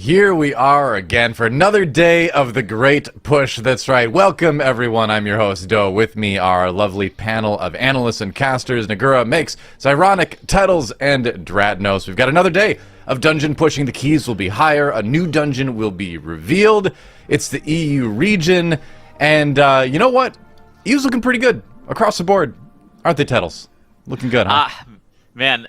Here we are again for another day of the Great Push. That's right. Welcome, everyone. I'm your host, Doe. With me are our lovely panel of analysts and casters, Nagura, Makes, Zyronic, Titles, and Dratnos. We've got another day of dungeon pushing. The keys will be higher. A new dungeon will be revealed. It's the EU region. And you know what? EU's looking pretty good across the board. Aren't they, Titles? Looking good, huh? Man,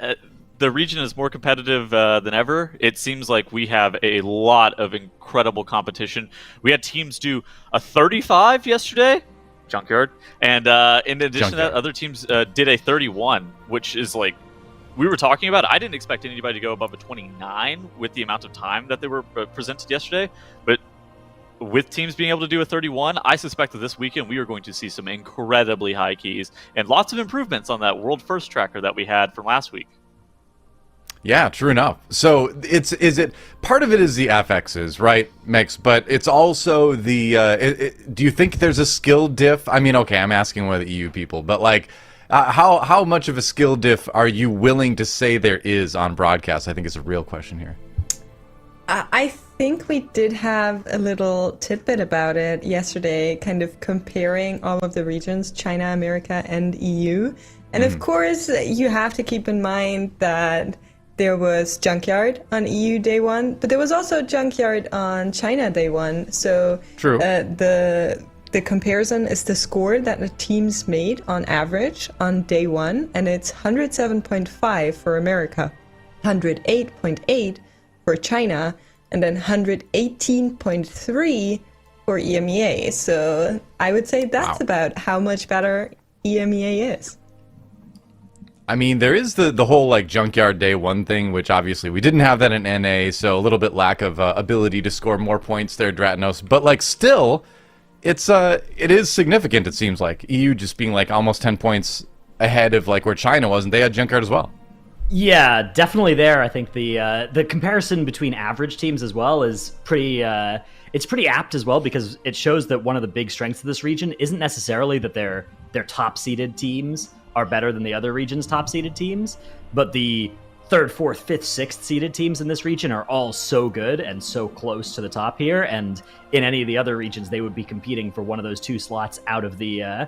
the region is more competitive than ever. It seems like we have a lot of incredible competition. We had teams do a 35 yesterday, Junkyard, and in addition to that, other teams did a 31, which is like, we were talking about, I didn't expect anybody to go above a 29 with the amount of time that they were presented yesterday, but with teams being able to do a 31, I suspect that this weekend we are going to see some incredibly high keys and lots of improvements on that world first tracker that we had from last week. Yeah, true enough. So is it part of it is the FXs, right, Mix? But it's also the. Do you think there's a skill diff? I mean, okay, I'm asking one of the EU people, but like, how much of a skill diff are you willing to say there is on broadcast? I think is a real question here. I think we did have a little tidbit about it yesterday, kind of comparing all of the regions, China, America, and EU. And of course, you have to keep in mind that there was Junkyard on EU day one, but there was also Junkyard on China day one. So true. The comparison is the score that the teams made on average on day one, and it's 107.5 for America, 108.8 for China, and then 118.3 for EMEA. So I would say that's about how much better EMEA is. I mean, there is the whole like Junkyard Day 1 thing, which obviously we didn't have that in NA, so a little bit lack of ability to score more points there, Dratnos. But like still, it is significant, it seems like. EU just being like almost 10 points ahead of like where China was, and they had Junkyard as well. Yeah, definitely there. I think the comparison between average teams as well is pretty it's pretty apt as well, because it shows that one of the big strengths of this region isn't necessarily that their top seeded teams are better than the other region's top seeded teams, but the 3rd, 4th, 5th, 6th seeded teams in this region are all so good and so close to the top here, and in any of the other regions they would be competing for one of those 2 slots out of the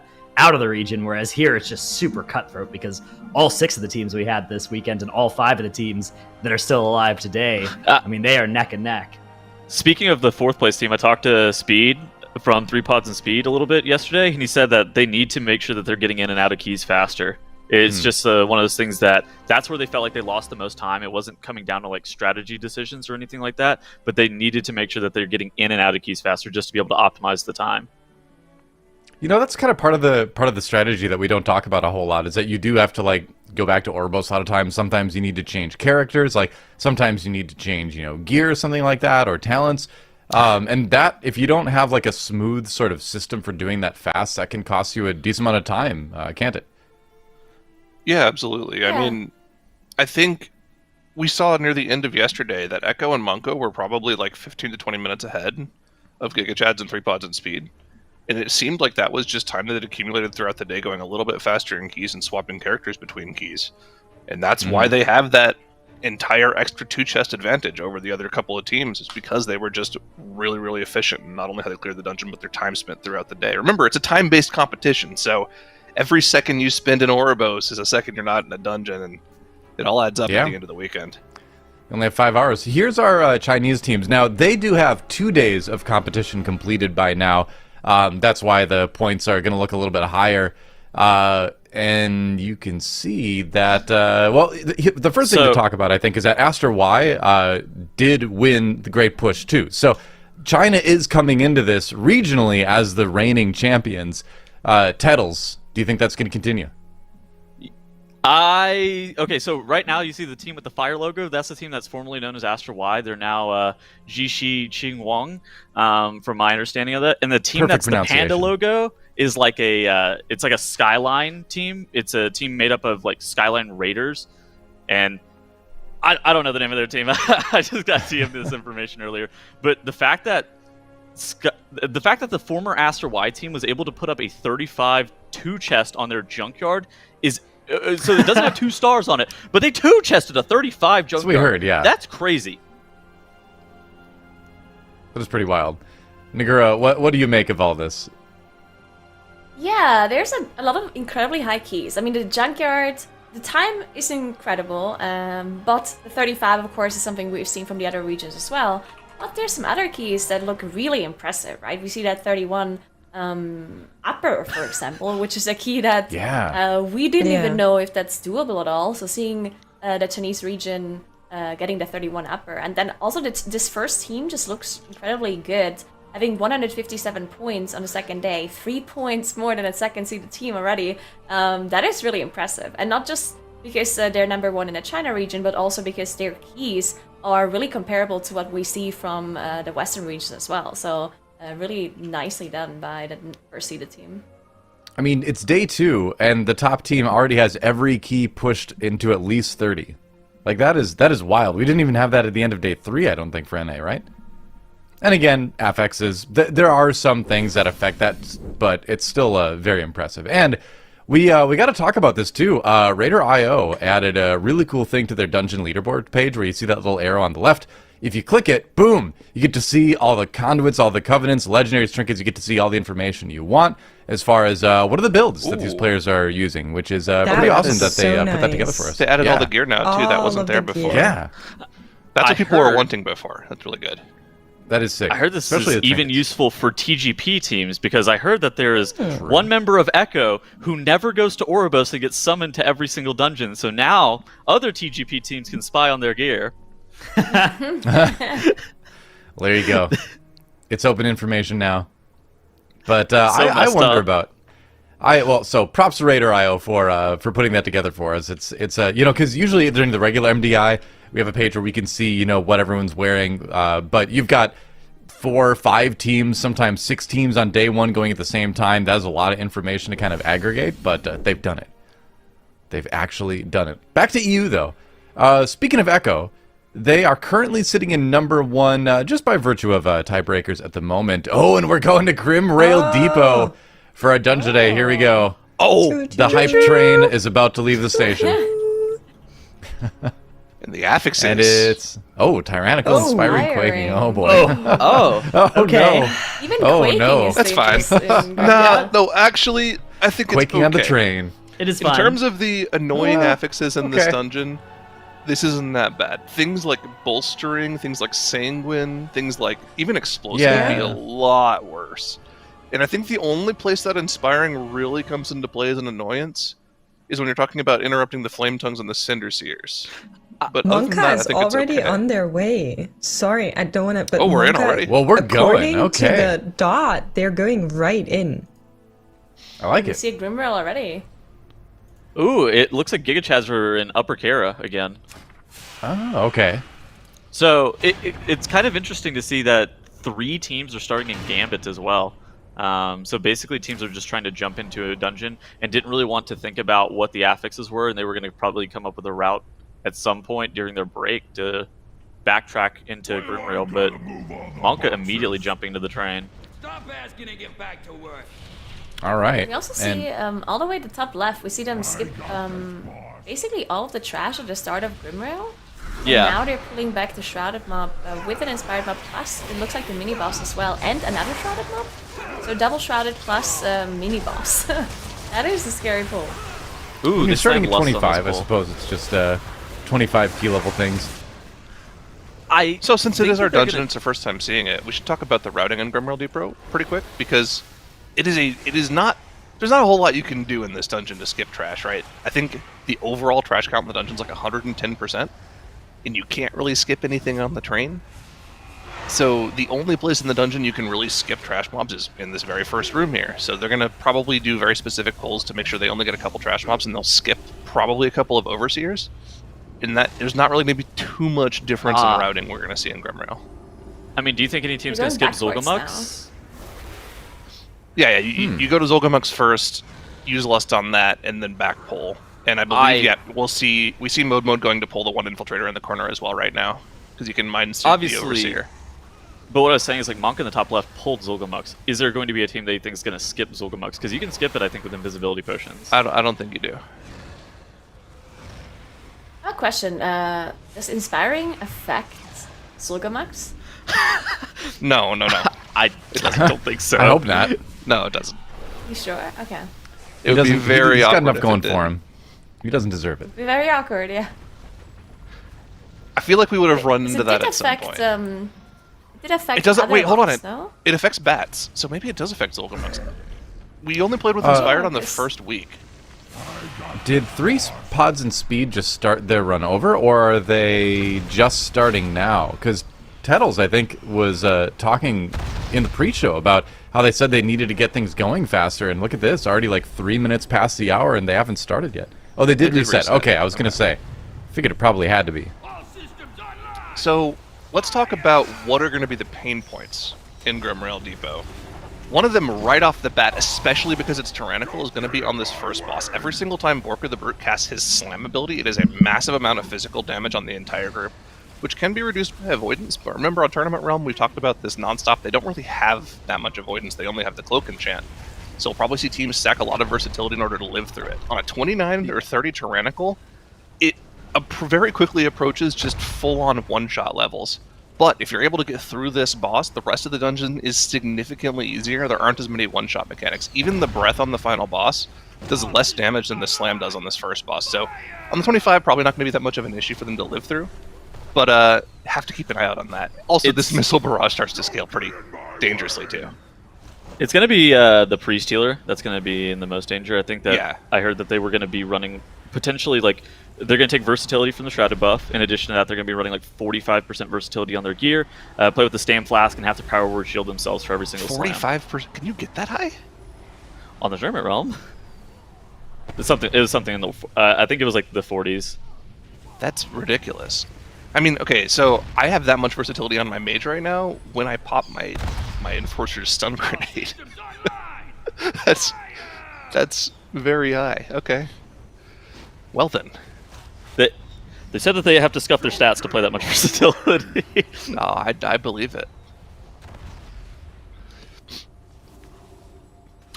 region, whereas here it's just super cutthroat because all 6 of the teams we had this weekend and all 5 of the teams that are still alive today, I mean, they are neck and neck. Speaking of the 4th place team, I talked to Speed from 3 Pods and Speed a little bit yesterday, and he said that they need to make sure that they're getting in and out of keys faster. It's just one of those things that's where they felt like they lost the most time. It wasn't coming down to like strategy decisions or anything like that, but they needed to make sure that they're getting in and out of keys faster just to be able to optimize the time. You know, that's kind of part of the strategy that we don't talk about a whole lot, is that you do have to like go back to Orbos a lot of times. Sometimes you need to change characters, like sometimes you need to change, gear or something like that, or talents. And that, if you don't have like a smooth sort of system for doing that fast, that can cost you a decent amount of time, can't it? Yeah, absolutely. Yeah. I mean, I think we saw near the end of yesterday that Echo and Monko were probably like 15 to 20 minutes ahead of GigaChads and 3 Pods and Speed. And it seemed like that was just time that had accumulated throughout the day, going a little bit faster in keys and swapping characters between keys. And that's why they have that entire extra 2-chest advantage over the other couple of teams, is because they were just really, really efficient. And not only how they cleared the dungeon, but their time spent throughout the day. Remember, it's a time-based competition, so every second you spend in Ouroboros is a second you're not in a dungeon, and it all adds up at the end of the weekend. We only have 5 hours. Here's our Chinese teams. Now, they do have 2 days of competition completed by now. That's why the points are going to look a little bit higher. And you can see that, the first thing to talk about, I think, is that Aster Y did win the Great Push, too. So China is coming into this regionally as the reigning champions. Tettles, do you think that's going to continue? Okay, so right now you see the team with the fire logo. That's the team that's formerly known as Aster Y. They're now Jishi Qingwang, from my understanding of that. And the team that's the panda logo is like it's like a Skyline team. It's a team made up of like Skyline Raiders, and I don't know the name of their team. I just got TM'd this information earlier. But the fact that the former Aster Y team was able to put up a 35 2-chest on their Junkyard is so it doesn't have 2 stars on it, but they 2-chested a 35 Junkyard. That's what we heard, yeah. That's crazy. That is pretty wild. Nagura, what do you make of all this? Yeah, there's a lot of incredibly high keys. I mean, the junkyard, the time is incredible, but the 35, of course, is something we've seen from the other regions as well. But there's some other keys that look really impressive, right? We see that 31 upper, for example, which is a key that we didn't even know if that's doable at all. So seeing the Chinese region getting the 31 upper, and then also this first team just looks incredibly good. Having 157 points on the second day, 3 points more than a second seeded team already, that is really impressive. And not just because they're number one in the China region, but also because their keys are really comparable to what we see from the Western region as well. So really nicely done by the first seeded team. I mean, it's day 2, and the top team already has every key pushed into at least 30. Like, that is wild. We didn't even have that at the end of day 3, I don't think, for NA, right? And again, affixes, there are some things that affect that, but it's still very impressive. And we got to talk about this too. Raider.io added a really cool thing to their dungeon leaderboard page where you see that little arrow on the left. If you click it, boom, you get to see all the conduits, all the covenants, legendaries, trinkets. You get to see all the information you want as far as what are the builds that these players are using, which is pretty awesome that they put that together for us. They added all the gear now too. That wasn't there before. Yeah. That's what people were wanting before. That's really good. That is sick. I heard this Especially is even useful for TGP teams, because I heard that there is one member of Echo who never goes to Ouroboros and gets summoned to every single dungeon. So now other TGP teams can spy on their gear. There you go. It's open information now. But I wonder about. So props to Raider.io for putting that together for us. It's because usually during the regular MDI we have a page where we can see what everyone's wearing, but you've got 4 or 5 teams, sometimes 6 teams on day 1 going at the same time. That is a lot of information to kind of aggregate, but they've done it. They've actually done it. Back to EU though. Speaking of Echo, they are currently sitting in number 1 just by virtue of tiebreakers at the moment. Oh, and we're going to Grim Rail Depot for our dungeon day. Here we go. Oh, the hype train is about to leave the station. And the affixes. And it's tyrannical, inspiring, quaking. Oh boy. Oh, okay. No. Even quaking is That's fine. dangerous. No, actually, I think Quaking it's okay. on the train. It is In fine. terms of the annoying affixes in this okay. dungeon, this isn't that bad. Things like bolstering, things like sanguine, things like even explosive would be a lot worse. And I think the only place that inspiring really comes into play as an annoyance is when you're talking about interrupting the flame tongues and the cinder seers. But other than Monka that, I is think it's already okay. on their way. Sorry, I don't want to. But We're in Monka, already. Well, we're going. According Okay. to the dot, they're going right in. I like You it. see a Grimrail already. Ooh, it looks like Giga Chads are in Upper Kara again. Oh, okay. So it's kind of interesting to see that 3 teams are starting in Gambit as well. So basically teams are just trying to jump into a dungeon and didn't really want to think about what the affixes were, and they were going to probably come up with a route at some point during their break to backtrack into Grimrail, but Monka immediately jumping to the train. Stop asking and get back to work. All right. We also see all the way at the top left, we see them skip basically all of the trash at the start of Grimrail. Yeah. And now they're pulling back the Shrouded mob with an Inspired mob plus, it looks like the mini boss as well, and another Shrouded mob. So double Shrouded plus mini boss. That is a scary pull. Ooh, I mean, this starting at Lust on this 25, I pull. suppose it's just 25 key level things. So since it think is our that they're dungeon, gonna- it's the first time seeing it, we should talk about the routing in Grimrail Depot pretty quick, because there's not a whole lot you can do in this dungeon to skip trash, right? I think the overall trash count in the dungeon's like 110%, and you can't really skip anything on the train. So the only place in the dungeon you can really skip trash mobs is in this very first room here. So they're going to probably do very specific pulls to make sure they only get a couple trash mobs, and they'll skip probably a couple of overseers. And that there's not really going to be too much difference in routing we're going to see in Grimrail. I mean, do you think any team's We're going to skip going backwards Zolgamux? Yeah, you go to Zolgamux first, use Lust on that, and then back pull. And I believe, we see Mode going to pull the one infiltrator in the corner as well right now, because you can mind suit the Obviously. Overseer. But what I was saying is, like, Monk in the top left pulled Zolgamux. Is there going to be a team that you think is going to skip Zolgamux? Because you can skip it, I think, with invisibility potions. I don't think you do. I have a question. Does Inspiring affect Zolgamax? No. I don't think so. I hope not. No, it doesn't. You sure? Okay. It would be very He's got awkward enough if going it did. for him. He doesn't deserve it. Be very awkward, yeah. I feel like we would have run 'Cause into it that did at some affect, point. it did affect It doesn't. other Wait, hold on. mobs, no? It affects bats, so maybe it does affect Zolgamuks. We only played with Inspired on the Yes. first week. Did 3 pods and speed just start their run over, or are they just starting now? Because Tettles, I think, was talking in the pre-show about how they said they needed to get things going faster, and look at this, already like 3 minutes past the hour, and they haven't started yet. Oh, they did reset. Okay, I was going to say. Figured it probably had to be. All systems online. So let's talk about what are going to be the pain points in Grimrail Depot. One of them right off the bat, especially because it's tyrannical, is going to be on this first boss. Every single time Borka the Brute casts his slam ability, it is a massive amount of physical damage on the entire group, which can be reduced by avoidance. But remember, on Tournament Realm, we talked about this nonstop. They don't really have that much avoidance. They only have the Cloak Enchant. So we'll probably see teams stack a lot of versatility in order to live through it. On a 29 or 30 tyrannical, it very quickly approaches just full-on one-shot levels. But if you're able to get through this boss, the rest of the dungeon is significantly easier. There aren't as many one-shot mechanics. Even the breath on the final boss does less damage than the slam does on this first boss. So on the 25, probably not going to be that much of an issue for them to live through. But have to keep an eye out on that. Also, this missile barrage starts to scale pretty dangerously too. It's going to be the priest healer that's going to be in the most danger. I think that Yeah. I heard that they were going to be running potentially like they're going to take versatility from the shrouded buff. In addition to that, they're going to be running like 45% versatility on their gear, play with the stam flask, and have to power word shield themselves for every single slam 45%? Can you get that high? on the Tournament Realm. It was something in the I think it was like the 40s. That's ridiculous. I mean, okay, so I have that much versatility on my mage right now. When I pop my Enforcer's stun grenade, Systems online. that's very high. Okay. Well then. They said that they have to scuff their stats to play that much versatility. No, I believe it.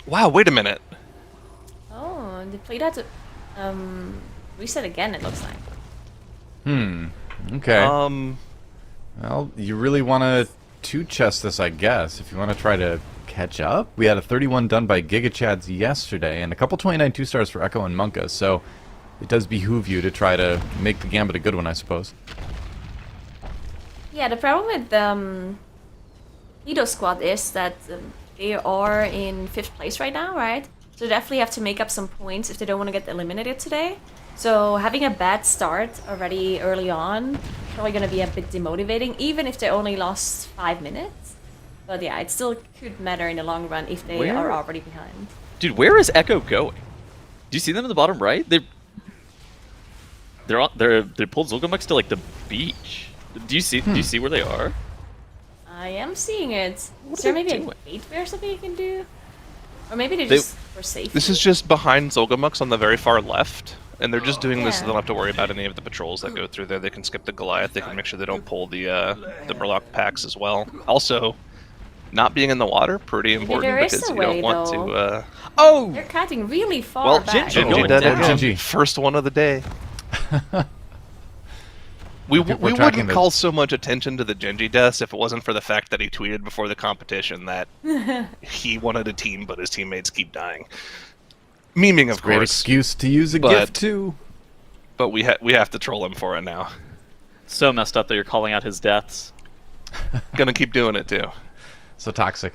Wow, wait a minute. Oh, they played that to reset again, it looks like. Okay. Um, Well, you really want to two-chest this, I guess, if you want to try to catch up. We had a 31 done by GigaChads yesterday, and a couple 29 2-stars for Echo and Monka, so it does behoove you to try to make the Gambit a good one, I suppose. Yeah, the problem with Lido Squad is that they are in 5th place right now, right? So they definitely have to make up some points if they don't want to get eliminated today. So having a bad start already early on is probably going to be a bit demotivating, even if they only lost 5 minutes. But yeah, it still could matter in the long run if they Where- are already behind. Dude, where is Echo going? Do you see them in the bottom right? They pulled Zolgamuks to like the beach. Do you see where they are? I am seeing it. What Is there are they maybe doing? a bait bear or something you can do? Or maybe they They- just were safe. this is just behind Zolgamuks on the very far left, and they're just doing this so Yeah. they don't have to worry about any of the patrols that go through there. They can skip the Goliath. They can make sure they don't pull the Murloc packs as well. Also, not being in the water, pretty important there is because a you don't way, want though. to... Oh! They're cutting really far Well, back. Ginger Gingy going did down. again. Gingy. First one of the day. We People are tracking wouldn't the- call so much attention to the Genji deaths if it wasn't for the fact that he tweeted before the competition that he wanted a team, but his teammates keep dying. Memeing, of Great course, excuse to use a but- gift, too. but we have to troll him for it now. So messed up that you're calling out his deaths. Gonna keep doing it too. So toxic.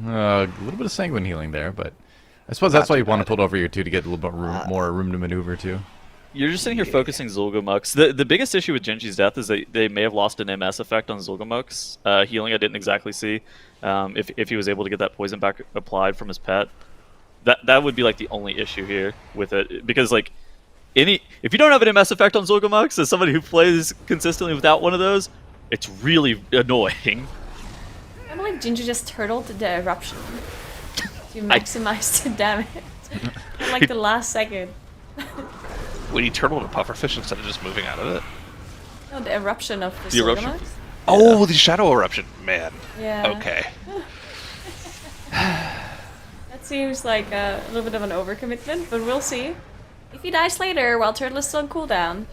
A little bit of sanguine healing there, but I suppose that's why you want to pull it over here, too, to get a little bit more room to maneuver, too. You're just sitting here focusing Zolgamuks. The biggest issue with Genji's death is that they may have lost an MS effect on Zolgamuks. Healing I didn't exactly see. If he was able to get that poison back applied from his pet. That would be like the only issue here with it. Because like if you don't have an MS effect on Zolgamuks, as somebody who plays consistently without one of those, it's really annoying. I believe Ginger just turtled the eruption to maximize the damage. In like the last second. Would he turtle to pufferfish instead of just moving out of it? No, the eruption of the The eruption? Zolgamuks. Oh, the shadow eruption, man. Yeah. Okay. That seems like a little bit of an overcommitment, but we'll see. If he dies later while Turtle is still on cooldown,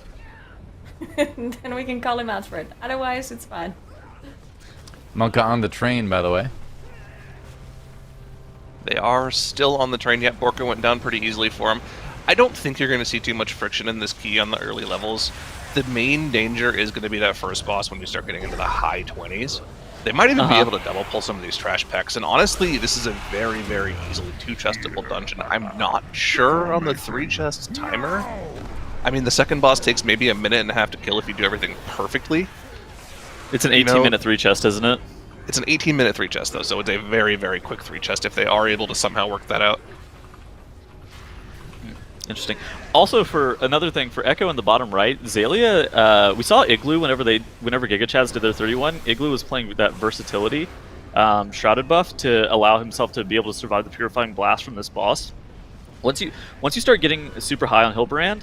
then we can call him out for it. Otherwise, it's fine. Monka on the train, by the way. They are still on the train, yet Borka went down pretty easily for him. I don't think you're going to see too much friction in this key on the early levels. The main danger is going to be that first boss when you start getting into the high 20s. They might even be able to double pull some of these trash packs, and honestly, this is a very, very easily 2-chestable dungeon. I'm not sure on the 3-chest timer. I mean, the second boss takes maybe a minute and a half to kill if you do everything perfectly. It's an 18-minute 3-chest, isn't it? It's an 18-minute 3-chest, though, so it's a very, very quick 3-chest if they are able to somehow work that out. Interesting. Also, for another thing, for Echo in the bottom right, Zalia, we saw Igloo whenever Giga Chads did their 31. Igloo was playing with that versatility shrouded buff to allow himself to be able to survive the purifying blast from this boss. Once you start getting super high on Hilbrand,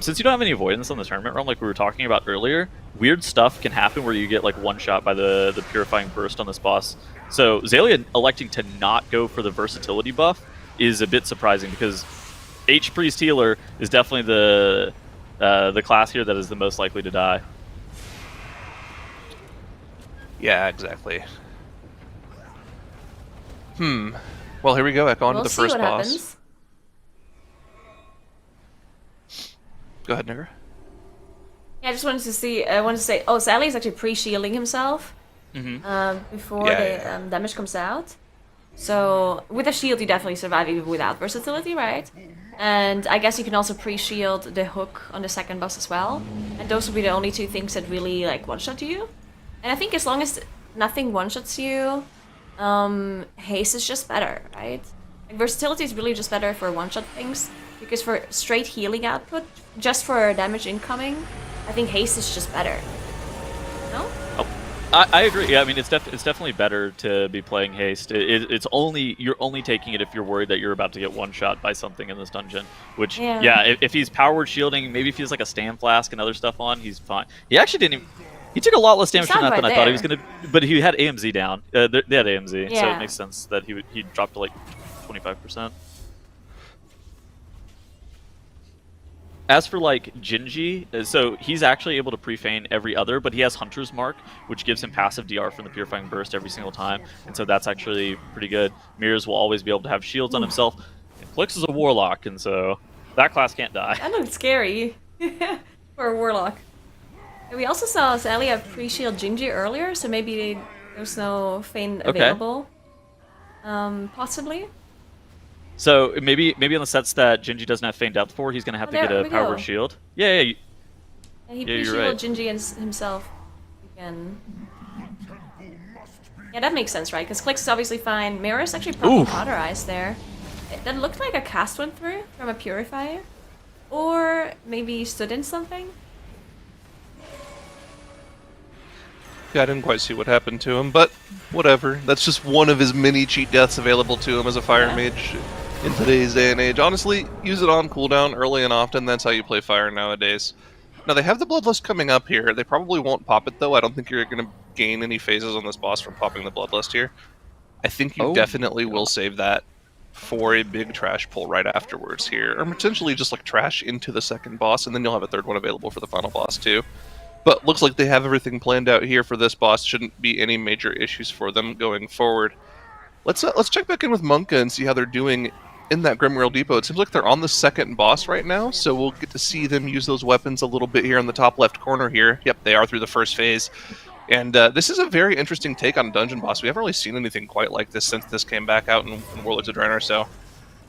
since you don't have any avoidance on the tournament realm like we were talking about earlier, weird stuff can happen where you get like one shot by the purifying burst on this boss. So Zalia electing to not go for the versatility buff is a bit surprising because H-Priest Healer is definitely the class here that is the most likely to die. Yeah, exactly. Well, here we go. Echo on to the first boss. Happens. Go ahead, Nigger. Yeah, I just wanted to see. I wanted to say, oh, Sally is actually pre-shielding himself before the damage comes out. So with a shield, you definitely survive even without versatility, right? And I guess you can also pre-shield the hook on the second boss as well. And those will be the only two things that really like one-shot you. And I think as long as nothing one-shots you, haste is just better, right? Like, versatility is really just better for one-shot things. Because for straight healing output, just for damage incoming, I think haste is just better. No? Oh, I agree. Yeah, I mean it's definitely better to be playing haste. You're only taking it if you're worried that you're about to get one shot by something in this dungeon. Which if he's powered shielding, maybe if he has like a Stam Flask and other stuff on, he's fine. He actually didn't even. He took a lot less damage from that than I thought he was gonna. But he had AMZ down. They had AMZ, so it makes sense that he dropped to like 25%. As for like Jinji, so he's actually able to pre-feign every other, but he has Hunter's Mark, which gives him passive DR from the Purifying Burst every single time, and so that's actually pretty good. Mirrors will always be able to have shields on himself, and Flix is a Warlock, and so that class can't die. That looked scary for a Warlock. And we also saw Zalia pre-shield Jinji earlier, so maybe there's no feign available, possibly. So maybe on the sets that Jinji doesn't have feign depth for, he's gonna have to get a power shield. Yeah, he pre-shielded right. Jinji himself again. Yeah, that makes sense, right? Because Clix is obviously fine. Mirror's actually probably cauterized there. That looked like a cast went through from a purifier, or maybe stood in something. Yeah, I didn't quite see what happened to him, but whatever. That's just one of his many cheat deaths available to him as a fire mage in today's day and age. Honestly, use it on cooldown early and often. That's how you play fire nowadays. Now, they have the Bloodlust coming up here. They probably won't pop it, though. I don't think you're going to gain any phases on this boss from popping the Bloodlust here. I think you definitely will save that for a big trash pull right afterwards here. Or potentially just like trash into the second boss, and then you'll have a third one available for the final boss, too. But looks like they have everything planned out here for this boss. Shouldn't be any major issues for them going forward. Let's check back in with Monka and see how they're doing in that Grimroyal Depot. It seems like they're on the second boss right now, so we'll get to see them use those weapons a little bit here in the top left corner here. Yep, they are through the first phase. And this is a very interesting take on a dungeon boss. We haven't really seen anything quite like this since this came back out in Warlords of Draenor, so...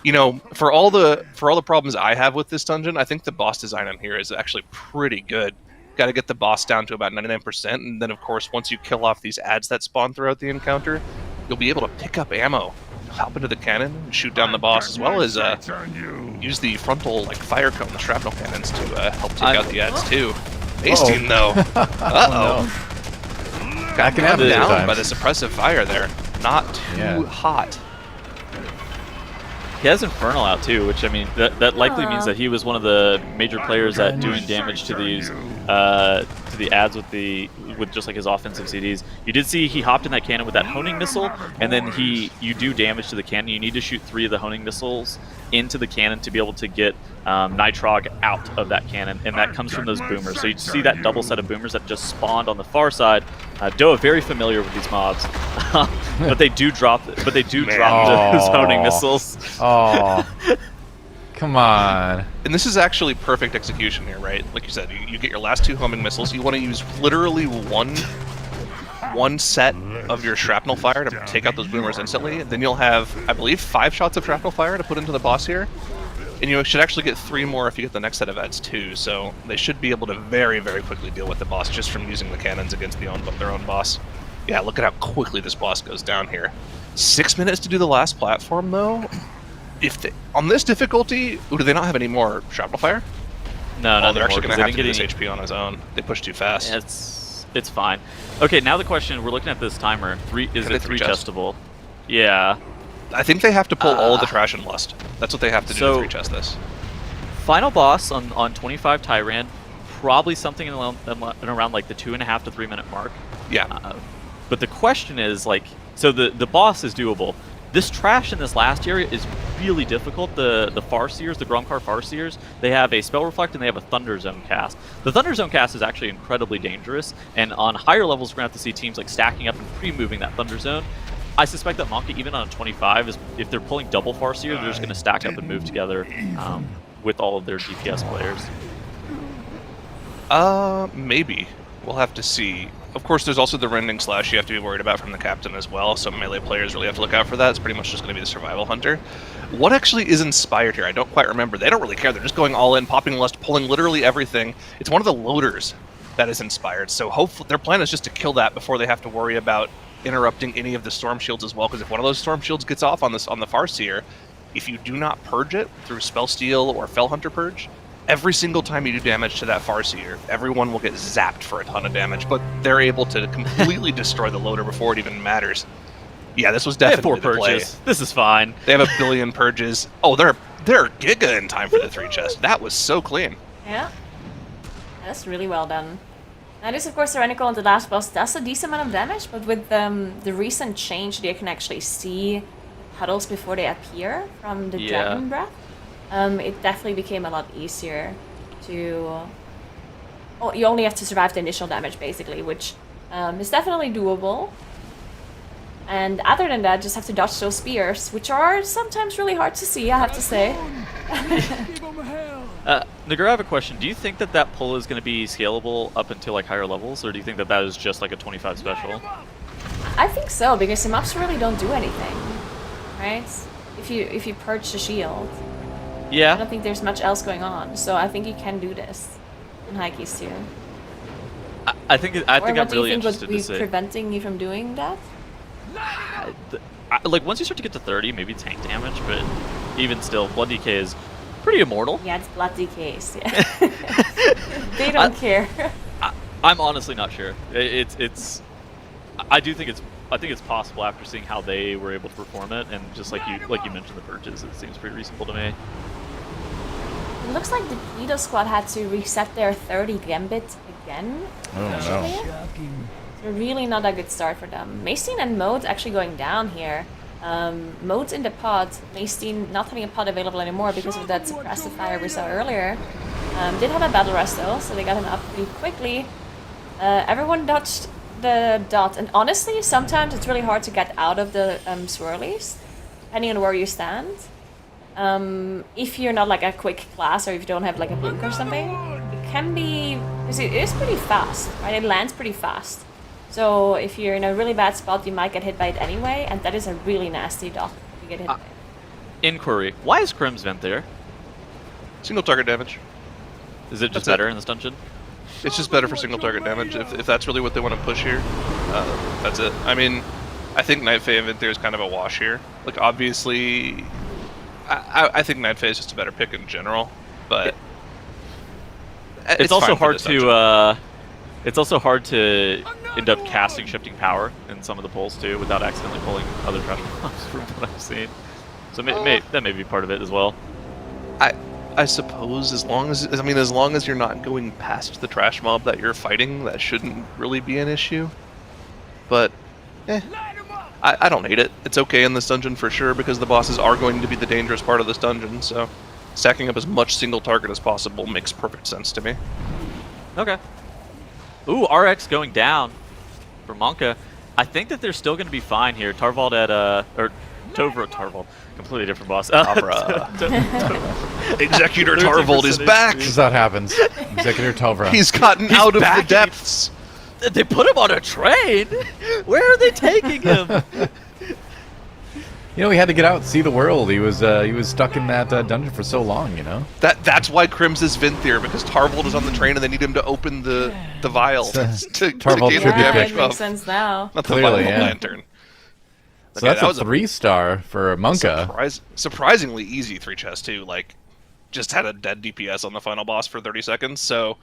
You know, for all the problems I have with this dungeon, I think the boss design on here is actually pretty good. Got to get the boss down to about 99%, and then of course once you kill off these adds that spawn throughout the encounter, you'll be able to pick up ammo, hop into the cannon, and shoot down the boss, as well as use the frontal like fire cone, the shrapnel cannons to help take out the adds too. Hasting though, got can happen down by the suppressive fire there. Not too hot. He has Infernal out too, which I mean that likely means that he was one of the major players at doing damage to these ads with just like his offensive CDs. You did see he hopped in that cannon with that honing missile, and then you do damage to the cannon. You need to shoot 3 of the honing missiles into the cannon to be able to get Nitrog out of that cannon, and that comes from those boomers. So you see that double set of boomers that just spawned on the far side. Doa very familiar with these mobs, but they do drop those honing missiles. Oh, come on. And this is actually perfect execution here, right? Like you said, you get your last 2 homing missiles. You want to use literally one set of your shrapnel fire to take out those boomers instantly. Then you'll have, I believe, 5 shots of shrapnel fire to put into the boss here. And you should actually get 3 more if you get the next set of ads too. So they should be able to very, very quickly deal with the boss just from using the cannons against their own boss. Yeah, look at how quickly this boss goes down here. 6 minutes to do the last platform, though. On this difficulty, do they not have any more shrapnel fire? No, they're actually going to have to do this any... HP on his own. They push too fast. Yeah, it's fine. Okay, now the question, we're looking at this timer. Is it 3 chestable? Yeah. I think they have to pull all of the trash and lust. That's what they have to do to 3 chest this. Final boss on 25 Tyrant, probably something in around like the 2.5 to 3 minute mark. Yeah. But the question is, like, so the boss is doable. This trash in this last area is really difficult. The Farseers, the Gromkar Farseers, they have a Spell Reflect and they have a Thunder Zone cast. The Thunder Zone cast is actually incredibly dangerous, and on higher levels we're going to have to see teams like stacking up and pre-moving that Thunder Zone. I suspect that Monka, even on a 25, is if they're pulling double Farseer, they're just going to stack up and move together with all of their DPS players. Maybe. We'll have to see. Of course, there's also the Rending Slash you have to be worried about from the captain as well, so melee players really have to look out for that. It's pretty much just going to be the Survival Hunter. What actually is inspired here? I don't quite remember. They don't really care. They're just going all in, popping lust, pulling literally everything. It's one of the loaders that is inspired, so hopefully their plan is just to kill that before they have to worry about interrupting any of the Storm Shields as well, because if one of those Storm Shields gets off on the Farseer, if you do not purge it through Spell Steal or Fell Hunter Purge, every single time you do damage to that Farseer, everyone will get zapped for a ton of damage, but they're able to completely destroy the loader before it even matters. Yeah, this was definitely they have 4 purges. This is fine. They have 1 billion purges. Oh, they're giga in time for the 3 chest. That was so clean. Yeah. That's really well done. Now this, of course, Tyrannical on the last boss does a decent amount of damage, but with the recent change, they can actually see puddles before they appear from the Dragon Breath. It definitely became a lot easier to... Oh, you only have to survive the initial damage, basically, which is definitely doable. And other than that, just have to dodge those spears, which are sometimes really hard to see, I have to say. Nagura, I have a question. Do you think that pull is going to be scalable up until like higher levels, or do you think that is just like a 25 special? I think so, because the mobs really don't do anything, right? If you purge the shield. Yeah. I don't think there's much else going on, so I think you can do this in high keys too. I think I'm really interested to see. What do you think would be preventing you from doing that? Like once you start to get to 30, maybe tank damage, but even still, Blood DK is pretty immortal. Yeah, it's Blood DKs. Yeah. They don't care. I'm honestly not sure. I think it's possible after seeing how they were able to perform it, and just like you mentioned the purges, it seems pretty reasonable to me. It looks like the Guido squad had to reset their 30 Gambit again. Oh no. So really not a good start for them. Maestine and Mode actually going down here. Mode's in the pod. Maestine not having a pod available anymore because of that suppressive fire we saw earlier. Did have a battle rest though, so they got him up pretty quickly. Everyone dodged the dot, and honestly, sometimes it's really hard to get out of the swirlies, depending on where you stand. If you're not like a quick class, or if you don't have like a blink or something, it can be, because it is pretty fast, right? It lands pretty fast. So if you're in a really bad spot, you might get hit by it anyway, and that is a really nasty dot if you get hit by it. Inquiry: why is Crim's vent there? Single target damage. Is it just better in this dungeon? It's just better for single target damage. If that's really what they want to push here, that's it. I mean, I think Night Fae Inventor is kind of a wash here. Like, obviously, I think Night Fae is just a better pick in general, but it's also hard to it's also hard to end up casting Shifting Power in some of the pulls too without accidentally pulling other trash mobs from what I've seen. So that may be part of it as well. I suppose as long as you're not going past the trash mob that you're fighting, that shouldn't really be an issue. But, I don't hate it. It's okay in this dungeon for sure, because the bosses are going to be the dangerous part of this dungeon, so stacking up as much single target as possible makes perfect sense to me. Okay. Ooh, RX going down for Monka. I think that they're still going to be fine here. Tarvald at, or Tarvald. Completely different boss. Executor Tarvald is back! This is how it happens. Executor Tolvra. He's gotten out of back the and depths! They put him on a train? Where are they taking him? You know, he had to get out and see the world. He was stuck in that dungeon for so long, you know? That's why Crims is Vinthier, because Tarvald is on the train and they need him to open the vial to Tarvald gain the tribute damage it pick. makes sense now. Not the Clearly, vial yeah. lantern. So Okay, that's that a was 3-star for Monka. Surprisingly easy 3 chests too. Like, just had a dead DPS on the final boss for 30 seconds. So,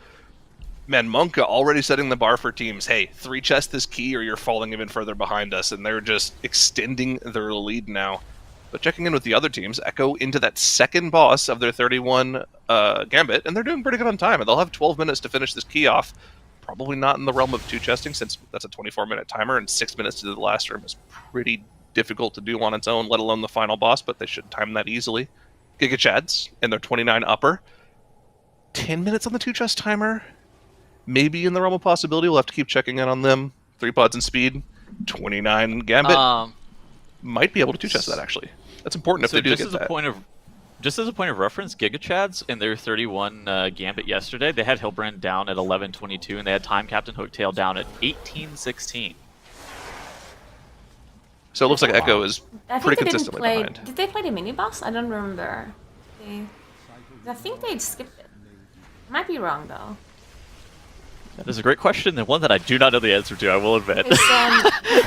man, Monka already setting the bar for teams. Hey, 3 chests is key, or you're falling even further behind us, and they're just extending their lead now. But checking in with the other teams, Echo into that second boss of their 31 Gambit, and they're doing pretty good on time. And they'll have 12 minutes to finish this key off. Probably not in the realm of 2 chesting, since that's a 24-minute timer, and 6 minutes to the last room is pretty difficult to do on its own, let alone the final boss, but they should time that easily. Giga Chads and their 29 upper. 10 minutes on the 2 chest timer. Maybe in the realm of possibility. We'll have to keep checking in on them. 3 pods in speed. 29 Gambit. Might be able to 2 chest that, actually. That's important if they do get that. Just as a point of reference, Giga Chads in their 31 Gambit yesterday, they had Hillbrand down at 11:22, and they had Time Captain Hooktail down at 18:16. So it looks like Echo is I think pretty they didn't consistently play. behind. Did they play the mini boss? I don't remember. I think they'd skipped it. Might be wrong though. That is a great question, and one that I do not know the answer to, I will admit.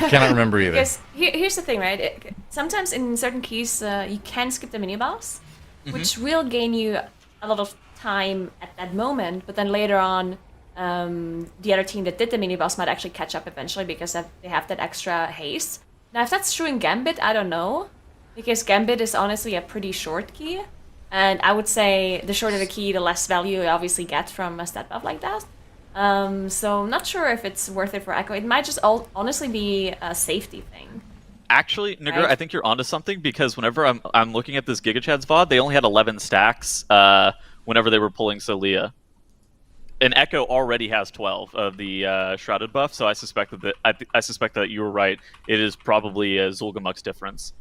Cannot remember either. Because here's the thing, right? Sometimes in certain keys, you can skip the mini boss, which will gain you a lot of time at that moment. But then later on, the other team that did the mini boss might actually catch up eventually because they have that extra haste. Now, if that's true in Gambit, I don't know, because Gambit is honestly a pretty short key, and I would say the shorter the key, the less value you obviously get from a step up like that. So I'm not sure if it's worth it for Echo. It might just honestly be a safety thing. Actually, Nigger, Right. I think you're onto something, because whenever I'm looking at this Giga Chads VOD, they only had 11 stacks whenever they were pulling Solia. And Echo already has 12 of the Shrouded buff, so I suspect that I suspect that you were right. It is probably a Zul'Gamuk's difference.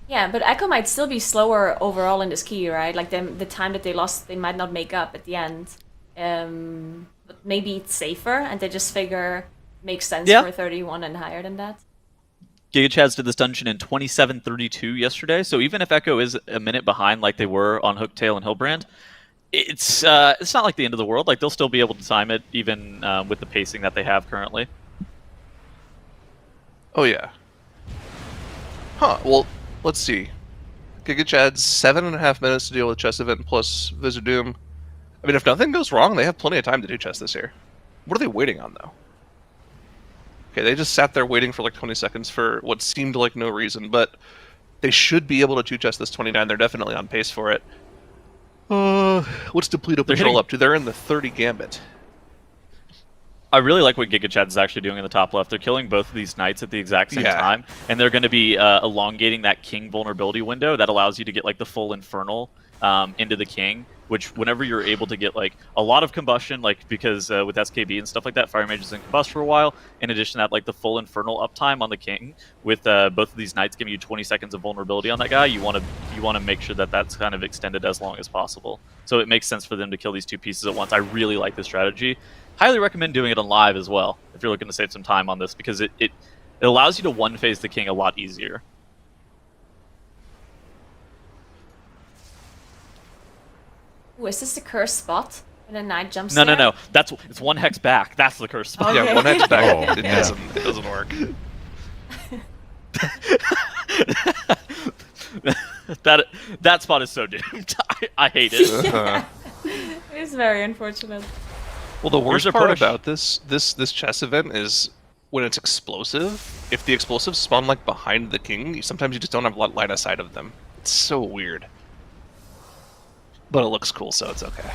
Yeah, but Echo might still be slower overall in this key, right? Like the time that they lost, they might not make up at the end. But maybe it's safer, and they just figure makes sense for 31 and higher than that. Giga Chads did this dungeon in 27:32 yesterday, so even if Echo is a minute behind like they were on Hooktail and Hillbrand, it's not like the end of the world. Like, they'll still be able to time it, even with the pacing that they have currently. Oh, yeah. Huh, well, let's see. Giga Chad's 7.5 minutes to deal with chess event plus Visit Doom. I mean, if nothing goes wrong, they have plenty of time to do chess this year. What are they waiting on, though? Okay, they just sat there waiting for like 20 seconds for what seemed like no reason, but they should be able to 2-chess this 29. They're definitely on pace for it. What's Depleto Patrol up to? They're in the 30 Gambit. I really like what Giga Chads is actually doing in the top left. They're killing both of these knights at the exact same time, and they're going to be elongating that king vulnerability window that allows you to get like the full infernal into the king, which whenever you're able to get like a lot of combustion, like because with SKB and stuff like that, Fire Mages can combust for a while. In addition to that, like the full infernal uptime on the king with both of these knights giving you 20 seconds of vulnerability on that guy, you want to make sure that that's kind of extended as long as possible. So it makes sense for them to kill these two pieces at once. I really like this strategy. Highly recommend doing it on live as well if you're looking to save some time on this, because it allows you to one phase the king a lot easier. Ooh, is this the cursed spot when a knight jumps No. there? It's one hex back. That's the cursed spot. Okay. Yeah, one hex back. Oh, it yeah. doesn't work. that spot is so doomed. I hate it. It's very unfortunate. Well, the worst Here's a part push. about this chess event is when it's explosive. If the explosives spawn like behind the king, sometimes you just don't have line of sight of them. It's so weird. but it looks cool, so it's okay.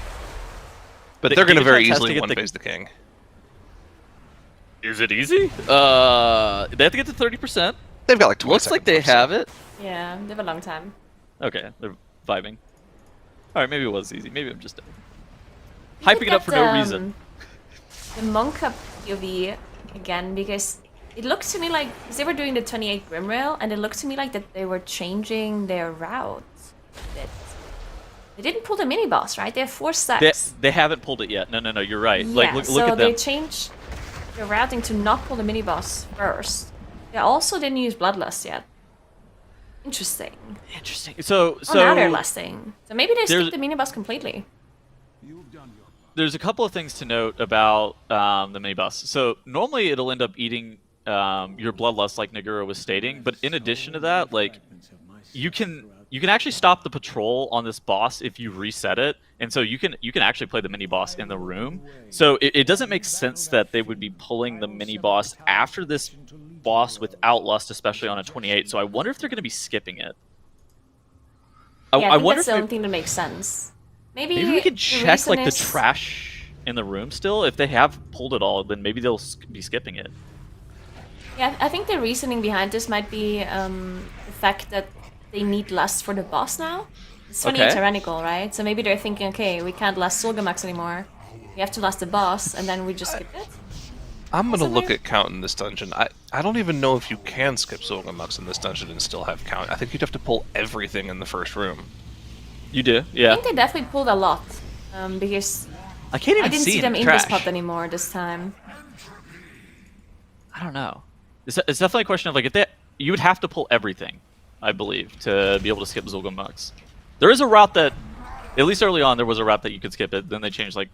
But The they're going to Giga very Chats has to easily get the- one-phase the king. Is it easy? They have to get to 30%. They've got like 20 Looks like seconds they left, so- have it. Yeah, they have a long time. Okay, they're vibing. All right, maybe it was easy. Maybe I'm just We hyping could it up get, for no reason. The Monk Up POV again, because it looked to me like, because they were doing the 28 Grim Rail, and it looked to me like that they were changing their routes a bit. They didn't pull the mini boss, right? They have 4 stacks. They haven't pulled it yet. No, you're right. Yeah, Like look so at they them. changed their routing to not pull the mini boss first. They also didn't use Bloodlust yet. Interesting. Interesting. So Oh, now they're lusting. So maybe they there's- skipped the mini boss completely. there's a couple of things to note about the mini boss. So normally it'll end up eating your bloodlust, like Nagura was stating. But in addition to that, like you can actually stop the patrol on this boss if you reset it, and so you can actually play the mini boss in the room. So it doesn't make sense that they would be pulling the mini boss after this boss without lust, especially on a 28. So I wonder if they're going to be skipping it. Yeah, I think wonder that's if the only thing that makes sense. Maybe maybe we could the check reason like the is- trash in the room still. If they have pulled it all, then maybe they'll be skipping it. Yeah, I think the reasoning behind this might be the fact that they need lust for the boss now. It's 28 Okay. tyrannical, right? So maybe they're thinking, okay, we can't lust Solgamax anymore. We have to lust the boss, and then we just skip it. I'm going to Also look there- at count in this dungeon. I don't even know if you can skip Solgamux in this dungeon and still have count. I think you'd have to pull everything in the first room. You do, I yeah. think they definitely pulled a lot, because I can't even I didn't see see it them in in the this trash. pot anymore this time. I don't know. It's definitely a question of like if you would have to pull everything, I believe, to be able to skip Zulgamux. There is a route that, at least early on, there was a route that you could skip it. Then they changed like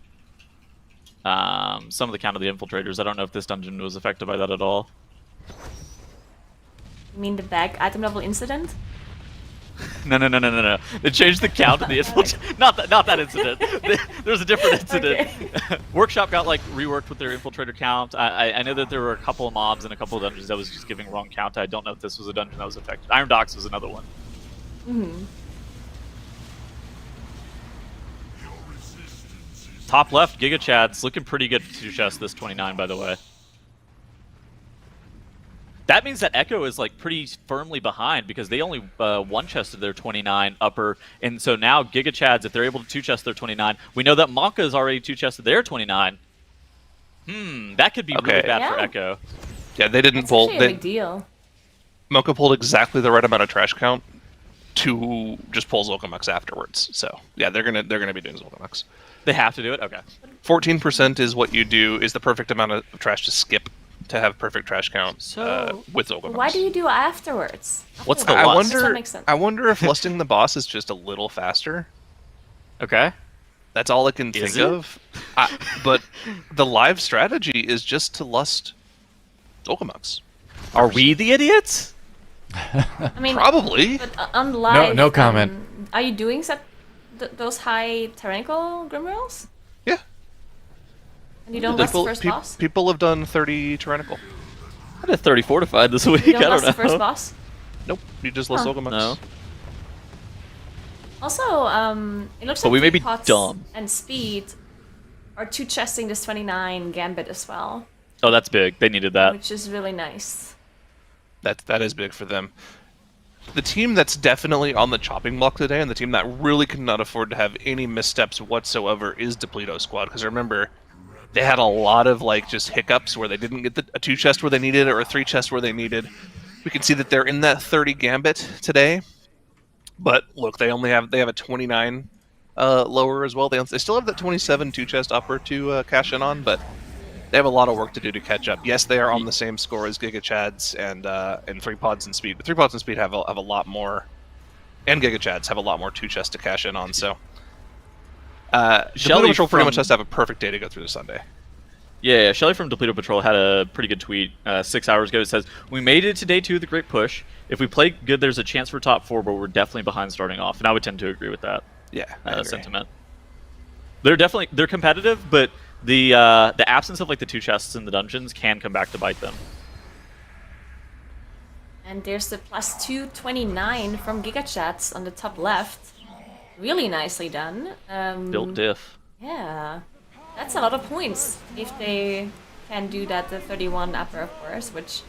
some of the count of the infiltrators. I don't know if this dungeon was affected by that at all. You mean the bag item level incident? No. They changed the count of the infiltrators. Not that incident. There's a different incident. Okay. Workshop got like reworked with their infiltrator count. I know that there were a couple of mobs and a couple of dungeons that was just giving wrong count. I don't know if this was a dungeon that was affected. Iron Docks was another one. Mm-hmm. Top left, Giga Chad's looking pretty good for 2 chests this 29, by the way. That means that Echo is like pretty firmly behind because they only 1-chested their 29 upper, and so now Giga Chad's, if they're able to 2-chest their 29, we know that Monka is already 2-chested their 29. That could be really Okay. bad for Yeah. Echo. Yeah, they didn't That's pull. actually a big deal. Mocha pulled exactly the right amount of trash count to just pull Zulgamux afterwards. So yeah, they're gonna be doing Zulgamux. They have to do it? Okay. 14% is what you do is the perfect amount of trash to skip to have perfect trash count So- with Zulgamux. Why do you do afterwards? What's After the the lust? boss? Does that make sense? I wonder if lusting the boss is just a little faster. Okay. That's all I can Is think it? of. But the live strategy is just to lust Zulgamux. Are we the idiots? I mean, Probably. but on live, no comment. Are you doing those high tyrannical grim rolls? Yeah. And you don't lust the People, first boss? people have done 30 tyrannical. I did 30 fortified this week. You I don't don't lust know. the first boss? Nope, you just lust Huh. Zulgamux. No. Also, it looks But like we may Three be Pots dumb. and Speed are 2-chesting this 29 Gambit as well, Oh, that's big. They needed that. which is really nice. That is big for them. The team that's definitely on the chopping block today, and the team that really cannot afford to have any missteps whatsoever, is Depleto Squad. Because remember, they had a lot of like just hiccups where they didn't get a 2-chest where they needed it or a 3-chest where they needed. We can see that they're in that 30 Gambit today. But look, they have a 29 lower as well. They still have that 27 2-chest upper to cash in on, but they have a lot of work to do to catch up. Yes, they are on the same score as Giga Chads and 3 Pods and Speed, but 3 Pods and Speed have a lot more, and Giga Chads have a lot more 2-chests to cash in on. So, Shelly Depleto Patrol pretty much from- has to have a perfect day to go through the Sunday. Yeah, Shelly from Depleto Patrol had a pretty good tweet 6 hours ago. It says, "We made it to day 2 of the Great Push. If we play good, there's a chance for top 4, but we're definitely behind starting off." And I would tend to agree with that Yeah, I agree. sentiment. They're competitive, but the absence of like the 2 chests in the dungeons can come back to bite them. And there's the plus 229 from Giga Chats on the top left. really nicely done. Built diff. Yeah, that's a lot of points if they can do that. The 31 upper, of course, which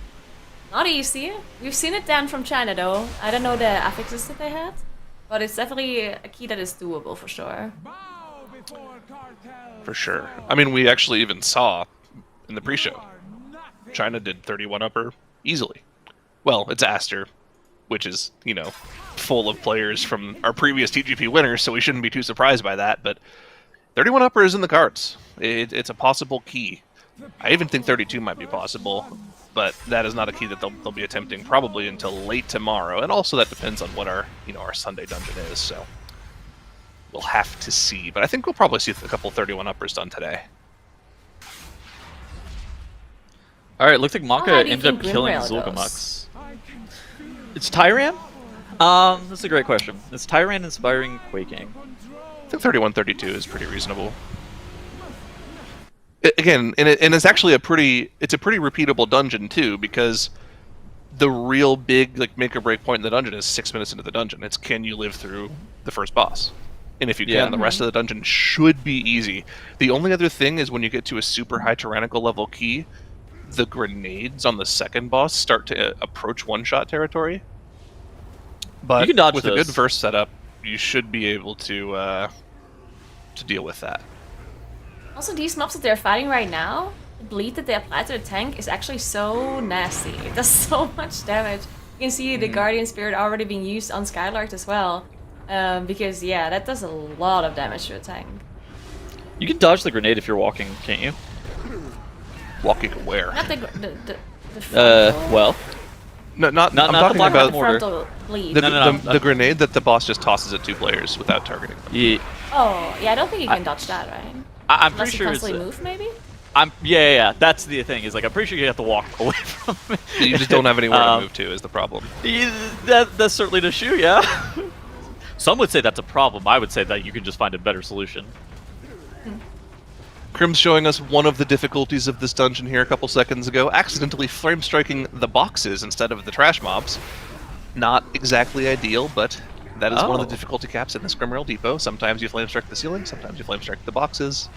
not easy. We've seen it down from China though. I don't know the affixes that they had, but it's definitely a key that is doable for sure. For sure. I mean, we actually even saw in the pre-show, China did 31 upper easily. Well, it's Aster, which is, you know, full of players from our previous TGP winners, so we shouldn't be too surprised by that, but 31 upper is in the cards. It's a possible key. I even think 32 might be possible, but that is not a key that they'll be attempting probably until late tomorrow, and also that depends on what our Sunday dungeon is, so we'll have to see. But I think we'll probably see a couple 31 uppers done today. Alright, looks like Maka how do you ended up think killing Grimrail goes? Zulgamux. It's Tyran? That's a great question. It's Tyran inspiring Quaking. I think 31-32 is pretty reasonable. Again, and it's actually a pretty repeatable dungeon too, because the real big make or break point in the dungeon is 6 minutes into the dungeon. It's can you live through the first boss? And if you can, the rest of the dungeon should be easy. The only other thing is when you get to a super high tyrannical level key, the grenades on the second boss start to approach one-shot territory. But You can dodge with those. a good verse setup, you should be able to deal with that. Also, these mobs that they're fighting right now, the bleed that they apply to the tank is actually so nasty. It does so much damage. You can see the Guardian Spirit already being used on Skylark as well. Because, yeah, that does a lot of damage to a tank. You can dodge the grenade if you're walking, can't you? Walking where? Not the frontal, Well. No, not Not I'm the talking block about of mortar. frontal bleed. the grenade that the boss just tosses at two players without targeting them. Yeah, Oh, yeah, I don't think you can dodge that, right? I'm Unless pretty you sure it's... constantly move, maybe? Yeah. That's the thing, is I'm pretty sure you have to walk away from it. You just don't have anywhere to move to is the problem. Yeah, that's certainly an issue, yeah. Some would say that's a problem. I would say that you can just find a better solution. Crim's showing us one of the difficulties of this dungeon here a couple seconds ago, accidentally flame striking the boxes instead of the trash mobs. Not exactly ideal, but that is one of the difficulty caps in this Grimrail Depot. Sometimes you flame strike the ceiling, sometimes you flame strike the boxes.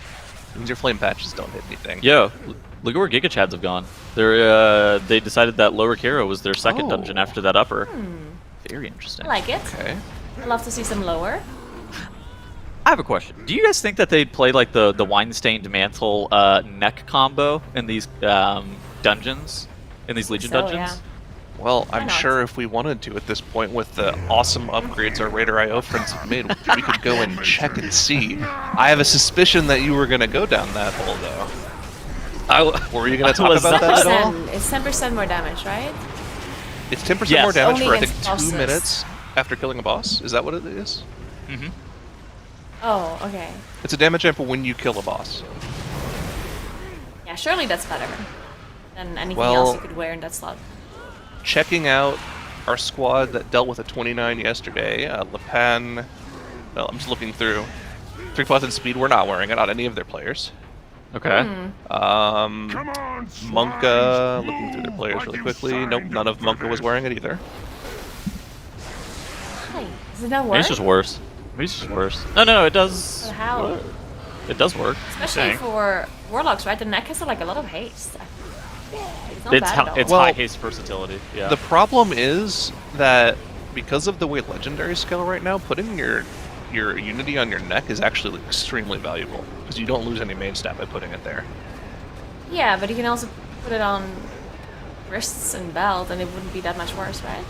It means your flame patches don't hit anything. Yo, look at where Giga Chads have gone. They decided that Lower Kero was their second dungeon after that upper. Very interesting. I like it. Okay. I'd love to see some lower. I have a question. Do you guys think that they'd play the wine-stained mantle neck combo in these dungeons? In these Legion dungeons? Yeah. Well, I'm not? sure if we wanted to at this point with the awesome upgrades our Raider.io friends have made, we could go and check and see. I have a suspicion that you were going to go down that hole, though. Were you going to talk about that at all? 10%, it's 10% more damage, right? It's 10% Yes. more damage Only for, I think, against 2 bosses. minutes after killing a boss. Is that what it is? Mm-hmm. Oh, okay. It's a damage amp when you kill a boss. Yeah, surely that's better than anything Well- else you could wear in that slot. Checking out our squad that dealt with a 29 yesterday, Lepan. Well, I'm just looking through. 3 plus in speed, we're not wearing it on any of their players. Okay. Monka, looking through their players really quickly. Nope, none of Monka was wearing it either. Hey, does it not Maybe work? it's just worse. Maybe it's just worse. No, it does. So how? It does work. Especially Dang. for Warlocks, right? The neck has a lot of haste. It's not bad at all. It's Well, high haste versatility. Yeah. The problem is that because of the way legendary scale right now, putting your unity on your neck is actually extremely valuable because you don't lose any main stat by putting it there. Yeah, but you can also put it on wrists and belt, and it wouldn't be that much worse, right?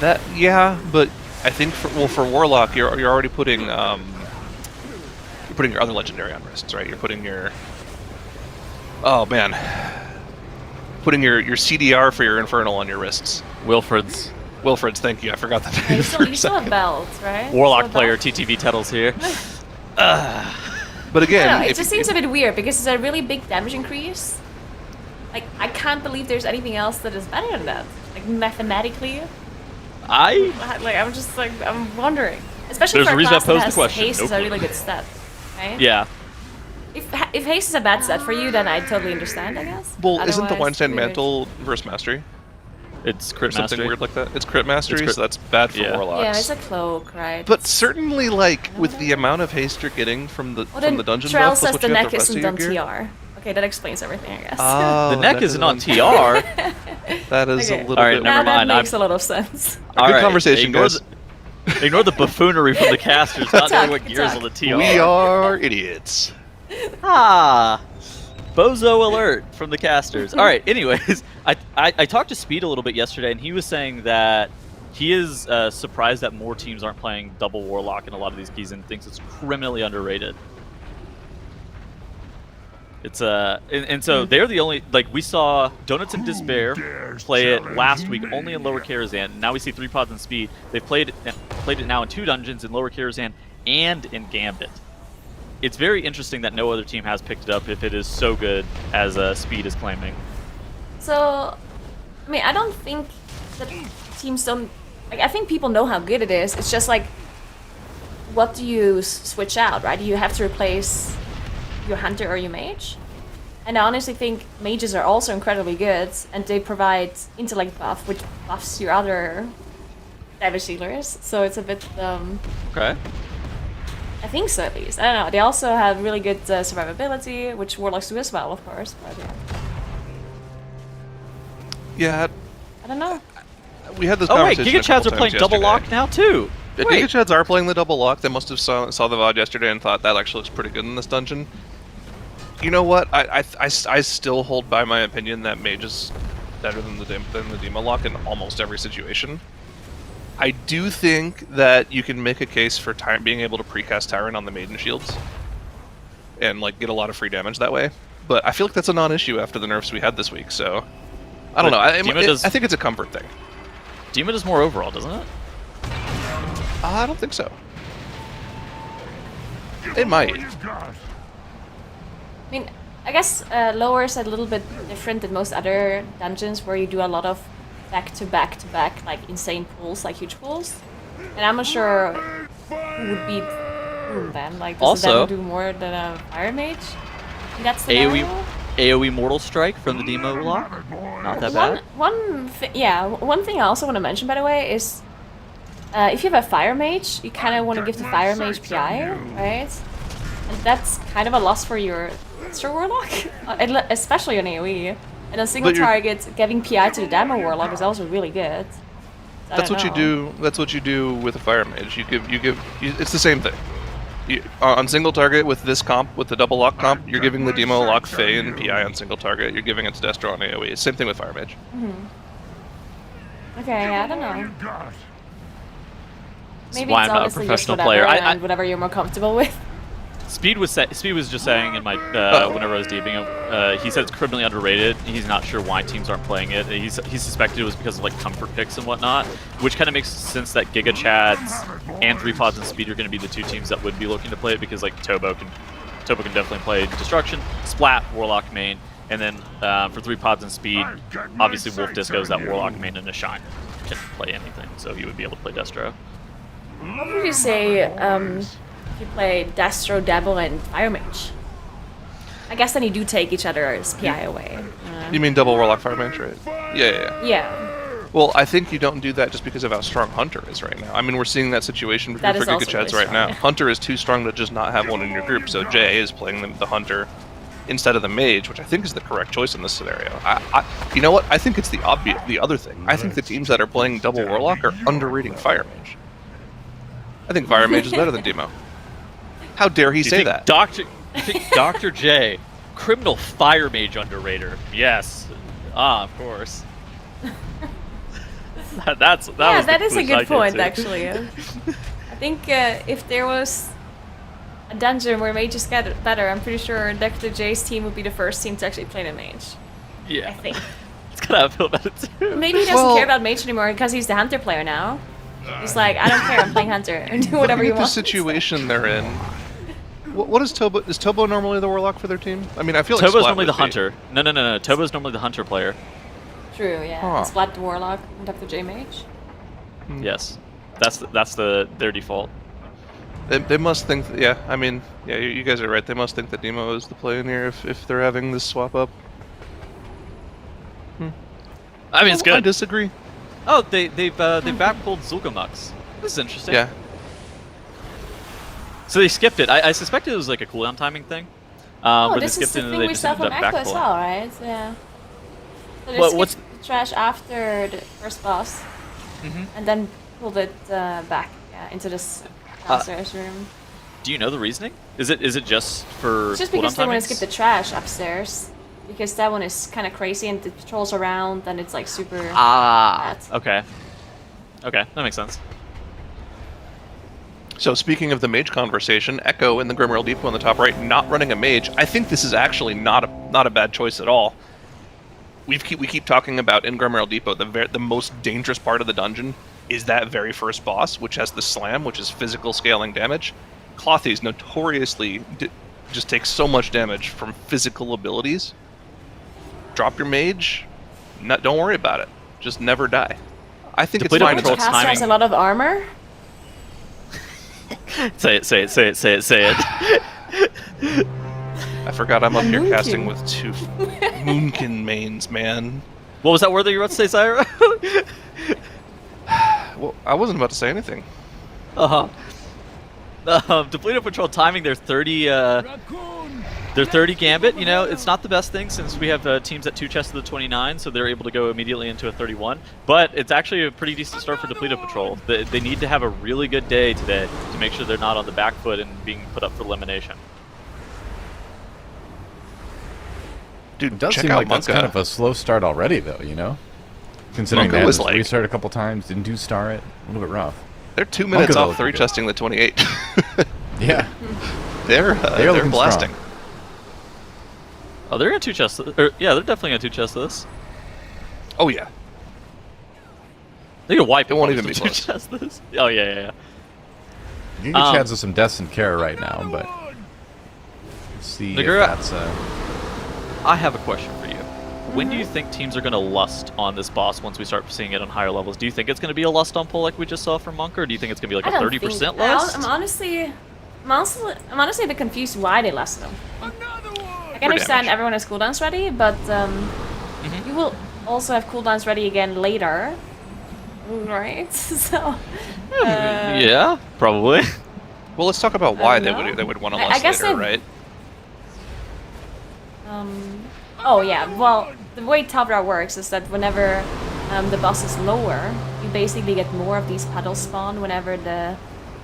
But I think for Warlock, you're already putting you're putting your other legendary on wrists, right? You're putting your putting your CDR for your Infernal on your wrists. Wilfred's Wilfred's, thank you. I forgot that. Yeah, you still have belts, right? Warlock Still player have belts? TTV Tettles here. But again, I don't know, it if just you- seems a bit weird because it's a really big damage increase. Like, I can't believe there's anything else that is better than that. Like, mathematically. I'm wondering. Especially There's for a a reason I class that posed the has question. haste No is a clue. really good stat, right? Yeah. If haste is a bad stat for you, then I totally understand, I guess. well, isn't the Otherwise, Weinstein weird. Mantle versus Mastery? It's crit something mastery. weird like that. It's crit mastery, crit- so that's bad for yeah. warlocks. Yeah, it's a cloak, right? But certainly, like with the amount of haste you're getting from the dungeon Trell buff, plus says what the you have neck the rest isn't of on your gear. TR. Okay, that explains everything, I guess. Oh, The neck isn't on TR. That is Okay. a little All right, bit. never Now that mind, makes a lot of sense. All Good right, conversation, ignore guys. Ignore the buffoonery from the casters, not knowing what Talk, gears talk. on the TR. We are idiots. Ah, bozo alert from the casters. All right. Anyways, I talked to Speed a little bit yesterday, and he was saying that he is surprised that more teams aren't playing double warlock in a lot of these keys, and thinks it's criminally underrated. It's and so they're the only, like, we saw Donuts and Despair play it last week only in Lower Karazhan. Now we see 3 pods and Speed. They've played it now in 2 dungeons in Lower Karazhan and in Gambit. It's very interesting that no other team has picked it up if it is so good as Speed is claiming. So, I mean, I don't think that teams don't... Like, I think people know how good it is. It's just like, what do you switch out, right? You have to replace your hunter or your mage. And I honestly think mages are also incredibly good, and they provide intellect buff, which buffs your other damage dealers. So it's a bit... Okay. I think so, at least. I don't know. They also have really good survivability, which warlocks do as well, of course. But Yeah, I don't know. we had this Oh wait, conversation. Giga Chads are playing double lock now too. The Wait. Giga Chads are playing the double lock. They must have saw the VOD yesterday and thought that actually looks pretty good in this dungeon. You know what? I still hold by my opinion that mage is better than the demo lock in almost every situation. I do think that you can make a case for being able to precast Tyrant on the Maiden Shields and like get a lot of free damage that way. But I feel like that's a non-issue after the nerfs we had this week. So I don't know. I think it's a comfort thing. Dima does more overall, doesn't it? I don't think so. It might. I mean, I guess lower is a little bit different than most other dungeons where you do a lot of back-to-back-to-back, like insane pulls, like huge pulls. And I'm not sure who would beat whom then. Like, does Also- the demo do more than a fire mage? In that scenario? AoE Mortal Strike from the demo lock. Not that bad. One thing I also want to mention, by the way, is if you have a fire mage, you kind of want to give the fire mage PI, right? And that's kind of a loss for your extra warlock, especially on AoE. And on single target, giving PI to the demo warlock is also really good. So That's what you do. That's what you do with a fire mage. It's the same thing. On single target with this comp, with the double lock comp, you're giving the demo lock Fey and PI on single target. You're giving it to Destro on AoE. Same thing with fire mage. Okay, yeah, I don't know. Maybe why it's I'm not a honestly just professional whatever, player. and whatever you're more comfortable with. Speed was just saying in my whenever I was deeping him, he said it's criminally underrated. He's not sure why teams aren't playing it. He suspected it was because of like comfort picks and whatnot, which kind of makes sense that Giga Chads and 3 pods and Speed are going to be the 2 teams that would be looking to play it, because like Tobo can definitely play Destruction, Splat, Warlock main, and then for 3 pods and Speed, obviously Wolf Disco is that Warlock main, and a Shine can play anything, so he would be able to play Destro. What would you say if you play Destro, Devil, and Fire Mage? I guess then you do take each other's PI away. You mean double warlock fire mage, right? Yeah. Yeah. Well, I think you don't do that just because of how strong Hunter is right now. I mean, we're seeing that situation for That is Giga also Chads really right now. strong. Hunter is too strong to just not have one in your group, so JA is playing the Hunter instead of the Mage, which I think is the correct choice in this scenario. You know what? I think it's the other thing. I think the teams that are playing double warlock are underrating Fire Mage. I think Fire Mage is better than Demo. How dare he say that? Dr. J, criminal fire mage underrater. Yes. Of course. that was That the is a conclusion I good came point, to. actually. I think if there was a dungeon where mages get better, I'm pretty sure Dr. J's team would be the first team to actually play the mage. I Yeah. think. It's kind of how I feel about it too. Maybe he doesn't care about mage anymore because he's the hunter player now. He's like, I don't care, I'm playing hunter, and do whatever Look you at the want. situation they're in. What is Tobo? Is Tobo normally the warlock for their team? I mean, I feel like Tobo's Splat normally the would be. hunter. No. Tobo's normally the hunter player. True, yeah. Huh. Splat the warlock, and Dr. J mage. Yes. That's their default. They must think. Yeah, I mean, yeah, you guys are right. They must think that Demo is the play in here if they're having this swap up. I mean, it's I good. disagree. Oh, they've backpulled Zulgamux. This is interesting. Yeah. So they skipped it. I suspected it was like a cooldown timing thing. Oh, but they this skipped is it the and thing they we just saw ended from up Echo as backpulling. well, right? Yeah. So they What's- skipped the trash after the first boss, and then pulled it back into this downstairs room. Do you know the reasoning? Is it just for It's just because cooldown they want to timings? skip the trash upstairs. Because that one is kind of crazy and it patrols around and it's like super bad. Okay. Okay, that makes sense. So speaking of the mage conversation, Echo in the Grimrail Depot on the top right, not running a mage. I think this is actually not a bad choice at all. We keep talking about in Grimrail Depot the most dangerous part of the dungeon is that very first boss, which has the slam, which is physical scaling damage. Clothies notoriously just take so much damage from physical abilities. Drop your mage, don't worry about it. Just never die. I think it's Depleted fine. control It's Caster has a lot of armor. Say it. I forgot I'm up here Moonkin. casting with 2 Moonkin mains, man. What was that word that you were about to say, Syra? Well, I wasn't about to say anything. Depleted patrol timing. They're 30. Raccoon! They're 30 gambit. You know, it's not the best thing since we have teams at 2 chests of the 29, so they're able to go immediately into a 31. But it's actually a pretty decent start for depleted patrol. They need to have a really good day today to make sure they're not on the back foot and being put up for elimination. Dude, It does check seem out like that's Monka. kind of a slow start already, though, you know? Considering Monka they had was to like- restart a couple times, didn't do star it. A little bit rough. They're 2 minutes Monka's off looking 3 good. testing the 28. Yeah. they're looking blasting. strong. Oh, they're in 2 chests. Yeah, they're definitely in 2 chests of this. Oh yeah. They can wipe It won't opponents even be with 2 close. chests of this. Oh yeah. You get Chads with some deaths and care right now, but let's see Nagura- if that's I have a question for you. When do you think teams are going to lust on this boss once we start seeing it on higher levels? Do you think it's going to be a lust on pull like we just saw from Monk, or do you think it's going to be like I a don't 30% think. lust? I'm honestly a bit confused why they lasted them. Another one! I can understand damage. everyone has cooldowns ready, but you will also have cooldowns ready again later, right? So Yeah, probably. Well, let's talk about why don't know. they would want to I lust guess later, they've- right? Oh yeah, well, the way Tabra works is that whenever the boss is lower, you basically get more of these puddles spawn whenever the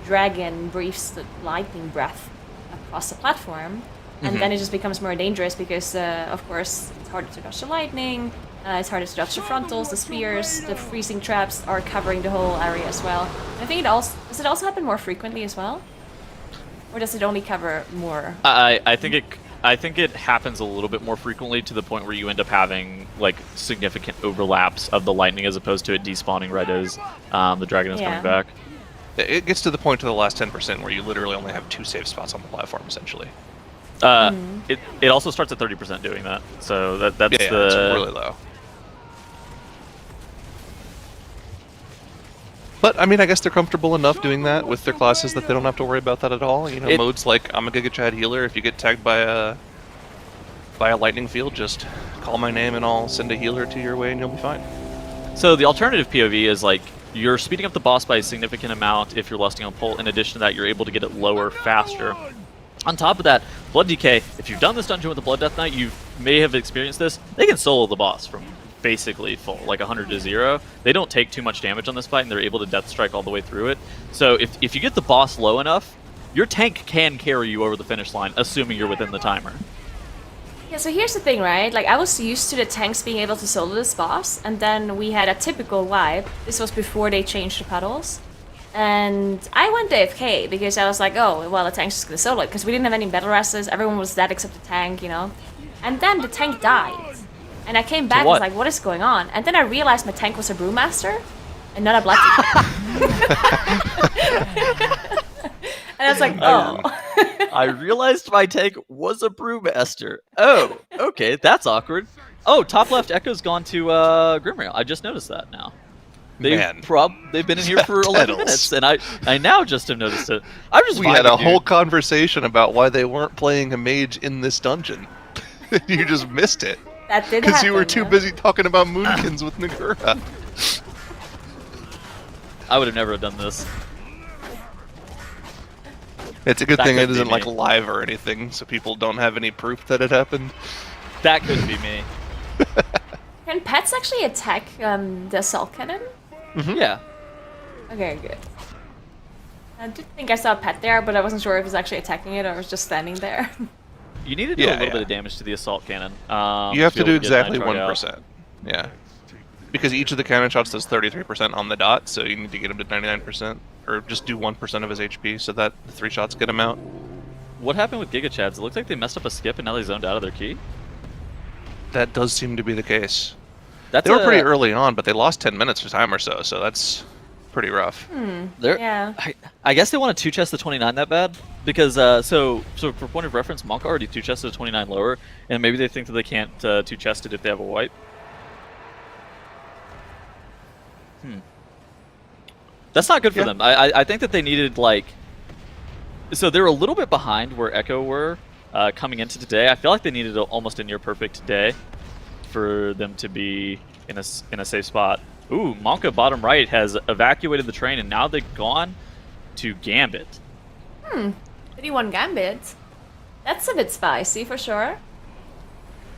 dragon breathes the lightning breath across the platform. And then it just becomes more dangerous because, of course, it's harder to dodge the lightning, it's harder to dodge the frontals, the spears, the freezing traps are covering the whole area as well. I think does it also happen more frequently as well? Or does it only cover more? I think it happens a little bit more frequently to the point where you end up having like significant overlaps of the lightning as opposed to it despawning right as the dragon is Yeah. coming back. It gets to the point to the last 10% where you literally only have 2 safe spots on the platform, essentially. It also starts at 30% doing that, so that's Yeah, the it's really low. But I mean, I guess they're comfortable enough doing that with their classes that they don't have to worry about that at all. You know, modes like I'm a Giga Chad healer. If you get tagged by a lightning field, just call my name and I'll send a healer to your way, and you'll be fine. So the alternative POV is like you're speeding up the boss by a significant amount if you're lusting on pull. In addition to that, you're able to get it lower faster. On top of that, Blood DK, if you've done this dungeon with the Blood Death Knight, you may have experienced this. They can solo the boss from basically full, like 100 to 0. They don't take too much damage on this fight, and they're able to death strike all the way through it. So if you get the boss low enough, your tank can carry you over the finish line, assuming you're within the timer. Yeah, so here's the thing, right? Like, I was used to the tanks being able to solo this boss, and then we had a typical wipe. This was before they changed the pedals. And I went AFK because I was like, oh, well, the tank's just gonna solo it, because we didn't have any battle resses, everyone was dead except the tank, you know? And then the tank died. And I came back and was like, what is going on? And then I realized my tank was a brewmaster, and not a blood And I was like, oh. I realized my tank was a brewmaster. Oh, okay, that's awkward. Oh, top left Echo's gone to Grimrail. I just noticed that now. Man. They've been in here for 11 minutes, and I now just have noticed it. I'm just We had vibing, a whole dude. conversation about why they weren't playing a mage in this dungeon. You just missed it. That did Because happen. you were too yeah. busy talking about Moonkins with Nagura. I would have never done this. It's a good That thing could it be isn't like me. live or anything, so people don't have any proof that it happened. That could be me. Can pets actually attack the assault cannon? Yeah. Okay, good. I did think I saw a pet there, but I wasn't sure if it was actually attacking it or it was just standing there. You need to do Yeah, a little yeah. bit of damage to the assault cannon. You have be to do able get exactly Nighthawk out. 1%. Yeah. Because each of the cannon shots does 33% on the dot, so you need to get him to 99%. Or just do 1% of his HP so that the 3 shots get him out. What happened with Giga Chads? It looks like they messed up a skip and now they zoned out of their key. That does seem to be the case. That's They were pretty early on, but they lost 10 minutes of time or so that's pretty rough. They're, Yeah. I guess they want to two chest the 29 that bad because so for point of reference, Monk already two chested the 29 lower, and maybe they think that they can't two chest it if they have a wipe. That's not good for Yeah. them. I think that they needed like, so they're a little bit behind where Echo were coming into today. I feel like they needed almost a near perfect day for them to be in a safe spot. Ooh, Monka bottom right has evacuated the train and now they've gone to Gambit. 31 Gambit. That's a bit spicy for sure.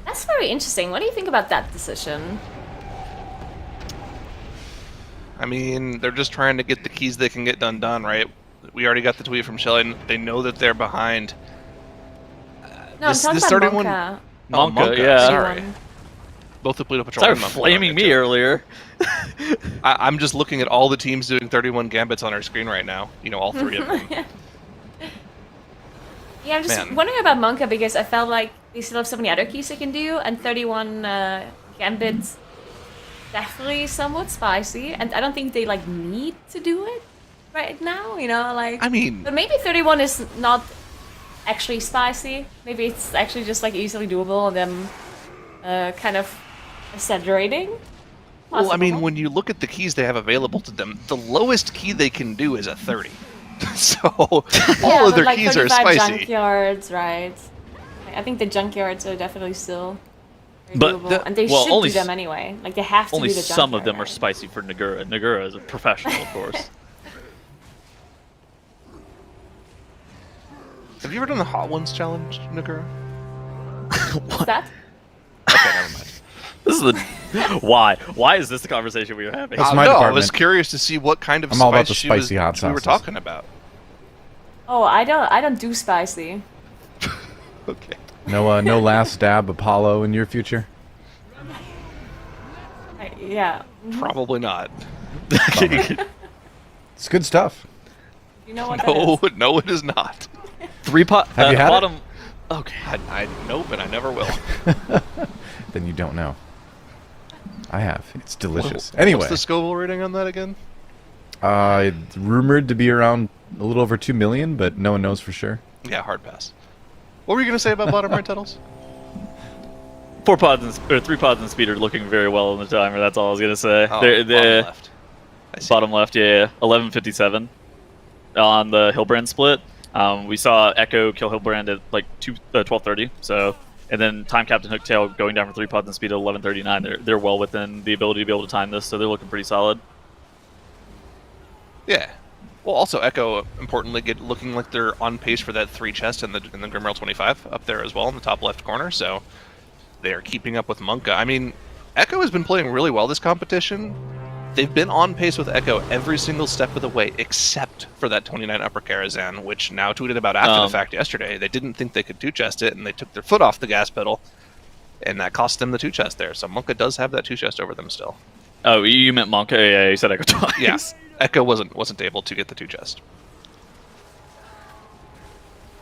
That's very interesting. What do you think about that decision? I mean, they're just trying to get the keys they can get done, right? We already got the tweet from Shelly. They know that they're behind. No, This- I'm this talking about 31 Monka. Oh, Monka, yeah. Sorry. 31. Both the Pluto Patrol Sorry and for Monka flaming on it, me too. earlier. I'm just looking at all the teams doing 31 gambits on our screen right now. You know, all 3 of them. Yeah, I'm just Man. wondering about Monka because I felt like they still have so many other keys they can do, and 31 Gambit definitely somewhat spicy, and I don't think they like need to do it right now. You know, like. I mean, But maybe 31 is not actually spicy. Maybe it's actually just like easily doable and them kind of exaggerating. well, I mean, Possible. when you look at the keys they have available to them, the lowest key they can do is a 30. So Yeah, all of but their like keys are 35 spicy. junkyards, right? I think the junkyards are definitely still very But doable, the- and they well, should only do them s- anyway. Like they have to Only do the some of junkyard, them are right? spicy for Nagura. Nagura is a professional, of course. Have you ever done the Hot Ones challenge, Nagura? What's that? Okay, never mind. This is the why? Why is this the conversation we were having? That's my no, I department. was curious to see what kind of I'm all about spice the she was- spicy hot we were sauces. talking about. Oh, I don't do spicy. Okay. No last stab Apollo in your future? Yeah. Probably not. It's good stuff. You know what that is? No, it is not. 3 pot. Have you had it? bottom. Okay. I nope, and I never will. Then you don't know. I have. It's delicious. Anyway, What's the Scoville rating on that again? it's rumored to be around a little over 2 million, but no one knows for sure. Yeah, hard pass. What were you gonna say about bottom right titles? 4 pods and, or 3 pods and speed are looking very well in the timer. That's all I was gonna say. Oh, They're- bottom left. I see. Bottom left, yeah, 11:57 on the Hillbrand split. We saw Echo kill Hillbrand at like 12:30. So, and then Time Captain Hooktail going down for 3 pods and speed at 11:39. They're well within the ability to be able to time this, so they're looking pretty solid. Yeah. Well, also Echo, importantly, looking like they're on pace for that 3 chest in the Grimrail 25 up there as well in the top left corner. So they are keeping up with Monka. I mean, Echo has been playing really well this competition. They've been on pace with Echo every single step of the way, except for that 29 upper Karazhan, which now tweeted about after the fact yesterday. They didn't think they could 2-chest it, and they took their foot off the gas pedal, and that cost them the 2-chest there. So Monka does have that 2-chest over them still. Oh, you meant Monka? Yeah, you said Echo twice. Yeah, Echo wasn't able to get the 2-chest.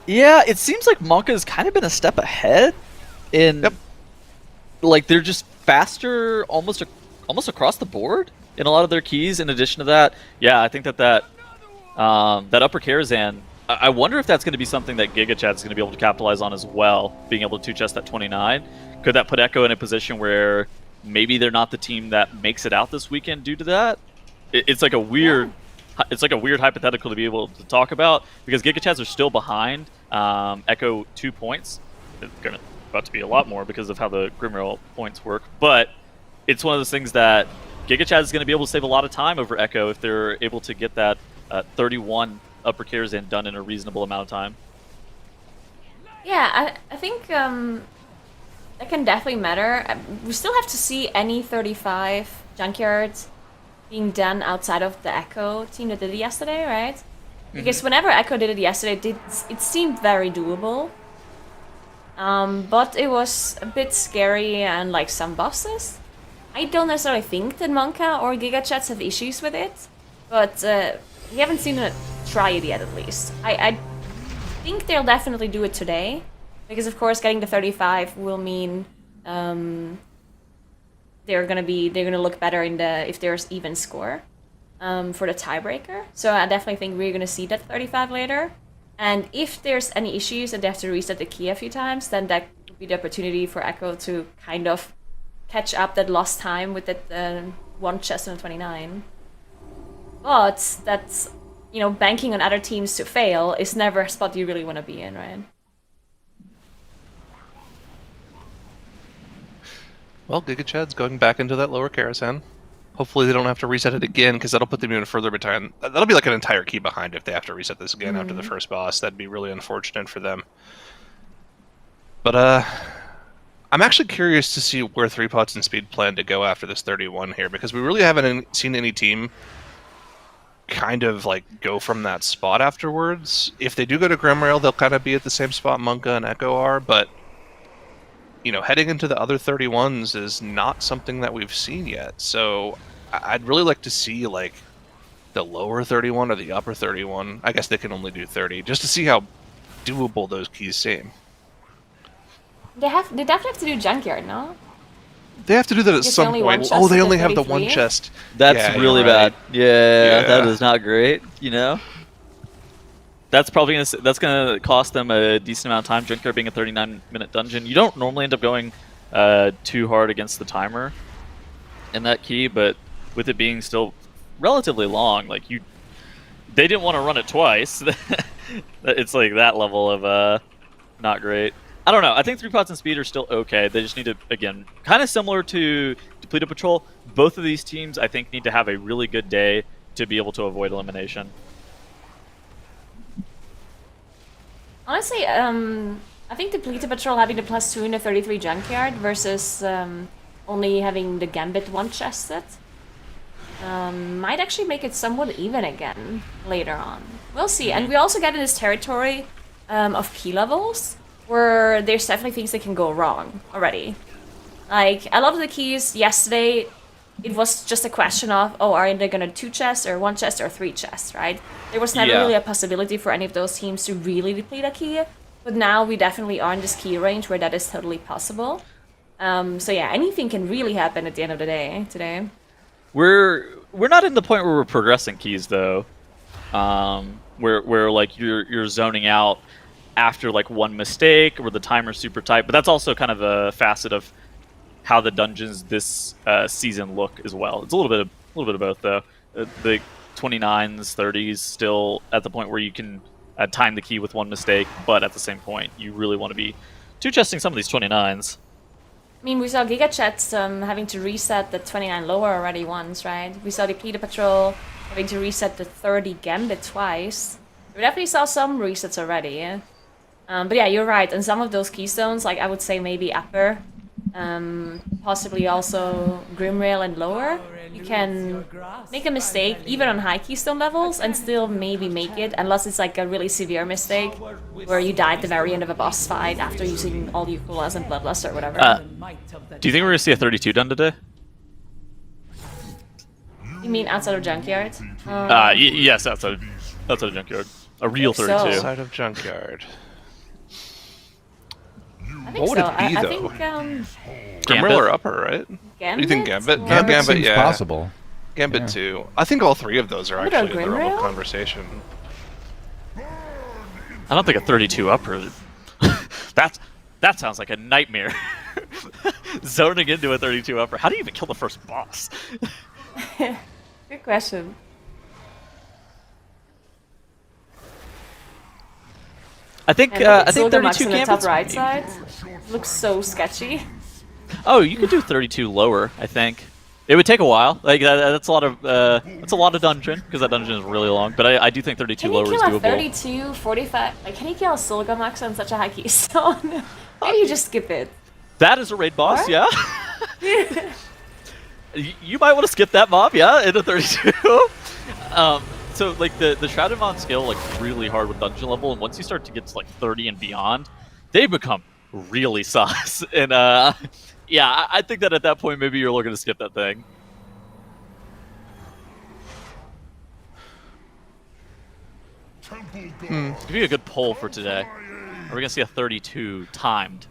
Yeah, it seems like Monka's kind of been a step ahead in, Yep. like they're just faster almost across the board in a lot of their keys. In addition to that, yeah, I think that upper Karazhan, I wonder if that's going to be something that Giga Chat's going to be able to capitalize on as well, being able to 2-chest that 29. Could that put Echo in a position where maybe they're not the team that makes it out this weekend due to that? It's like a weird. It's like a weird hypothetical to be able to talk about because Giga Chats are still behind Echo 2 points. about to be a lot more because of how the Grimrail points work. But it's one of those things that GigaChad is going to be able to save a lot of time over Echo if they're able to get that 31 upper cares in done in a reasonable amount of time. Yeah, I think that can definitely matter. We still have to see any 35 junkyards being done outside of the Echo team that did it yesterday, right? Because whenever Echo did it yesterday, it seemed very doable. But it was a bit scary and like some bosses. I don't necessarily think that Monka or GigaChats have issues with it, but we haven't seen it try it yet at least. I think they'll definitely do it today, because of course getting the 35 will mean they're gonna look better in the if there's even score for the tiebreaker. So I definitely think we're gonna see that 35 later. And if there's any issues and they have to reset the key a few times, then that would be the opportunity for Echo to kind of catch up that lost time with that one chest on 29. But that's, you know, banking on other teams to fail is never a spot you really want to be in, right? Well, GigaChad's going back into that lower Karasan. Hopefully they don't have to reset it again, because that'll put them even further behind. That'll be like an entire key behind if they have to reset this again after the first boss. That'd be really unfortunate for them. But I'm actually curious to see where 3 Pots and Speed plan to go after this 31 here, because we really haven't seen any team kind of like go from that spot afterwards. If they do go to Grimrail, they'll kind of be at the same spot Monka and Echo are, but you know, heading into the other 31s is not something that we've seen yet. So I'd really like to see like the lower 31 or the upper 31. I guess they can only do 30, just to see how doable those keys seem. They definitely have to do Junkyard, no? They have to do that at It's some only one point. chest Oh, they of only the have the 33? one chest. That's Yeah, really you're right. bad. Yeah, Yeah. that is not great, you know? That's probably gonna cost them a decent amount of time. Junkyard being a 39-minute dungeon, you don't normally end up going too hard against the timer in that key, but with it being still relatively long, like they didn't want to run it twice. It's like that level of not great. I don't know. I think 3 Pots and Speed are still okay. They just need to, again, kind of similar to Depleted Patrol. Both of these teams, I think, need to have a really good day to be able to avoid elimination. Honestly, I think Depleted Patrol having the +2 in the 33 Junkyard versus only having the Gambit one chest set might actually make it somewhat even again later on. We'll see. And we also get in this territory of key levels where there's definitely things that can go wrong already. Like, a lot of the keys yesterday, it was just a question of, oh, are they gonna 2 chests or 1 chest or 3 chests, right? There was never really a possibility for any of those teams to really deplete a key, but now we definitely are in this key range where that is totally possible. So yeah, anything can really happen at the end of the day today. We're not in the point where we're progressing keys though, where like you're zoning out after like one mistake or the timer's super tight. But that's also kind of a facet of how the dungeons this season look as well. It's a little bit of both though. The 29s, 30s still at the point where you can time the key with one mistake, but at the same point you really want to be two-chesting some of these 29s. I mean, we saw GigaChats having to reset the 29 lower already once, right? We saw Depleted Patrol having to reset the 30 Gambit twice. We definitely saw some resets already, yeah? But yeah, you're right. And some of those keystones, like I would say maybe upper, possibly also Grimrail and lower, you can make a mistake even on high keystone levels and still maybe make it, unless it's like a really severe mistake where you die at the very end of a boss fight after using all your coolers and bloodlust or whatever. Do you think we're gonna see a 32 done today? You mean outside of Junkyard? Yes, outside of Junkyard. A real So. 32. Outside of Junkyard. I think What would so. it be, I though? think Gambit? Grimrail or upper, right? Gambit? What do you think, Gambit? Or- Gambit seems yeah. possible. Gambit Yeah. 2. I think all 3 of those are What about actually in the realm of Grimrail? conversation. I don't think a 32 upper. That sounds like a nightmare. Zoning into a 32 upper. How do you even kill the first boss? Good question. I think And I think Zul'Gurmux 32 on the top gambits. right side looks so sketchy. Oh, you could do 32 lower. I think it would take a while. Like that's a lot of dungeon because that dungeon is really long. But I do think 32 Can you lower is kill a doable. 32, 45? Like, can you kill a Zul'Gurmux on such a high keystone? Maybe you just skip it. That is a raid boss, What? yeah. You might want to skip that mob, yeah, into 32. So like the Shrouded Mon scale like really hard with dungeon level, and once you start to get to like 30 and beyond, they become really sus. And yeah, I think that at that point maybe you're looking to skip that thing. Give you a good poll for today. Are we gonna see a 32 timed?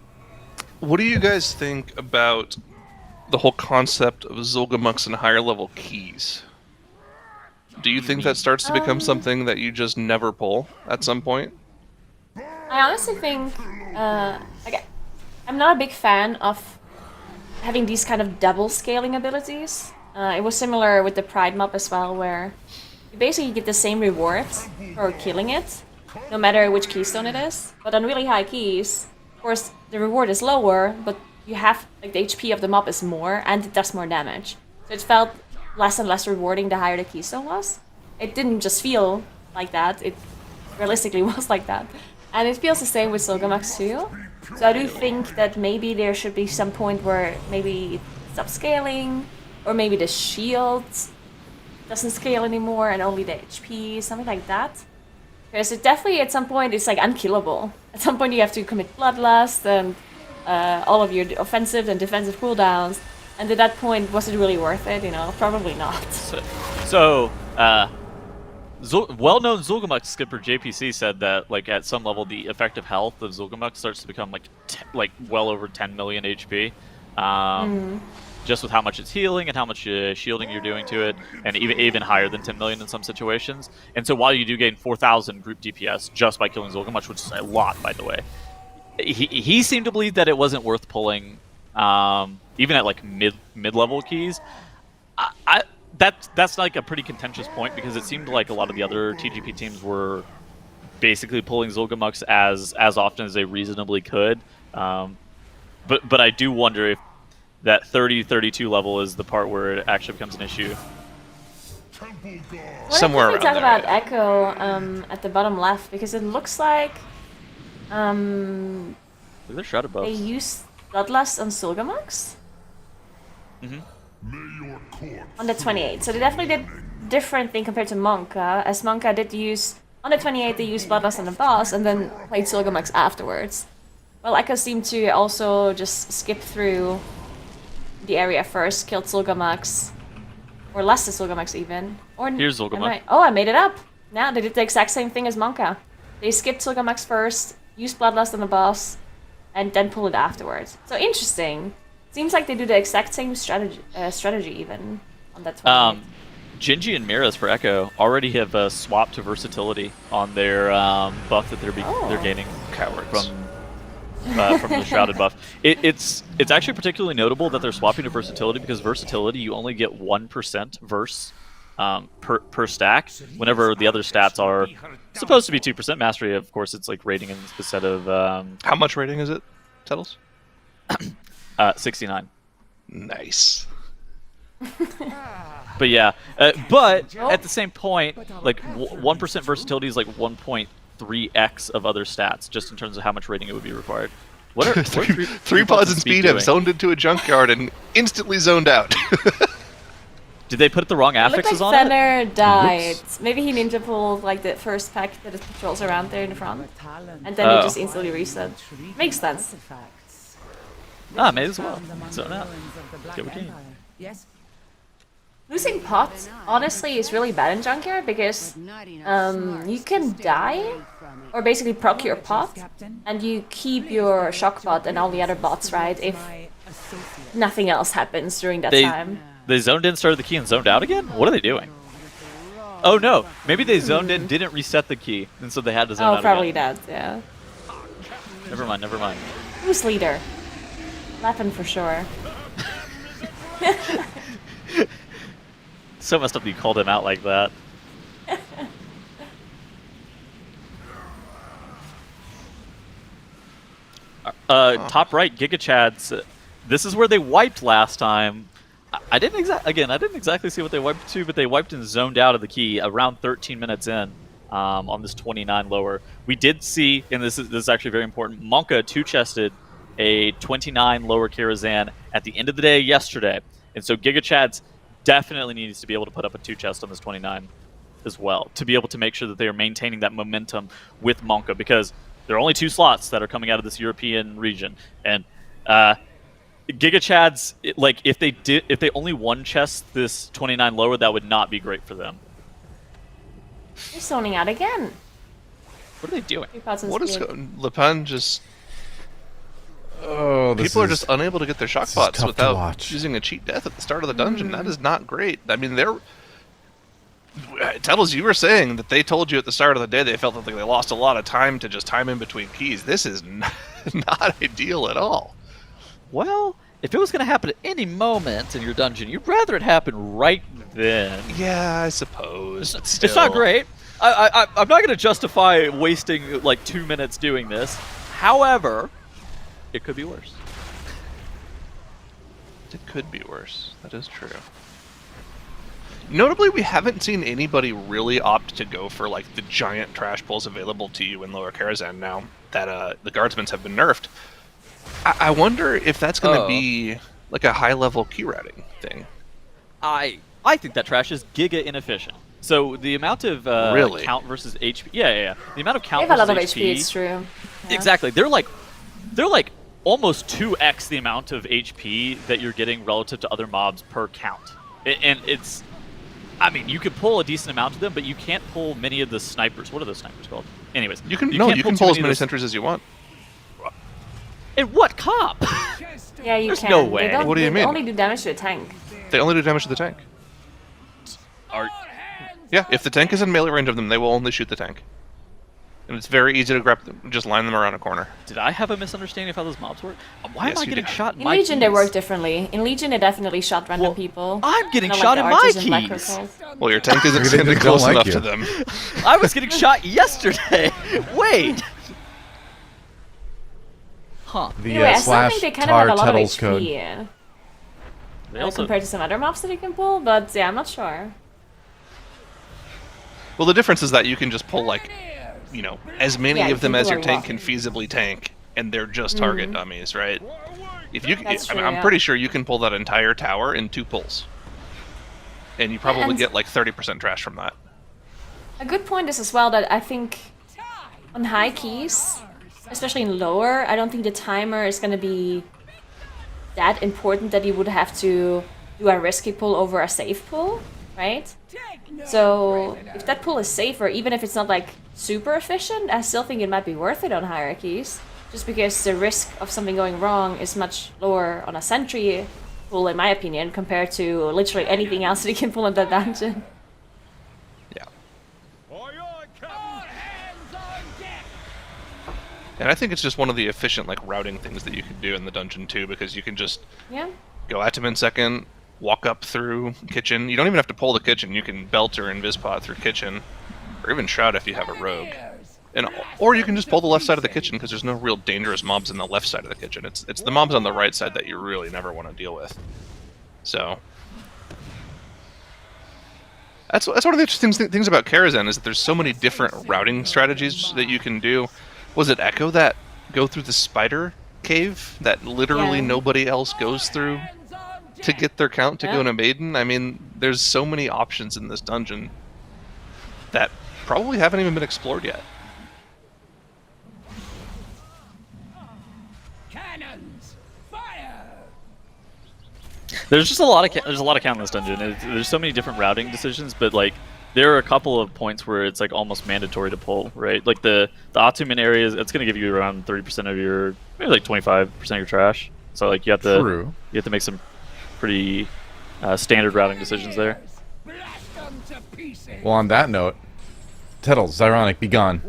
What do you guys think about the whole concept of Zul'Gurmux and higher level keys? Do you think that starts to become something that you just never pull at some point? I honestly think, like, I'm not a big fan of having these kind of double scaling abilities. It was similar with the Pride mob as well, where you basically get the same reward for killing it, no matter which keystone it is. But on really high keys, of course, the reward is lower, but you have, like, the HP of the mob is more, and it does more damage. So it felt less and less rewarding the higher the keystone was. It didn't just feel like that, it realistically was like that. And it feels the same with Zul'Gurmux too. So I do think that maybe there should be some point where maybe it stops scaling, or maybe the shield doesn't scale anymore and only the HP, something like that. Because it definitely at some point it's like unkillable. At some point you have to commit Bloodlust and all of your offensive and defensive cooldowns. And at that point, was it really worth it? You know, probably not. So well-known Zul'Gurmux skipper JPC said that, like, at some level, the effective health of Zul'Gurmux starts to become like well over 10 million HP, just with how much it's healing and how much shielding you're doing to it, and even higher than 10 million in some situations. And so while you do gain 4,000 group DPS just by killing Zul'Gurmux, which is a lot, by the way, he seemed to believe that it wasn't worth pulling, even at like mid-level keys. That's like a pretty contentious point, because it seemed like a lot of the other TGP teams were basically pulling Zul'Gurmux as often as they reasonably could. But I do wonder if that 30-32 level is the part where it actually becomes an issue. Somewhere What if we around talk there, about Echo at the bottom left, because it looks like Look at their shrouded they buffs. used Bloodlust on Zul'Gurmux on the 28. So they definitely did different thing compared to Monka, as Monka did use on the 28 they used Bloodlust on the boss and then played Zul'Gurmux afterwards. Well, Echo seemed to also just skip through the area first, killed Zul'Gurmux, or less than Zul'Gurmux even. Or Here's Zul'Gurmux. Oh, I made it up. Now they did the exact same thing as Monka. They skipped Zul'Gurmux first, used Bloodlust on the boss, and then pull it afterwards. So interesting. Seems like they do the exact same strategy even on that 28. Gingy and Miras for Echo already have swapped to versatility on their buff that they're gaining Cowards. from the shrouded buff. It's actually particularly notable that they're swapping to versatility, because versatility you only get 1% verse per stack, whenever the other stats are supposed to be 2%. Mastery, of course, it's like rating instead of How much rating is it, Tettles? 69. Nice. But yeah, but at the same point, like 1% versatility is like 1.3x of other stats, just in terms of how much rating it would be required. What are Three pods and speed have doing? zoned into a junkyard and instantly zoned out. Did they put the wrong It looked affixes like on it? Fenner died. Maybe he ninja pulled like the first pack that it patrols around there in the front, and then Oh. he just instantly reset. Makes sense. Ah, may as well. So now, get what you need. Yes. Losing pot, honestly, is really bad in Junkyard, because you can die, or basically proc your pot, and you keep your shock bot and all the other bots, right, if nothing else happens during that time. They zoned in, started the key, and zoned out again? What are they doing? Oh no, maybe they zoned in, didn't reset the key, and so they had to zone out Probably again. that, yeah. Never mind, never mind. Who's leader? Lappin for sure. So messed up that you called him out like that. top right, Giga Chads. This is where they wiped last time. I didn't exactly see what they wiped to, but they wiped and zoned out of the key around 13 minutes in on this 29 lower. We did see, and this is actually very important, Monka two-chested a 29 lower Karazhan at the end of the day yesterday. And so Giga Chads definitely needs to be able to put up a two-chest on this 29 as well, to be able to make sure that they are maintaining that momentum with Monka, because there are only 2 slots that are coming out of this European region. And Giga Chads, if they only one chest this 29 lower, that would not be great for them. They're zoning out again. What are they doing? What is Le Pen just? Oh, People are just unable to get their shock bots tough to without watch. using a cheat death at the start of the dungeon. That is not great. I mean, Tettles, you were saying that they told you at the start of the day they felt like they lost a lot of time to just time in between keys. This is not ideal at all. Well, if it was going to happen at any moment in your dungeon, you'd rather it happen right then. Yeah, I suppose. But It's not great. I'm not going to justify wasting like 2 minutes doing this. However, it could be worse. It could be worse. That is true. Notably, we haven't seen anybody really opt to go for like the giant trash pulls available to you in Lower Karazhan now that the guardsmen have been nerfed. I wonder if that's going to be like a high-level key routing thing. I think that trash is giga inefficient. So the amount of Really? count versus HP, yeah. The amount of They count have a lot versus of HP, it's true. Yeah. Exactly. They're like almost 2x the amount of HP that you're getting relative to other mobs per count. And it's, I mean, you could pull a decent amount of them, but you can't pull many of the snipers. What are those snipers called? Anyways, You can can't pull as too many of sentries as you want. In what comp? Yeah, you There's can. no way. What do you they mean? only do damage to a tank. They only do damage to the tank. Yeah, if the tank is in melee range of them, they will only shoot the tank. And it's very easy to grab them, just line them around a corner. Did I have a misunderstanding of how those mobs work? Why Yes, am I you getting did. shot in In my Legion, they keys? work differently. In Legion, they definitely shot random Well, people. I'm getting Kinda shot like in the my archers in Black keys. Crystals. Well, your tank isn't Maybe they standing just close don't like enough you. to them. I was getting shot yesterday. Wait. Huh. The Anyway, I still slash think they kind of tar have a lot of Tettles HP code. They also, compared to some other mobs that you can pull, but yeah, I'm not sure. Well, the difference is that you can just pull, like, as many Yeah, of them you as can your pull a tank lot. can feasibly tank, and they're just target dummies, right? If you, That's I mean, true, I'm yeah. pretty sure you can pull that entire tower in 2 pulls, and you probably and- get like 30% trash from that. A good point is as well that I think on high keys, especially in lower, I don't think the timer is going to be that important that you would have to do a risky pull over a safe pull, right? So if that pull is safer, even if it's not like super efficient, I still think it might be worth it on hierarchies, just because the risk of something going wrong is much lower on a sentry pull, in my opinion, compared to literally anything else that you can pull in that dungeon. Yeah, For your all hands on deck. and I think it's just one of the efficient like routing things that you can do in the dungeon too, because you can just Yeah. go at them in second, walk up through kitchen. You don't even have to pull the kitchen. You can belt or invispot through kitchen, or even shroud if you have a rogue. And or you can just pull the left side of the kitchen because there's no real dangerous mobs in the left side of the kitchen. It's the mobs on the right side that you really never want to deal with. So that's one of the interesting things about Karazhan is that there's so many different routing strategies that you can do. Was it Echo that go through the spider cave that literally Yeah. nobody else goes through to get their count to go Yeah. to Maiden? I mean, there's so many options in this dungeon that probably haven't even been explored yet. Cannons, fire! there's just a lot of count in this dungeon. There's so many different routing decisions, but like there are a couple of points where it's like almost mandatory to pull, right? Like the Atumen area, it's going to give you around 30% of your, maybe like 25% of your trash. So like you have to make some pretty standard routing decisions there. Blast them to pieces! Well, on that note, Tettles, Ironic, be gone.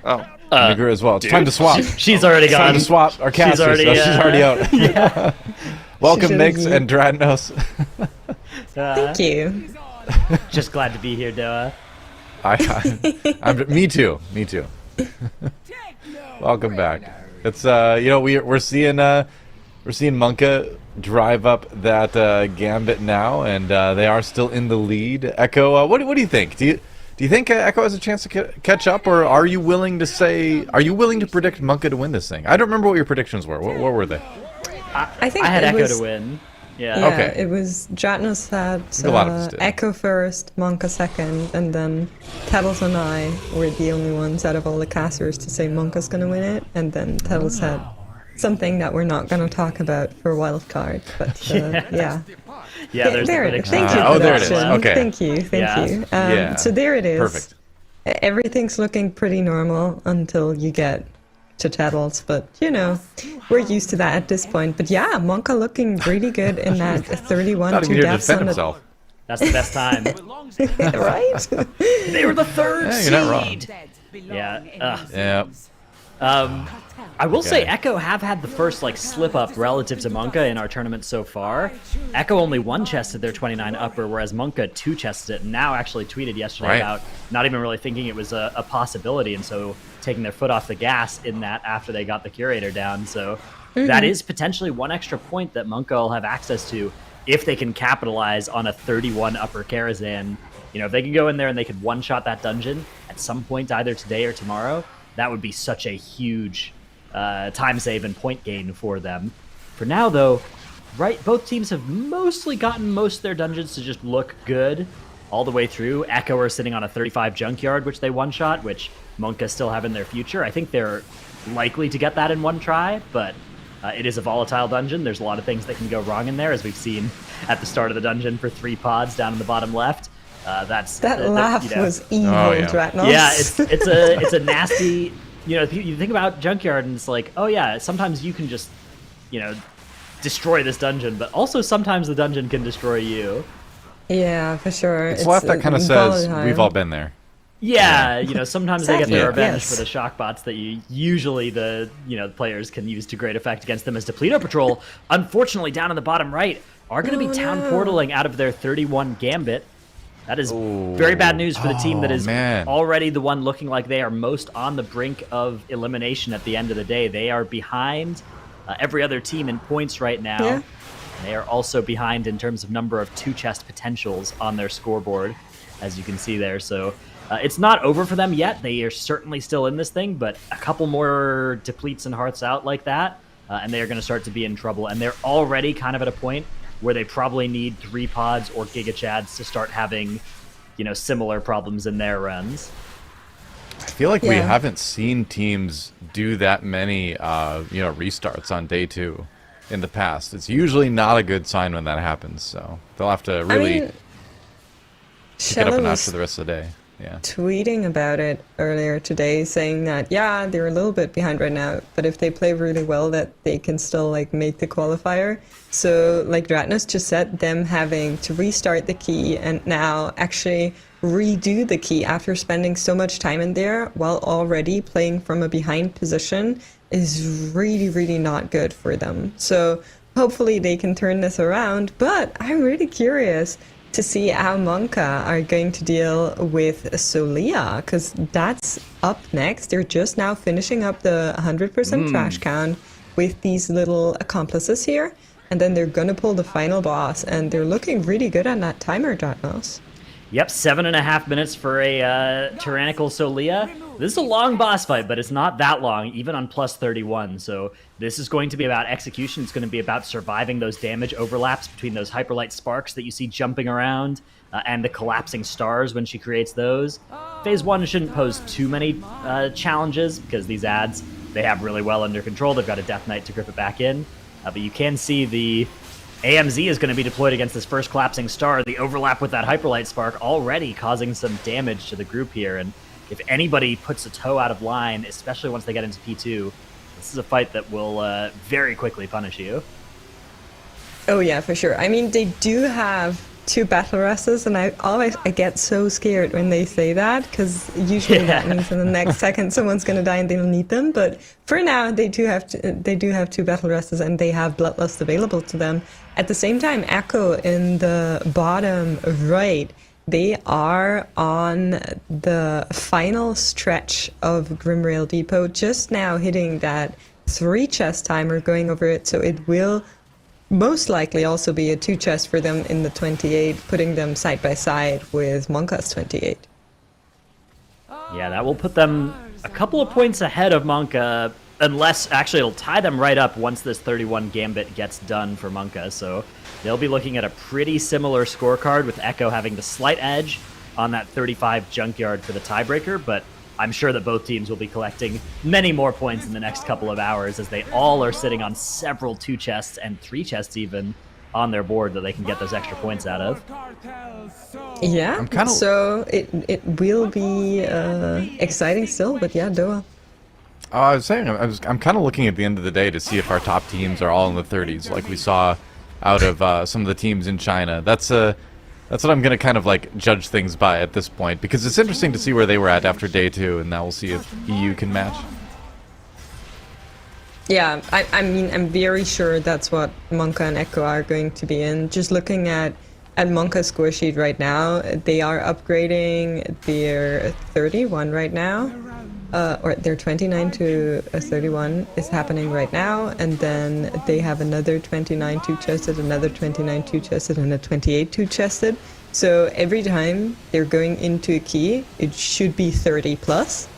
Oh, Nigger as well. It's time to swap. She's already It's time gone. to swap our casters. already, She's already out. Yeah. Welcome, She's Mix already- and Dradnos. Thank you. Just glad to be here, Doa. Me too. Me too. Welcome back. It's we're seeing Monka drive up that gambit now, and they are still in the lead. Echo, what do you think? Do you think Echo has a chance to catch up, or are you willing to predict Monka to win this thing? I don't remember what your predictions were. What were they? I think I had it Echo was, to win. Yeah, Yeah. Okay. it was Dratnos had A lot of us did. Echo first, Monka second, and then Tettles and I were the only ones out of all the casters to say Monka's going to win it, and then Tettles had something that we're not going to talk about for wildcard, but yeah. Yeah, there's the there it is. prediction. Thank you Oh, for there that, it is. Shin. Okay. Thank you. Yeah. Yeah. So there it is. Perfect. Everything's looking pretty normal until you get to Tettles, but we're used to that at this point. But yeah, Monka looking really good in that 31 Not to even here to deaths defend on himself. That's the best time. the right. They were the third Yeah, seed. you're not wrong. Yeah. Yeah. I will say Okay. Echo have had the first slip up relative to Monka in our tournament so far. Echo only one chested their 29 upper, whereas Monka two chested it, and now actually tweeted yesterday Right. about not even really thinking it was a possibility, and so taking their foot off the gas in that after they got the curator down. So that is potentially one extra point that Monka will have access to if they can capitalize on a 31 upper Karazhan. If they can go in there and they could one-shot that dungeon at some point either today or tomorrow, that would be such a huge time save and point gain for them. For now, though, both teams have mostly gotten most of their dungeons to just look good all the way through. Echo are sitting on a 35 junkyard, which they one-shot, which Monka still have in their future. I think they're likely to get that in one try, but it is a volatile dungeon. There's a lot of things that can go wrong in there, as we've seen at the start of the dungeon for 3 pods down in the bottom left. That laugh was evil, Oh, yeah. Dratnos. Yeah, it's a nasty. You think about junkyard and it's like, oh yeah, sometimes you can just, destroy this dungeon, but also sometimes the dungeon can destroy you. Yeah, for sure. It's a laugh that kind of says volatile. we've all been there. Yeah, sometimes they get their Exactly, revenge yes. for the shock bots that usually the players can use to great effect against them as Depleto Patrol. Unfortunately, down in the bottom right are going to be town portaling out of their 31 gambit. That is very bad news for the team that is man. already the one looking like they are most on the brink of elimination at the end of the day. They are behind every other team in points right now. Yeah. They are also behind in terms of number of 2-chest potentials on their scoreboard, as you can see there. So it's not over for them yet. They are certainly still in this thing, but a couple more depletes and hearts out like that, and they are going to start to be in trouble. And they're already kind of at a point where they probably need 3 pods or Giga Chads to start having, similar problems in their runs. I feel like we Yeah. haven't seen teams do that many, restarts on day 2 in the past. It's usually not a good sign when that happens. So they'll have to really pick it up Shella a notch was for the rest of the day. Yeah. tweeting about it earlier today, saying that they're a little bit behind right now, but if they play really well, that they can still make the qualifier. So like Dratnos just said, them having to restart the key and now actually redo the key after spending so much time in there while already playing from a behind position is really, really not good for them. So hopefully they can turn this around, but I'm really curious to see how Monka are going to deal with Solia, because that's up next. They're just now finishing up the 100% trash count with these little accomplices here, and then they're gonna pull the final boss, and they're looking really good on that timer, Dratnos. Yep, 7.5 minutes for a Tyrannical Solia. This is a long boss fight, but it's not that long, even on plus 31. So this is going to be about execution. It's going to be about surviving those damage overlaps between those hyperlight sparks that you see jumping around and the collapsing stars when she creates those. Phase 1 shouldn't pose too many challenges because these ads, they have really well under control. They've got a Death Knight to grip it back in. But you can see the AMZ is going to be deployed against this first collapsing star. The overlap with that hyperlight spark already causing some damage to the group here. And if anybody puts a toe out of line, especially once they get into P2, this is a fight that will very quickly punish you. Oh yeah, for sure. I mean, they do have 2 battle russes, and I get so scared when they say that, because usually that means in the next second someone's going to die and they'll need them. But for now, they do have 2 battle russes, and they have bloodlust available to them. At the same time, Echo in the bottom right, they are on the final stretch of Grimrail Depot, just now hitting that 3-chest timer going over it, so it will most likely also be a 2-chest for them in the 28, putting them side by side with Monka's 28. Yeah, that will put them a couple of points ahead of Monka, unless actually it'll tie them right up once this 31 Gambit gets done for Monka. So they'll be looking at a pretty similar scorecard, with Echo having the slight edge on that 35 Junkyard for the tiebreaker, but I'm sure that both teams will be collecting many more points in the next couple of hours, as they all are sitting on several 2 chests and 3 chests even on their board that they can get those extra points out of. Yeah, I'm kinda- so it will be exciting still, but yeah, Doa. I was saying, I'm kind of looking at the end of the day to see if our top teams are all in the 30s, like we saw out of some of the teams in China. That's what I'm going to kind of like judge things by at this point, because it's interesting to see where they were at after day 2, and now we'll see if EU can match. Yeah, I mean, I'm very sure that's what Monka and Echo are going to be in. Just looking at Monka's score sheet right now, they are upgrading their 31 right now. Or their 29 to a 31 is happening right now, and then they have another 29 2-chested, another 29 2-chested, and a 28 2-chested. So every time they're going into a key, it should be 30 plus.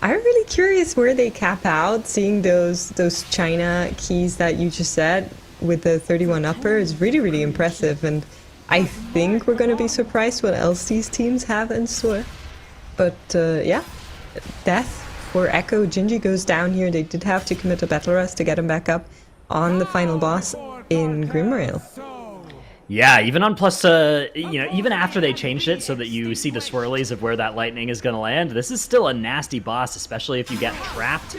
I'm really curious where they cap out. Seeing those China keys that you just said with the 31 upper is really, really impressive, and I think we're going to be surprised what else these teams have in store. But yeah, death for Echo. Gingy goes down here. They did have to commit a battle rest to get him back up on the final boss in Grimrail. Yeah, even on plus, even after they changed it so that you see the swirlies of where that lightning is going to land, this is still a nasty boss, especially if you get trapped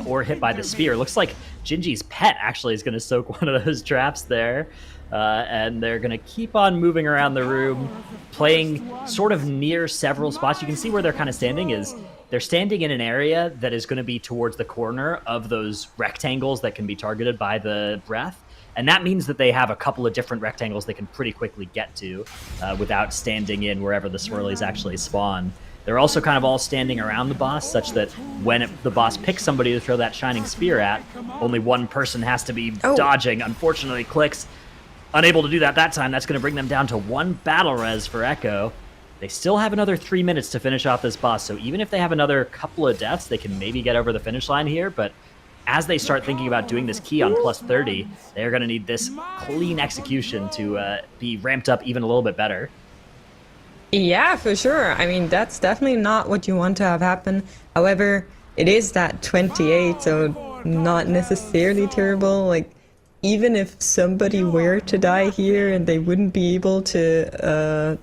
or hit by the spear. Looks like Gingy's pet actually is going to soak one of those traps there. And they're going to keep on moving around the room, playing sort of near several spots. You can see where they're kind of standing is they're standing in an area that is going to be towards the corner of those rectangles that can be targeted by the breath. And that means that they have a couple of different rectangles they can pretty quickly get to without standing in wherever the swirlies actually spawn. They're also kind of all standing around the boss, such that when the boss picks somebody to throw that shining spear at, only one person has to be dodging. Unfortunately, Clicks unable to do that time. That's going to bring them down to 1 battle res for Echo. They still have another 3 minutes to finish off this boss, so even if they have another couple of deaths, they can maybe get over the finish line here, but as they start thinking about doing this key on plus 30, they're going to need this clean execution to be ramped up even a little bit better. Yeah, for sure. I mean, that's definitely not what you want to have happen. However, it is that 28, so not necessarily terrible. Like, even if somebody were to die here and they wouldn't be able to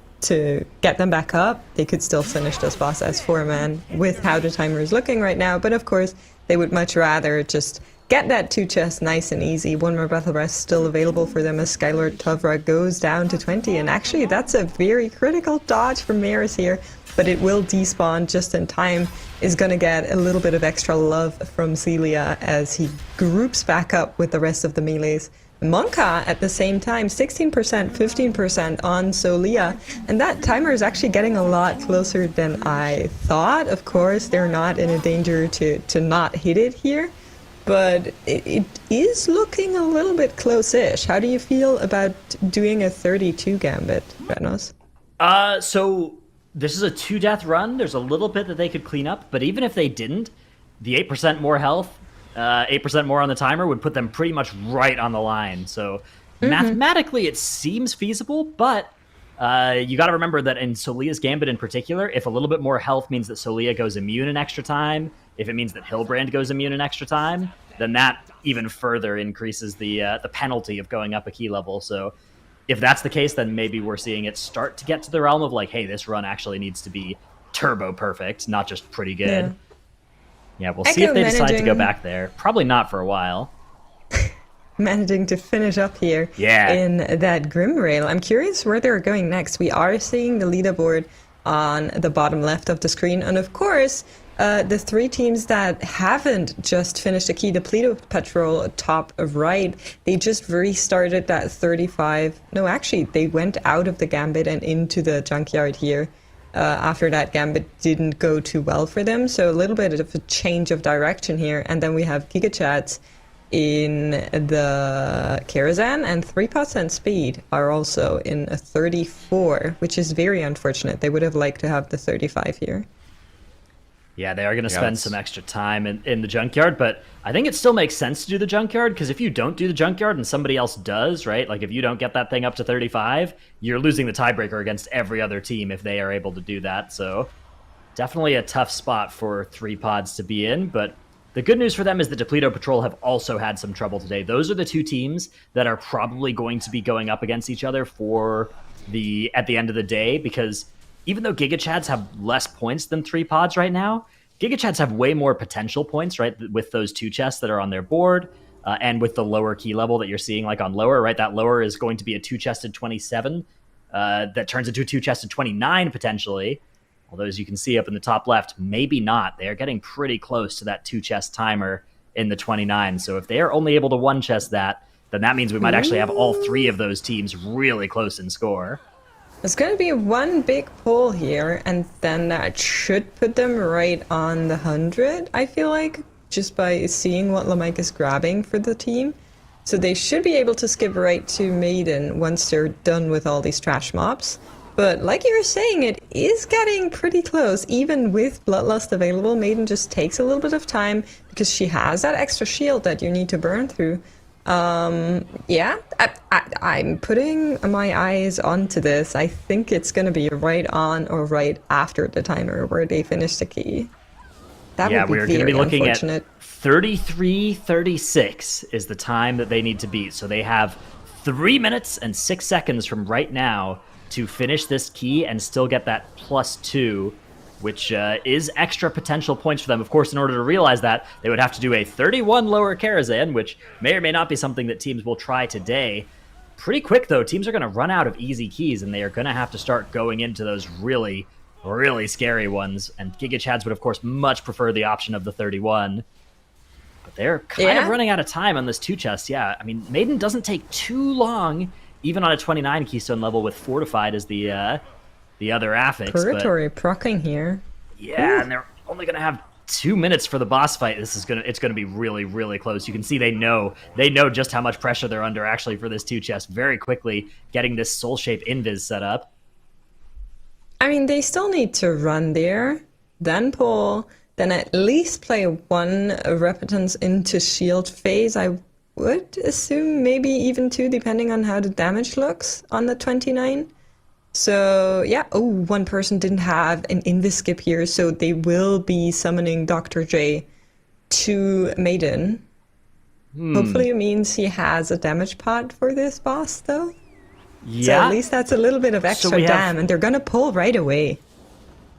get them back up, they could still finish this boss as 4-man with how the timer is looking right now. But of course, they would much rather just get that 2-chest nice and easy. 1 more battle rest still available for them as Skylord Tavra goes down to 20. And actually, that's a very critical dodge from Maris here, but it will despawn just in time. Is going to get a little bit of extra love from Celia as he groups back up with the rest of the melees. Monka at the same time, 16%, 15% on Solia, and that timer is actually getting a lot closer than I thought. Of course, they're not in a danger to not hit it here, but it is looking a little bit close-ish. How do you feel about doing a 32 gambit, Renos? So this is a 2-death run. There's a little bit that they could clean up, but even if they didn't, the 8% more health, 8% more on the timer would put them pretty much right on the line. So mathematically, it seems feasible, but you got to remember that in Solia's Gambit in particular, if a little bit more health means that Solia goes immune an extra time, if it means that Hilbrand goes immune an extra time, then that even further increases the penalty of going up a key level. So if that's the case, then maybe we're seeing it start to get to the realm of like, hey, this run actually needs to be turbo perfect, not just pretty good. Yeah, we'll see if they decide to go back there. Probably not for a while. Managing to finish up here in that Grimrail. I'm curious where they're going next. We are seeing the leaderboard on the bottom left of the screen. And of course, the 3 teams that haven't just finished a key, the Pluto Patrol top right, they just restarted that 35. No, actually, they went out of the Gambit and into the Junkyard here. after that gambit didn't go too well for them. So a little bit of a change of direction here. And then we have GigaChats in the Karazhan, and 3 pots and Speed are also in a 34, which is very unfortunate. They would have liked to have the 35 here. Yeah, they are going to spend that's- some extra time in the junkyard, but I think it still makes sense to do the junkyard, because if you don't do the junkyard and somebody else does, right, like if you don't get that thing up to 35, you're losing the tiebreaker against every other team if they are able to do that. So definitely a tough spot for 3 pods to be in, but the good news for them is that Depleto Patrol have also had some trouble today. Those are the 2 teams that are probably going to be going up against each other at the end of the day, because even though GigaChads have less points than 3 pods right now, GigaChads have way more potential points, right, with those 2 chests that are on their board, and with the lower key level that you're seeing, like on lower, right? That lower is going to be a 2-chested 27 that turns into a 2-chested 29 potentially. Although, as you can see up in the top left, maybe not. They are getting pretty close to that 2-chest timer in the 29. So if they are only able to 1-chest that, then that means we might actually have all 3 of those teams really close in score. There's going to be one big pull here, and then that should put them right on the 100, I feel like, just by seeing what Lamike is grabbing for the team. So they should be able to skip right to Maiden once they're done with all these trash mobs. But like you were saying, it is getting pretty close. Even with Bloodlust available, Maiden just takes a little bit of time because she has that extra shield that you need to burn through. Yeah, I'm putting my eyes onto this. I think it's going to be right on or right after the timer where they finish the key. That Yeah, would be we're going to very be looking at unfortunate. 33:36 is the time that they need to beat. So they have 3 minutes and 6 seconds from right now to finish this key and still get that +2, which is extra potential points for them. Of course, in order to realize that, they would have to do a 31 lower Karazhan, which may or may not be something that teams will try today. Pretty quick, though, teams are going to run out of easy keys, and they are going to have to start going into those really, really scary ones. And GigaChads would, of course, much prefer the option of the 31. But they're kind of running out of time on this 2-chest, yeah. I mean, Maiden doesn't take too long, even on a 29 keystone level with Fortified as the other affix. Purgatory proccing here. Yeah, and they're only going to have 2 minutes for the boss fight. It's going to be really, really close. You can see they know just how much pressure they're under actually for this 2-chest very quickly, getting this soul shape invis set up. I mean, they still need to run there, then pull, then at least play 1 repentance into shield phase. I would assume maybe even 2, depending on how the damage looks on the 29. So, yeah. Oh, 1 person didn't have an invis skip here, so they will be summoning Dr. J to Maiden. Hopefully it means he has a damage pot for this boss, though. Yeah. So at least that's a little bit of extra we have- dam, and they're gonna pull right away.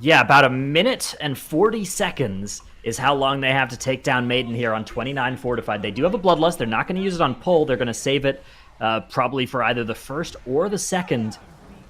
Yeah, about 1 minute and 40 seconds is how long they have to take down Maiden here on 29 Fortified. They do have a Bloodlust. They're not going to use it on pull. They're going to save it probably for either the first or the second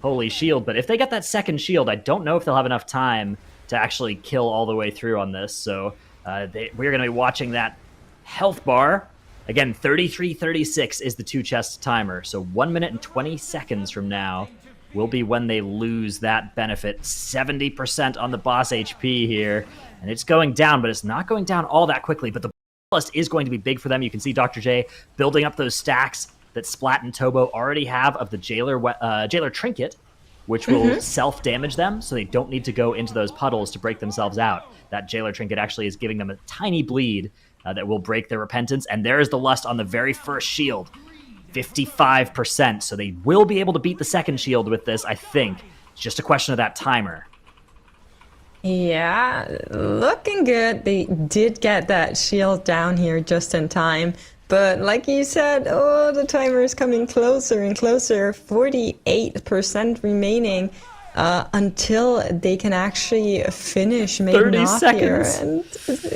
Holy Shield. But if they get that second shield, I don't know if they'll have enough time to actually kill all the way through on this. So we're going to be watching that health bar. Again, 33:36 is the 2-chest timer. So 1 minute and 20 seconds from now will be when they lose that benefit. 70% on the boss HP here. And it's going down, but it's not going down all that quickly. But the Bloodlust is going to be big for them. You can see Dr. J building up those stacks that Splat and Tobo already have of the Jailer Trinket, which will self-damage them, so they don't need to go into those puddles to break themselves out. That Jailer Trinket actually is giving them a tiny bleed that will break their repentance. And there is the Lust on the very first shield. 55%, so they will be able to beat the second shield with this, I think. It's just a question of that timer. Yeah, looking good. They did get that shield down here just in time. But like you said, oh, the timer is coming closer and closer. 48% remaining until they can actually finish making 30 off seconds. here. And,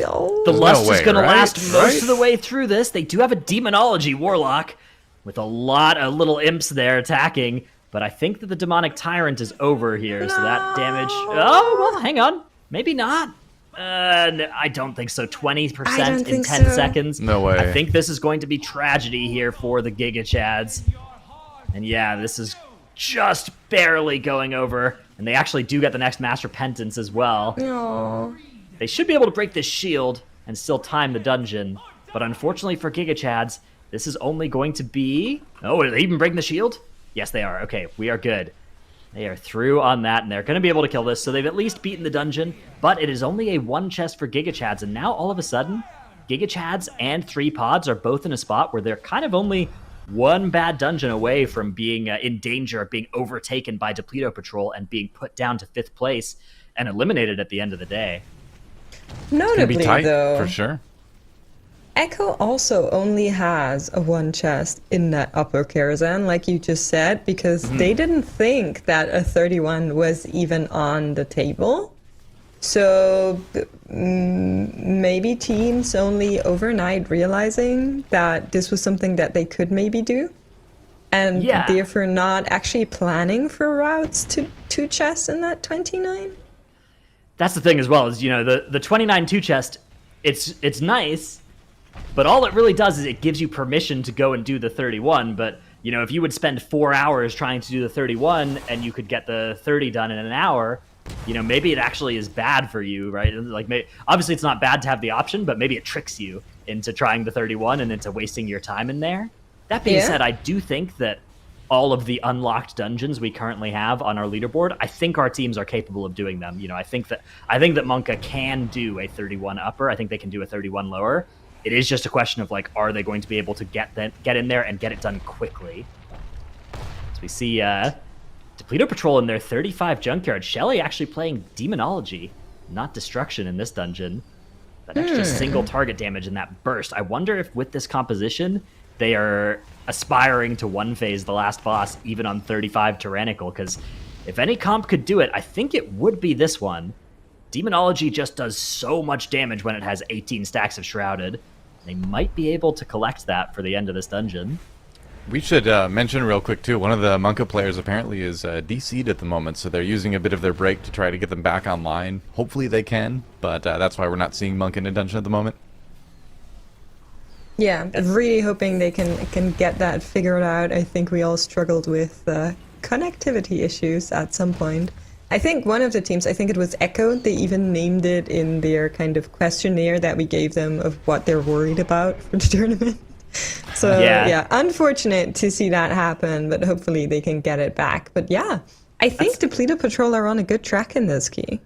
oh. The Lust way, is going to right? last most of the way through this. They do have a Demonology Warlock with a lot of little imps there attacking. But I think that the Demonic Tyrant is over here, so that damage... Oh, well, hang on. Maybe not. I don't think so. 20% I don't in think 10 so. seconds. No way. I think this is going to be tragedy here for the GigaChads. And yeah, this is just barely going over And they actually do get the next Mass Repentance as well. No. They should be able to break this shield and still time the dungeon. But unfortunately for Giga Chads, this is only going to be... Oh, are they even breaking the shield? Yes, they are. Okay, we are good. They are through on that, and they're going to be able to kill this, so they've at least beaten the dungeon, but it is only a 1 chest for Giga Chads, and now all of a sudden, Giga Chads and 3 pods are both in a spot where they're kind of only 1 bad dungeon away from being in danger of being overtaken by Depleto Patrol and being put down to 5th place and eliminated at the end of the day. Notably, Be tight, though, for sure. Echo also only has a 1 chest in that upper Karazhan, like you just said, because they didn't think that a 31 was even on the table. So maybe teams only overnight realizing that this was something that they could maybe do, and therefore not actually planning for routes to 2 chests in that 29. That's the thing as well, is, you know, the 29 2 chest, it's nice, but all it really does is it gives you permission to go and do the 31. But, you know, if you would spend 4 hours trying to do the 31 and you could get the 30 done in an hour, you know, maybe it actually is bad for you, right? Like, obviously it's not bad to have the option, but maybe it tricks you into trying the 31 and into wasting your time in there. That being said, I do think that all of the unlocked dungeons we currently have on our leaderboard, I think our teams are capable of doing them. You know, I think that Monka can do a 31 upper. I think they can do a 31 lower. It is just a question of, like, are they going to be able to get in there and get it done quickly? So we see Depleto Patrol in their 35 Junkyard. Shelly actually playing Demonology, not Destruction in this dungeon. That extra single target damage in that burst. I wonder if with this composition, they are aspiring to 1-phase the last boss, even on 35 Tyrannical, because if any comp could do it, I think it would be this one. Demonology just does so much damage when it has 18 stacks of Shrouded. They might be able to collect that for the end of this dungeon. We should mention real quick, too, one of the Monka players apparently is DC'd at the moment, so they're using a bit of their break to try to get them back online. Hopefully they can, but that's why we're not seeing Monk in a dungeon at the moment. Yeah, really hoping they can get that figured out. I think we all struggled with connectivity issues at some point. I think one of the teams, I think it was Echo, they even named it in their kind of questionnaire that we gave them of what they're worried about for the tournament. So yeah, unfortunate to see that happen, but hopefully they can get it back. But yeah, I think Depleto Patrol are on a good track in this key.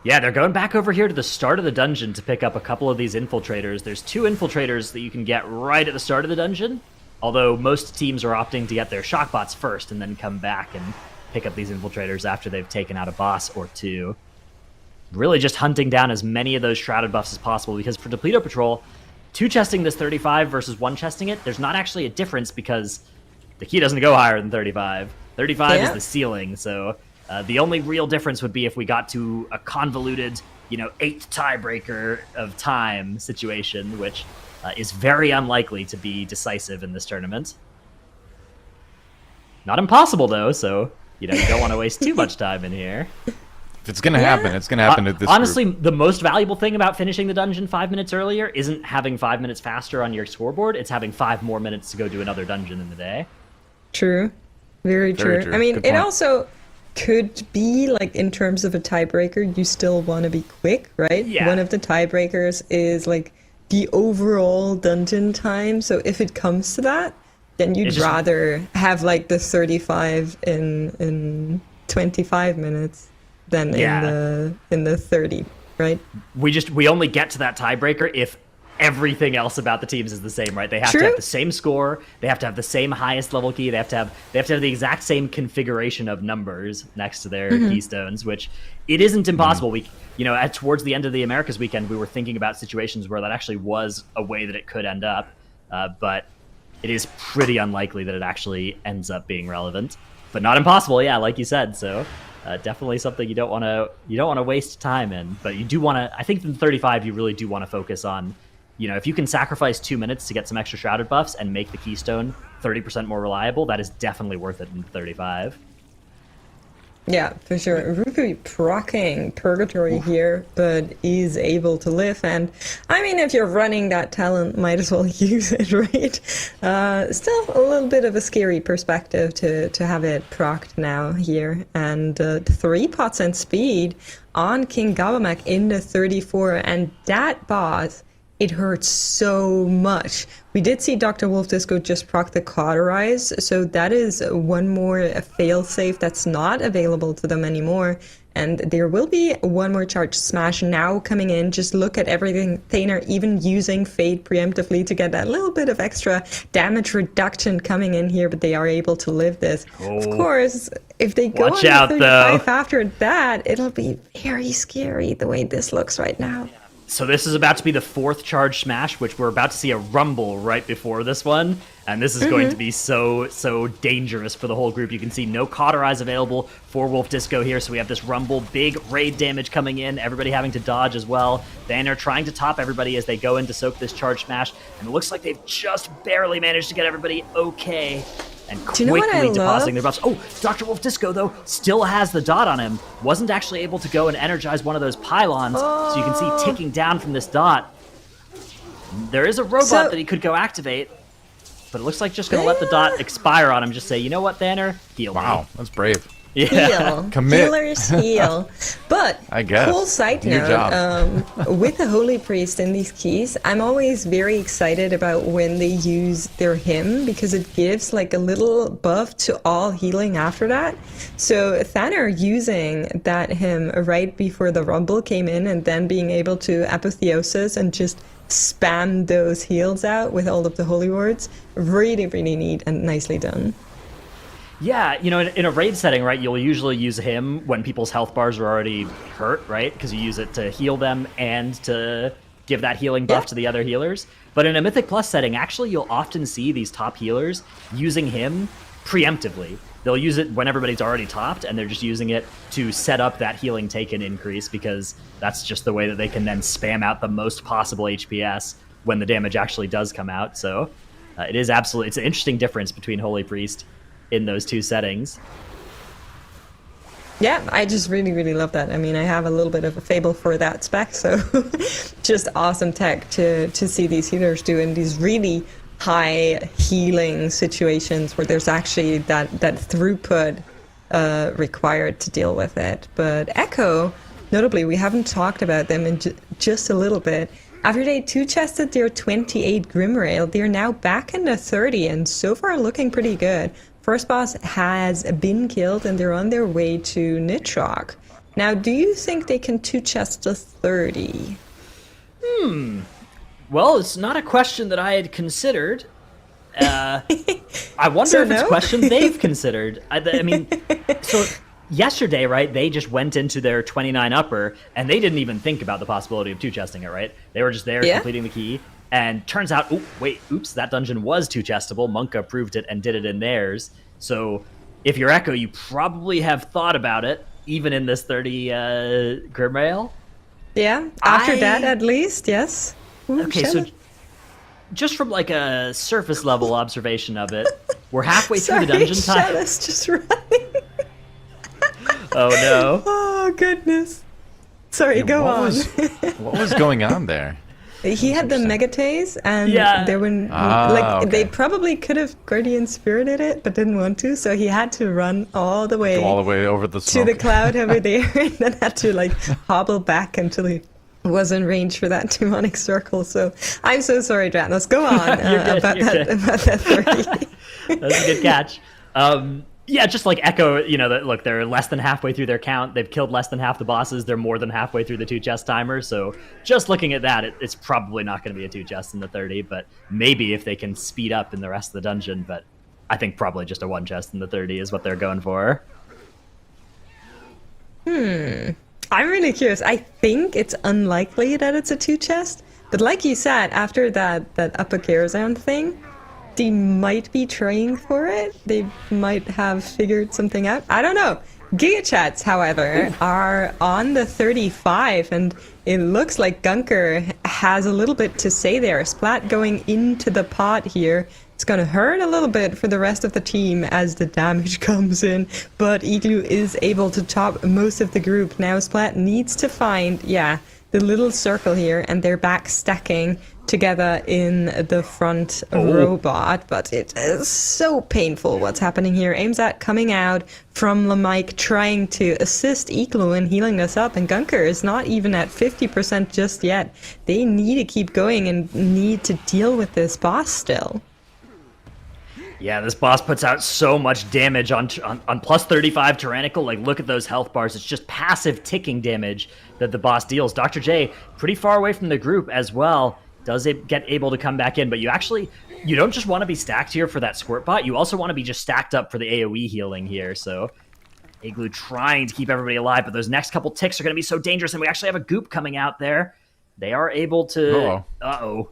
Yeah, they're going back over here to the start of the dungeon to pick up a couple of these infiltrators. There's 2 infiltrators that you can get right at the start of the dungeon, although most teams are opting to get their shockbots first and then come back and pick up these infiltrators after they've taken out a boss or 2. Really just hunting down as many of those shrouded buffs as possible, because for Depleto Patrol, 2-chesting this 35 versus 1-chesting it, there's not actually a difference because the key doesn't go higher than 35. 35 is the ceiling, so the only real difference would be if we got to a convoluted, you know, 8th tiebreaker of time situation, which is very unlikely to be decisive in this tournament. Not impossible, though, so, you know, you don't want to waste too much time in here. If it's going to happen, it's going to happen at this honestly, group. The most valuable thing about finishing the dungeon 5 minutes earlier isn't having 5 minutes faster on your scoreboard, it's having 5 more minutes to go do another dungeon in the day. True. Very true. I mean, it also could be, like, in terms of a tiebreaker, you still want to be quick, right? Yeah. One of the tiebreakers is, like, the overall dungeon time, so if it comes to that, then you'd rather have, like, the 35 in 25 minutes than in the 30, right? We only get to that tiebreaker if everything else about the teams is the same, right? They have to have the same score, they have to have the same highest level key, they have to have the exact same configuration of numbers next to their keystones, which it isn't impossible. We, you know, towards the end of the Americas weekend, we were thinking about situations where that actually was a way that it could end up, but it is pretty unlikely that it actually ends up being relevant, but not impossible. Yeah, like you said. So definitely something you don't want to waste time in, but you do want to. I think in 35, you really do want to focus on, you know, if you can sacrifice 2 minutes to get some extra shrouded buffs and make the keystone 30% more reliable, that is definitely worth it in 35. Yeah, for sure. Ruby proccing Purgatory here, but is able to live. And I mean, if you're running that talent, might as well use it, right? Still a little bit of a scary perspective to have it procced now here. And 3 pots and speed on King Gabamak in the 34. And that boss, it hurts so much. We did see Dr. Wolf Disco just proc the Cauterize, so that is one more failsafe that's not available to them anymore. And there will be one more charge smash now coming in. Just look at everything. Thaner even using Fade preemptively to get that little bit of extra damage reduction coming in here, but they are able to live this. Of course, if they go Watch on out, 35 though. after that, it'll be very scary the way this looks right now. So this is about to be the 4th charge smash, which we're about to see a rumble right before this one. And this is going to be so dangerous for the whole group. You can see no Cauterize available for Wolf Disco here, so we have this rumble, big raid damage coming in, everybody having to dodge as well. Banner trying to top everybody as they go in to soak this charge smash, and it looks like they've just barely managed to get everybody okay. And Do you know what I quickly depositing love? their buffs. Oh, Dr. Wolf Disco, though, still has the dot on him. Wasn't actually able to go and energize one of those pylons, so you can see ticking down from this dot. There is a robot So- that he could go activate, but it looks like just going to let the dot expire on him. Just say, you know what, Thaner? Heal me. Wow, that's brave. Yeah. Heal. Commit. Healers heal. But, I guess. cool side Do your note, job. with the Holy Priest in these keys, I'm always very excited about when they use their hymn, because it gives like a little buff to all healing after that. So Thaner using that hymn right before the Rumble came in, and then being able to Apotheosis and just spam those heals out with all of the holy words, really, really neat and nicely done. Yeah, you know, in a raid setting, right, you'll usually use him when people's health bars are already hurt, right? Because you use it to heal them and to give that healing buff Yeah. to the other healers. But in a Mythic Plus setting, actually, you'll often see these top healers using him preemptively. They'll use it when everybody's already topped, and they're just using it to set up that healing taken increase, because that's just the way that they can then spam out the most possible HPS when the damage actually does come out. So it is absolutely, it's an interesting difference between Holy Priest in those two settings. Yeah, I just really, really love that. I mean, I have a little bit of a fable for that spec, so just awesome tech to see these healers do in these really high healing situations where there's actually that throughput required to deal with it. But Echo, notably, we haven't talked about them in just a little bit. After they 2-chested their 28 Grimrail, they're now back in the 30 and so far looking pretty good. First boss has been killed and they're on their way to Nitrock. Now, do you think they can 2-chest the 30? Well, it's not a question that I had considered. I wonder So if it's a no? question they've considered. I mean, so yesterday, right, they just went into their 29 upper, and they didn't even think about the possibility of 2-chesting it, right? They were just there Yeah. completing the key, and turns out, oops, that dungeon was 2-chestable. Monka proved it and did it in theirs. So if you're Echo, you probably have thought about it, even in this 30 Grimrail. Yeah, after that at least, yes. Ooh, Okay, so Shanna. just from like a surface level observation of it, we're halfway through Sorry, the dungeon time. Shanna's just running. Oh no! Oh, goodness. Sorry, go what on. what was going on there? He had the Megatase, and Yeah. there were okay. they probably could have Guardian Spirited it, but didn't want to, so he had to run all the way Go all the way over the to smoke. the cloud over there, and then had to like hobble back until he was in range for that demonic circle. So I'm so sorry, Dranos. Go on You're good, about you're that good. about that 30. That's a good catch. Yeah, just like Echo, you know, that look, they're less than halfway through their count. They've killed less than half the bosses. They're more than halfway through the 2-chest timer. So just looking at that, it's probably not going to be a 2-chest in the 30, but maybe if they can speed up in the rest of the dungeon. But I think probably just a 1-chest in the 30 is what they're going for. I'm really curious. I think it's unlikely that it's a 2-chest, but like you said, after that upper care zone thing, they might be trying for it. They might have figured something out. I don't know. Giga Chats, however, are on the 35, and it looks like Gunker has a little bit to say there. Splat going into the pot here It's gonna hurt a little bit for the rest of the team as the damage comes in, but Igloo is able to top most of the group. Now Splat needs to find, the little circle here, and they're back stacking together in the front robot, but it is so painful what's happening here. AimSat coming out from Lamike trying to assist Igloo in healing this up, and Gunker is not even at 50% just yet. They need to keep going and need to deal with this boss still. Yeah, this boss puts out so much damage on plus 35 Tyrannical. Like, look at those health bars. It's just passive ticking damage that the boss deals. Dr. J, pretty far away from the group as well. Does it get able to come back in? But you don't just want to be stacked here for that squirt bot. You also want to be just stacked up for the AoE healing here. So Igloo trying to keep everybody alive, but those next couple ticks are going to be so dangerous. And we actually have a goop coming out there. They are able to... Uh-oh.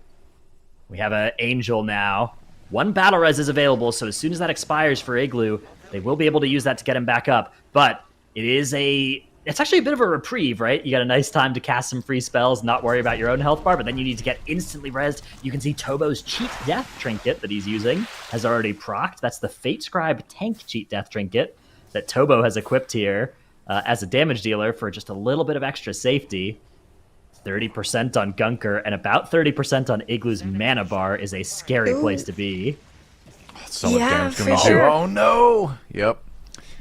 We have an Angel now. 1 battle res is available, so as soon as that expires for Igloo, they will be able to use that to get him back up. But it's actually a bit of a reprieve, right? You got a nice time to cast some free spells, not worry about your own health bar, but then you need to get instantly rezzed. You can see Tobo's cheat death trinket that he's using has already procced. That's the Fate Scribe tank cheat death trinket that Tobo has equipped here as a damage dealer for just a little bit of extra safety. 30% on Gunker and about 30% on Igloo's mana bar is a scary place to be. So much damage for coming sure. through. Oh no! Yep.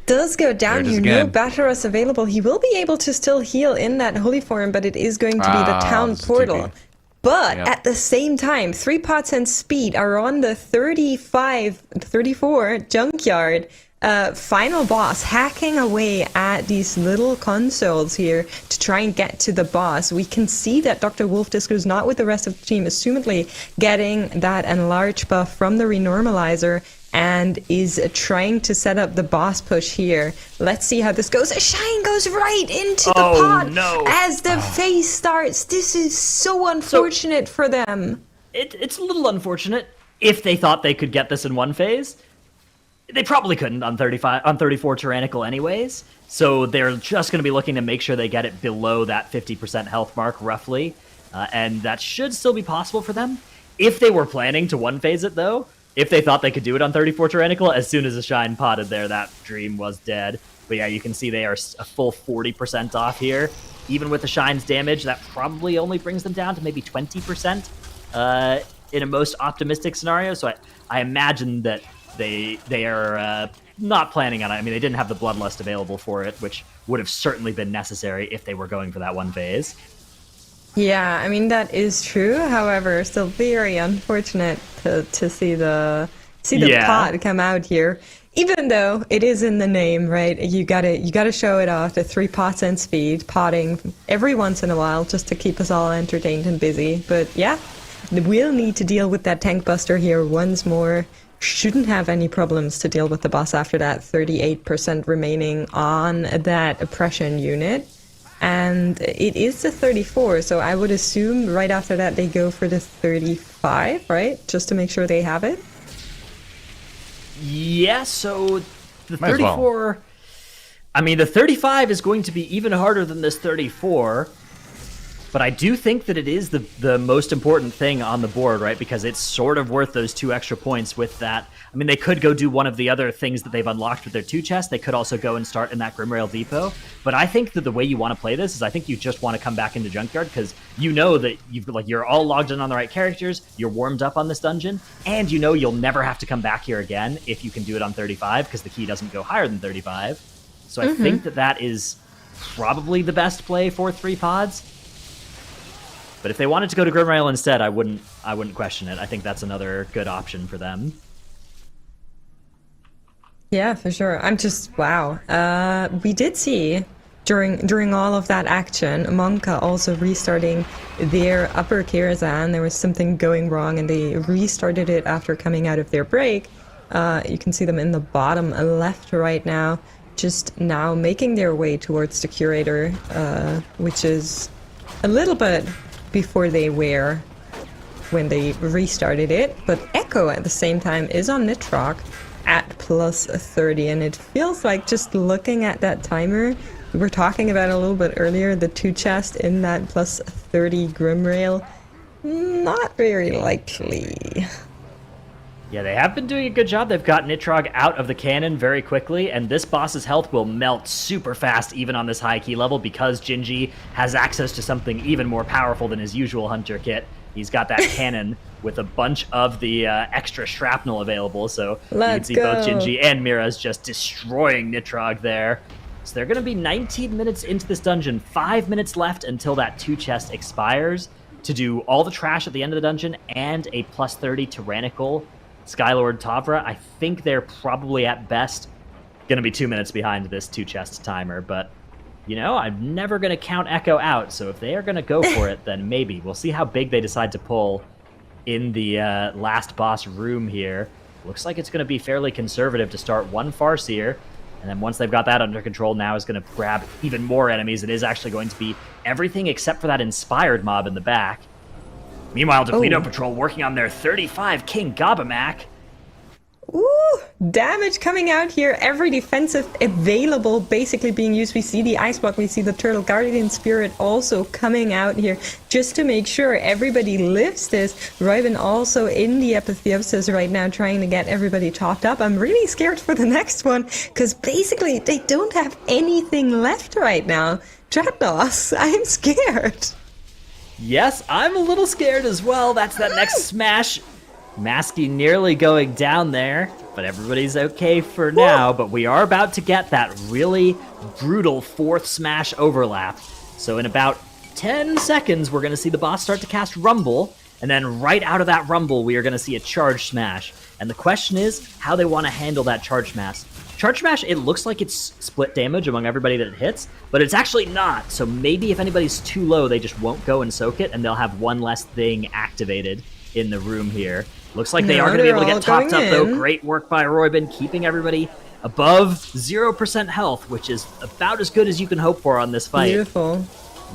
Does go down here. No Battaros available. He will be able to still heal in that holy form, but it is going to be the town portal. But at the same time, 3 pots and speed are on the 34 junkyard. Final boss hacking away at these little consoles here to try and get to the boss. We can see that Dr. Wolfdisco is not with the rest of the team, assumedly getting that enlarge buff from the renormalizer and is trying to set up the boss push here. Let's see how this goes. Shine goes right into the pot as the phase starts. This is so unfortunate for them. It's a little unfortunate. If they thought they could get this in one phase, they probably couldn't on 34 Tyrannical anyways, so they're just going to be looking to make sure they get it below that 50% health mark, roughly, and that should still be possible for them. If they were planning to one-phase it, though, if they thought they could do it on 34 Tyrannical, as soon as the Shine potted there, that dream was dead. But yeah, you can see they are a full 40% off here. Even with the Shine's damage, that probably only brings them down to maybe 20% in a most optimistic scenario, so I imagine that they are not planning on it. I mean, they didn't have the Bloodlust available for it, which would have certainly been necessary if they were going for that one phase. Yeah, I mean, that is true. However, still very unfortunate to see the pot come out here. Even though it is in the name, right? You gotta show it off. The 3 pots and speed, potting every once in a while just to keep us all entertained and busy. But yeah, we'll need to deal with that tank buster here once more. Shouldn't have any problems to deal with the boss after that. 38% remaining on that oppression unit. And it is the 34, so I would assume right after that they go for the 35, right? Just to make sure they have it? Yeah, so the Might as 34... well. I mean, the 35 is going to be even harder than this 34, but I do think that it is the most important thing on the board, right? Because it's sort of worth those 2 extra points with that. I mean, they could go do one of the other things that they've unlocked with their 2 chests. They could also go and start in that Grimrail Depot. But I think that the way you want to play this is I think you just want to come back into Junkyard because you know that you're all logged in on the right characters, you're warmed up on this dungeon, and you know you'll never have to come back here again if you can do it on 35 because the key doesn't go higher than 35. So I think that is probably the best play for 3 pods. But if they wanted to go to Grimrail instead, I wouldn't question it. I think that's another good option for them. Yeah, for sure. I'm just wow. We did see during all of that action, Monka also restarting their upper Kirazan. There was something going wrong, and they restarted it after coming out of their break. You can see them in the bottom left right now, just now making their way towards the Curator, which is a little bit before they were when they restarted it, but Echo at the same time is on Nitrock at plus 30, and it feels like just looking at that timer, we were talking about a little bit earlier, the 2 chests in that plus 30 Grimrail, not very likely. Yeah, they have been doing a good job. They've got Nitrog out of the cannon very quickly, and this boss's health will melt super fast even on this high key level because Jinji has access to something even more powerful than his usual hunter kit. He's got that cannon with a bunch of the extra shrapnel available, so you can see both Jinji and Mira's just destroying Nitrog there. So they're going to be 19 minutes into this dungeon, 5 minutes left until that 2 chest expires to do all the trash at the end of the dungeon and a plus 30 tyrannical Skylord Tavra. I think they're probably at best going to be 2 minutes behind this 2 chest timer, but you know, I'm never going to count Echo out, so if they are going to go for it, then maybe. We'll see how big they decide to pull in the last boss room here. Looks like it's going to be fairly conservative to start one Farseer, and then once they've got that under control, now is going to grab even more enemies. It is actually going to be everything except for that inspired mob in the back. Meanwhile, Depleto Patrol working on their 35 King Gabamak. Ooh, damage coming out here. Every defensive available basically being used. We see the Ice Block, we see the Turtle Guardian Spirit also coming out here just to make sure everybody lives this. Royben also in the Apotheosis right now trying to get everybody topped up. I'm really scared for the next one because basically they don't have anything left right now. Dreadnoughts, I'm scared. Yes, I'm a little scared as well. That's that next smash. Masky nearly going down there, but everybody's okay for now. But we are about to get that really brutal 4th smash overlap. So in about 10 seconds, we're going to see the boss start to cast Rumble. And then right out of that Rumble, we are going to see a Charge Smash. And the question is how they want to handle that Charge Smash. Charge Smash, it looks like it's split damage among everybody that it hits, but it's actually not. So maybe if anybody's too low, they just won't go and soak it, and they'll have one less thing activated in the room here. Looks like they are going to be able to get topped up, though. Great work by Royben, keeping everybody above 0% health, which is about as good as you can hope for on this fight. Beautiful.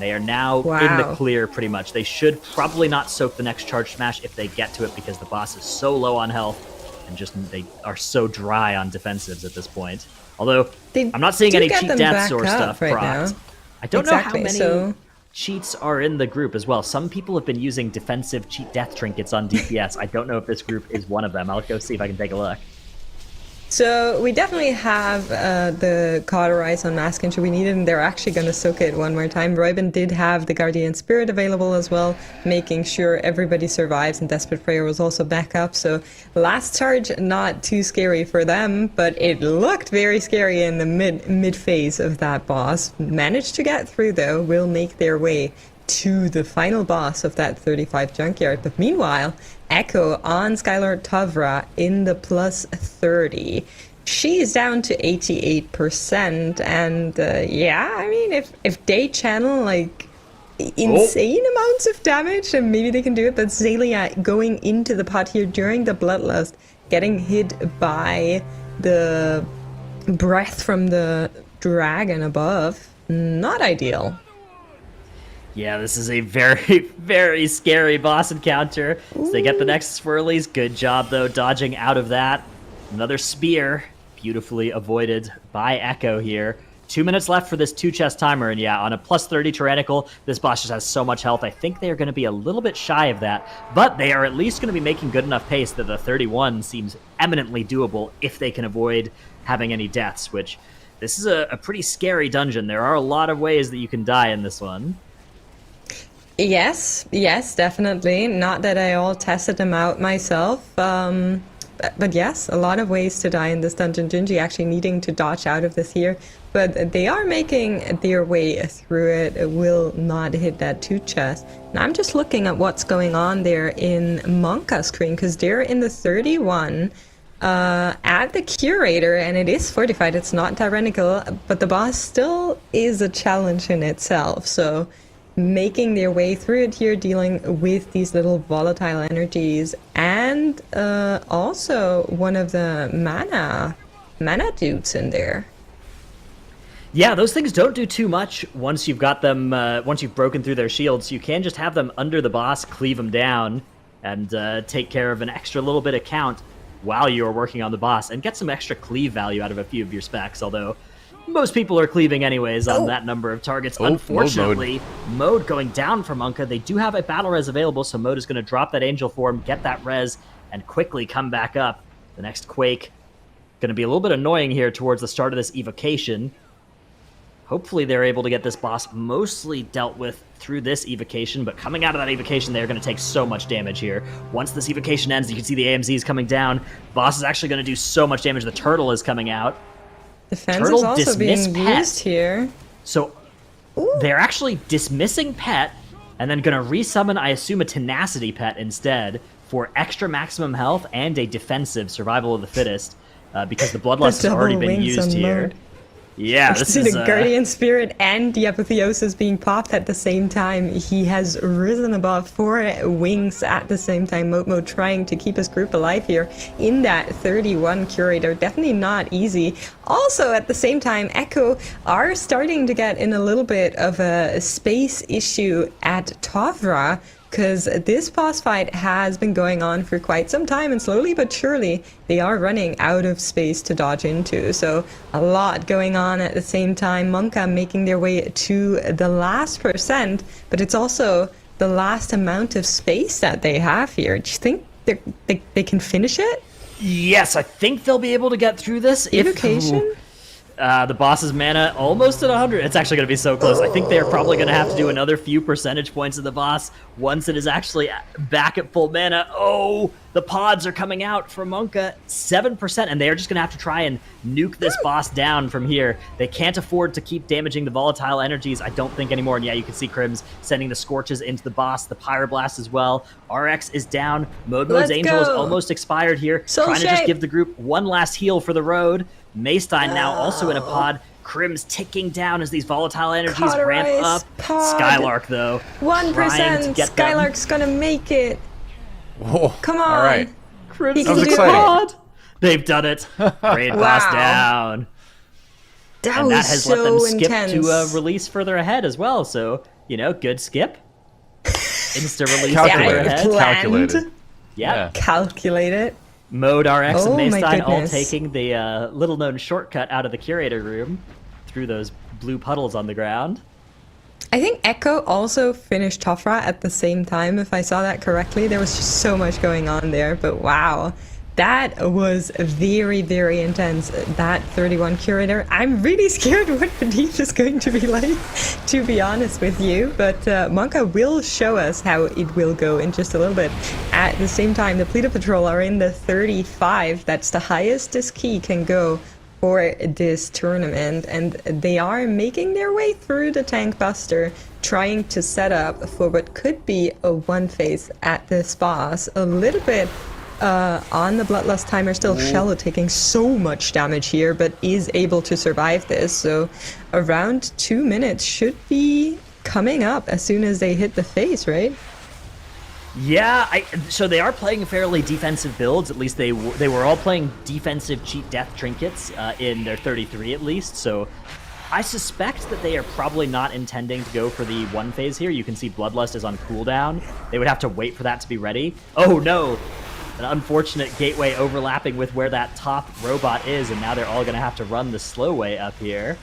They are now in the clear, pretty much. They should probably not soak the next Charge Smash if they get to it, because the boss is so low on health, and just they are so dry on defensives at this point. Although, I'm not seeing any cheat deaths or stuff procced. I don't know how many cheats are in the group as well. Some people have been using defensive cheat death trinkets on DPS. I don't know if this group is one of them. I'll go see if I can take a look. So we definitely have the Cauterize on Maskin should we need it, and they're actually going to soak it one more time. Royben did have the Guardian Spirit available as well, making sure everybody survives, and Desperate Prayer was also back up. So last charge, not too scary for them, but it looked very scary in the mid phase of that boss. Managed to get through though, will make their way to the final boss of that 35 Junkyard. But meanwhile, Echo on Skylord Tavra in the plus 30. She's down to 88%, and yeah, I mean, if they channel like insane amounts of damage, then maybe they can do it. But Zalia going into the pot here during the Bloodlust, getting hit by the breath from the dragon above, not ideal. Yeah, this is a very, very scary boss encounter. So they get the next swirlies. Good job, though, dodging out of that. Another spear, beautifully avoided by Echo here. 2 minutes left for this 2-chest timer, and yeah, on a plus 30 Tyrannical, this boss just has so much health. I think they are going to be a little bit shy of that, but they are at least going to be making good enough pace that the 31 seems eminently doable if they can avoid having any deaths, which this is a pretty scary dungeon. There are a lot of ways that you can die in this one. Yes, definitely. Not that I all tested them out myself, but yes, a lot of ways to die in this dungeon. Jinji actually needing to dodge out of this here, but they are making their way through it. It will not hit that 2-chest. And I'm just looking at what's going on there in Monka's screen, because they're in the 31 at the Curator, and it is fortified. It's not tyrannical, but the boss still is a challenge in itself. So making their way through it here, dealing with these little volatile energies, and also one of the mana dudes in there. Yeah, those things don't do too much once you've got them, once you've broken through their shields. You can just have them under the boss, cleave them down, and take care of an extra little bit of count while you're working on the boss, and get some extra cleave value out of a few of your specs, although most people are cleaving anyways on that number of targets. Unfortunately, Mode going down for Monka. They do have a battle res available, so Mode is going to drop that angel form, get that res, and quickly come back up. The next Quake going to be a little bit annoying here towards the start of this evocation. Hopefully they're able to get this boss mostly dealt with through this evocation, but coming out of that evocation, they're going to take so much damage here. Once this evocation ends, you can see the AMZs coming down. Boss is actually going to do so much damage. The turtle is coming out. Defense Turtle is also being dismiss pet. used here. So they're actually dismissing pet and then going to resummon, I assume, a tenacity pet instead for extra maximum health and a defensive survival of the fittest because the bloodlust has already been used here. Mode. Yeah, You this see is the Guardian Spirit and the Apotheosis being popped at the same time. He has risen above 4 wings at the same time. Momo trying to keep his group alive here in that 31 Curator. Definitely not easy. Also, at the same time, Echo are starting to get in a little bit of a space issue at Tavra, because this boss fight has been going on for quite some time, and slowly but surely they are running out of space to dodge into. So a lot going on at the same time. Monka making their way to the last percent, but it's also the last amount of space that they have here. Do you think they can finish it? Yes, I think they'll be able to get through this. Evocation? The boss's mana almost at 100. It's actually going to be so close. I think they're probably going to have to do another few percentage points of the boss once it is actually back at full mana. Oh, the pods are coming out from Monka. 7%, and they are just going to have to try and nuke this boss down from here. They can't afford to keep damaging the volatile energies, I don't think, anymore. And yeah, you can see Crims sending the Scorches into the boss, the Pyroblast as well. RX is down. Mode's Angel is almost expired here. Trying to just give the group one last heal for the road. Maystein now also in a pod. Crim's ticking down as these volatile energies ramp up. Pod. Skylark, though, 1%. Skylark's gonna make it. Whoa. Come on. All right. Crim's That was in the exciting. pod. They've done it. Raid boss down. That And was that has so let them skip intense. to release further ahead as well. So, good skip. Insta release Calculated. further ahead. Planned. Calculated. Yeah. Calculate it. Mode RX Oh and my Maystein all goodness. taking the little-known shortcut out of the curator room through those blue puddles on the ground. I think Echo also finished Tofra at the same time, if I saw that correctly. There was just so much going on there, but wow. That was very, very intense, that 31 Curator. I'm really scared what the deep is going to be like, to be honest with you. But Monka will show us how it will go in just a little bit. At the same time, the Pleader Patrol are in the 35. That's the highest this key can go for this tournament. And they are making their way through the Tank Buster, trying to set up for what could be a one phase at this boss. A little bit on the Bloodlust timer, still Shello taking so much damage here, but is able to survive this. So around 2 minutes should be coming up as soon as they hit the face, right? Yeah, so they are playing fairly defensive builds. At least they were all playing defensive cheat death trinkets in their 33 at least. So I suspect that they are probably not intending to go for the one phase here. You can see Bloodlust is on cooldown. They would have to wait for that to be ready. Oh no! An unfortunate gateway overlapping with where that top robot is, and now they're all going to have to run the slow way up here.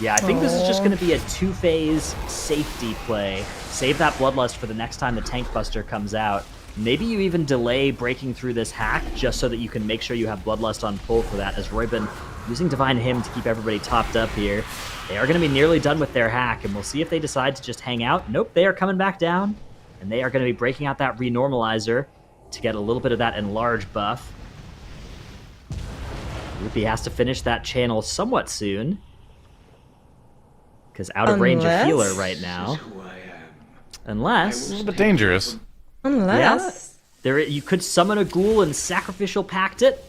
Yeah, I think this is just going to be a two-phase safety play. Save that Bloodlust for the next time the Tank Buster comes out. Maybe you even delay breaking through this hack just so that you can make sure you have Bloodlust on pull for that, as Roybin using Divine Hymn to keep everybody topped up here. They are going to be nearly done with their hack, and we'll see if they decide to just hang out. Nope, they are coming back down, and they are going to be breaking out that Renormalizer to get a little bit of that enlarge buff. Ruby has to finish that channel somewhat soon, because out of range of healer right now. Unless, A little bit dangerous. Unless... you could summon a ghoul and sacrificial pact it.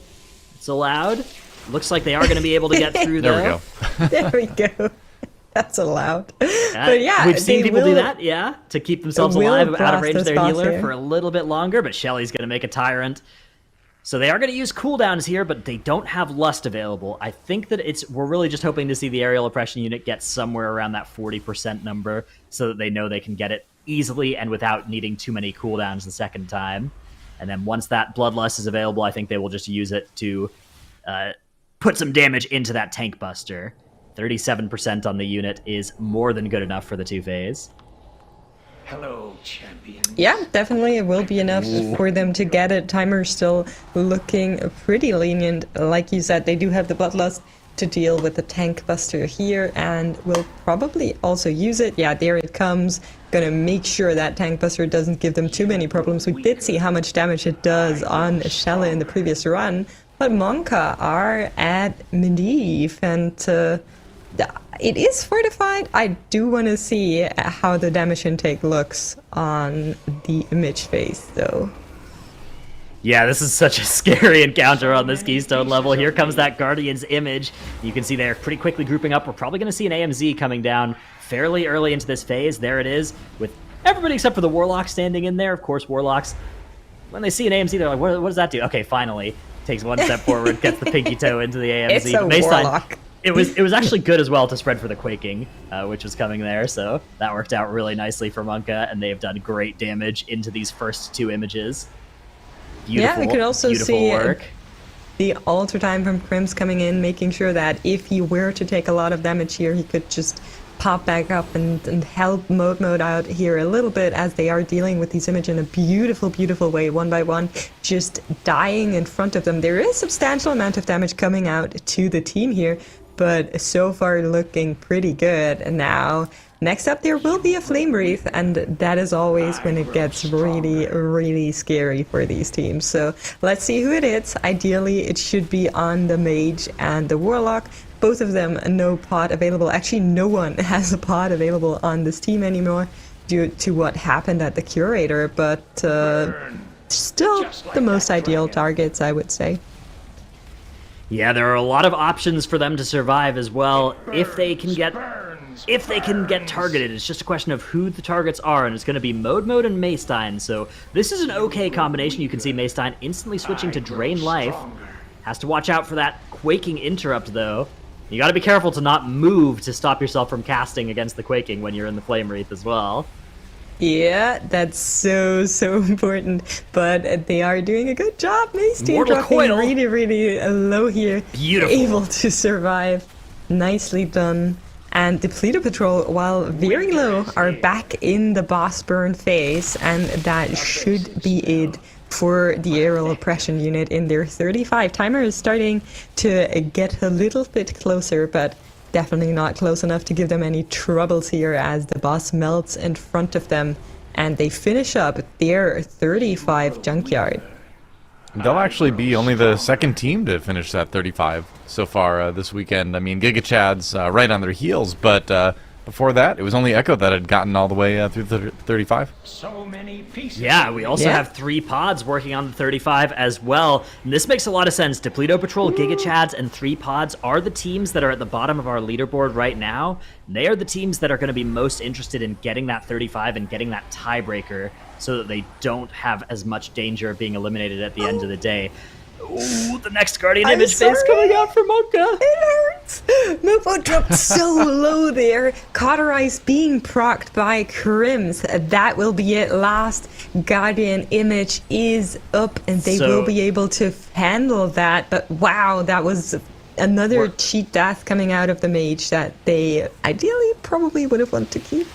It's allowed. Looks like they are going to be able to get through There we though. go. There we go. That's allowed. But yeah, we've seen they people do will- that, yeah, to keep themselves will alive out of blast range of this their boss healer here. for a little bit longer, but Shelly's going to make a Tyrant. So they are going to use cooldowns here, but they don't have Lust available. I think that we're really just hoping to see the aerial oppression unit get somewhere around that 40% number so that they know they can get it easily and without needing too many cooldowns the second time. And then once that Bloodlust is available, I think they will just use it to put some damage into that Tank Buster. 37% on the unit is more than good enough for the two-phase. Hello, champion. Yeah, definitely it will be enough for them to get it. Timer's still looking pretty lenient. Like you said, they do have the Bloodlust to deal with the Tank Buster here, and will probably also use it. Yeah, there it comes. Gonna make sure that Tank Buster doesn't give them too many problems. We did see how much damage it does on Shella in the previous run, but Monka are at Medivh, and it is fortified. I do want to see how the damage intake looks on the image phase, though. Yeah, this is such a scary encounter on this Keystone level. Here comes that Guardian's image. You can see they're pretty quickly grouping up. We're probably going to see an AMZ coming down fairly early into this phase. There it is, with everybody except for the Warlock standing in there. Of course, Warlocks, when they see an AMZ, they're like, what does that do? Okay, finally. Takes one step forward, gets the pinky toe into the AMZ. It's a But Mace-Time, Warlock. it was actually good as well to spread for the Quaking, which was coming there, so that worked out really nicely for Monka, and they've done great damage into these first two images. Beautiful, Yeah, we could also beautiful see work. the alter time from Crims coming in, making sure that if he were to take a lot of damage here, he could just pop back up and help mode out here a little bit, as they are dealing with these image in a beautiful, beautiful way, one by one, just dying in front of them. There is substantial amount of damage coming out to the team here, but so far looking pretty good. And now, next up there will be a Flame Wreath, and that is always when it gets really, really scary for these teams. So let's see who it is. Ideally, it should be on the Mage and the Warlock. Both of them, no pod available. Actually, no one has a pod available on this team anymore due to what happened at the Curator, but still the most ideal targets, I would say. Yeah, there are a lot of options for them to survive as well. If they can get targeted, it's just a question of who the targets are, and it's going to be Mode and Maystine. So this is an okay combination. You can see Maystine instantly switching to Drain Life. Has to watch out for that Quaking interrupt, though. You got to be careful to not move to stop yourself from casting against the Quaking when you're in the Flame Wreath as well. Yeah, that's so important. But they are doing a good job. Mace team Mortal dropping Coil. really, really low here. Beautiful. Able to survive. Nicely done. And Depleter Patrol, while very low, are back in the boss burn phase, and that should be it for the aerial oppression unit in their 35. Timer is starting to get a little bit closer, but definitely not close enough to give them any troubles here, as the boss melts in front of them and they finish up their 35 junkyard. They'll actually be only the second team to finish that 35 so far this weekend. I mean, GigaChad's right on their heels, but before that, it was only Echo that had gotten all the way through the 35. So many pieces. Yeah, we also Yeah. have 3 pods working on the 35 as well. And this makes a lot of sense. Depleto Patrol, GigaChads, and 3 pods are the teams that are at the bottom of our leaderboard right now. They are the teams that are going to be most interested in getting that 35 and getting that tiebreaker so that they don't have as much danger of being eliminated at the end of the day. Ooh, the next Guardian I'm image phase sorry. coming out for Monka. It hurts! Mofo dropped so low there. Cauterize being procced by Crims. That will be it. Last Guardian image is up, and they So- will be able to handle that. But wow, that was another We're- cheat death coming out of the mage that they ideally probably would have wanted to keep.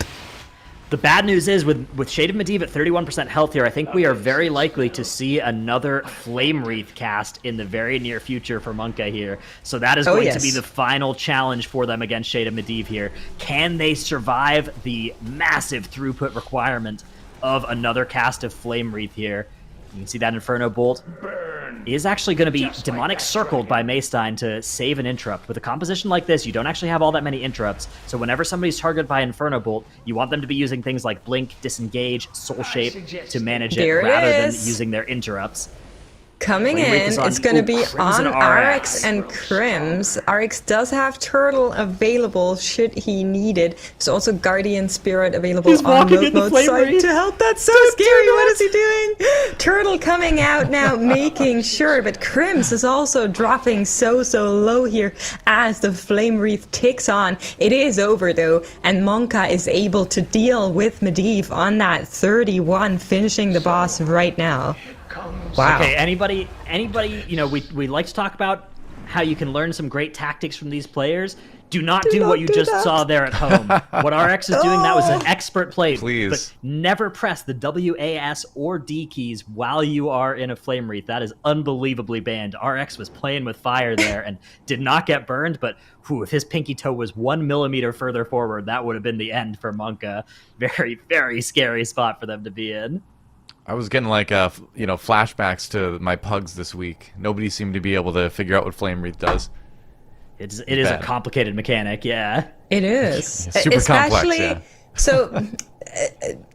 The bad news is, with Shade of Medivh at 31% health here, I think we are very likely to see another Flame Wreath cast in the very near future for Monka here. So that is Oh, going yes. to be the final challenge for them against Shade of Medivh here. Can they survive the massive throughput requirement of another cast of Flame Wreath here? You can see that Inferno Bolt is actually going to be demonic circled by Maystine to save an interrupt. With a composition like this, you don't actually have all that many interrupts, so whenever somebody's targeted by Inferno Bolt, you want them to be using things like Blink, Disengage, Soul Shape to manage it There it rather than is. using their interrupts. Coming Flame Wreath in, is on- it's going to ooh, be Crimson on RX. RX and Crims. RX does have Turtle available should he need it. There's also Guardian Spirit available He's on walking in the Mode's Flame side Wreath. to help. That's so scary. What is he doing? Turtle coming out now, making sure. But Crims is also dropping so low here as the Flame Wreath ticks on. It is over though, and Monka is able to deal with Medivh on that 31, finishing the boss right now. Wow. Okay, anybody, we like to talk about how you can learn some great tactics from these players. Do not do what you just saw there at home. What RX is doing, that was an expert play. Please. But never press the WAS or D keys while you are in a Flame Wreath. That is unbelievably banned. RX was playing with fire there and did not get burned, but if his pinky toe was 1 millimeter further forward, that would have been the end for Monka. Very, very scary spot for them to be in. I was getting like flashbacks to my pugs this week. Nobody seemed to be able to figure out what Flame Wreath does. It is a complicated mechanic, yeah. It is. Super complex, yeah. So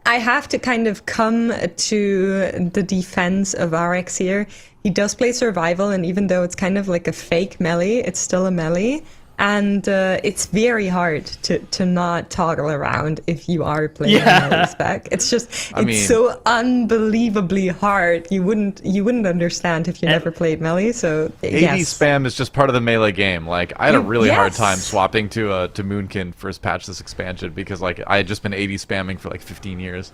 I have to kind of come to the defense of RX here. He does play survival, and even though it's kind of like a fake melee, it's still a melee. And it's very hard to not toggle around if you are playing melee spec. It's just so unbelievably hard. You wouldn't understand if you never played melee. So AD spam is just part of the melee game. Like I had a really hard time swapping to Moonkin first patch this expansion because like I had just been AD spamming for like 15 years.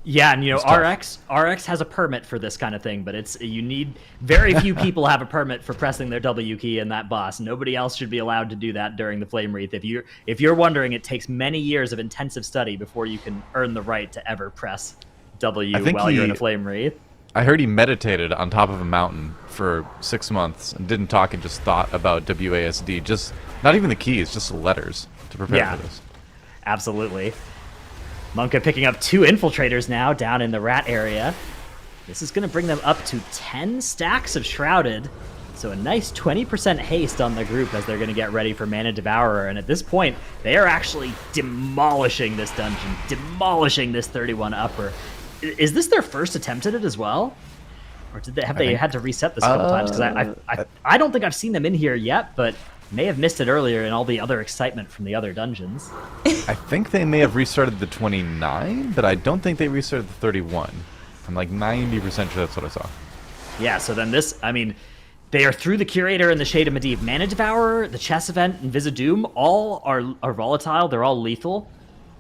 Yeah, and RX has a permit for this kind of thing, but you need very few people have a permit for pressing their W key in that boss. Nobody else should be allowed to do that during the Flame Wreath. If you're wondering, it takes many years of intensive study before you can earn the right to ever press W while you're in a Flame Wreath. I heard he meditated on top of a mountain for 6 months and didn't talk and just thought about WASD. Just not even the keys, just the letters to prepare for this. Absolutely. Monka picking up 2 infiltrators now down in the rat area. This is going to bring them up to 10 stacks of Shrouded. So a nice 20% haste on the group as they're going to get ready for Mana Devourer. And at this point, they are actually demolishing this dungeon, demolishing this 31 upper. Is this their first attempt at it as well? Or have they had to reset this a couple times? Because I don't think I've seen them in here yet, but may have missed it earlier in all the other excitement from the other dungeons. I think they may have restarted the 29, but I don't think they restarted the 31. I'm like 90% sure that's what I saw. Yeah, so then they are through the Curator and the Shade of Medivh. Mana Devourer, the Chess Event, and Vizdoom all are volatile. They're all lethal.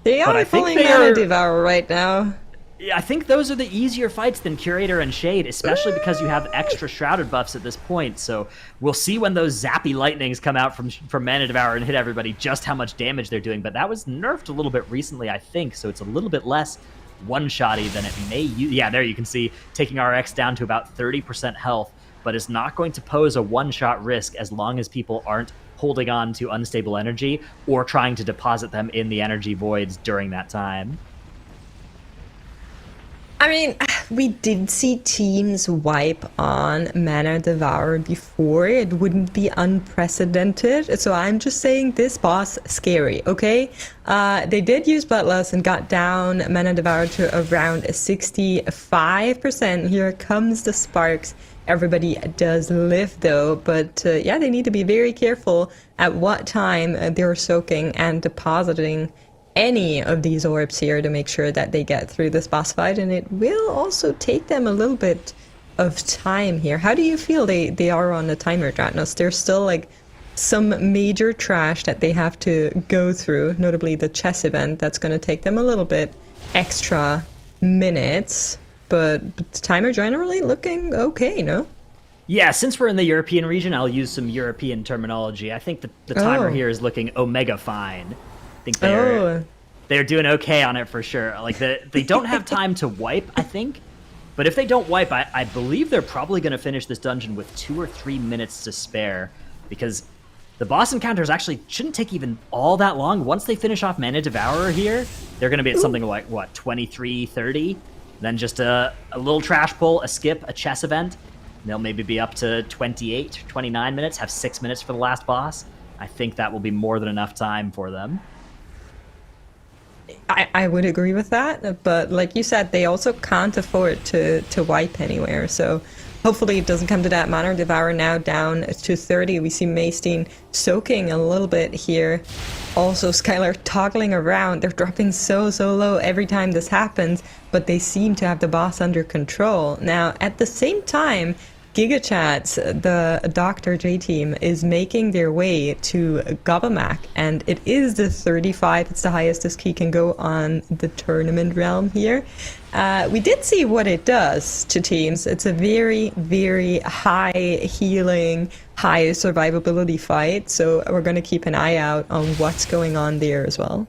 They are pulling Mana Devourer right now. I think those are the easier fights than Curator and Shade, especially because you have extra Shrouded buffs at this point. So we'll see when those zappy lightnings come out from Mana Devourer and hit everybody just how much damage they're doing. But that was nerfed a little bit recently, I think, so it's a little bit less one-shotty than it may use. Yeah, there you can see taking RX down to about 30% health, but it's not going to pose a one-shot risk as long as people aren't holding on to unstable energy or trying to deposit them in the energy voids during that time. I mean, we did see teams wipe on Mana Devourer before. It wouldn't be unprecedented. So I'm just saying this boss scary, okay? They did use Bloodlust and got down Mana Devourer to around 65%. Here comes the sparks. Everybody does live though, but yeah, they need to be very careful at what time they're soaking and depositing any of these orbs here to make sure that they get through this boss fight, and it will also take them a little bit of time here. How do you feel they are on the timer, Dratnos? There's still like some major trash that they have to go through, notably the chess event. That's going to take them a little bit extra minutes, but the timer generally looking okay, no? Yeah, since we're in the European region, I'll use some European terminology. I think the timer here is looking omega fine. I think they're doing okay on it for sure. Like they don't have time to wipe, I think. But if they don't wipe, I believe they're probably going to finish this dungeon with 2 or 3 minutes to spare, because the boss encounters actually shouldn't take even all that long. Once they finish off Mana Devourer here, they're going to be at something like, 23, 30? Then just a little trash pull, a skip, a chess event. And they'll maybe be up to 28, 29 minutes, have 6 minutes for the last boss. I think that will be more than enough time for them. I would agree with that, but like you said, they also can't afford to wipe anywhere, so hopefully it doesn't come to that. Mana Devourer now down to 30. We see Maystein soaking a little bit here. Also Skylar toggling around. They're dropping so low every time this happens, but they seem to have the boss under control. Now, at the same time, GigaChat, the Dr. J team, is making their way to Gobamak, and it is the 35. It's the highest this key can go on the tournament realm here. We did see what it does to teams. It's a very, very high healing, high survivability fight, so we're going to keep an eye out on what's going on there as well.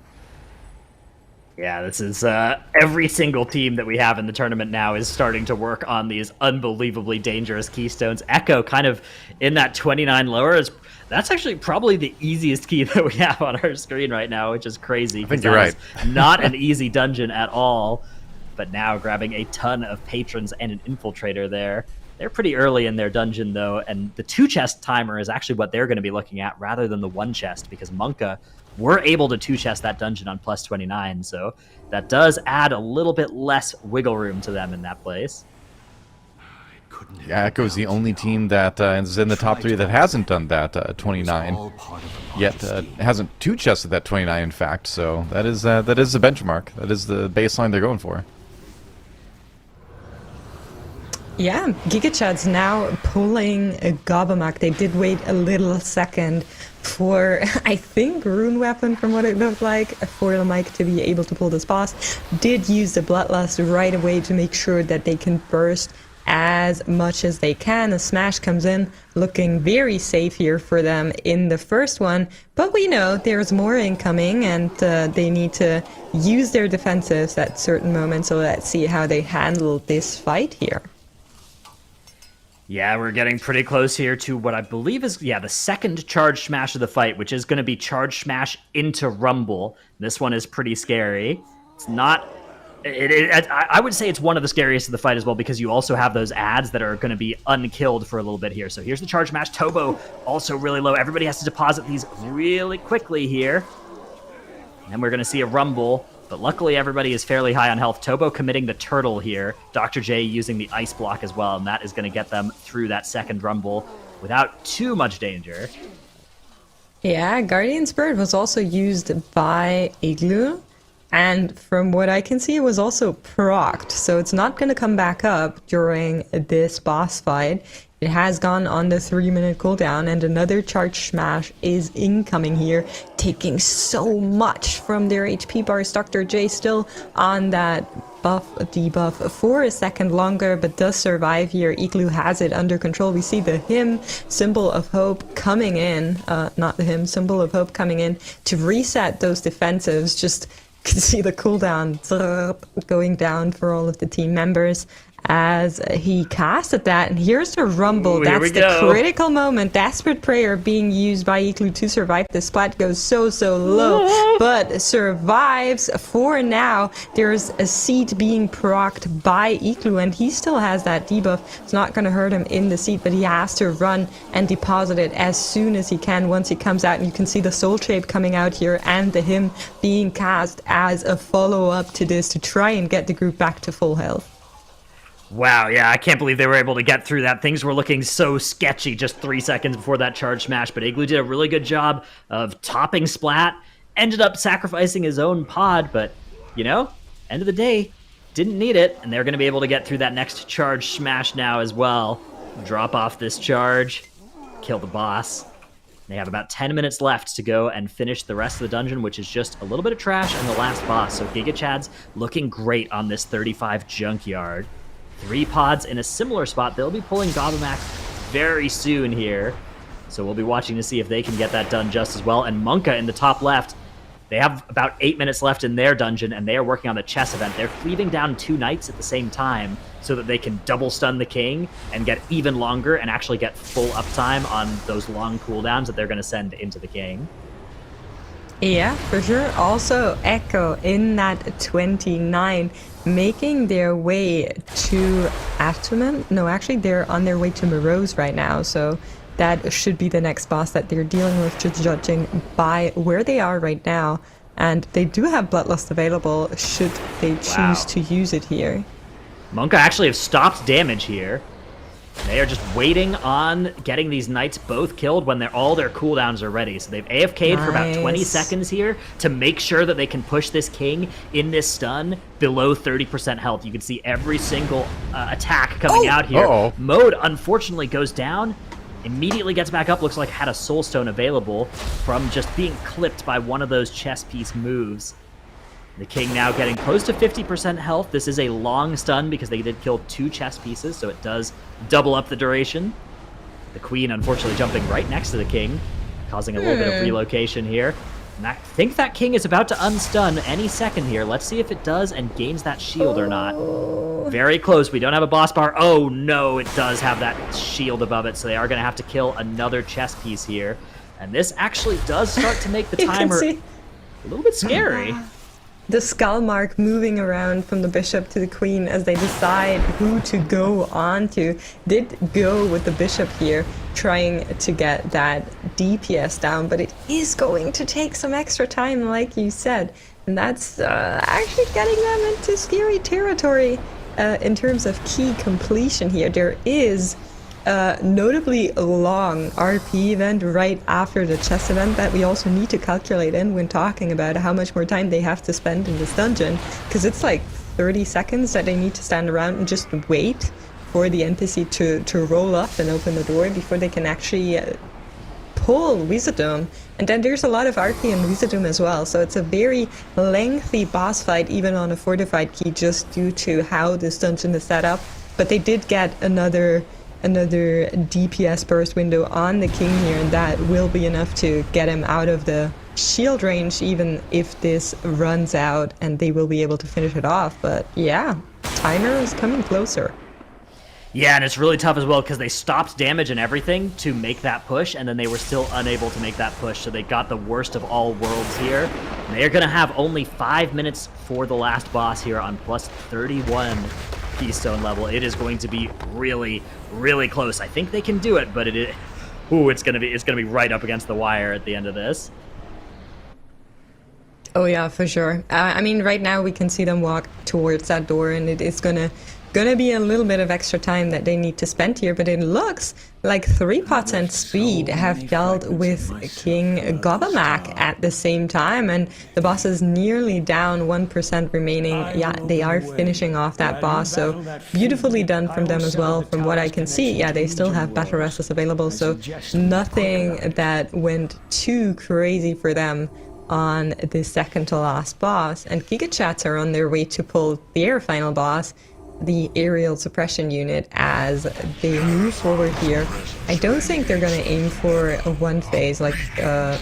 Yeah, this is every single team that we have in the tournament now is starting to work on these unbelievably dangerous keystones. Echo kind of in that 29 lower is that's actually probably the easiest key that we have on our screen right now, which is crazy. I think you're right. Not an easy dungeon at all, but now grabbing a ton of patrons and an infiltrator there. They're pretty early in their dungeon though, and the 2 chest timer is actually what they're going to be looking at rather than the 1 chest, because Monka were able to 2 chest that dungeon on plus 29, so that does add a little bit less wiggle room to them in that place. Yeah, Echo's the only team that is in the top 3 that hasn't done that 29 yet. Hasn't 2 chested that 29, in fact. So that is the benchmark. That is the baseline they're going for. Yeah, GigaChat's now pulling a Gobamak. They did wait a little second for, I think, Rune Weapon, from what it looked like, for the Mike to be able to pull this boss. Did use the Bloodlust right away to make sure that they can burst as much as they can. A smash comes in, looking very safe here for them in the first one, but we know there's more incoming, and they need to use their defensives at certain moments, so let's see how they handle this fight here. Yeah, we're getting pretty close here to what I believe is, the second charge smash of the fight, which is going to be charge smash into Rumble. This one is pretty scary. It's not... I would say it's one of the scariest of the fight as well, because you also have those ads that are going to be unkilled for a little bit here. So here's the charge smash. Tobo also really low. Everybody has to deposit these really quickly here. And we're going to see a Rumble. But luckily, everybody is fairly high on health. Tobo committing the turtle here. Dr. J using the ice block as well, and that is going to get them through that second Rumble without too much danger. Yeah, Guardian Spirit was also used by Igloo, and from what I can see, it was also procced, so it's not going to come back up during this boss fight. It has gone on the 3-minute cooldown, and another charge smash is incoming here, taking so much from their HP bars. Dr. J still on that debuff for a second longer, but does survive here. Igloo has it under control. We see the hymn, symbol of hope, coming in, not the hymn, symbol of hope coming in to reset those defensives. Just can see the cooldown going down for all of the team members as he casted that, and here's the Rumble. Ooh, that's the critical moment. Desperate Prayer being used by Igloo to survive. The splat goes so low, but survives for now. There's a seat being procced by Igloo, and he still has that debuff. It's not going to hurt him in the seat, but he has to run and deposit it as soon as he can once he comes out. And you can see the soul shape coming out here, and the hymn being cast as a follow-up to this to try and get the group back to full health. Wow, yeah, I can't believe they were able to get through that. Things were looking so sketchy just 3 seconds before that charge smash, but Igloo did a really good job of topping Splat, ended up sacrificing his own pod, but, end of the day, didn't need it, and they're going to be able to get through that next charge smash now as well. Drop off this charge, kill the boss. They have about 10 minutes left to go and finish the rest of the dungeon, which is just a little bit of trash and the last boss, so GigaChad's looking great on this 35 Junkyard. 3 pods in a similar spot. They'll be pulling Gobamak very soon here. So we'll be watching to see if they can get that done just as well. And Monka in the top left, they have about 8 minutes left in their dungeon, and they are working on the chess event. They're cleaving down 2 knights at the same time so that they can double stun the king and get even longer and actually get full uptime on those long cooldowns that they're going to send into the king. Yeah, for sure. Also, Echo in that 29, making their way to Atoman. No, actually, they're on their way to Morose right now, so that should be the next boss that they're dealing with, just judging by where they are right now. And they do have Bloodlust available, should they choose to use it here. Monka actually have stopped damage here. They are just waiting on getting these knights both killed when all their cooldowns are ready. So they've AFK'd for about 20 seconds here to make sure that they can push this king in this stun below 30% health. You can see every single attack coming out here. Uh-oh. Mode, unfortunately, goes down, immediately gets back up, looks like had a soul stone available from just being clipped by one of those chess piece moves. The king now getting close to 50% health. This is a long stun because they did kill 2 chess pieces, so it does double up the duration. The queen, unfortunately, jumping right next to the king, causing a little bit of relocation here. And I think that king is about to unstun any second here. Let's see if it does and gains that shield or not. Very close. We don't have a boss bar. Oh, no, it does have that shield above it, so they are going to have to kill another chess piece here. And this actually does start to make the timer a little bit scary. The skull mark moving around from the bishop to the queen as they decide who to go on to. Did go with the bishop here, trying to get that DPS down, but it is going to take some extra time, like you said. And that's actually getting them into scary territory in terms of key completion here. There is notably a long RP event right after the chess event that we also need to calculate in when talking about how much more time they have to spend in this dungeon, because it's like 30 seconds that they need to stand around and just wait for the NPC to roll up and open the door before they can actually pull Wizardom. And then there's a lot of RP in Wizardom as well, so it's a very lengthy boss fight even on a fortified key just due to how this dungeon is set up. But they did get another DPS burst window on the king here, and that will be enough to get him out of the shield range even if this runs out, and they will be able to finish it off. But yeah, timer is coming closer. Yeah, and it's really tough as well because they stopped damage and everything to make that push, and then they were still unable to make that push, so they got the worst of all worlds here. They're going to have only 5 minutes for the last boss here on plus 31 keystone level. It is going to be really, really close. I think they can do it, but it's gonna be right up against the wire at the end of this. Oh yeah, for sure. I mean, right now we can see them walk towards that door, and it is gonna be a little bit of extra time that they need to spend here, but it looks like 3 pots and speed have dealt with King Gobamak at the same time, and the boss is nearly down 1% remaining. Yeah, they are finishing off that boss, so beautifully done from them as well. From what I can see, yeah, they still have battle restless available, so nothing that went too crazy for them on the second to last boss. And Giga Chats are on their way to pull their final boss, the aerial suppression unit, as they move forward here. I don't think they're going to aim for a 1 phase like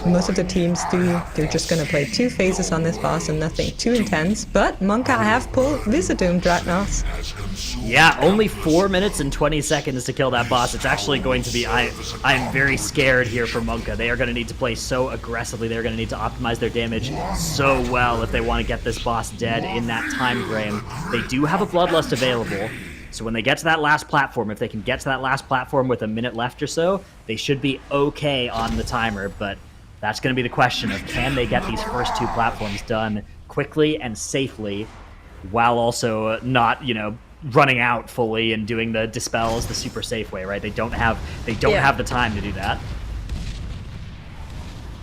most of the teams do. They're just going to play 2 phases on this boss and nothing too intense. But Monka have pulled Wizardom Dreadnoughts. Yeah, only 4 minutes and 20 seconds to kill that boss. It's actually going to be... I'm very scared here for Monka. They are going to need to play so aggressively. They're going to need to optimize their damage so well if they want to get this boss dead in that time frame. They do have a Bloodlust available, so when they get to that last platform, if they can get to that last platform with a minute left or so, they should be okay on the timer. But that's going to be the question of, can they get these first 2 platforms done quickly and safely while also not, running out fully and doing the dispels the super safe way, right? They don't have the time to do that.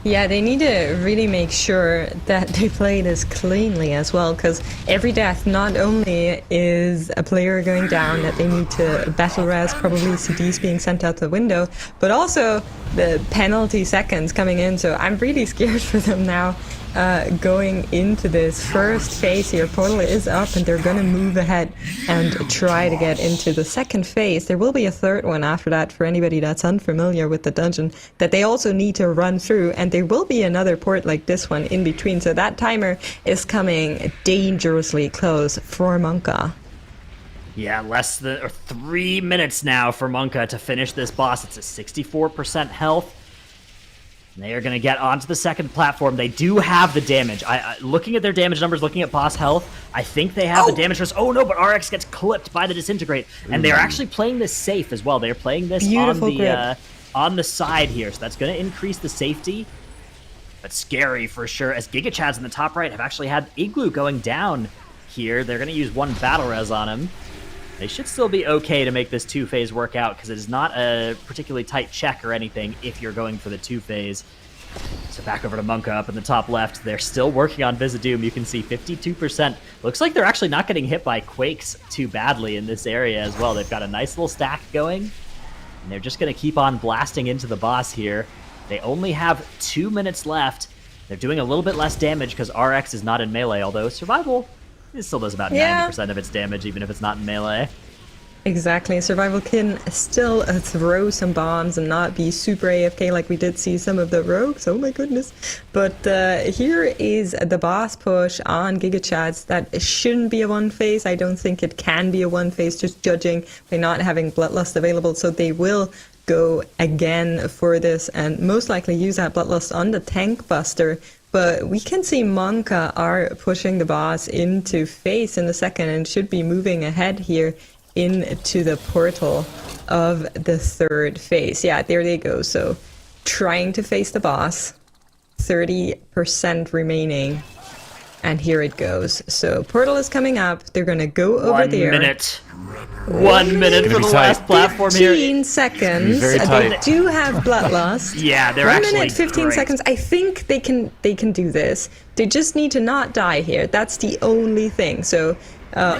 Yeah, they need to really make sure that they play this cleanly as well, because every death not only is a player going down that they need to battle res, probably CDs being sent out the window, but also the penalty seconds coming in. So I'm really scared for them now going into this first phase here. Portal is up and they're going to move ahead and try to get into the second phase. There will be a third one after that for anybody that's unfamiliar with the dungeon that they also need to run through, and there will be another port like this one in between. So that timer is coming dangerously close for Monka. Yeah, less than 3 minutes now for Monka to finish this boss. It's a 64% health. They are going to get onto the second platform. They do have the damage. Looking at their damage numbers, looking at boss health, I think they have the damage. Oh no, but RX gets clipped by the disintegrate. And they're actually playing this safe as well. They're playing this on the side here, so that's going to increase the safety. But scary for sure, as Giga Chads in the top right have actually had Igloo going down here. They're going to use 1 battle res on him. They should still be okay to make this 2-phase work out, because it is not a particularly tight check or anything if you're going for the 2-phase. So back over to Monka up in the top left. They're still working on Vizdoom. You can see 52%. Looks like they're actually not getting hit by Quakes too badly in this area as well. They've got a nice little stack going, and they're just going to keep on blasting into the boss here. They only have 2 minutes left. They're doing a little bit less damage because RX is not in melee, although Survival, it still does about 90% of its damage, even if it's not in melee. Exactly. Survival can still throw some bombs and not be super AFK like we did see some of the rogues. Oh my goodness. But here is the boss push on GigaChads. That shouldn't be a one phase. I don't think it can be a one phase, just judging by not having Bloodlust available. So they will go again for this and most likely use that Bloodlust on the Tank Buster. But we can see Monka are pushing the boss into face in a second and should be moving ahead here into the portal of the 3rd phase. Yeah, there they go. So trying to face the boss, 30% remaining. And here it goes. So portal is coming up. They're going to go over there. 1 minute. 1 minute for the last platform here. 15 seconds. Very tight. They do have Bloodlust. Yeah, they're 1 actually minute, 15 great. seconds. I think they can do this. They just need to not die here. That's the only thing. So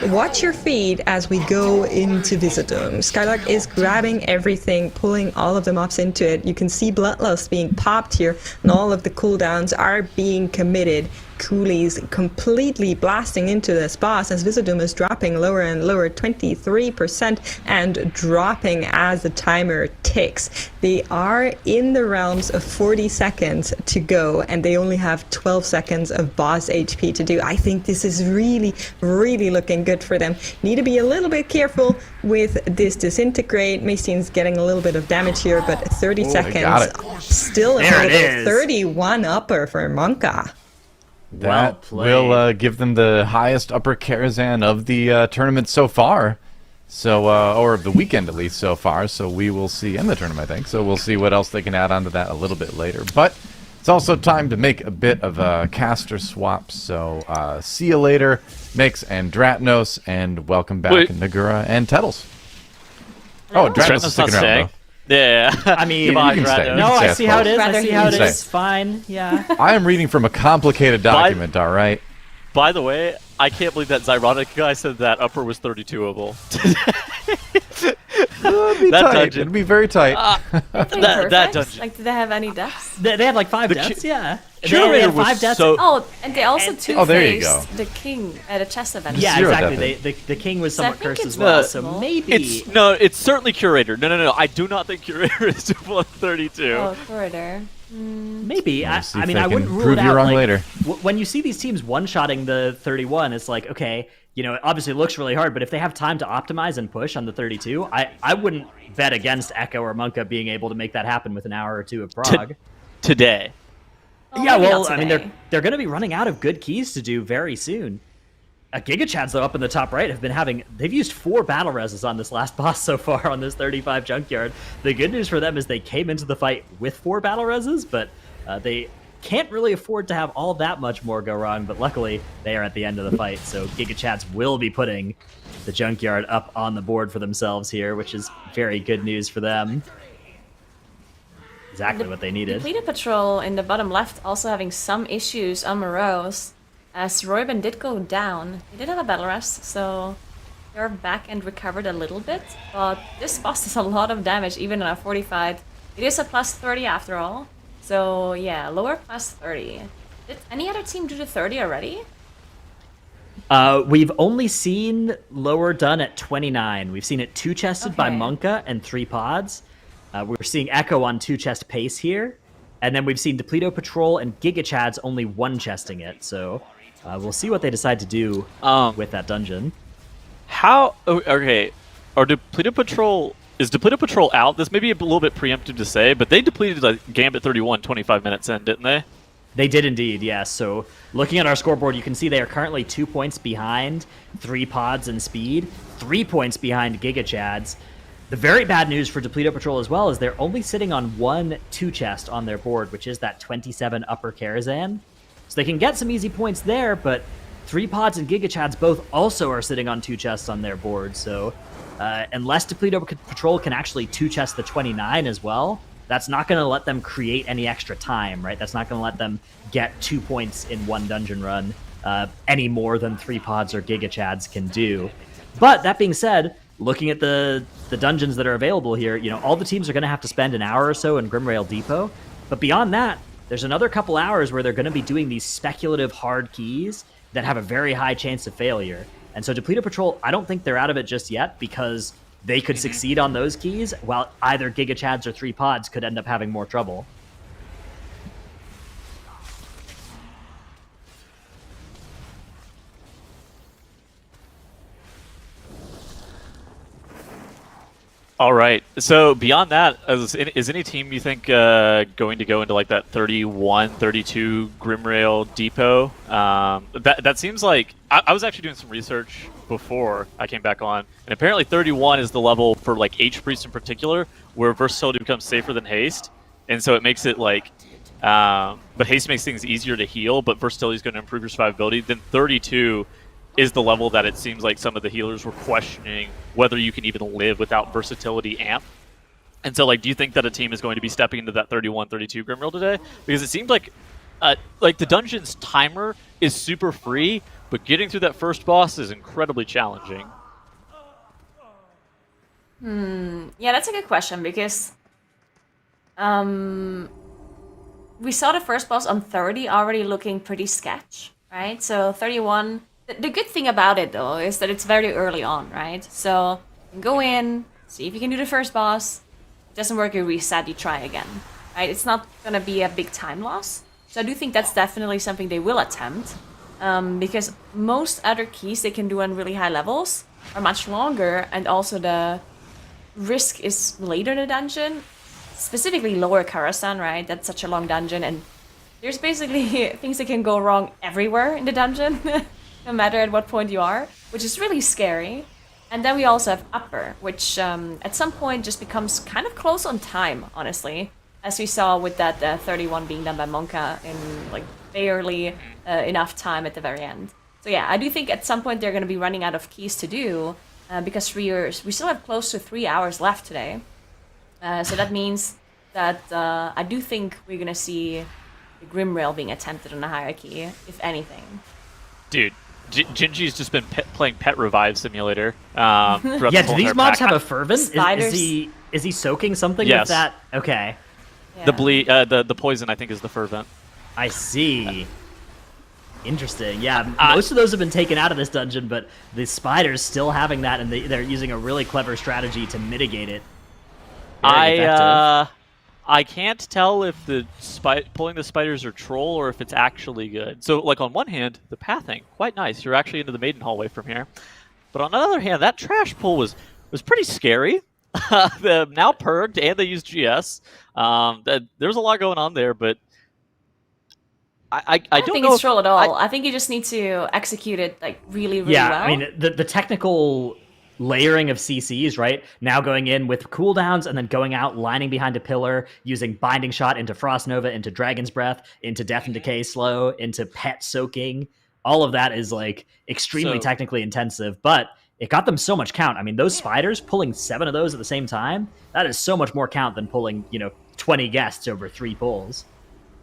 watch your feed as we go into Vizdoom. Skylark is grabbing everything, pulling all of the mobs into it. You can see Bloodlust being popped here, and all of the cooldowns are being committed. Coolies completely blasting into this boss as Vizdoom is dropping lower and lower, 23%, and dropping as the timer ticks. They are in the realms of 40 seconds to go, and they only have 12 seconds of boss HP to do. I think this is really, really looking good for them. Need to be a little bit careful with this disintegrate. Maystein's getting a little bit of damage here, but 30 seconds. Still a 31 upper for Monka. That played. will give them the highest upper Karazhan of the tournament so far. So, or of the weekend at least so far. So we will see, and the tournament I think. So we'll see what else they can add onto that a little bit later. But it's also time to make a bit of a caster swap. So see you later, Mix and Dratnos, and welcome back Nagura and Tettles. Oh, Dratnos is sticking around though. Yeah. I mean, Goodbye, you can stay. Drato. No, I see how it is. I Rather see how it you is. say. Fine. Yeah. I am reading from a complicated document, all right? By the way, I can't believe that Zyronic guy said that upper was 32able. It'll be That tight. dungeon. It'll be very tight. that dungeon. Like, did they have any deaths? They had like 5 The deaths, yeah. Curator they had was 5 deaths. so- Oh, and they also Oh, there you go. two-faced the king at a chest event. Yeah, Zero exactly. death. The king was So I somewhat think cursed it's as well, possible. so maybe... It's certainly Curator. No. I do not think Curator is double 32. Oh, corridor. Maybe. We'll see I if mean, they I can wouldn't rule prove it you out. wrong Like, later. When you see these teams one-shotting the 31, it's like, okay, you know, it obviously looks really hard, but if they have time to optimize and push on the 32, I wouldn't bet against Echo or Monka being able to make that happen with an hour or two of prog. Today. Oh, Yeah, maybe well, not I mean, today. they're going to be running out of good keys to do very soon. GigaChads, though, up in the top right, they've used 4 battle reses on this last boss so far on this 35 Junkyard. The good news for them is they came into the fight with 4 battle reses, but they can't really afford to have all that much more go wrong, but luckily they are at the end of the fight, so GigaChads will be putting the Junkyard up on the board for themselves here, which is very good news for them. Exactly what they needed. Depleted Patrol in the bottom left also having some issues on Morose, as Royben did go down. He did have a battle rest, so they're back and recovered a little bit, but this boss does a lot of damage even on a 45. It is a plus 30 after all, so yeah, lower plus 30. Did any other team do the 30 already? We've only seen lower done at 29. We've seen it 2-chested by Okay. Monka and 3 pods. We're seeing Echo on 2-chest pace here. And then we've seen Depleto Patrol and GigaChads only 1-chesting it. So we'll see what they decide to do with that dungeon. Okay. Are Depleted Patrol... Is Depleted Patrol out? This may be a little bit preemptive to say, but they depleted like Gambit 31 25 minutes in, didn't they? They did indeed, yes. So looking at our scoreboard, you can see they are currently 2 points behind 3 pods in speed, 3 points behind GigaChads. The very bad news for Depleto Patrol as well is they're only sitting on 1 2-chest on their board, which is that 27 upper Karazhan. So they can get some easy points there, but 3 Pods and Giga Chads both also are sitting on 2 chests on their board, so unless Depleto Patrol can actually 2-chest the 29 as well, that's not going to let them create any extra time, right? That's not going to let them get 2 points in one dungeon run any more than 3 Pods or Giga Chads can do. But that being said, looking at the dungeons that are available here, you know, all the teams are going to have to spend an hour or so in Grimrail Depot. But beyond that, there's another couple hours where they're going to be doing these speculative hard keys that have a very high chance of failure. And so Depleto Patrol, I don't think they're out of it just yet, because they could succeed on those keys, while either Giga Chads or 3 Pods could end up having more trouble. All right. So beyond that, is any team you think going to go into like that 31, 32 Grimrail Depot? That seems like I was actually doing some research before I came back on, and apparently 31 is the level for like H-Priest in particular, where versatility becomes safer than haste, and so it makes it like, but haste makes things easier to heal, but versatility is going to improve your survivability. Then 32 is the level that it seems like some of the healers were questioning whether you can even live without versatility amp. And so, like, do you think that a team is going to be stepping into that 31, 32 Grimrail today? Because it seems like the dungeon's timer is super free, but getting through that first boss is incredibly challenging. Yeah, that's a good question, because we saw the first boss on 30 already looking pretty sketch, right? So 31... The good thing about it, though, is that it's very early on, right? So you can go in, see if you can do the first boss. It doesn't work, you reset, you try again, right? It's not going to be a big time loss. So I do think that's definitely something they will attempt, because most other keys they can do on really high levels are much longer, and also the risk is later in the dungeon, specifically Lower Karasan, right? That's such a long dungeon, and there's basically things that can go wrong everywhere in the dungeon. No matter at what point you are, which is really scary. And then we also have Upper, which at some point just becomes kind of close on time, honestly, as we saw with that 31 being done by Monka in like barely enough time at the very end. So yeah, I do think at some point they're going to be running out of keys to do, because we still have close to 3 hours left today. So that means that I do think we're going to see the Grimrail being attempted on the hierarchy, if anything. Dude, Gingy's just been playing Pet Revive Simulator. Yeah, do these mobs have a fervent? Spiders. Is he soaking something Yes. with that? Okay. Yeah. The poison, I think, is the fervent. I see. Interesting. Yeah, most of those have been taken out of this dungeon, but the spiders still having that, and they're using a really clever strategy to mitigate it. Very effective. I can't tell if the pulling the spiders are troll or if it's actually good. So, like, on one hand, the pathing, quite nice. You're actually into the maiden hallway from here. But on the other hand, that trash pull was pretty scary. They're now purged, and they use GS. There's a lot going on there, but I don't think know it's troll at all. I think you just need to execute it like really, really well. I mean, the technical layering of CCs, right? Now going in with cooldowns and then going out, lining behind a pillar, using Binding Shot into Frost Nova, into Dragon's Breath, into Death and Decay Slow, into Pet Soaking. All of that is like extremely technically intensive, but it got them so much count. I mean, those spiders, pulling 7 of those at the same time, that is so much more count than pulling, 20 guests over 3 pulls.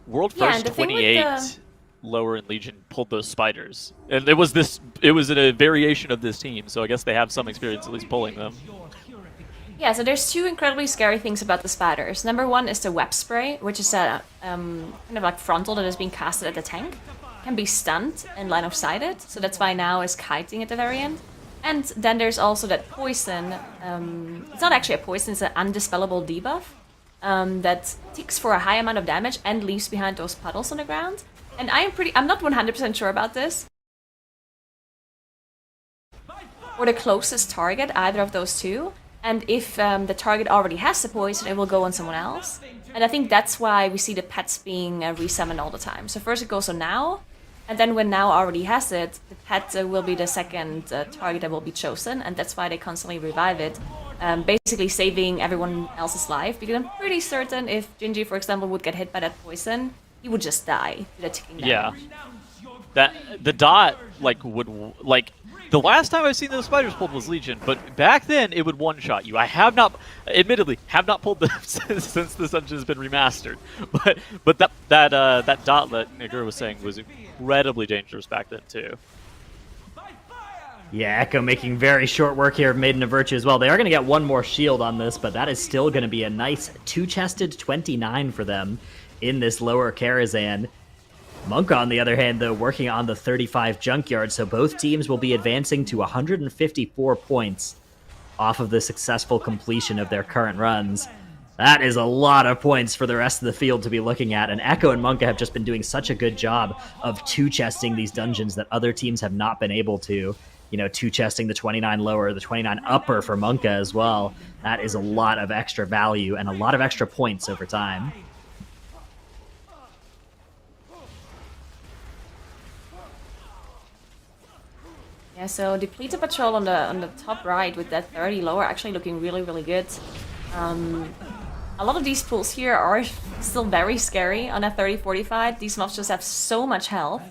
World First 28 lower in Legion pulled those spiders, and it was a variation of this team, so I guess they have some experience at least pulling them. Yeah, so there's 2 incredibly scary things about the spiders. Number 1 is the web spray, which is a kind of like frontal that is being casted at the tank. Can be stunned and line of sighted, so that's why now is kiting at the very end. And then there's also that poison. It's not actually a poison, it's an undispellable debuff that ticks for a high amount of damage and leaves behind those puddles on the ground. And I'm not 100% sure about this. Or the closest target, either of those 2. And if the target already has the poison, it will go on someone else. And I think that's why we see the pets being resummoned all the time. So first it goes on Now, and then when Now already has it, the pet will be the second target that will be chosen, and that's why they constantly revive it. Basically saving everyone else's life, because I'm pretty certain if Gingy, for example, would get hit by that poison, he would just die to the ticking down. Yeah. that the dot would the last time I've seen those spiders pulled was Legion, but back then it would one-shot you. I have not, admittedly, pulled them since this dungeon has been remastered. But that dot that Nigger was saying was incredibly dangerous back then too. Yeah, Echo making very short work here of Maiden of Virtue as well. They are going to get one more shield on this, but that is still going to be a nice two-chested 29 for them in this lower Karazhan. Monka, on the other hand, though, working on the 35 Junkyard, so both teams will be advancing to 154 points off of the successful completion of their current runs. That is a lot of points for the rest of the field to be looking at, and Echo and Monka have just been doing such a good job of two-chesting these dungeons that other teams have not been able to. You know, two-chesting the 29 lower, the 29 upper for Monka as well. That is a lot of extra value and a lot of extra points over time. Yeah, so Depleted Patrol on the top right with that 30 lower actually looking really, really good. A lot of these pools here are still very scary on that 30-45. These mobs just have so much health.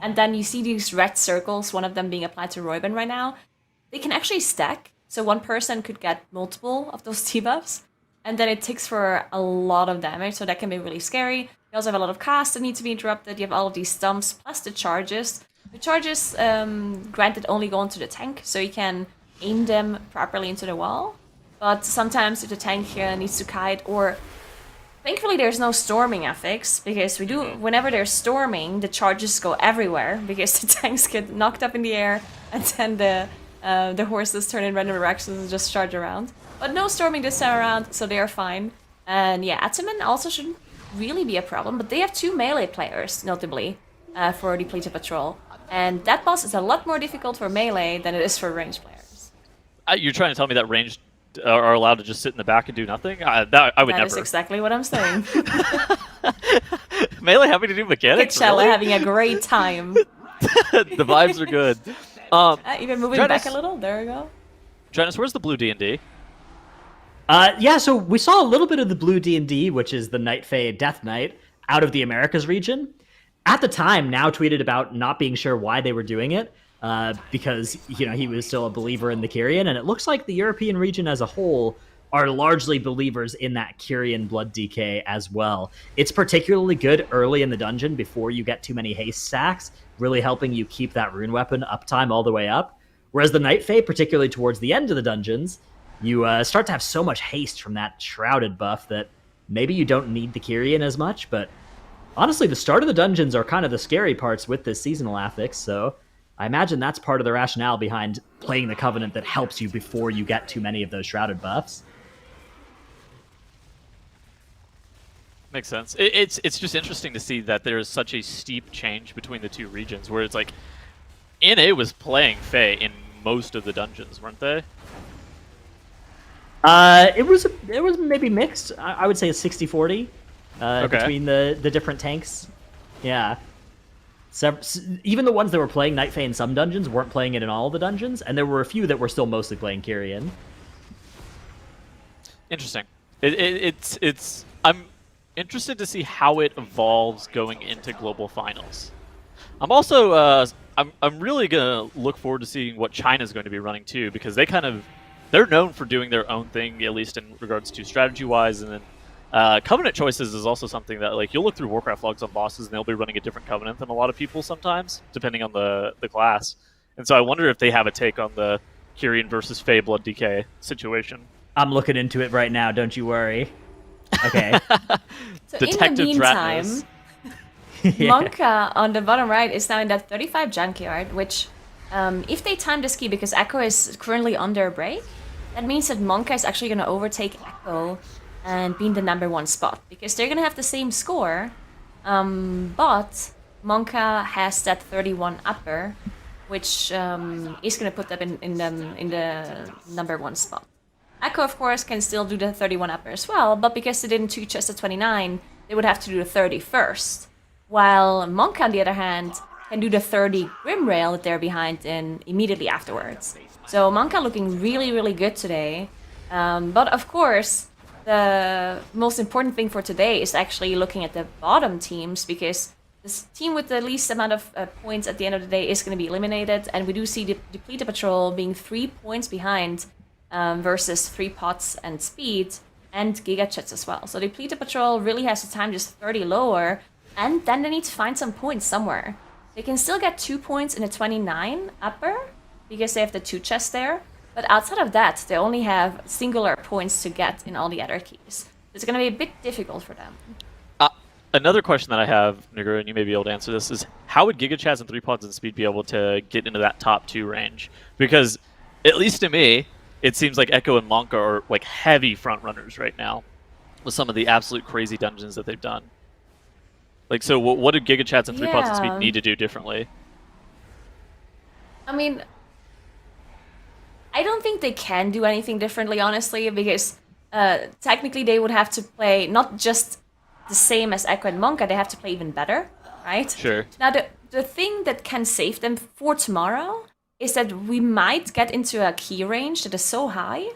And then you see these red circles, one of them being applied to Royben right now. They can actually stack, so one person could get multiple of those debuffs. And then it ticks for a lot of damage, so that can be really scary. You also have a lot of casts that need to be interrupted. You have all of these stumps, plus the charges. The charges, granted, only go into the tank, so you can aim them properly into the wall. But sometimes if the tank needs to kite, or thankfully there's no storming affix, because whenever there's storming, the charges go everywhere, because the tanks get knocked up in the air, and then the horses turn in random directions and just charge around. But no storming this time around, so they are fine. And yeah, Ataman also shouldn't really be a problem, but they have 2 melee players, notably, for Depleted Patrol. And that boss is a lot more difficult for melee than it is for ranged players. You're trying to tell me that ranged are allowed to just sit in the back and do nothing? I would never. That is exactly what I'm saying. Melee having to do mechanics, Kickshala really? having a great time. The vibes are good. Even moving Janus, back a little, there we go. Janus, where's the blue D&D? Yeah, so we saw a little bit of the blue D&D, which is the Night Fae Death Knight, out of the Americas region. At the time, Now tweeted about not being sure why they were doing it, because he was still a believer in the Kyrian, and it looks like the European region as a whole are largely believers in that Kyrian blood DK as well. It's particularly good early in the dungeon before you get too many haste stacks, really helping you keep that rune weapon uptime all the way up. Whereas the Night Fae, particularly towards the end of the dungeons, you start to have so much haste from that Shrouded buff that maybe you don't need the Kyrian as much, but honestly, the start of the dungeons are kind of the scary parts with this seasonal affix, so I imagine that's part of the rationale behind playing the Covenant that helps you before you get too many of those Shrouded buffs. Makes sense. It's just interesting to see that there is such a steep change between the two regions, where it's like, NA was playing Fae in most of the dungeons, weren't they? It was maybe mixed. I would say a 60-40 between the different tanks. Yeah. Even the ones that were playing Night Fae in some dungeons weren't playing it in all the dungeons, and there were a few that were still mostly playing Kyrian. Interesting. I'm interested to see how it evolves going into global finals. I'm also I'm really gonna look forward to seeing what China's going to be running too, because they're known for doing their own thing, at least in regards to strategy-wise, and then Covenant choices is also something that, like, you'll look through Warcraft logs on bosses and they'll be running a different Covenant than a lot of people sometimes, depending on the class. And so I wonder if they have a take on the Kyrian versus Fae Blood DK situation. I'm looking into it right now, don't you worry. Okay. So Detective in the meantime, Dratnus. Monka on the bottom right is now in that 35 Junkyard, which, if they time this key, because Echo is currently under a break, that means that Monka is actually going to overtake Echo and be in the #1 spot, because they're going to have the same score, but Monka has that 31 upper, which is going to put them in the #1 spot. Echo, of course, can still do the 31 upper as well, but because they didn't two-chest the 29, they would have to do the 30 first. While Monka, on the other hand, can do the 30 Grim Rail that they're behind in immediately afterwards. So Monka looking really, really good today. But of course, the most important thing for today is actually looking at the bottom teams, because this team with the least amount of points at the end of the day is going to be eliminated, and we do see the Depleted Patrol being 3 points behind versus 3 pots and speed and Giga Chats as well. So Depleted Patrol really has the time just 30 lower, and then they need to find some points somewhere. They can still get 2 points in a 29 upper because they have the 2 chests there, but outside of that, they only have singular points to get in all the other keys. It's going to be a bit difficult for them. Another question that I have, Nigro, and you may be able to answer this, is how would Giga Chaz and 3 pods and speed be able to get into that top 2 range? Because, at least to me, it seems like Echo and Monka are like heavy front runners right now with some of the absolute crazy dungeons that they've done. Like, so what do Giga Chats and 3 pods and speed need to do differently? I mean, I don't think they can do anything differently, honestly, because technically they would have to play not just the same as Echo and Monka, they have to play even better, right? Sure. Now, the thing that can save them for tomorrow is that we might get into a key range that is so high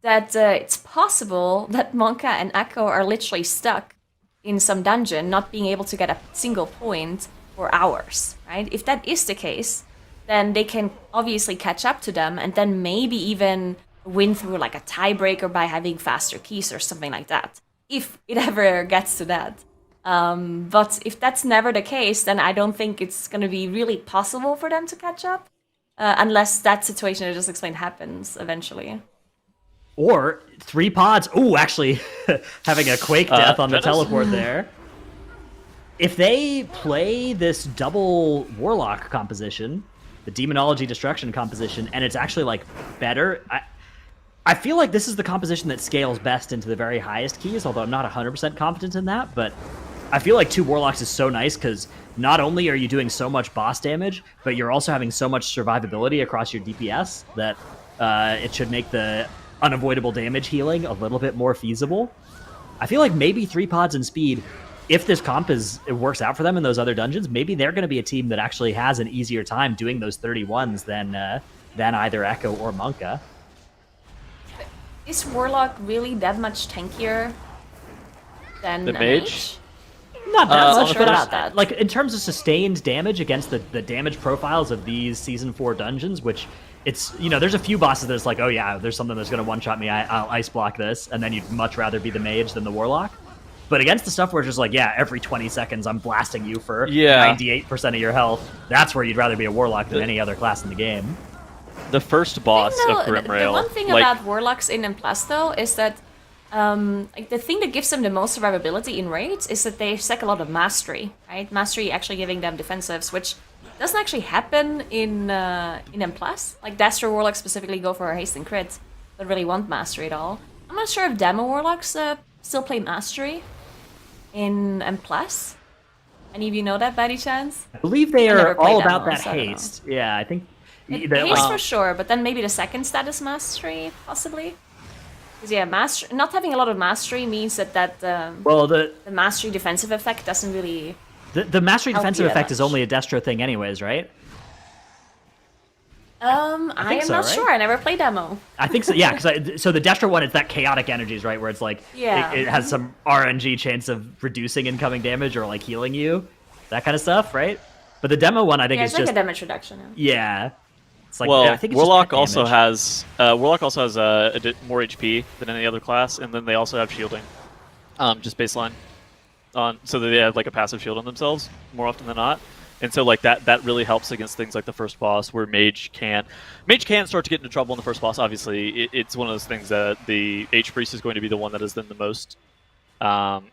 that it's possible that Monka and Echo are literally stuck in some dungeon, not being able to get a single point for hours, right? If that is the case, then they can obviously catch up to them and then maybe even win through like a tiebreaker by having faster keys or something like that, if it ever gets to that. But if that's never the case, then I don't think it's going to be really possible for them to catch up, unless that situation I just explained happens eventually. Or 3 pods. Ooh, actually, having a Quake death on the teleport there. If they play this double Warlock composition, the Demonology Destruction composition, and it's actually like better, I feel like this is the composition that scales best into the very highest keys, although I'm not 100% confident in that, but I feel like 2 Warlocks is so nice because not only are you doing so much boss damage, but you're also having so much survivability across your DPS that it should make the unavoidable damage healing a little bit more feasible. I feel like maybe 3 pods and speed, if this comp it works out for them in those other dungeons, maybe they're going to be a team that actually has an easier time doing those 31s than either Echo or Monka. Is Warlock really that much tankier than The a mage? Not that I'm not much, sure but about that. like in terms of sustained damage against the damage profiles of these Season 4 dungeons, which it's, there's a few bosses that's like, oh yeah, there's something that's going to one-shot me, I'll ice block this, and then you'd much rather be the mage than the Warlock. But against the stuff where it's just like, yeah, every 20 seconds I'm blasting you for 98% of your health, that's where you'd rather be a Warlock than any other class in the game. The first boss of Grim Rail. The one thing about Warlocks in M+, though, is that like the thing that gives them the most survivability in raids is that they stack a lot of mastery, right? Mastery actually giving them defensives, which doesn't actually happen in M+. Like Dastro Warlocks specifically go for a haste and crit, don't really want mastery at all. I'm not sure if Demo Warlocks still play mastery in M+. Any of you know that by any chance? I believe they are all Demo, about that so I don't know. haste. Yeah, I think... Haste for sure, but then maybe the second status mastery, possibly? Because yeah, not having a lot of mastery means that the mastery defensive effect doesn't really... The mastery help defensive you that effect is much. only a Destro thing anyways, right? I am so, not right? sure. I never played Demo. I think so, yeah, because so the Destro one, it's that chaotic energies, right, where it's like, Yeah. it has some RNG chance of reducing incoming damage or like healing you, that kind of stuff, right? But the Demo one, I think, Yeah, is it's like just... a damage reduction. Yeah. It's like, Well, I think it's Warlock just also damage. has more HP than any other class, and then they also have shielding, just baseline, so that they have like a passive shield on themselves more often than not, and so like that really helps against things like the first boss where Mage can start to get into trouble in the first boss. Obviously, it's one of those things that the H Priest is going to be the one that is then the most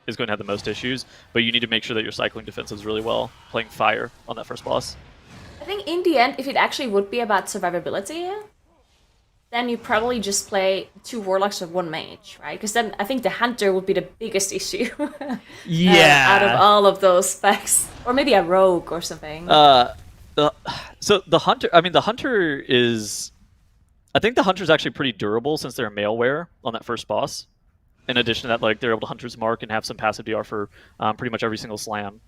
is going to have the most issues, but you need to make sure that you're cycling defensives really well, playing fire on that first boss. I think in the end, if it actually would be about survivability, then you probably just play 2 Warlocks with 1 Mage, right? Because then I think the Hunter would be the biggest issue. Yeah. Out of all of those specs. Or maybe a Rogue or something. So the Hunter, I think the Hunter's actually pretty durable since they're a maleware on that first boss. In addition to that, like they're able to Hunter's Mark and have some passive DR for pretty much every single slam.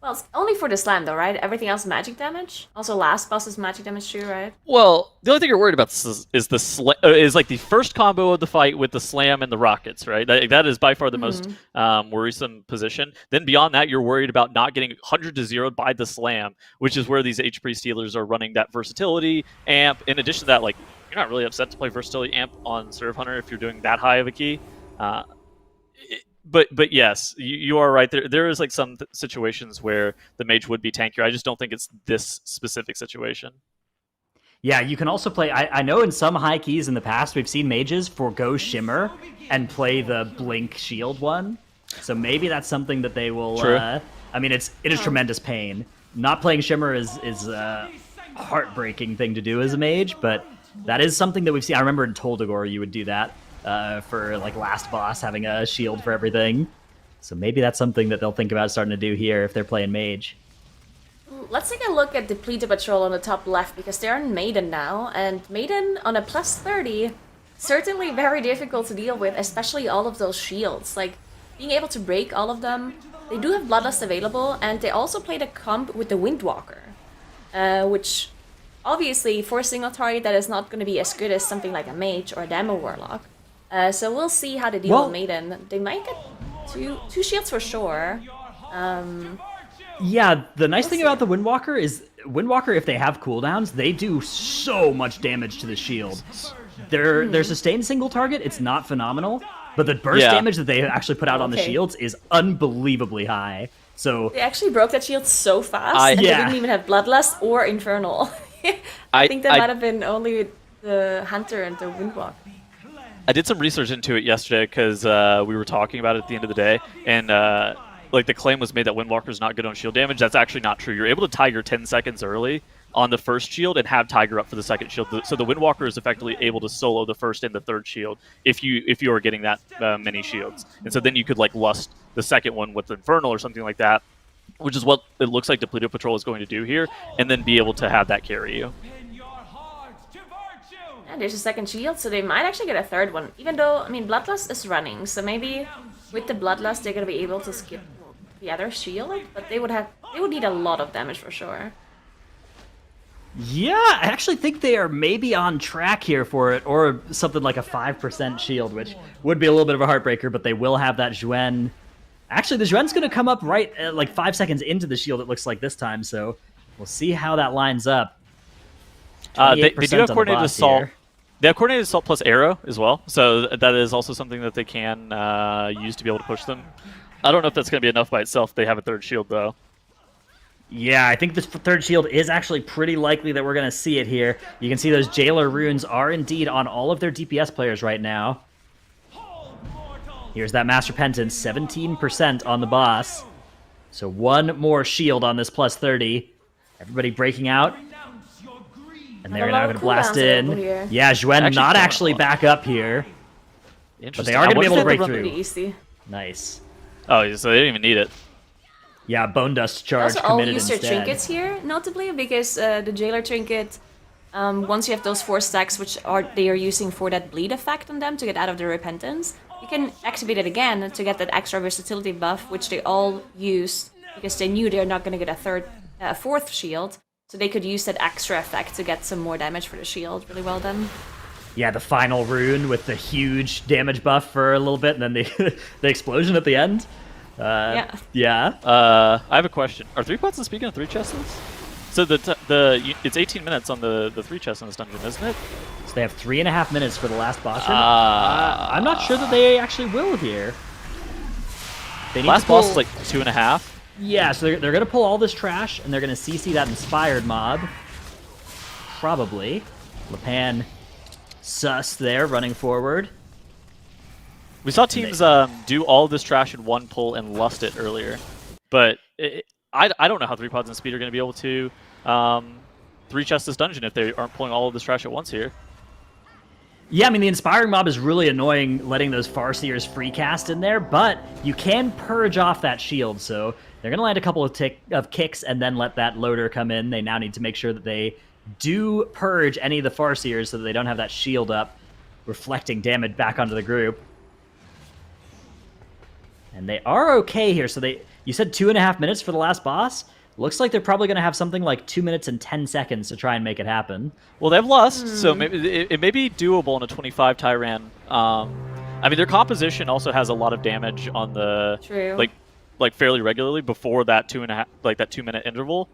Well, it's only for the slam though, right? Everything else magic damage. Also, last boss is magic damage too, right? Well, the only thing you're worried about is is like the first combo of the fight with the slam and the rockets, right? That is by far the most worrisome position. Then beyond that, you're worried about not getting 100 to 0 by the slam, which is where these HP stealers are running that versatility amp. In addition to that, like you're not really upset to play versatility amp on Serve Hunter if you're doing that high of a key. But yes, you are right. There is like some situations where the mage would be tankier. I just don't think it's this specific situation. Yeah, you can also play. I know in some high keys in the past we've seen mages forgo Shimmer and play the Blink Shield one. So maybe that's something that they will. True. I mean, it is tremendous pain. Not playing Shimmer is a heartbreaking thing to do as a mage, but that is something that we've seen. I remember in Toldagor you would do that. For like last boss having a shield for everything. So maybe that's something that they'll think about starting to do here if they're playing mage. Let's take a look at Depleted Patrol on the top left because they're in Maiden now, and Maiden on a plus 30, certainly very difficult to deal with, especially all of those shields. Like, being able to break all of them. They do have Bloodlust available, and they also played a comp with the Windwalker, which obviously for a single target that is not going to be as good as something like a mage or a Demo Warlock. So we'll see how they deal with Maiden. They might get two shields for sure. Yeah, the nice thing about the Windwalker is Windwalker, if they have cooldowns, they do so much damage to the shield. Their sustained single target, it's not phenomenal, but the burst damage that they actually put out on the shields is unbelievably high. So they actually broke that shield so fast, and they didn't even have Bloodlust or Infernal. I think that might have been only the Hunter and the Windwalker. I did some research into it yesterday because we were talking about it at the end of the day, and like the claim was made that Windwalker's not good on shield damage. That's actually not true. You're able to Tiger 10 seconds early on the first shield and have Tiger up for the second shield. So the Windwalker is effectively able to solo the first and the third shield if you are getting that many shields. And so then you could like lust the second one with Infernal or something like that, which is what it looks like Depleted Patrol is going to do here, and then be able to have that carry you. And there's a second shield, so they might actually get a third one. Even though, I mean, Bloodlust is running, so maybe with the Bloodlust they're gonna be able to skip the other shield, but they would need a lot of damage for sure. Yeah, I actually think they are maybe on track here for it, or something like a 5% shield, which would be a little bit of a heartbreaker, but they will have that Zhuen. Actually, the Zhuen's going to come up right like 5 seconds into the shield, it looks like this time, so we'll see how that lines up. They do have Coordinated Assault. Here. They have Coordinated Assault plus Arrow as well, so that is also something that they can use to be able to push them. I don't know if that's going to be enough by itself. They have a third shield, though. Yeah, I think this third shield is actually pretty likely that we're going to see it here. You can see those Jailer runes are indeed on all of their DPS players right now. Here's that Master Penance, 17% on the boss. So one more shield on this plus 30. Everybody breaking out. And they're now going to blast in. Yeah, Zhuen not actually back up here. But they are going to be able to break through. Nice. Oh, so they didn't even need it. Yeah, Bone Dust charge also committed all use instead. their trinkets here, notably, because the Jailer trinket, once you have those 4 stacks, which they are using for that bleed effect on them to get out of the repentance, you can activate it again to get that extra versatility buff, which they all used because they knew they're not going to get a fourth shield, so they could use that extra effect to get some more damage for the shield. Really well done. Yeah, the final rune with the huge damage buff for a little bit, and then the the explosion at the end. Yeah. I have a question. Are 3 pots speaking of 3 chests? So it's 18 minutes on the 3 chests in this dungeon, isn't it? So they have 3.5 minutes for the last boss run. I'm not sure that they actually will here. They need last boss is like 2.5. Yeah, so they're going to pull all this trash, and they're going to CC that inspired mob. Probably. Lepan sus there, running forward. We saw teams do all this trash in one pull and lust it earlier, but I don't know how 3 pods and speed are going to be able to 3 chest this dungeon if they aren't pulling all of this trash at once here. Yeah, I mean, the Inspiring Mob is really annoying letting those Farseers free cast in there, but you can purge off that shield, so they're going to land a couple of kicks and then let that loader come in. They now need to make sure that they do purge any of the Farseers so that they don't have that shield up, reflecting damage back onto the group. And they are okay here, so they You said 2.5 minutes for the last boss? Looks like they're probably going to have something like 2 minutes and 10 seconds to try and make it happen. Well, they've lost, so maybe it may be doable in a 25 Tyran. I mean, their composition also has a lot of damage on the like fairly regularly before that 2 minute interval.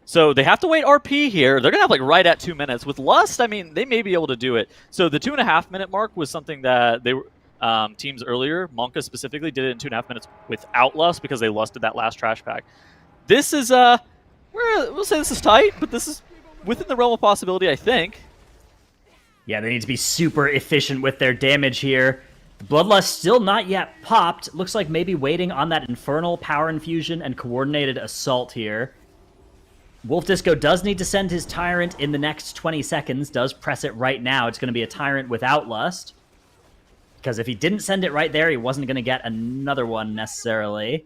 So they have to wait RP here. They're gonna have like right at 2 minutes. With Lust, I mean, they may be able to do it. So the 2.5 minute mark was something that they were teams earlier, Monka specifically, did it in 2.5 minutes without Lust because they lusted that last trash pack. This is we'll say this is tight, but this is within the realm of possibility, I think. Yeah, they need to be super efficient with their damage here. The Bloodlust still not yet popped. Looks like maybe waiting on that Infernal Power Infusion and Coordinated Assault here. Wolf Disco does need to send his Tyrant in the next 20 seconds, does press it right now. It's going to be a Tyrant without Lust. Because if he didn't send it right there, he wasn't going to get another one necessarily.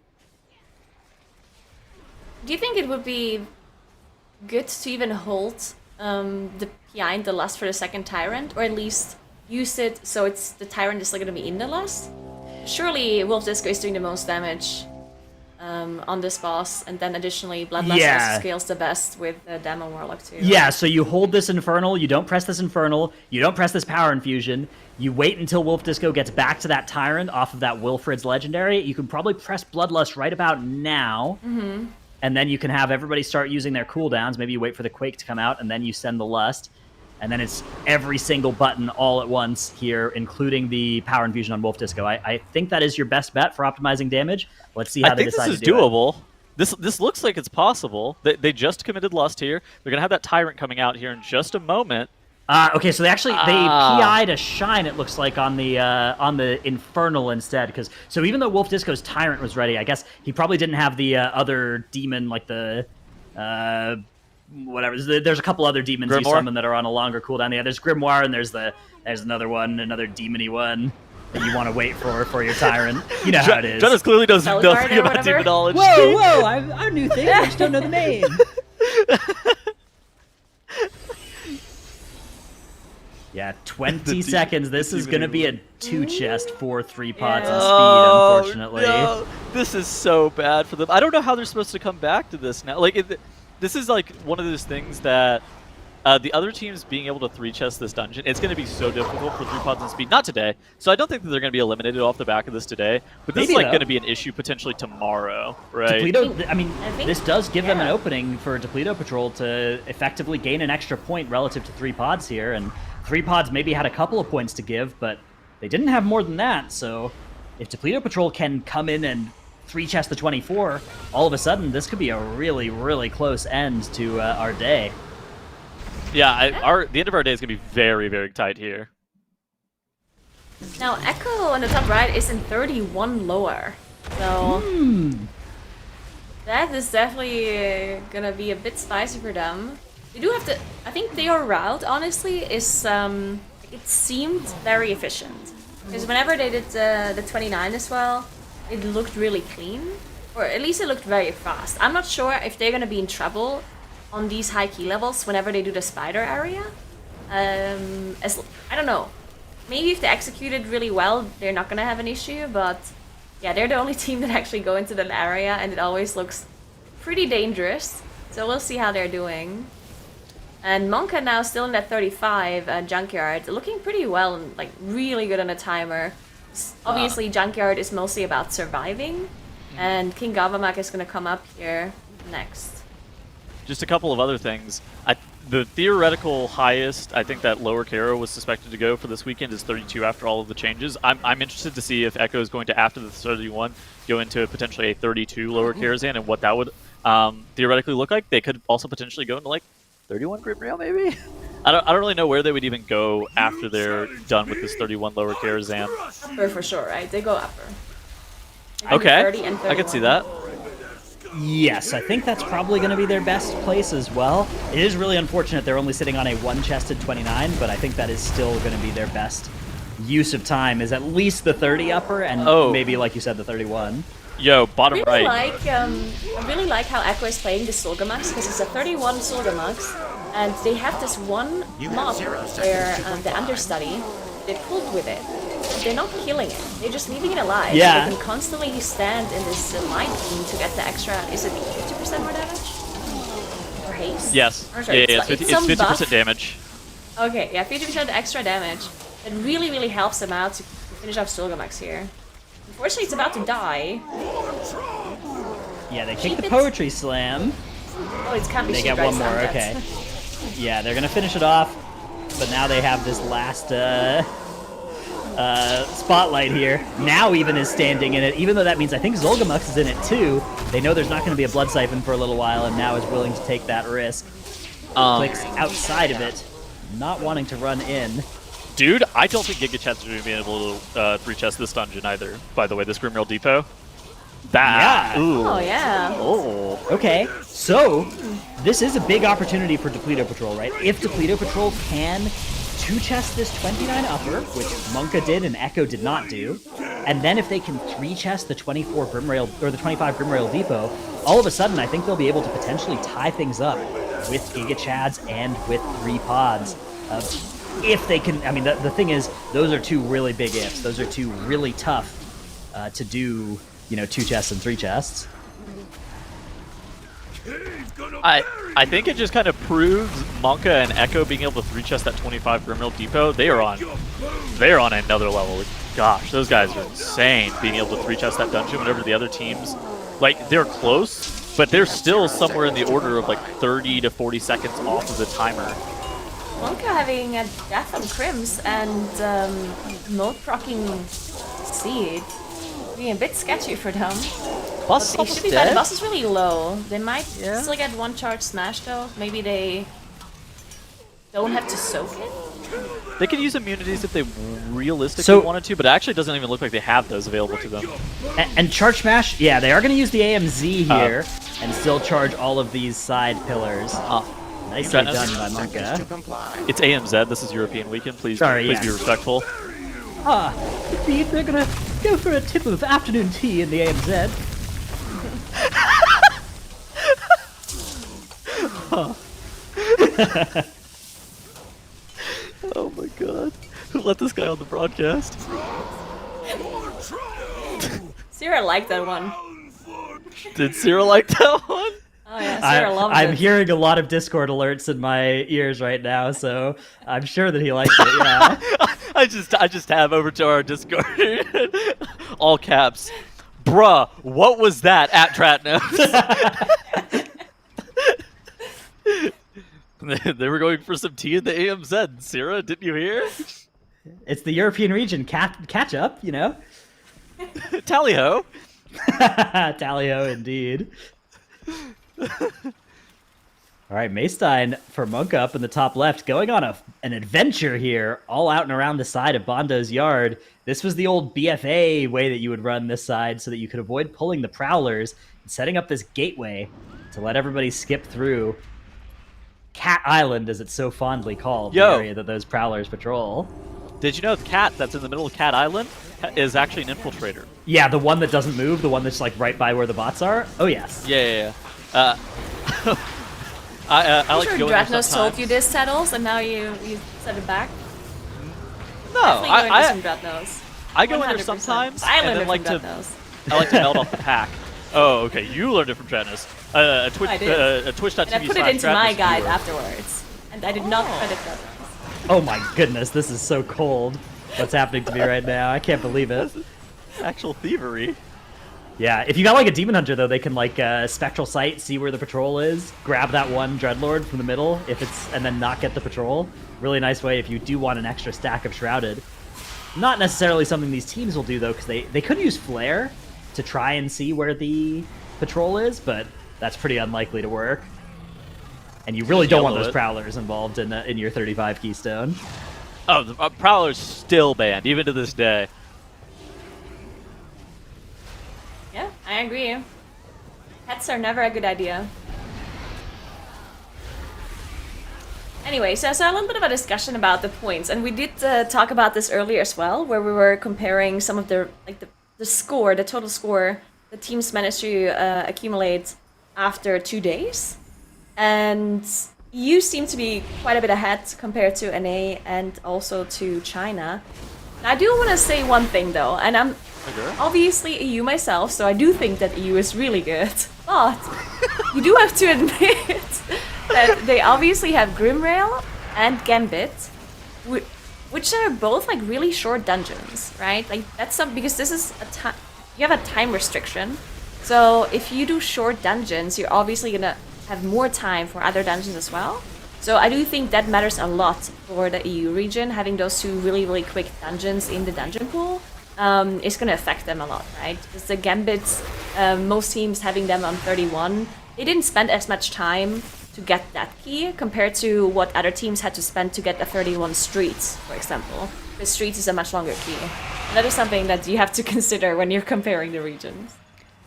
Do you think it would be good to even hold behind the Lust for the second Tyrant? Or at least use it so it's the Tyrant is still going to be in the Lust? Surely Wolf Disco is doing the most damage on this boss, and then additionally Bloodlust also scales the best with the Demon Warlock too. Yeah, so you hold this Infernal, you don't press this Infernal, you don't press this Power Infusion, you wait until Wolf Disco gets back to that Tyrant off of that Wilfred's Legendary. You can probably press Bloodlust right about now, and then you can have everybody start using their cooldowns. Maybe you wait for the Quake to come out, and then you send the Lust. And then it's every single button all at once here, including the Power Infusion on Wolf Disco. I think that is your best bet for optimizing damage. Let's see how they decide to do it. I think this is doable. This looks like it's possible. They just committed Lust here. They're going to have that Tyrant coming out here in just a moment. Okay, so they PI'd a Shine, it looks like, on the Infernal instead. So even though Wolf Disco's Tyrant was ready, I guess he probably didn't have the other demon, like the... whatever. There's a couple other demons you summon that are on a longer cooldown. Yeah, there's Grimoire, and there's another one, another demony one that you want to wait for your Tyrant. You know how it is. Jonas clearly knows nothing about demonology. Whoa! I knew things. I just don't know the name. Yeah, 20 seconds. This is going to be a 2-chest for 3 pots of speed, unfortunately. No. This is so bad for them. I don't know how they're supposed to come back to this now. Like, this is like one of those things that the other teams being able to 3-chest this dungeon, it's going to be so difficult for 3 pods and speed. Not today. So I don't think that they're going to be eliminated off the back of this today. But this is like going to be an issue potentially tomorrow, right? Depleto, I mean, this does give them an opening for Depleto Patrol to effectively gain an extra point relative to 3 pods here. And 3 pods maybe had a couple of points to give, but they didn't have more than that. So if Depleto Patrol can come in and 3-chest the 24, all of a sudden this could be a really, really close end to our day. Yeah, the end of our day is going to be very, very tight here. Now, Echo on the top right is in 31 lower. So that is definitely going to be a bit spicy for them. They do have to... I think their route, honestly, is... it seemed very efficient. Because whenever they did the 29 as well, it looked really clean, or at least it looked very fast. I'm not sure if they're going to be in trouble on these high key levels whenever they do the spider area. I don't know. Maybe if they execute it really well, they're not going to have an issue, but yeah, they're the only team that actually go into the area, and it always looks pretty dangerous. So we'll see how they're doing. And Monka now still in that 35 Junkyard, looking pretty well, and like really good on a timer. Obviously, Junkyard is mostly about surviving, and King Gavamak is going to come up here next. Just a couple of other things. The theoretical highest, I think that lower Kara was suspected to go for this weekend is 32 after all of the changes. I'm interested to see if Echo is going to, after the 31, go into potentially a 32 lower Karazhan and what that would theoretically look like. They could also potentially go into like 31 Grim Rail, maybe? I don't really know where they would even go after they're done with this 31 lower Karazhan. Upper for sure, right? They go upper. Okay, 30 and 31. I can see that. Yes, I think that's probably going to be their best place as well. It is really unfortunate they're only sitting on a 1-chested 29, but I think that is still going to be their best use of time, is at least the 30 upper and maybe, like you said, the 31. Yo, bottom right. I really like how Echo is playing the Solgamax, because it's a 31 Solgamax, And they have this one mob where the understudy, they pulled with it. They're not killing it. They're just leaving it alive. Yeah. They can constantly stand in this line beam to get the extra. Is it 50% more damage? Or haste? Yes. Or sorry, Yeah, it's it's some 50% buff. damage. Okay, yeah, 50% extra damage. It really, really helps them out to finish off Stulgamax here. Unfortunately, it's about to die. Yeah, they kick Keep the it- poetry slam. Oh, it can't be They shield get right one more, now, okay. that's- Yeah, they're gonna finish it off, but now they have this last spotlight here. Now even is standing in it, even though that means I think Zolgamux is in it too. They know there's not going to be a blood siphon for a little while, and now is willing to take that risk. Clicks outside of it, not wanting to run in. Dude, I don't think Giga Chad's going to be able to 3-chest this dungeon either, by the way, this Grimrail Depot. That. Yeah. Ooh. Oh, yeah. Oh, okay. So, this is a big opportunity for Depleto Patrol, right? If Depleto Patrol can 2-chest this 29 upper, which Monka did and Echo did not do, and then if they can 3-chest the 24 Grimrail, or the 25 Grimrail Depot, all of a sudden I think they'll be able to potentially tie things up with Giga Chads and with 3 pods. If they can, I mean, the thing is, those are 2 really big ifs. Those are 2 really tough to do, 2 chests and 3 chests. I think it just kind of proves Monka and Echo being able to 3-chest that 25 Grimrail Depot. They are on another level. Gosh, those guys are insane being able to 3-chest that dungeon whenever the other teams, like, they're close, but they're still somewhere in the order of like 30 to 40 seconds off of the timer. Monka having a death on Crims and mode procking Seed. Being a bit sketchy for them. Boss But he should be fine. The boss is really low. They might still get 1 charge smash though. Maybe they don't have to soak it. They could use immunities if they realistically wanted to, but it actually doesn't even look like they have those available to them. And Charge Smash, yeah, they are going to use the AMZ here and still charge all of these side pillars. Nicely done by Monka. It's AMZ, this is European Weekend, please, Sorry, please yeah. be respectful. Indeed, they're going to go for a tip of afternoon tea in the AMZ. Oh my god. Who let this guy on the broadcast? Sarah liked that one. Did Cyril like that one? Oh yeah, Sarah loved I'm it. hearing a lot of Discord alerts in my ears right now, so I'm sure that he likes it, yeah. I just have over to our Discord. All caps. Bruh, what was that at Tratnos? They were going for some tea in the AMZ. Sarah, didn't you hear? It's the European region catch up, Tally-ho. Tally-ho indeed. All right, Maystein for Monka up in the top left, going on an adventure here, all out and around the side of Bondo's yard. This was the old BFA way that you would run this side so that you could avoid pulling the Prowlers and setting up this gateway to let everybody skip through Cat Island, as it's so fondly called, the area that those Prowlers patrol. Did you know the cat that's in the middle of Cat Island is actually an infiltrator? Yeah, the one that doesn't move, the one that's like right by where the bots are? Oh, yes. Yeah. I I'm like sure going there Dratnos told sometimes. you this, Settles, and now you set it back. No, Definitely going to some Dratnos. I go in there 100%. sometimes, I and learned then it like from to Dratnos. I like to melt off the pack. Oh, okay. You learned it from Tratnos. A Twitch.tv And I put it into my guide afterwards. And I did not credit Dratnos. Oh my goodness, this is so cold. What's happening to me right now? I can't believe it. Actual thievery. Yeah, if you got like a Demon Hunter though, they can like Spectral Sight, see where the patrol is, grab that one Dreadlord from the middle, and then not get the patrol. Really nice way if you do want an extra stack of Shrouded. Not necessarily something these teams will do though, because they could use Flare to try and see where the patrol is, but that's pretty unlikely to work. And you really don't want those Prowlers involved in your 35 Keystone. Oh, the Prowler's still banned, even to this day. Yeah, I agree. Pets are never a good idea. Anyway, so a little bit of a discussion about the points, and we did talk about this earlier as well, where we were comparing some of the score, the total score the teams managed to accumulate after 2 days. And EU seem to be quite a bit ahead compared to NA and also to China. I do want to say one thing though, and I'm obviously EU myself, so I do think that EU is really good. But you do have to admit that they obviously have Grimrail and Gambit, which are both like really short dungeons, right? Like that's because this is a time you have a time restriction. So if you do short dungeons, you're obviously gonna have more time for other dungeons as well. So I do think that matters a lot for the EU region, having those two really quick dungeons in the dungeon pool is going to affect them a lot, right? Because the Gambits, most teams having them on 31, they didn't spend as much time to get that key compared to what other teams had to spend to get the 31 Streets, for example. The Streets is a much longer key. And that is something that you have to consider when you're comparing the regions.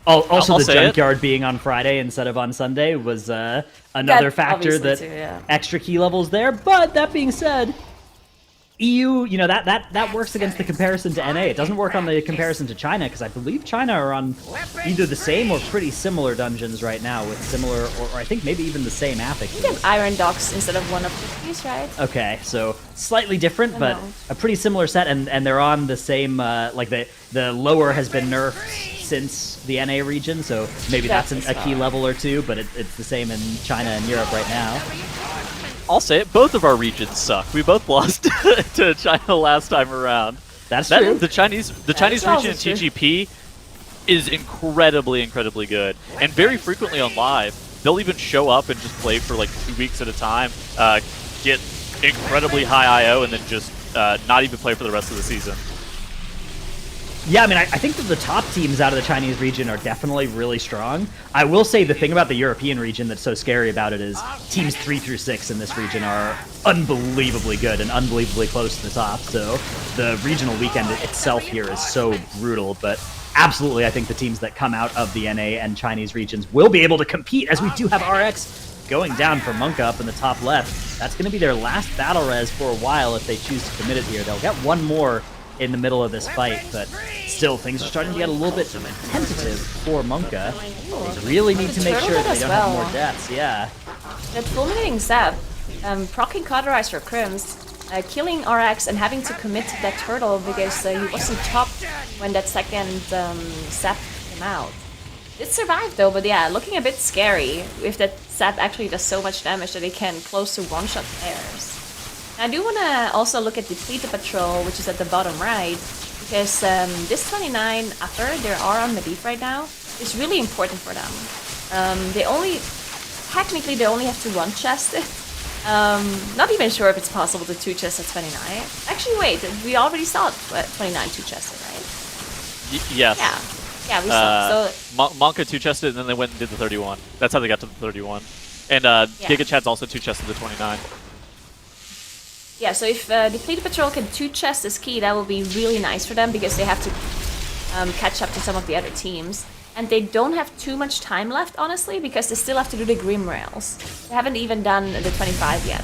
Also, I'll the say it. junkyard being on Friday instead of on Sunday was another factor obviously that too, yeah. extra key levels there. But that being said, EU, you know, that works against the comparison to NA. It doesn't work on the comparison to China because I believe China are on either the same or pretty similar dungeons right now with similar, or I think maybe even the same Aphic. You have Iron Docks instead of one of the keys, right? Okay, so slightly different, but know. a pretty similar set, and they're on the same, like the lower has been nerfed since the NA region, so maybe that's a key level or two, but it's the same in China and Europe right now. I'll say it. Both of our regions suck. We both lost to China last time around. That's true. The Chinese region also in true. TGP is incredibly good, and very frequently on live, they'll even show up and just play for like 2 weeks at a time, get incredibly high IO, and then just not even play for the rest of the season. Yeah, I mean, I think that the top teams out of the Chinese region are definitely really strong. I will say the thing about the European region that's so scary about it is teams 3 through 6 in this region are unbelievably good and unbelievably close to the top. So the regional weekend itself here is so brutal, but absolutely I think the teams that come out of the NA and Chinese regions will be able to compete, as we do have RX going down for Monka up in the top left. That's going to be their last battle res for a while if they choose to commit it here. They'll get one more in the middle of this fight, but still things are starting to get a little bit tentative for Monka. They really need to make sure that they don't have more deaths, yeah. That fulminating Zap, proccing Cauterize for Crims, killing RX and having to commit to that turtle because he wasn't topped when that second Zap came out. It survived though, but yeah, looking a bit scary if that Zap actually does so much damage that it can close to one-shot players. I do want to also look at Depleted Patrol, which is at the bottom right, because this 29 upper they are on Medivh right now is really important for them. Technically they only have to one chest it. Not even sure if it's possible to two chest at 29. Actually, wait, we already saw 29 two chested, right? Yes. Yeah, we saw. So Monka two-chested, and then they went and did the 31. That's how they got to the 31. And GigaChad's also two-chested the 29. yeah, so if Depleted Patrol can two chest this key, that will be really nice for them because they have to catch up to some of the other teams. And they don't have too much time left, honestly, because they still have to do the Grim Rails. They haven't even done the 25 yet.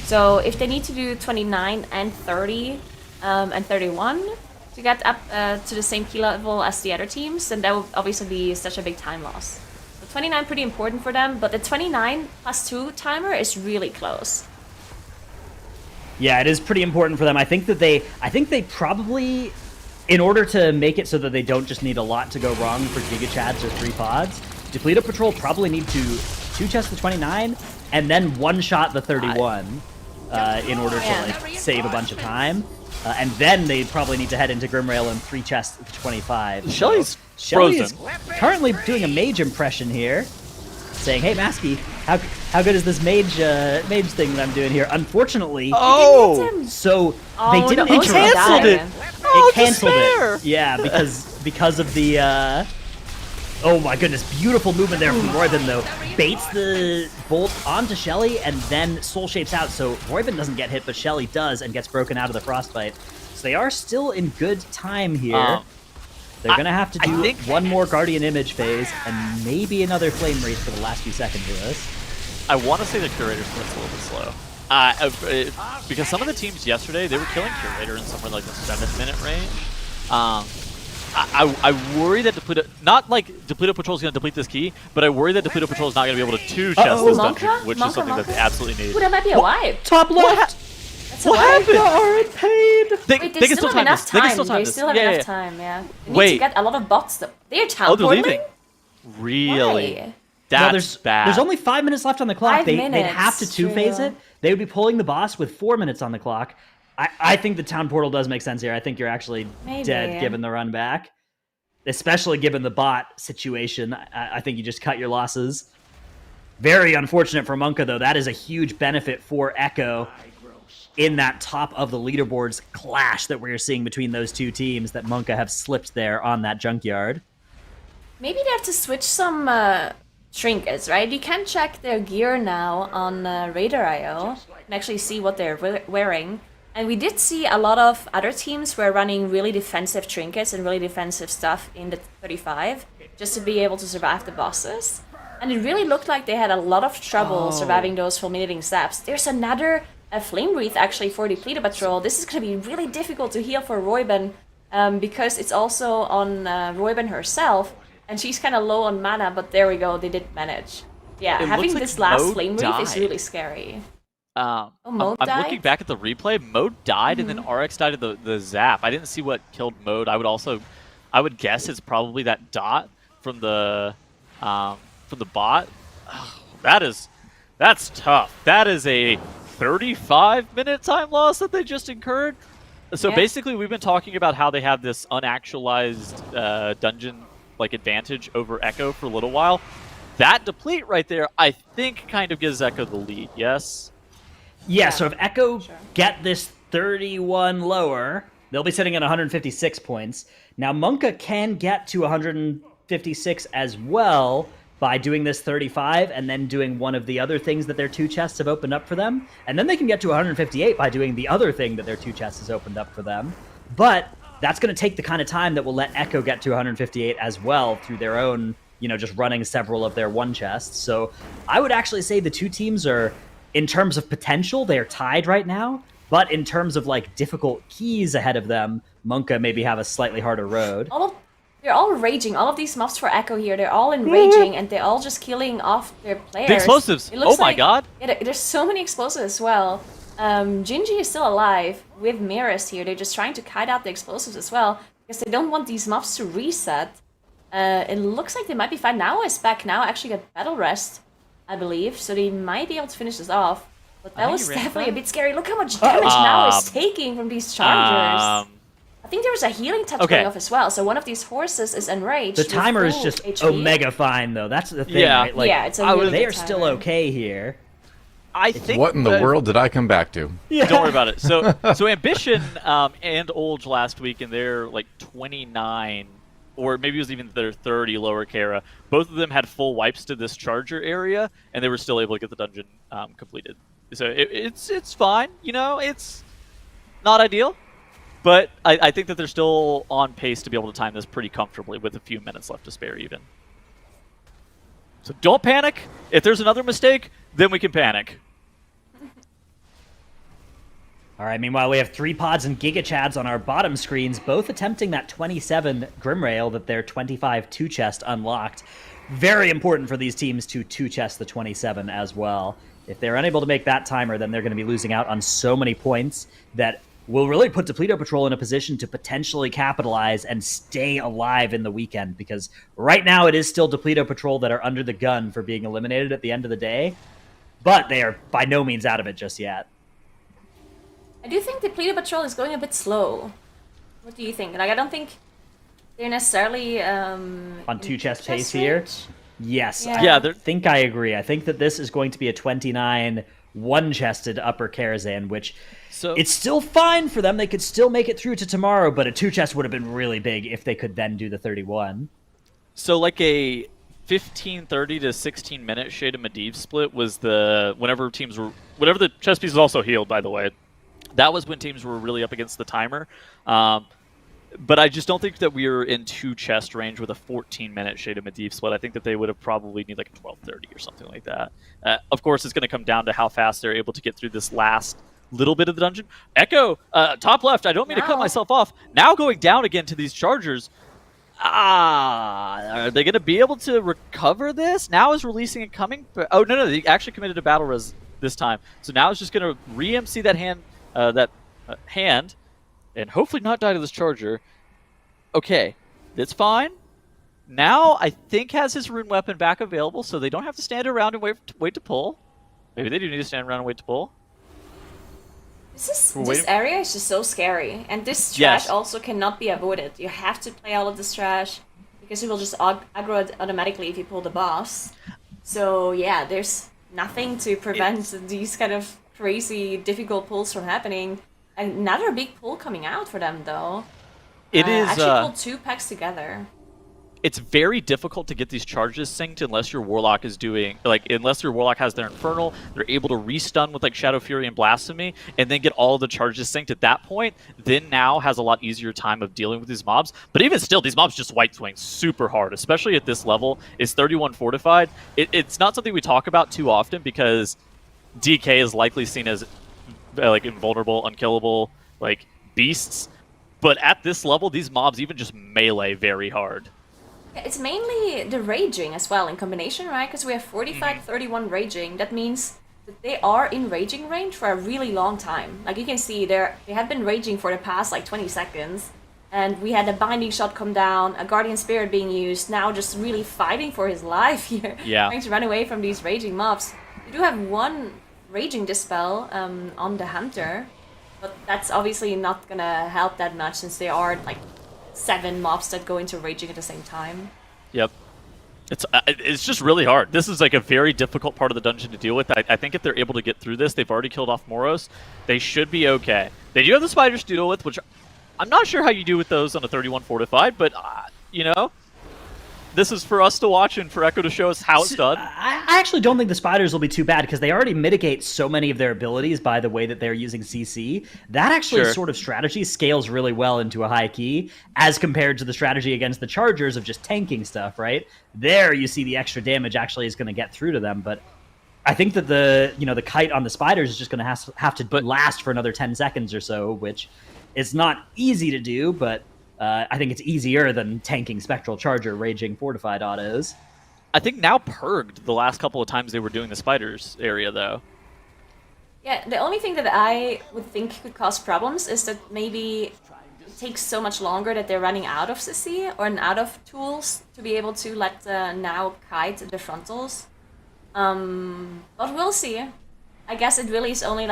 So if they need to do 29 and 30 and 31 to get up to the same key level as the other teams, then that will obviously be such a big time loss. So 29 pretty important for them, but the 29 plus 2 timer is really close. Yeah, it is pretty important for them. I think they probably, in order to make it so that they don't just need a lot to go wrong for GigaChads or 3 pods, Depleted Patrol probably need to two-chest the 29 and then one-shot the 31 in order to like save a bunch of time. And then they probably need to head into Grimrail and 3-chest the 25. Shelly's Shelly is frozen. currently doing a mage impression here, saying, "Hey, Masky, how good is this mage thing that I'm doing here?" Unfortunately, so they didn't no, interrupt. canceled it. It canceled despair. it. Yeah, because of the oh my goodness, beautiful movement there from Royben though. Baits the bolt onto Shelly and then soul shapes out, so Royben doesn't get hit, but Shelly does and gets broken out of the frostbite. So they are still in good time here. They're gonna have to do one more Guardian Image phase and maybe another Flame Wraith for the last few seconds of this. I want to say the Curator split's a little bit slow. Because some of the teams yesterday, they were killing Curator in somewhere like the 7-minute range. I worry that Depleto, not like Depleto Patrol is going to deplete this key, but I worry that Depleto Patrol is not going to be able to two-chest this dungeon, which is something that they absolutely need. Ooh, that might be a wipe. Top left. That's a What wipe. happened? Aren't paid. Wait, they still have enough They can time. still time They this. still have Yeah, enough yeah. time, yeah. They need Wait. to get a lot of bots, though. They're Oh, teleporting? they're leaving. Really? Why? That's there's bad. there's only 5 minutes left on the clock. 5 They'd minutes, have to two-phase true. it. They would be pulling the boss with 4 minutes on the clock. I think the town portal does make sense here. I think you're actually Maybe. dead given the run back. Especially given the bot situation. I think you just cut your losses. Very unfortunate for Monka, though. That is a huge benefit for Echo in that top of the leaderboards clash that we're seeing between those two teams, that Monka have slipped there on that junkyard. Maybe they have to switch some trinkets, right? You can check their gear now on Radar.io and actually see what they're wearing. And we did see a lot of other teams were running really defensive trinkets and really defensive stuff in the 35 just to be able to survive the bosses. And it really looked like they had a lot of trouble surviving those fulminating zaps. There's another Flame Wreath actually for the Depleto Patrol. This is going to be really difficult to heal for Royben because it's also on Royben herself. And she's kind of low on mana, but there we go, they did manage. Yeah, It having looks like this last Mo Flame Wreath is died. really scary. Oh, Mode I'm died? looking back at the replay. Mode died, and then RX died of the zap. I didn't see what killed Mode. I would guess it's probably that dot from the bot. Oh, that's tough. That is a 35-minute time loss that they just incurred. So Yeah. basically, we've been talking about how they have this unactualized dungeon like advantage over Echo for a little while. That deplete right there, I think, kind of gives Echo the lead. Yes. Yeah, so if Echo Sure. get this 31 lower, they'll be sitting at 156 points. Now, Monka can get to 156 as well by doing this 35 and then doing one of the other things that their two chests have opened up for them. And then they can get to 158 by doing the other thing that their two chests has opened up for them. But that's going to take the kind of time that will let Echo get to 158 as well through their own, just running several of their one chests. So I would actually say the two teams are, in terms of potential, they're tied right now. But in terms of like difficult keys ahead of them, Monka maybe have a slightly harder road. They're all raging. All of these mobs for Echo here, they're all enraging, and they're all just killing off their players. The explosives! It looks Oh my god! Yeah, there's so many explosives as well. Gingy is still alive with Mirrors here. They're just trying to kite out the explosives as well, because they don't want these mobs to reset. It looks like they might be fine. Now is back. Now actually got battle rest, I believe, so they might be able to finish this off. But that was definitely a bit scary. Look how much damage now is taking from these chargers. I think there was a healing touch going off as well. So one of these horses is enraged. The timer with is full just HP. omega fine, though. That's the thing, Yeah. right? Like, Yeah, it's a really they good are still timer. okay here. I think What in the that- world did I come back to? Don't worry about it. So Ambition and Olge last week in their like 29, or maybe it was even their 30 lower Kara. Both of them had full wipes to this charger area, and they were still able to get the dungeon completed. So it's fine. It's not ideal, but I think that they're still on pace to be able to time this pretty comfortably with a few minutes left to spare even. So don't panic. If there's another mistake, then we can panic. All right, meanwhile, we have 3 pods and Giga Chads on our bottom screens, both attempting that 27 Grimrail that their 25 two-chest unlocked. Very important for these teams to two-chest the 27 as well. If they're unable to make that timer, then they're going to be losing out on so many points that will really put Depleto Patrol in a position to potentially capitalize and stay alive in the weekend, because right now it is still Depleto Patrol that are under the gun for being eliminated at the end of the day, but they are by no means out of it just yet. I do think the Depleto Patrol is going a bit slow. What do you think? Like, I don't think they're necessarily On two-chest pace range. here? Yes, Yeah. I think I agree. I think that this is going to be a 29 one-chested upper Karazhan, which So it's still fine for them. They could still make it through to tomorrow, but a two-chest would have been really big if they could then do the 31. So like a 15-30 to 16-minute Shade of Medivh split was whenever the chess piece is also healed, by the way. That was when teams were really up against the timer. But I just don't think that we are in two chest range with a 14-minute Shade of Medivh split. I think that they would have probably need like a 12:30 or something like that. Of course, it's going to come down to how fast they're able to get through this last little bit of the dungeon. Echo, top left, I don't mean to cut myself off. Now going down again to these chargers. Are they going to be able to recover this? Now is releasing and coming? Oh, no, they actually committed a battle res this time. So now it's just going to re-MC that hand, and hopefully not die to this charger. Okay, that's fine. Now I think has his rune weapon back available, so they don't have to stand around and wait to pull. Maybe they do need to stand around and wait to pull. This area is just so scary, and this trash also cannot be avoided. You have to play all of this trash, because it will just aggro it automatically if you pull the boss. So yeah, there's nothing to prevent these kind of crazy, difficult pulls from happening. Another big pull coming out for them, though. It is actually pulled 2 packs together. It's very difficult to get these charges synced unless your Warlock is doing, unless your Warlock has their Infernal, they're able to restun with, Shadow Fury and Blasphemy, and then get all of the charges synced at that point, then now has a lot easier time of dealing with these mobs. But even still, these mobs just white swing super hard, especially at this level. It's 31 fortified. It's not something we talk about too often because DK is likely seen as, invulnerable, unkillable, beasts. But at this level, these mobs even just melee very hard. It's mainly the raging as well in combination, right? Because we have 45-31 raging. That means that they are in raging range for a really long time. Like you can see, they have been raging for the past 20 seconds. And we had a binding shot come down, a guardian spirit being used, now just really fighting for his life here. Yeah. Trying to run away from these raging mobs. We do have one raging dispel on the hunter, but that's obviously not gonna help that much since they are 7 mobs that go into raging at the same time. Yep. It's just really hard. This is a very difficult part of the dungeon to deal with. I think if they're able to get through this, they've already killed off Moros, they should be okay. They do have the spiders to deal with, which I'm not sure how you do with those on a 31 fortified, but, this is for us to watch and for Echo to show us how it's done. I actually don't think the spiders will be too bad because they already mitigate so many of their abilities by the way that they're using CC. That actually sort of strategy scales really well into a high key as compared to the strategy against the chargers of just tanking stuff, right? There you see the extra damage actually is going to get through to them, but I think that the kite on the spiders is just going to have to last for another 10 seconds or so, which is not easy to do, but I think it's easier than tanking Spectral Charger raging fortified autos. I think now purged the last couple of times they were doing the spiders area, though. Yeah, the only thing that I would think could cause problems is that maybe it takes so much longer that they're running out of CC or out of tools to be able to let now kite the frontals. But we'll see. I guess it really is only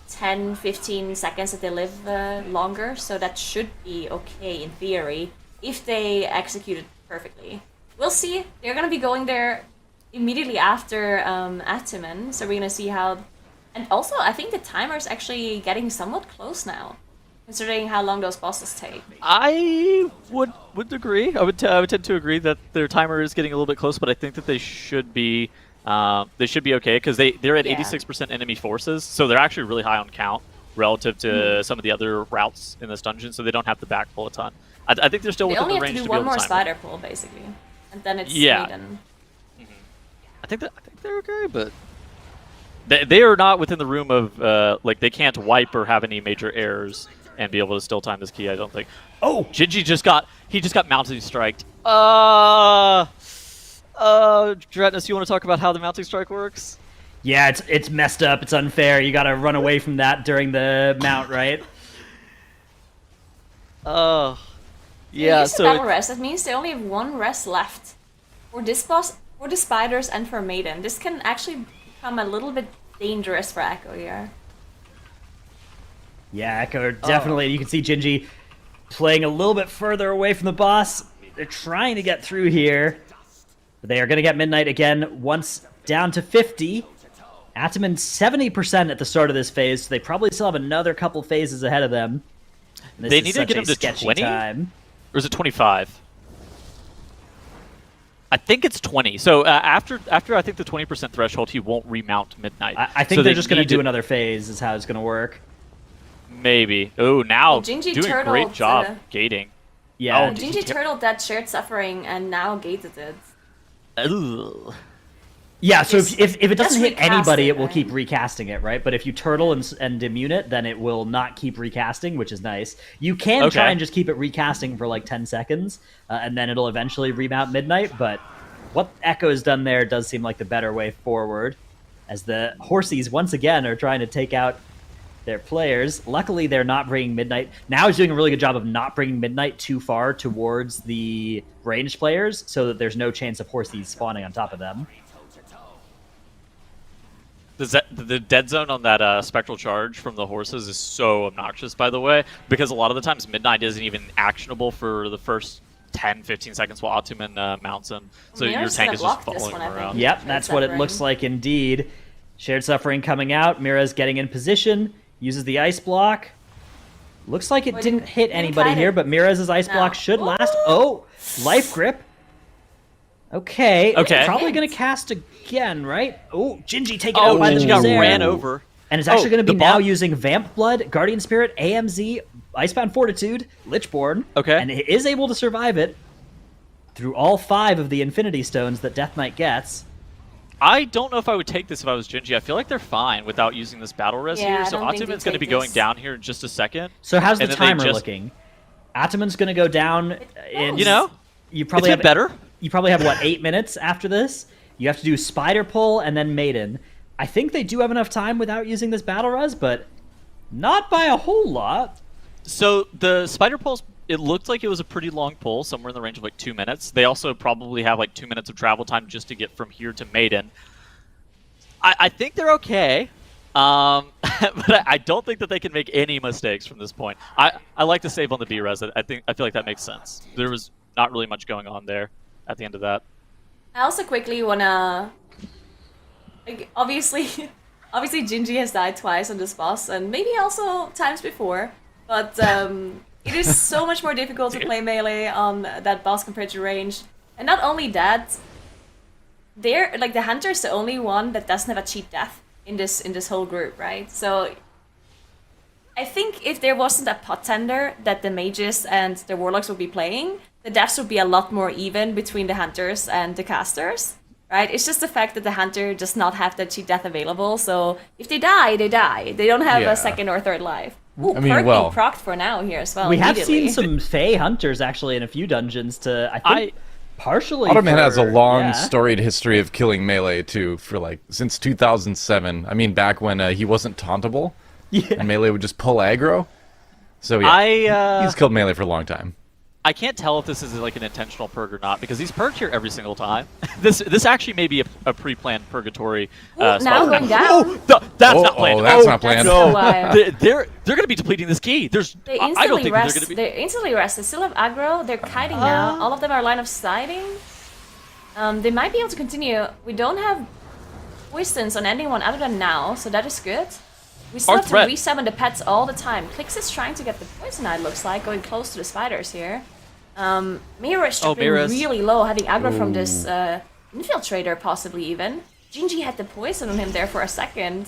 10-15 seconds that they live longer, so that should be okay in theory if they execute it perfectly. We'll see. They're gonna be going there immediately after Atiman, so we're gonna see how. And also, I think the timer is actually getting somewhat close now, considering how long those bosses take. I would agree. I would tend to agree that their timer is getting a little bit close, but I think that they should be. They should be okay because they're at 86% enemy forces, so they're actually really high on count relative to some of the other routes in this dungeon, so they don't have to back pull a ton. I think they're still within the range to be able to They only have to do one more time spider it. pull basically, and then it's Mm-hmm. Maiden. I think they're okay, but they are not within the room of they can't wipe or have any major errors and be able to still time this key. I don't think. Oh, Gingy just got mounting striked. Dretnus, you want to talk about how the mounting strike works? Yeah, it's messed up. It's unfair. You got to run away from that during the mount, right? Yeah. So battle rest. That means they only have 1 rest left for this boss, for the spiders, and for Maiden. This can actually become a little bit dangerous for Echo here. Yeah, Echo definitely. You can see Gingy playing a little bit further away from the boss. They're trying to get through here. But they are going to get Midnight again, once down to 50. Ataman 70% at the start of this phase, so they probably still have another couple phases ahead of them. They need to get them to 20? Time. Or is it 25? I think it's 20. So after I think the 20% threshold, he won't remount Midnight. I think so they're just going to do another phase is how it's going to work. Maybe. Oh, now Well, Gingy doing a great turtled, job gating. Yeah. Gingy turtled that shared suffering and now gated it. Ugh. Yeah, so Just- if it just doesn't hit recast anybody, it, it will right? keep recasting it, right? But if you turtle and immune it, then it will not keep recasting, which is nice. You can Okay. try and just keep it recasting for like 10 seconds, and then it'll eventually remount Midnight, but what Echo has done there does seem like the better way forward, as the Horsies once again are trying to take out their players. Luckily, they're not bringing Midnight. Now he's doing a really good job of not bringing Midnight too far towards the ranged players, so that there's no chance of Horsies spawning on top of them. The dead zone on that spectral charge from the horses is so obnoxious, by the way, because a lot of the times Midnight isn't even actionable for the first 10, 15 seconds while Ottoman mounts him. So Yeah, your just tank gonna is just block this following one, him I around. think. Yep, Shared that's what it Suffering. looks like indeed. Shared Suffering coming out. Mira's getting in position, uses the ice block. Looks like it Well, didn't hit didn't anybody kinda- here, but Mira's ice No. block should last. Ooh. Oh, life grip. Okay, Okay. probably going to cast again, right? Oh, Gingy taken out Oh, by the Gingy got Misair. ran over. And it's actually Oh, going to be the now bot- using Vamp Blood, Guardian Spirit, AMZ, Icebound Fortitude, Lichborn. Okay. And it is able to survive it through all 5 of the Infinity Stones that Death Knight gets. I don't know if I would take this if I was Gingy. I feel like they're fine without using this battle res Yeah, here. I So don't think Ottoman's we going to be take going this. down here in just a second. So how's the And then they timer just- looking? Ataman's going to go down in... You know, you probably it's been have better. You probably have, what, 8 minutes after this? You have to do Spider Pull and then Maiden. I think they do have enough time without using this battle res, but not by a whole lot. So the spider pulse, it looked like it was a pretty long pull, somewhere in the range of like 2 minutes. They also probably have like 2 minutes of travel time just to get from here to Maiden. I think they're okay, but I don't think that they can make any mistakes from this point. I like to save on the B-res. I feel like that makes sense. There was not really much going on there at the end of that. I also quickly wanna, like, obviously Gingy has died twice on this boss, and maybe also times before, but it is so much more difficult to play melee on that boss compared to ranged. And not only that, they're like the hunter's the only one that doesn't have a cheat death in this whole group, right? So I think if there wasn't a pot tender that the mages and the warlocks would be playing, the deaths would be a lot more even between the hunters and the casters, right? It's just the fact that the hunter does not have that cheat death available, so if they die, they die. They don't have Yeah. a second or third life. Ooh, I mean, perk well- being procced for now here as well. We have immediately. seen some Fey Hunters, actually, in a few dungeons to, I think, partially Ottoman for- has a long, yeah. storied history of killing melee too, for like since 2007. I mean, back when he wasn't tauntable, and melee would just pull aggro. So yeah, he's killed melee for a long time. I can't tell if this is like an intentional purg or not because he's purged here every single time. This actually may be a pre-planned purgatory. Ooh, spot now for going him. down. Oh, that's not planned. that's not planned. That's so wild. They're going to be depleting this key. They I don't instantly think rest. they're going to be. They instantly rest. They still have aggro. They're kiting now. All of them are line of sighting. They might be able to continue. We don't have poisons on anyone other than now, so that is good. We still Our have to threat. resummon the pets all the time. Clix is trying to get the poison eye, looks like, going close to the spiders here. Mira is dropping Mira's- really low, having aggro from this infiltrator, possibly even. Gingy had the poison on him there for a second.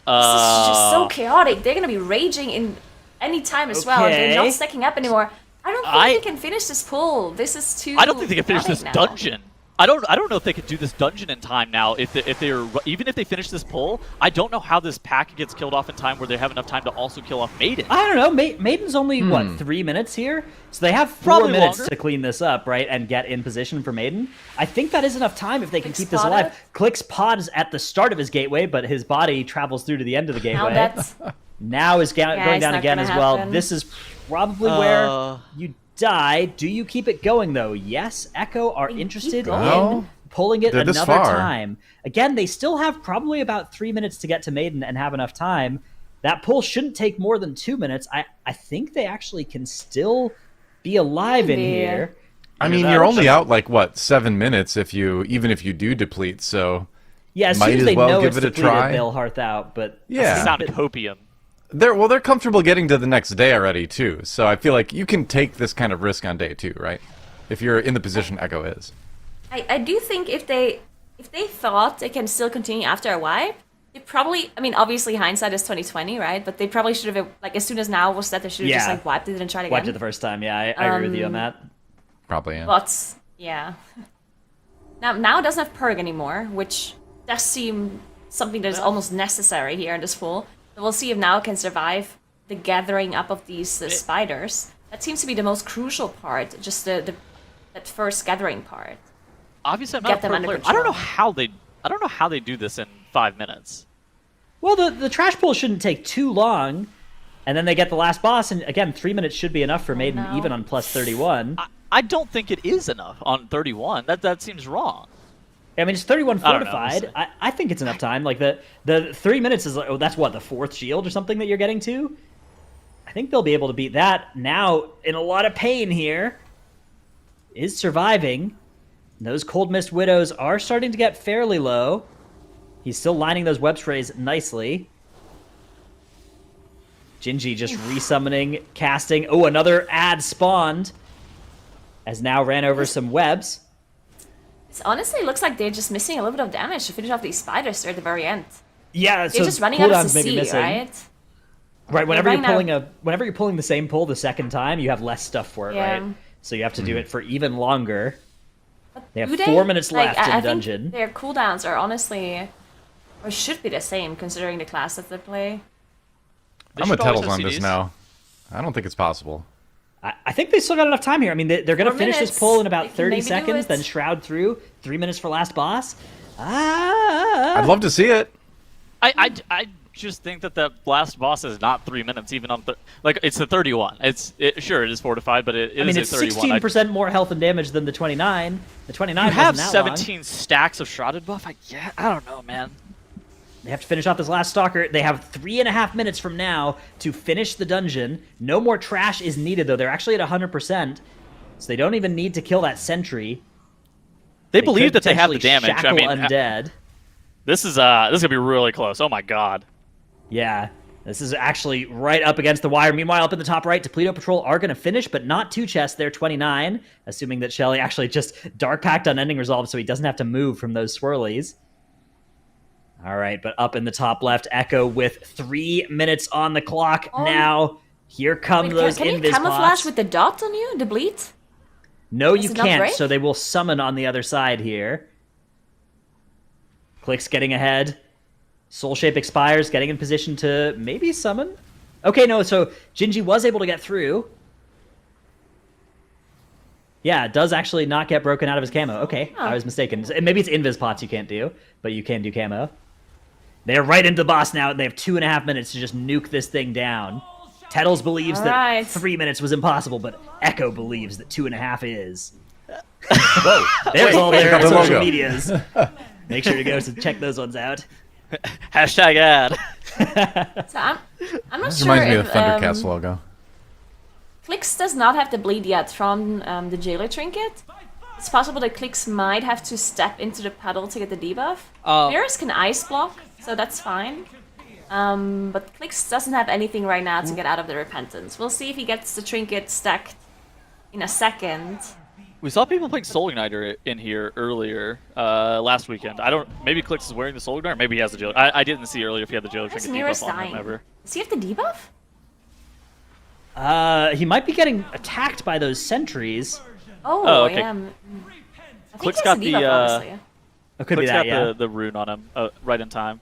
This is just so chaotic. They're gonna be raging in any time as well. They're Okay. not stacking up anymore. I don't think they can finish this pull. This is too. I don't think they can finish chaotic this now. dungeon. I don't know if they could do this dungeon in time now. If they're even if they finish this pull, I don't know how this pack gets killed off in time where they have enough time to also kill off Maiden. I don't know. Maiden's only, what, 3 minutes here? So they have 4 Probably minutes longer. to clean this up, right, and get in position for Maiden. I think that is enough time if they can Click's keep this spotted. alive. Click's pod is at the start of his gateway, but his body travels through to the end of the Now gateway. that's Now is going it's down not again gonna as well. happen. This is probably where you die. Do you keep it going, though? Yes, Echo are keep interested going. in Well, pulling it they're this another far. time. Again, they still have probably about 3 minutes to get to Maiden and have enough time. That pull shouldn't take more than 2 minutes. I think they actually can still be alive in Maybe. here. I mean, you're only out like what 7 minutes even if you do deplete. So Yeah, as Might soon as as they well know give it's it a depleted, try. they'll hearth out. But yeah, Sound copium. they're comfortable getting to the next day already too. So I feel like you can take this kind of risk on day 2, right? If you're in the position Echo is. I do think if they thought they can still continue after a wipe, they probably. I mean, obviously hindsight is 2020, right? But they probably should have, like, as soon as now was that, they should have just Yeah. like wiped it and tried again. wiped it the first time. Yeah, I agree with you on that. Probably. Yeah. But yeah, Now it doesn't have perk anymore, which does seem something that is almost necessary here in this pool. So we'll see if now it can survive the gathering up of these spiders. That seems to be the most crucial part, just that first gathering part. Obviously, I'm Get not a them pro under player. control. I don't know how they do this in 5 minutes. Well, the trash pool shouldn't take too long, and then they get the last boss, and again, 3 minutes should be enough for Maiden, no. even on plus 31. I don't think it is enough on 31. That seems wrong. I mean, it's 31 I don't know, fortified. honestly. I think it's enough time. Like the 3 minutes is that's what, the 4th shield or something that you're getting to. I think they'll be able to beat that. Now in a lot of pain here. Is surviving. Those Cold Mist Widows are starting to get fairly low. He's still lining those web sprays nicely. Gingy just resummoning, casting. Oh, another ad spawned. As now ran over some webs. It honestly looks like they're just missing a little bit of damage to finish off these spiders there at the very end. Yeah, They're so just running out of cooldowns may be CC, missing. right? Right, whenever They're you're running whenever you're pulling the same pull the second time, you have less stuff for it, Yeah. right? So you have to do it for even longer. They have Do 4 minutes Like, left I in the think dungeon. their cooldowns are honestly, or should be the same considering the class that they play. They I'm with should always Tettles have on this CDs. now. I don't think it's possible. I think they still got enough time here. I mean, they're going to 4 finish this minutes. pull in They about can 30 maybe do seconds, it. then shroud through. 3 minutes for last boss. Ah! I'd love to see it. I just think that the last boss is not 3 minutes, even on like it's the 31. Sure it is fortified, but it I mean, is it's a 31. 16% more health and damage than the 29. The 29 You have wasn't that long. 17 stacks of shrouded buff. I don't know, man. They have to finish off this last stalker. They have 3.5 minutes from now to finish the dungeon. No more trash is needed, though. They're actually at 100%, so they don't even need to kill that sentry. They believe could that they have the potentially damage. I shackle mean, undead. this is gonna be really close. Oh my god. Yeah, this is actually right up against the wire. Meanwhile, up in the top right, Depleto Patrol are going to finish, but not 2 chests. They're 29, assuming that Shelly actually just Dark Pact on Ending Resolve so he doesn't have to move from those swirlies. All right, but up in the top left, Echo with 3 minutes on the clock now. Here come Wait, those can you invis camouflage bots. with the dot on you, the bleed? No, Does you it not can't, break? so they will summon on the other side here. Click's getting ahead. Soul Shape expires, getting in position to maybe summon. Okay, no, so Gingy was able to get through. Yeah, it does actually not get broken out of his camo. Okay, I was mistaken. Maybe it's invis pots you can't do, but you can do camo. They're right into the boss now. They have 2.5 minutes to just nuke this thing down. Tettles believes that Alright. 3 minutes was impossible, but Echo believes that 2.5 is. Whoa, there's all their Got the social logo. medias. Make sure to go to check those ones out. Hashtag ad. So I'm not This sure reminds me of if the Thundercats logo. Clicks does not have the bleed yet from the jailer trinket. It's possible that Clicks might have to step into the puddle to get the debuff. Mirrors can ice block, so that's fine. But Clicks doesn't have anything right now to get out of the repentance. We'll see if he gets the trinket stacked in a second. We saw people playing Soul Igniter in here earlier last weekend. Maybe Clix is wearing the Soul Igniter. Maybe he has the jailer. I didn't see earlier if he had the jailer Where's trinket Mirror's debuff on him dying? ever. Does he have the debuff? He might be getting attacked by those sentries. Oh, okay. yeah. I think Click's he has got the the, debuff, honestly. It could be Clix that, got yeah. the rune on him right in time.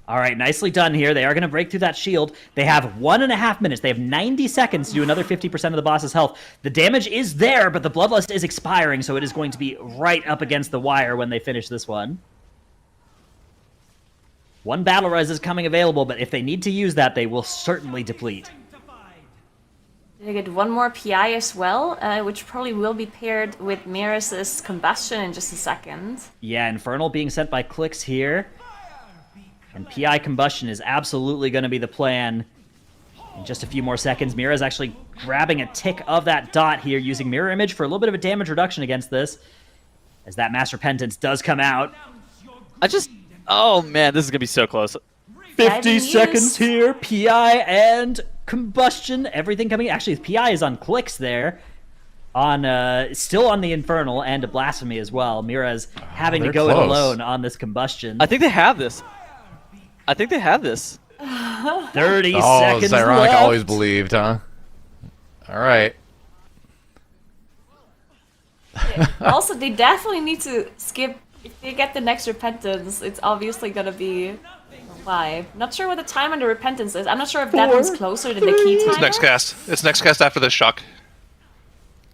All right, nicely done here. They are going to break through that shield. They have 1.5 minutes. They have 90 seconds to do another 50% of the boss's health. The damage is there, but the Bloodlust is expiring, so it is going to be right up against the wire when they finish this one. One Battle Res is coming available, but if they need to use that, they will certainly deplete. They get one more PI as well, which probably will be paired with Miras's Combustion in just a second. Yeah, Infernal being sent by Clix here. And PI Combustion is absolutely going to be the plan. In just a few more seconds, Mira is actually grabbing a tick of that dot here, using Mirror Image for a little bit of a damage reduction against this. As that Mass Repentance does come out. Oh man, this is gonna be so close. 50 Diving seconds use. here, PI and Combustion, everything coming. Actually, PI is on Clix there. Still on the Infernal and a Blasphemy as well. Mira is having to they're go it close. alone on this Combustion. I think they have this. 30 Oh, seconds Zyronic left. always believed, huh? All right. Also, they definitely need to skip. If they get the next repentance, it's obviously gonna be 5. Not sure what the time on the repentance is. I'm not sure if that one's closer than the key timer. It's next cast. It's next cast after this shock.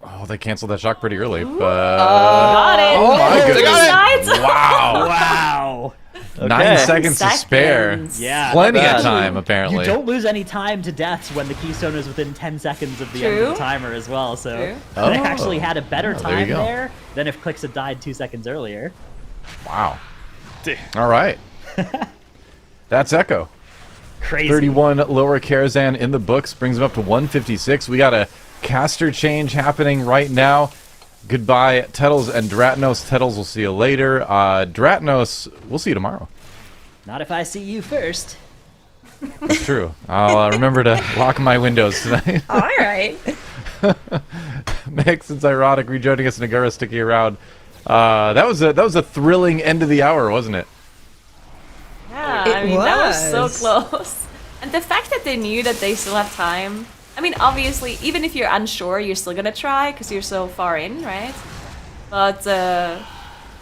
Oh, they canceled that shock pretty early, but Got it. oh my They goodness! got it. Wow, Wow. 9 seconds to spare. Seconds. Yeah. Plenty of bad. time, apparently. You don't lose any time to deaths when the keystone is within 10 seconds of the end of True. the timer as well. So True. they Oh. actually had a better Oh, there you time go. there than if Clicks had died 2 seconds earlier. Wow. All right. That's Echo. Crazy. 31 lower Karazhan in the books, brings him up to 156. We got a caster change happening right now. Goodbye, Tettles and Dratnos. Tettles, we'll see you later. Dratnos, we'll see you tomorrow. Not if I see you first. That's true. I'll remember to lock my windows tonight. All right. Mix, it's ironic rejoining us, Nagara sticking around. That was a thrilling end of the hour, wasn't it? Yeah, It I mean, that was so was. close. And the fact that they knew that they still have time. I mean, obviously, even if you're unsure, you're still gonna try because you're so far in, right? But,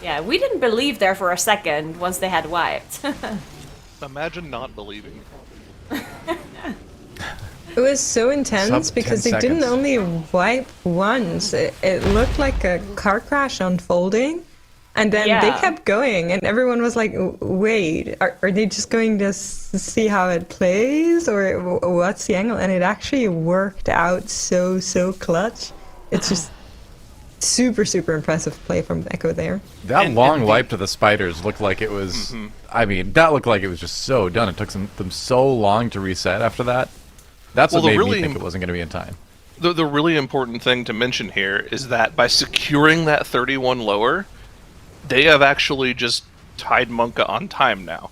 yeah, we didn't believe there for a second once they had wiped. Imagine not believing. It was so intense Sub because 10 they didn't seconds. only wipe once. It looked like a car crash unfolding. And then they Yeah. kept going, and everyone was like, wait, are they just going to see how it plays? Or what's the angle? And it actually worked out so clutch. It's just super, super impressive play from Echo there. That And- long and the- wipe to the spiders looked like it was. I mean, that looked like it was just so done. It took them so long to reset after that. That's Well, what the made really me think imp- it wasn't going to be in time. The really important thing to mention here is that by securing that 31 lower, they have actually just tied Monka on time now.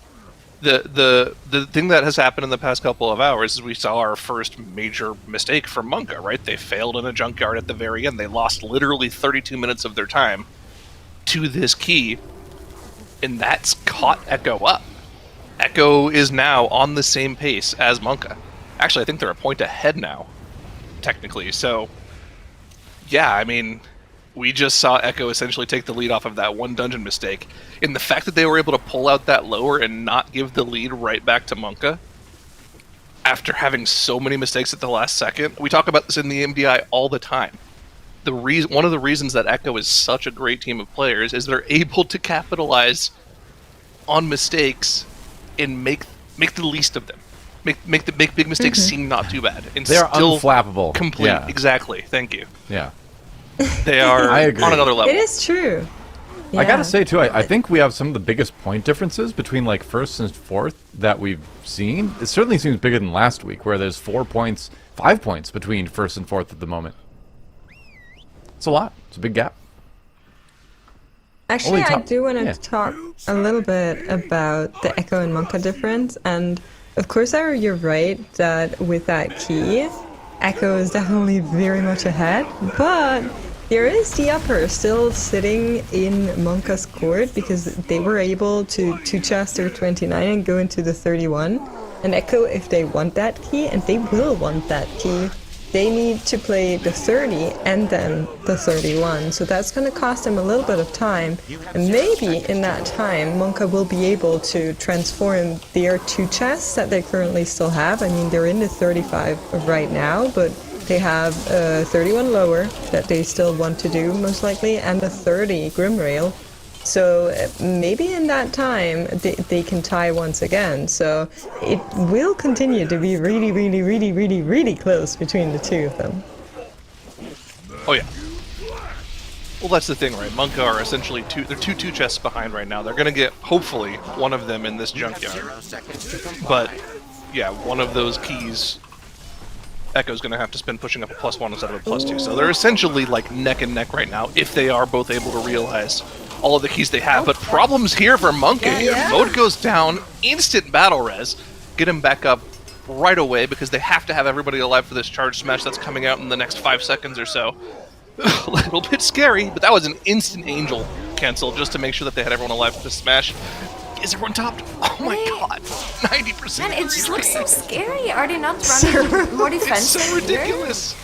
The thing that has happened in the past couple of hours is we saw our first major mistake from Monka, right? They failed in a junkyard at the very end. They lost literally 32 minutes of their time to this key, and that's caught Echo up. Echo is now on the same pace as Monka. Actually, I think they're a point ahead now, technically. So, yeah, I mean, we just saw Echo essentially take the lead off of that one dungeon mistake. And the fact that they were able to pull out that lower and not give the lead right back to Monka after having so many mistakes at the last second. We talk about this in the MDI all the time. One of the reasons that Echo is such a great team of players is they're able to capitalize on mistakes and make the least of them. Make big mistakes seem not too bad. And They are still unflappable. complete. Yeah. Exactly. Thank you. Yeah. They are I agree. on another level. It is true. I Yeah. gotta say too, I think we have some of the biggest point differences between like first and fourth that we've seen. It certainly seems bigger than last week, where there's 5 points between first and fourth at the moment. It's a lot. It's a big gap. Actually, Only I top- do want to yeah. talk a little bit about the Echo and Monka difference. And of course, you're right that with that key, Echo is definitely very much ahead. But there is the upper still sitting in Monka's court because they were able to two-chest their 29 and go into the 31. And Echo, if they want that key, and they will want that key, they need to play the 30 and then the 31. So that's going to cost them a little bit of time. And maybe in that time, Monka will be able to transform their two chests that they currently still have. I mean, they're in the 35 right now, but they have a 31 lower that they still want to do, most likely, and a 30 Grimrail. So maybe in that time they can tie once again. So it will continue to be really, really, really, really, really close between the two of them. Oh yeah. Well, that's the thing, right? Monka are essentially they're two chests behind right now. They're gonna get hopefully one of them in this junkyard. But yeah, one of those keys, Echo's gonna have to spend pushing up a +1 instead of a +2. So they're essentially like neck and neck right now if they are both able to realize all of the keys they have. But problems here for Monka here. Mode goes down, instant battle res. Get him back up right away because they have to have everybody alive for this charge smash that's coming out in the next 5 seconds or so. A little bit scary, but that was an instant angel cancel just to make sure that they had everyone alive for the smash. Is everyone topped? Oh my god, 90%. Man, it just looks so scary. Are they not running more It's defensive so here? ridiculous.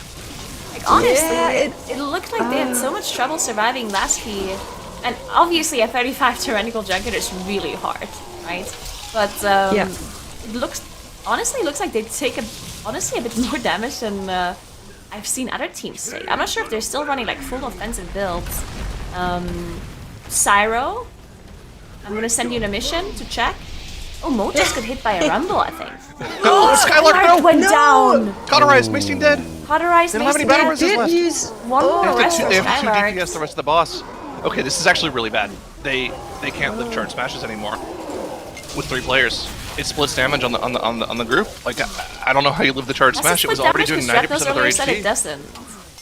Like, honestly, Yeah, it looked like they had so much trouble surviving last key. And obviously a 35 tyrannical junket is really hard, right? But Yeah. it honestly looks like they take honestly a bit more damage than I've seen other teams take. I'm not sure if they're still running like full offensive builds. Cyro, I'm gonna send you a mission to check. Oh, Mo just got hit by a rumble, I think. Oh, Skylark, no! Went down! Cauterized, Mace Team dead! Cauterized They don't have any Mason battle dead. resist Did left. use One more They rest have, for they have two Skylark. DPS the rest of the boss. Okay, this is actually really bad. They can't live charge smashes anymore with 3 players. It splits damage on the group. Like I don't know how you live the charge Has smash. It was already doing 90% of their said it HP. doesn't.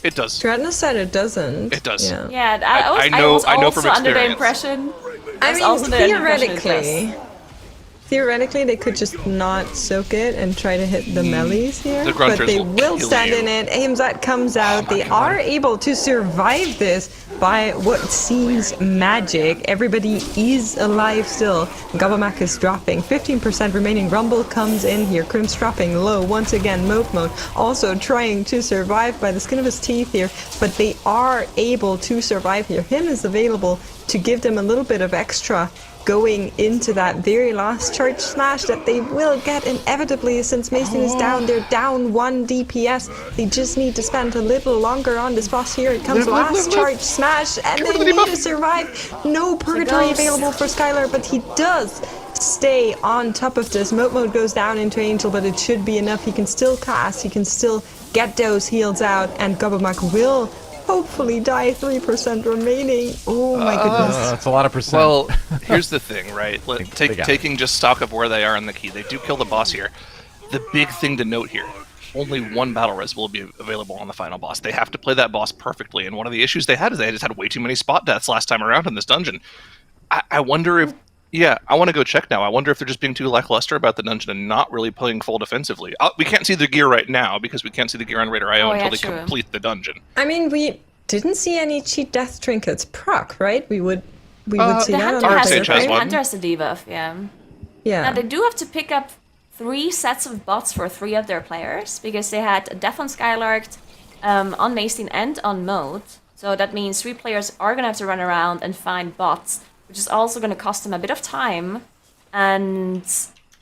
It does. Dreadnought said it doesn't. It does. Yeah. Yeah, I was know also from under the experience. impression. I was mean, also the impression it theoretically, they could just not soak it and try to hit the melees here. The But grunters they will will kill stand you. in it. Aimzat comes out. They are able to survive this by what seems magic. Everybody is alive still. Gobblemak is dropping. 15% remaining. Rumble comes in here. Crim's dropping low. Once again, Mode also trying to survive by the skin of his teeth here. But they are able to survive here. Him is available to give them a little bit of extra going into that very last charge smash that they will get inevitably since Mason is down. They're down 1 DPS. They just need to spend a little longer on this boss here. It comes last charge smash and they need to survive. No purgatory available for Skylar, but he does stay on top of this. Mode goes down into Angel, but it should be enough. He can still cast, he can still get those heals out, and Gobblemak will hopefully die. 3% remaining. Oh my goodness. That's a lot of percent. Well, here's the thing, right? They got it. Taking just stock of where they are in the key, they do kill the boss here. The big thing to note here, only 1 battle res will be available on the final boss. They have to play that boss perfectly, and one of the issues they had is they just had way too many spot deaths last time around in this dungeon. I wonder if... Yeah, I want to go check now. I wonder if they're just being too lackluster about the dungeon and not really playing full defensively. We can't see the gear right now because we can't see the gear on Raider IO until they complete the dungeon. I mean, we didn't see any cheat death trinkets proc, right? We would see The that on hunter the Arc has, Sage player, has the one. hunter has the debuff, yeah. Yeah. Now they do have to pick up 3 sets of bots for 3 of their players because they had a death on Skylark, on Mason, and on Mode. So that means 3 players are gonna have to run around and find bots, which is also gonna cost them a bit of time. And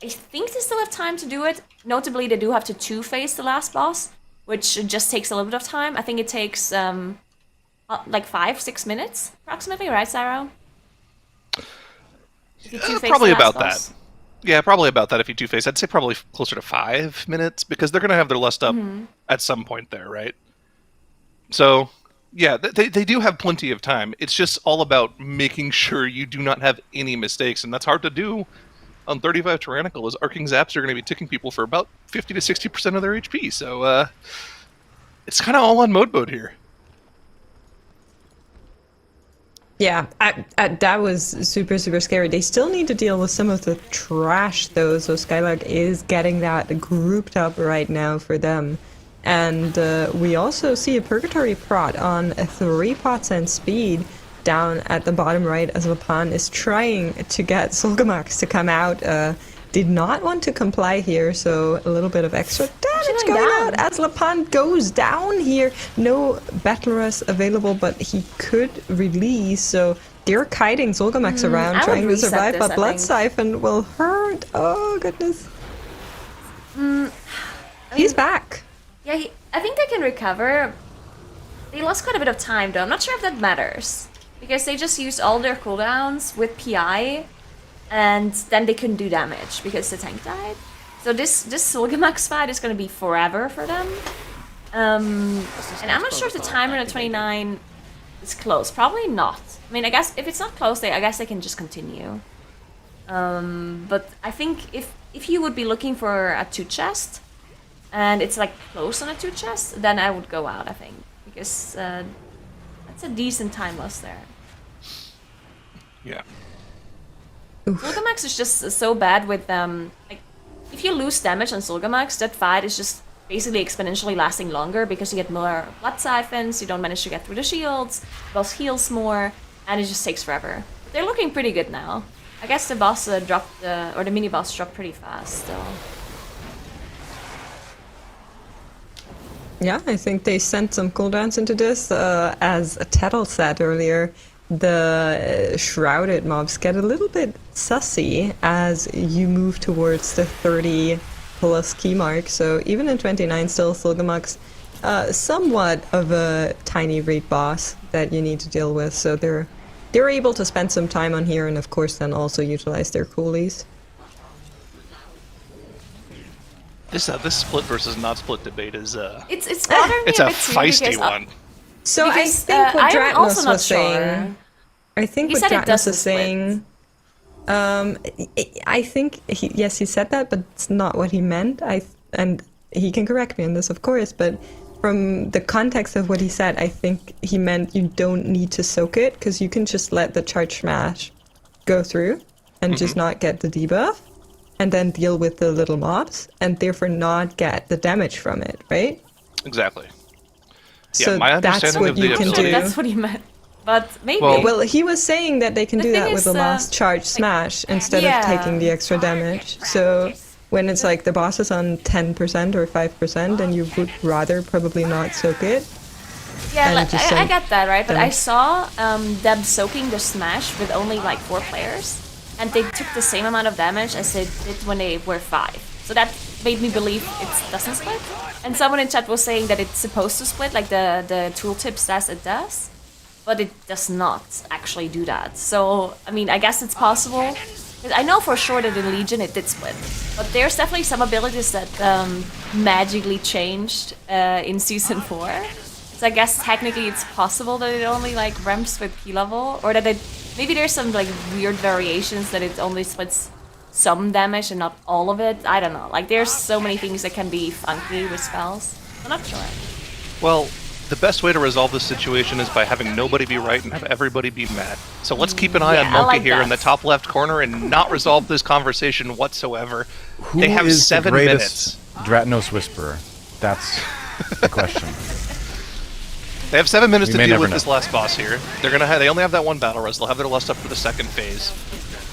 I think they still have time to do it. Notably, they do have to 2-phase the last boss, which just takes a little bit of time. I think it takes like 5-6 minutes approximately, right, Cyro? If you two-phase Probably the last about boss. that. Yeah, probably about that if you 2-phase. I'd say probably closer to 5 minutes because they're going to have their lust up at some point there, right? So, yeah, they do have plenty of time. It's just all about making sure you do not have any mistakes, and that's hard to do on 35 Tyrannical, as Arcing Zaps are going to be ticking people for about 50 to 60% of their HP. So, it's kind of all on mode here. Yeah, that was super, super scary. They still need to deal with some of the trash, though, so Skylark is getting that grouped up right now for them. And we also see a Purgatory prot on 3 pots and speed down at the bottom right as Lapan is trying to get Solgamax to come out. Did not want to comply here, so a little bit of extra damage going out as Lapan goes down here. No Battlerus available, but he could release, so they're kiting Solgamax around, I would trying to reset survive, this, but I Blood think. Siphon will hurt. Oh, goodness. He's back. Yeah, I think they can recover. They lost quite a bit of time, though. I'm not sure if that matters. Because they just used all their cooldowns with PI, and then they couldn't do damage because the tank died. So this Solgamax fight is going to be forever for them. And I'm not sure if the timer at 29 is close. Probably not. I mean, I guess if it's not close, I guess they can just continue. But I think if you would be looking for a 2-chest, and it's like close on a 2-chest, then I would go out, I think. Because that's a decent time loss there. Yeah. Solgamax is just so bad with like if you lose damage on Solgamax, that fight is just basically exponentially lasting longer because you get more blood siphons, you don't manage to get through the shields, boss heals more, and it just takes forever. But they're looking pretty good now. I guess the boss dropped or the mini boss dropped pretty fast still. Yeah, I think they sent some cooldowns into this. As Tettle said earlier, the shrouded mobs get a little bit sussy as you move towards the 30 plus key mark. So even in 29, still Silgamux, somewhat of a tiny raid boss that you need to deal with. So they're able to spend some time on here, and of course then also utilize their coolies. This split versus not split debate is It's bothering me it's a bit too feisty because, one. So I because, think what I'm also Dratnos not was saying. sure. I think He what said it Dratnos doesn't is saying. I think yes, he said that, but it's not what he meant. And he can correct me on this, of course. But from the context of what he said, I think he meant you don't need to soak it because you can just let the charge smash go through and just not get the debuff, and then deal with the little mobs, and therefore not get the damage from it, right? Exactly. So Yeah, my that's understanding what of you the can ability. do. That's what he meant. But maybe. Well, he was saying that they can The do thing that with is, the last charge smash instead of taking the extra damage. So when it's like the boss is on 10% or 5%, and you would rather probably not soak it. Yeah, and like, just I send get that, right? But I them. saw them soaking the smash with only like 4 players, and they took the same amount of damage as they did when they were 5. So that made me believe it doesn't split. And someone in chat was saying that it's supposed to split, like the tooltip says it does, but it does not actually do that. So, I mean, I guess it's possible. 'Cause I know for sure that in Legion it did split, but there's definitely some abilities that magically changed in Season 4. So I guess technically it's possible that it only like ramps with key level, or that maybe there's some like weird variations that it only splits some damage and not all of it. I don't know. Like there's so many things that can be funky with spells. I'm not sure. Well, the best way to resolve this situation is by having nobody be right and have everybody be mad. So let's keep an eye on Yeah, I Monkey like here in that. the top left corner and not resolve this conversation whatsoever. They have Who is 7 the minutes. greatest Dratnos Whisperer? That's the question. They have 7 minutes We to may deal never with know. this last boss here. They only have that one battle res. They'll have their lust up for the second phase.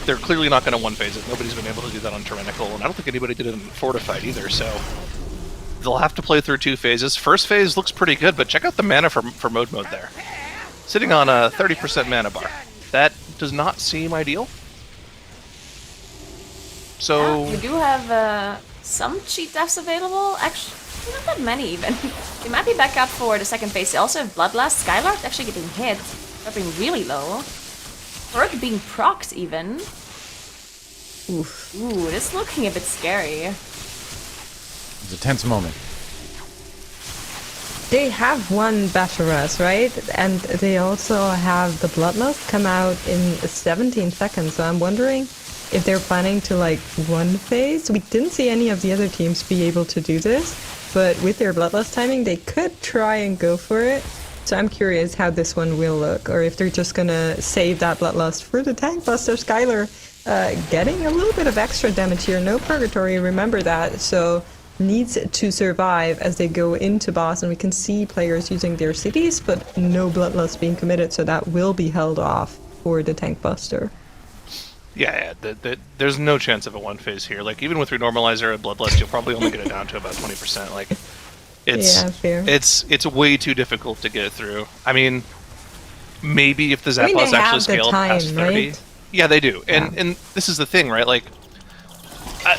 They're clearly not going to one phase it. Nobody's been able to do that on Tyrannical, and I don't think anybody did it in Fortified either. So they'll have to play through 2 phases. First phase looks pretty good, but check out the mana for mode there. Sitting on a 30% mana bar. That does not seem ideal. So You do have some cheat deaths available. Actually, not that many even. They might be back up for the second phase. They also have Bloodlust. Skylark actually getting hit, dropping really low. Perk being procs even. Oof. Ooh, this is looking a bit scary. It's a tense moment. They have one Basharas, right? And they also have the Bloodlust come out in 17 seconds. So I'm wondering if they're planning to like one phase. We didn't see any of the other teams be able to do this, but with their Bloodlust timing, they could try and go for it. So I'm curious how this one will look, or if they're just gonna save that Bloodlust for the Tank Buster. Skylar getting a little bit of extra damage here. No Purgatory, remember that. So needs to survive as they go into boss, and we can see players using their cities, but no Bloodlust being committed, so that will be held off for the Tank Buster. yeah, there's no chance of a one phase here. Like even with your normalizer and Bloodlust, you'll probably only get it down to about 20%. Like Yeah, fair. it's way too difficult to get through. I mean, maybe if the I mean, Zappos they actually have the scaled past time, 30. right? Yeah, they do. Yeah. And this is the thing, right? Like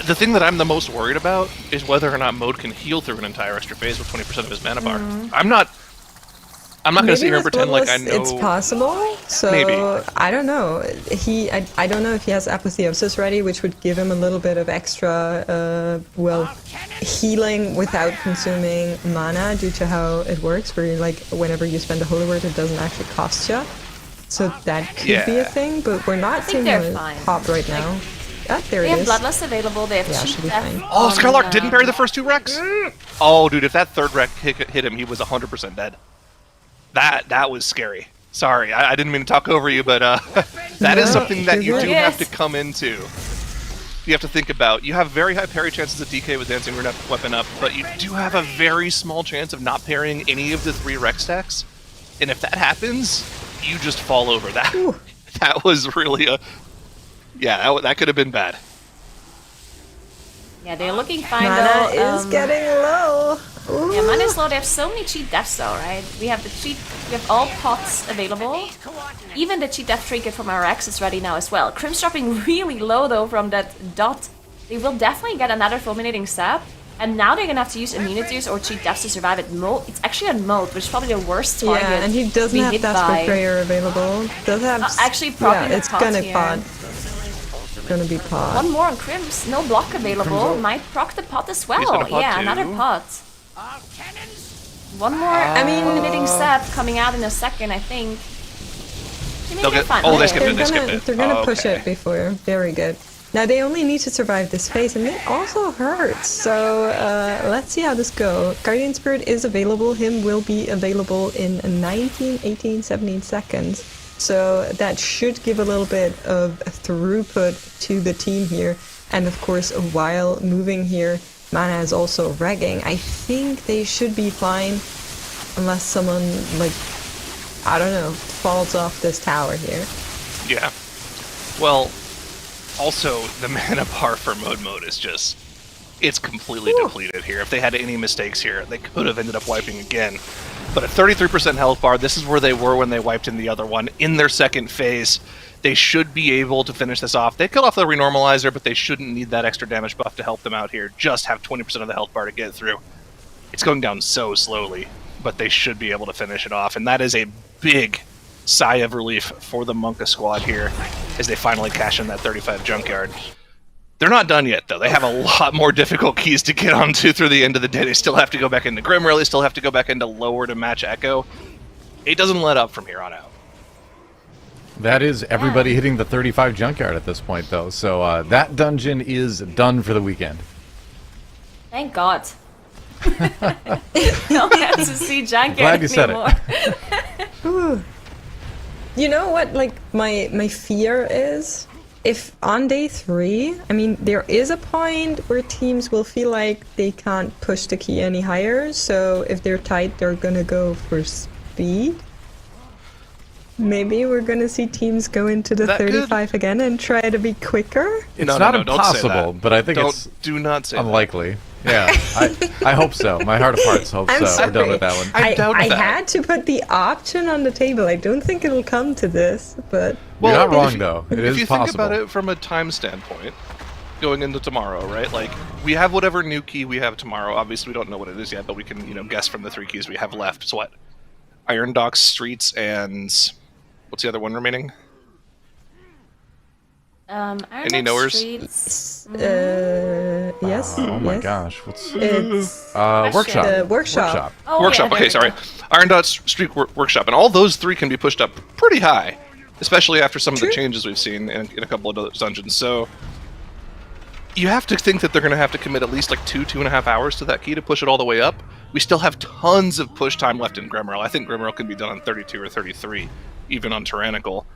the thing that I'm the most worried about is whether or not Mode can heal through an entire extra phase with 20% of his mana bar. I'm not going to sit here and with pretend like I Bloodlust know. it's possible. So Maybe. I don't know. I don't know if he has Apotheosis ready, which would give him a little bit of extra healing without consuming mana due to how it works, where like whenever you spend a holy word, it doesn't actually cost you. So that could be a Yeah. thing, but we're not think seeing they're a fine. pop right now. There They it have is. Bloodlust available. They have Yeah, cheat should be death. fine. Oh, on, Skylark didn't parry the first 2 wrecks? Oh, dude, if that third wreck hit him, he was 100% dead. That was scary. Sorry, I didn't mean to talk over you, but that is No, something that you you're do good. have to come into. You have to think about. You have very high parry chances of DK with Dancing Weapon up, but you do have a very small chance of not parrying any of the 3 wreck stacks. And if that happens, you just fall over. That was really that could have been bad. Yeah, they're looking fine Mana though. is getting low. Yeah, mine is low. They have so many cheat deaths though, right? We have all pots available. Even the cheat death trinket from RX is ready now as well. Crim's dropping really low though from that dot. They will definitely get another fulminating sap. And now they're gonna have to use immunities or cheat deaths to survive it. It's actually on Moat, which is probably the worst target. Yeah, and he doesn't have Desperate Prayer available. Does have actually propping yeah, it's the pot gonna here. pot. Gonna be pot. One more on Crims, no block available. Might proc the pot as well. got a pot Yeah, too. another pot. One more fulminating sap coming out in a second, I think. They'll they skipped it, They're gonna push Okay. it before. Very good. Now they only need to survive this phase, and it also hurts. So let's see how this goes. Guardian Spirit is available. Him will be available in 19, 18, 17 seconds. So that should give a little bit of throughput to the team here. And of course, while moving here, Mana is also regging. I think they should be fine, unless someone, like, I don't know, falls off this tower here. Yeah. Well, also, the mana bar for mode is just... It's completely depleted here. If they had any mistakes here, they could have ended up wiping again. But at 33% health bar, this is where they were when they wiped in the other one. In their second phase, they should be able to finish this off. They cut off the renormalizer, but they shouldn't need that extra damage buff to help them out here. Just have 20% of the health bar to get through. It's going down so slowly, but they should be able to finish it off. And that is a big sigh of relief for the Monka squad here as they finally cash in that 35 junkyard. They're not done yet, though. They have a lot more difficult keys to get onto through the end of the day. They still have to go back into Grimrail. They still have to go back into Lower to match Echo. It doesn't let up from here on out. That is everybody hitting the 35 junkyard at this point, though. So that dungeon is done for the weekend. Thank God. Don't have to see Junkyard Glad you said it. anymore. You know what, like, my fear is? If on day 3, I mean, there is a point where teams will feel like they can't push the key any higher, so if they're tight, they're gonna go for speed. Maybe we're gonna see teams go into the That 35 again and try to be quicker? It's No, not don't say impossible, that. but I think it's Do not say that. unlikely. Yeah, I hope so. My heart of hearts hopes I'm so. We're done sorry. with that one. I doubt I that. had to put the option on the table. I don't think it'll come to this, but... You're not if wrong, you- though. It if is you possible. think about it from a time standpoint, going into tomorrow, right? Like, we have whatever new key we have tomorrow. Obviously, we don't know what it is yet, but we can, guess from the 3 keys we have left. So what? Iron Docks, Streets, and... What's the other one remaining? Iron Any Dock knowers? Streets. yes. Oh my yes. gosh, what's It's workshop? the workshop. Oh, Workshop, yeah, okay, there we sorry. go. Iron Dot, Street, Workshop. And all those 3 can be pushed up pretty high, especially after some of the True. changes we've seen in a couple of those dungeons. So... You have to think that they're going to have to commit at least like 2.5 hours to that key to push it all the way up. We still have tons of push time left in Grimrail. I think Grimrail can be done on 32 or 33, even on Tyrannical.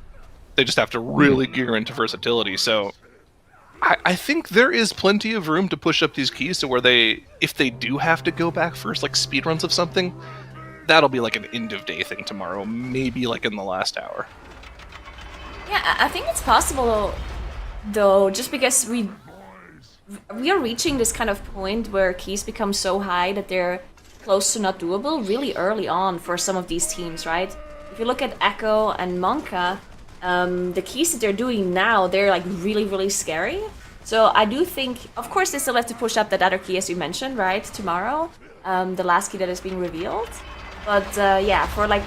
They just have to really gear into versatility. So I think there is plenty of room to push up these keys to where if they do have to go back first, like speedruns of something, that'll be like an end of day thing tomorrow, maybe like in the last hour. Yeah, I think it's possible, though, just because we are reaching this kind of point where keys become so high that they're close to not doable really early on for some of these teams, right? If you look at Echo and Monka, the keys that they're doing now, they're like really, really scary. So I do think, of course, they still have to push up that other key, as you mentioned, right, tomorrow, the last key that is being revealed. But yeah, for like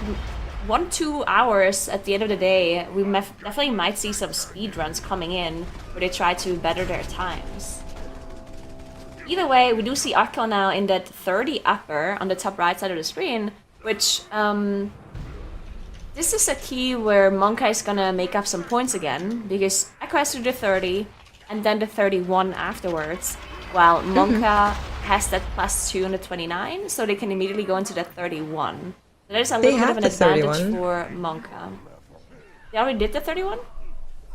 1-2 hours at the end of the day, we definitely might see some speed runs coming in where they try to better their times. Either way, we do see Echo now in that 30 upper on the top right side of the screen, which this is a key where Monka is gonna make up some points again, because Echo has to do the 30 and then the 31 afterwards, while Monka has that +2 on the 29, so they can immediately go into the 31. So there's a little bit have of an the advantage 31. for Monka. They already did the 31?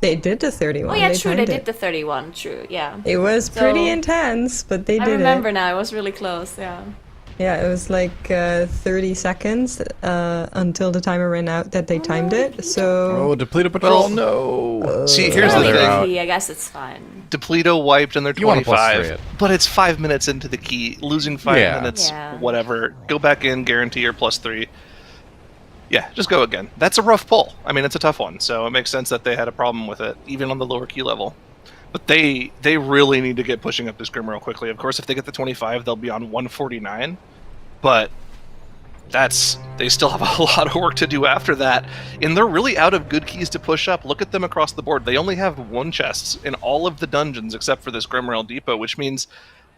They did the 31. Oh yeah, true, they timed did it. the 31, true, yeah. It was pretty So, intense, but they I did remember it. now, it was really close, yeah. Yeah, it was like 30 seconds until the timer ran out that they timed it. So Oh, depleted patrol, no. See, here's the Early they're thing. out. key, I guess it's fine. Depleto wiped and they're You wanna plus 25, three it. but it's 5 minutes into the key. Losing 5 Yeah. minutes, Yeah. whatever. Go back in, guarantee your +3. Yeah, just go again. That's a rough pull. I mean, it's a tough one, so it makes sense that they had a problem with it, even on the lower key level. But they really need to get pushing up this Grim real quickly. Of course, if they get the 25, they'll be on 149. But they still have a lot of work to do after that, and they're really out of good keys to push up. Look at them across the board. They only have 1 chest in all of the dungeons except for this Grimrail Depot, which means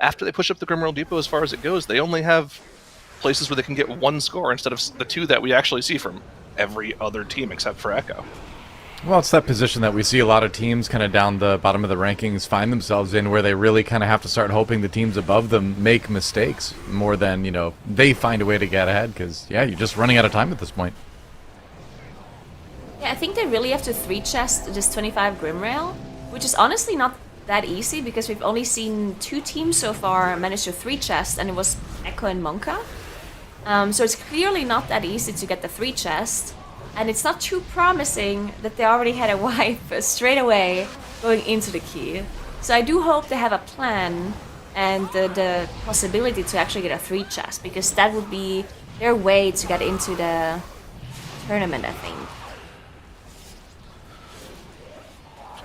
after they push up the Grimrail Depot as far as it goes, they only have places where they can get 1 score instead of the 2 that we actually see from every other team except for Echo. Well, it's that position that we see a lot of teams kind of down the bottom of the rankings find themselves in, where they really kind of have to start hoping the teams above them make mistakes more than, they find a way to get ahead, because, yeah, you're just running out of time at this point. Yeah, I think they really have to 3-chest this 25 Grimrail, which is honestly not that easy because we've only seen 2 teams so far manage to 3-chest, and it was Echo and Monka. So it's clearly not that easy to get the 3-chest. And it's not too promising that they already had a wipe straight away going into the key. So I do hope they have a plan and the possibility to actually get a 3-chest, because that would be their way to get into the tournament, I think.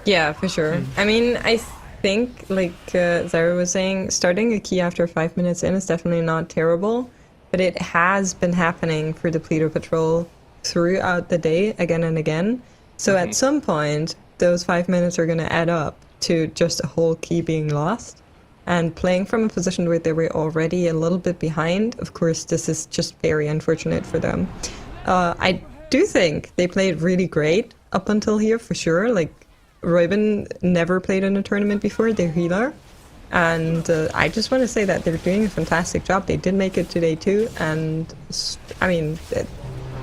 yeah, for sure. I mean, I think, like Zara was saying, starting a key after 5 minutes in is definitely not terrible, but it has been happening for the Depleter Patrol throughout the day again and again. So at some point, those 5 minutes are going to add up to just a whole key being lost. And playing from a position where they were already a little bit behind, of course, this is just very unfortunate for them. I do think they played really great up until here, for sure. Like, Reuben never played in a tournament before, their healer. And I just want to say that they're doing a fantastic job. They did make it today too. And, I mean,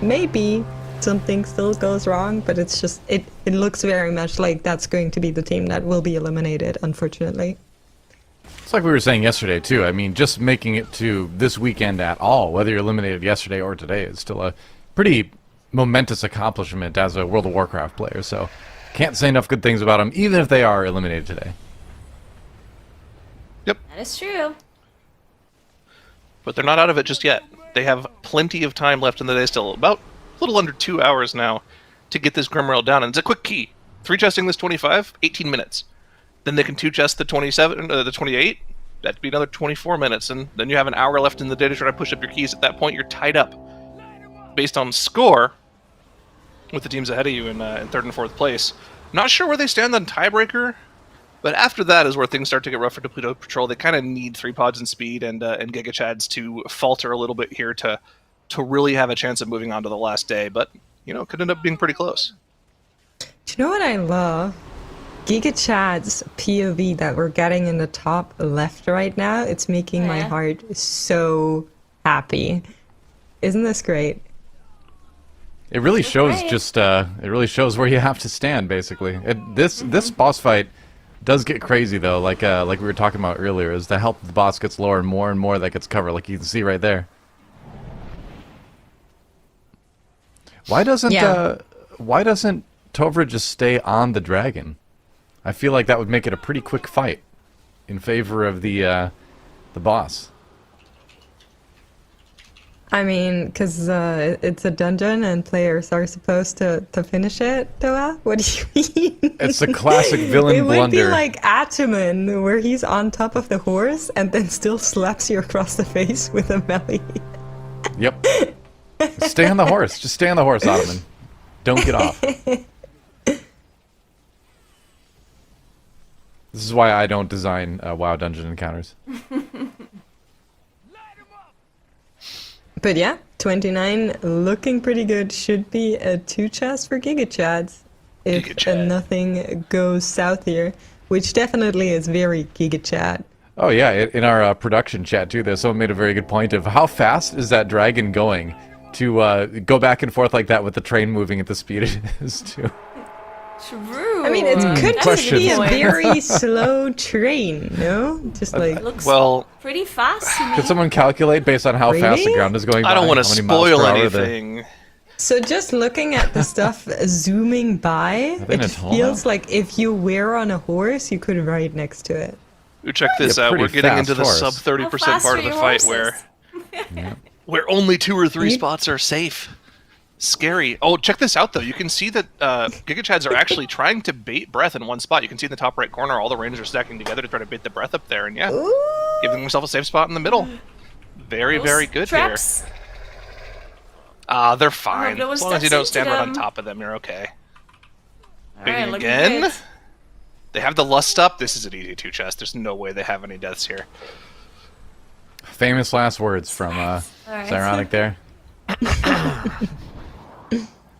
maybe something still goes wrong, but it's just, it looks very much like that's going to be the team that will be eliminated, unfortunately. It's like we were saying yesterday, too. I mean, just making it to this weekend at all, whether you're eliminated yesterday or today, is still a pretty momentous accomplishment as a World of Warcraft player. So, can't say enough good things about them, even if they are eliminated today. Yep. That is true. But they're not out of it just yet. They have plenty of time left in the day still, about a little under 2 hours now, to get this Grimrail down. And it's a quick key. 3-chesting this 25, 18 minutes. Then they can 2-chest the 27, the 28. That'd be another 24 minutes. And then you have an hour left in the day to try to push up your keys. At that point, you're tied up based on score with the teams ahead of you in 3rd and 4th place. Not sure where they stand on tiebreaker, but after that is where things start to get rough for Depleto Patrol. They kind of need 3 pods in speed and Giga Chads to falter a little bit here to really have a chance of moving on to the last day. But, it could end up being pretty close. Do you know what I love? Giga Chad's POV that we're getting in the top left right now, it's making my heart so happy. Isn't this great? It really shows right. it really shows where you have to stand, basically. This boss fight does get crazy, though, like we were talking about earlier, as the health of the boss gets lower and more that gets covered, like you can see right there. Why doesn't Tovra just stay on the dragon? I feel like that would make it a pretty quick fight in favor of the boss. I mean, because it's a dungeon and players are supposed to finish it, Toa? What do you mean? It's a classic villain it blunder. would be like Ataman, where he's on top of the horse and then still slaps you across the face with a melee. Yep. Stay on the horse. Just stay on the horse, Ottoman. Don't get off. This is why I don't design WoW dungeon encounters. But yeah, 29 looking pretty good. Should be a 2-chest for Giga Chads if Giga Chad. nothing goes south here, which definitely is very Giga Chad. Oh yeah, in our production chat too, there's someone made a very good point of how fast is that dragon going to go back and forth like that with the train moving at the speed it is too. True. I mean, it could just Question. be a Point. very slow train, no? Just like Looks Well, pretty fast to me. Could someone calculate based on how fast the Really? ground is going by? I don't want to how many miles spoil per hour the- anything. so. Just looking at the stuff zooming by, they in it a tunnel feels now? like if you were on a horse, you could ride next to it. Ooh, check this Yeah, out. pretty We're getting fast into the horse. sub 30% How fast part are of the your fight horses? where only 2 or 3 You- spots are safe. Scary. Oh, check this out though. You can see that Giga Chads are actually trying to bait breath in one spot. You can see in the top right corner, all the rangers are stacking together to try to bait the breath up there, and yeah, Ooh. giving themselves a safe spot in the middle. Very, very good Traps. here. They're fine. no one As long as you steps don't into stand right on them. top of them, you're okay. All Baiting right, looking again. good. They have the lust up. This is an easy 2 chest. There's no way they have any deaths here. Famous last words from right. it's ironic there.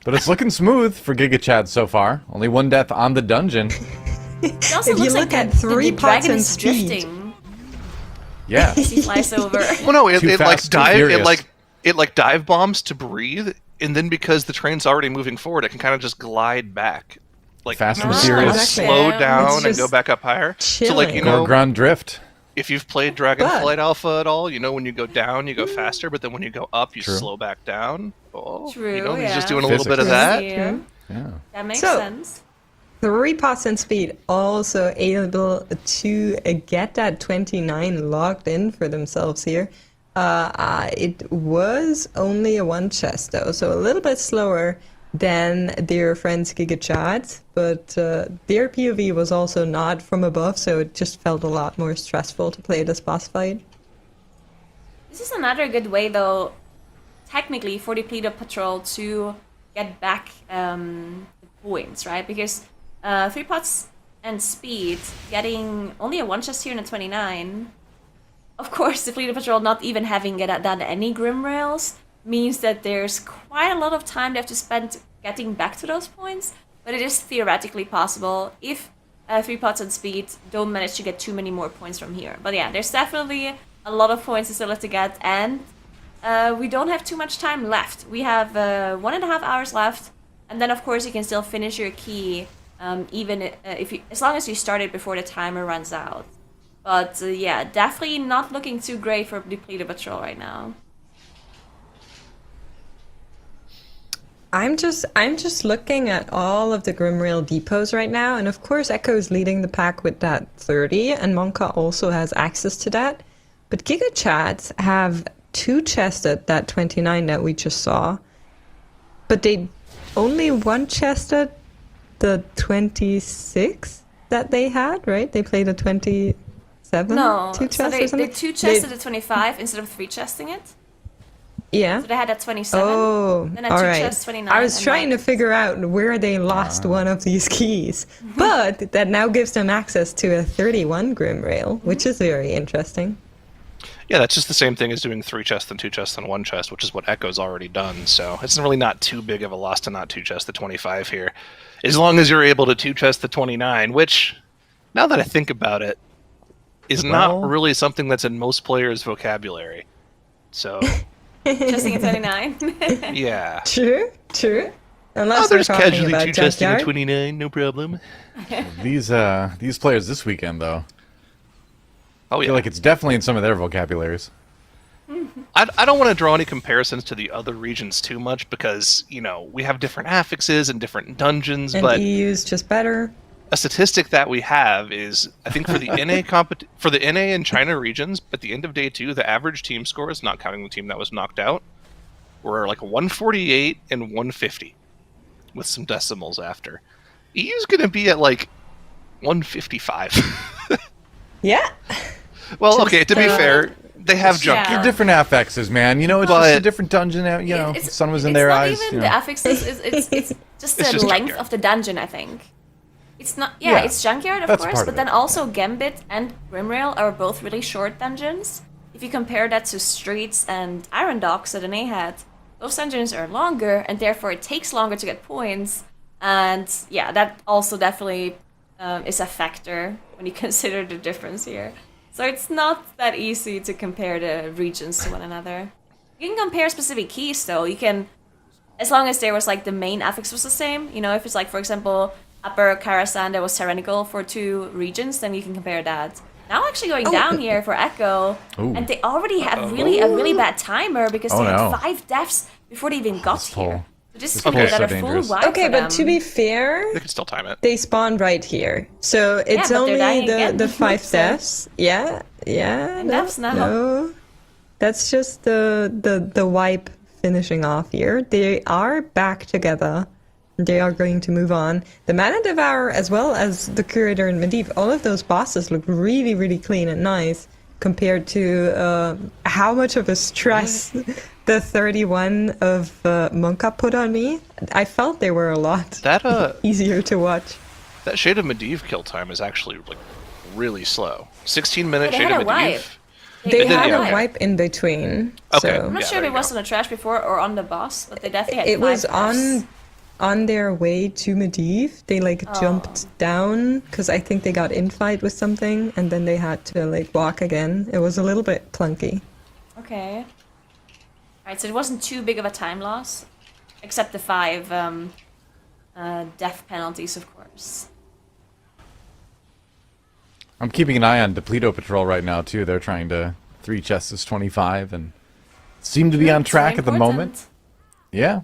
But it's looking smooth for Giga Chad so far. Only 1 death on the dungeon. It also If you looks look like at the 3 pots dragon and is speed. drifting Yeah. as he flies over. Well, no, Too it fast, too dive. furious. It like dive bombs to breathe, and then because the train's already moving forward, it can kind of just glide back, like Fast and Ah, furious. exactly. slow It's down and just go back up higher. So like you chilling. know, Gorgon Drift. if you've played Dragonflight Alpha at all, you know when you go down, you go faster, but then when you go up, you True. slow back down. Oh, True, you know, he's yeah. just doing a little bit of Physics. that. Yeah, Yeah. that makes So- sense. 3 pots and speed also able to get that 29 logged in for themselves here. It was only a 1 chest though, so a little bit slower than their friends Giga Chads, but their POV was also not from above, so it just felt a lot more stressful to play this boss fight. This is another good way, though, technically, for the Pleader Patrol to get back the points, right? Because 3 pots and speed, getting only a 1 chest here in a 29. Of course, the Pleader Patrol not even having done any Grim Rails means that there's quite a lot of time they have to spend getting back to those points. But it is theoretically possible if 3 pots and speed don't manage to get too many more points from here. But yeah, there's definitely a lot of points still left to get, and we don't have too much time left. We have 1.5 hours left, and then of course you can still finish your key, even if you, as long as you start it before the timer runs out. But yeah, definitely not looking too great for Depleted Patrol right now. I'm just looking at all of the Grimrail depots right now, and of course Echo is leading the pack with that 30, and Monka also has access to that. But Giga Chats have 2 chests at that 29 that we just saw, but they only 1 chest at the 26 that they had, right? They played a 27 No, 2 so chests they or something? 2 chested at 25 instead of 3 chesting it. Yeah. So they had at 27. Oh, Then at all 2 right. chests 29. I was and trying to like- figure out where they lost one of these keys, but that now gives them access to a 31 Grim Rail, which is very interesting. Yeah, that's just the same thing as doing 3 chests and 2 chests and 1 chest, which is what Echo's already done. So it's really not too big of a loss to not 2 chest the 25 here, as long as you're able to 2 chest the 29, which, now that I think about it, is Well- not really something that's in most players' vocabulary. So Chesting at 29. yeah, True, true. Unless we're others talking casually about 2 chesting a Junkyard. 29, no problem. These players this weekend though, Oh I yeah, feel like it's definitely in some of their vocabularies. I don't want to draw any comparisons to the other regions too much because, you know, we have different affixes and different dungeons, And but EU's just better. a statistic that we have is, I think for the for the NA and China regions, at the end of day 2, the average team scores, not counting the team that was knocked out, were like 148 and 150, with some decimals after. EU's going to be at like 155. Yeah. Well, Just, okay, to be fair, they have Yeah. Junkyard. They're different affixes, man. You know, it's just a But- different dungeon. You know, the sun was in their not eyes. Even you the know. affixes, it's just It's the just length Junkyard. of the dungeon, I think. It's not, Yeah, it's Junkyard, of that's course, part but of then it. also Gambit and Grimrail are both really short dungeons. If you compare that to Streets and Iron Docks that NA had, those dungeons are longer, and therefore it takes longer to get points. And yeah, that also definitely is a factor when you consider the difference here. So it's not that easy to compare the regions to one another. You can compare specific keys though. You can, as long as there was like the main affix was the same. You know, if it's like, for example, Upper Karasan, there was Serenical for 2 regions, then you can compare that. Now actually going Oh. down here for Echo, Ooh. and they already had a really bad timer because Oh, they no. had 5 deaths before they even got This pull. here. So this is This going to pull be is so another full dangerous. wipe Okay, for but to them. be fair, They can still time it. they spawned right here, so it's but they're only dying again. the 5 So- deaths. Yeah. And No, that's now. no. That's just the wipe finishing off here. They are back together. They are going to move on. The Mana Devourer, as well as the Curator and Medivh, all of those bosses look really, really clean and nice compared to how much of a stress the 31 of Monka put on me. I felt they were a lot That easier to watch. that Shade of Medivh kill time is actually like really slow. 16-minute They Shade had of a wipe. Medivh. They did, had yeah, a okay. wipe in between. Okay. So I'm not Yeah, sure there if it you was go. on the trash before or on the boss, but they definitely had it 5 was deaths. on their way to Medivh. They like jumped down because I think they got in fight with something, and then they had to like walk again. It was a little bit clunky. Okay. Alright, so it wasn't too big of a time loss. Except the 5 death penalties, of course. I'm keeping an eye on Depleto Patrol right now too. They're trying to 3 chests is 25 and seem to be on It's very track at the important. moment. Yeah.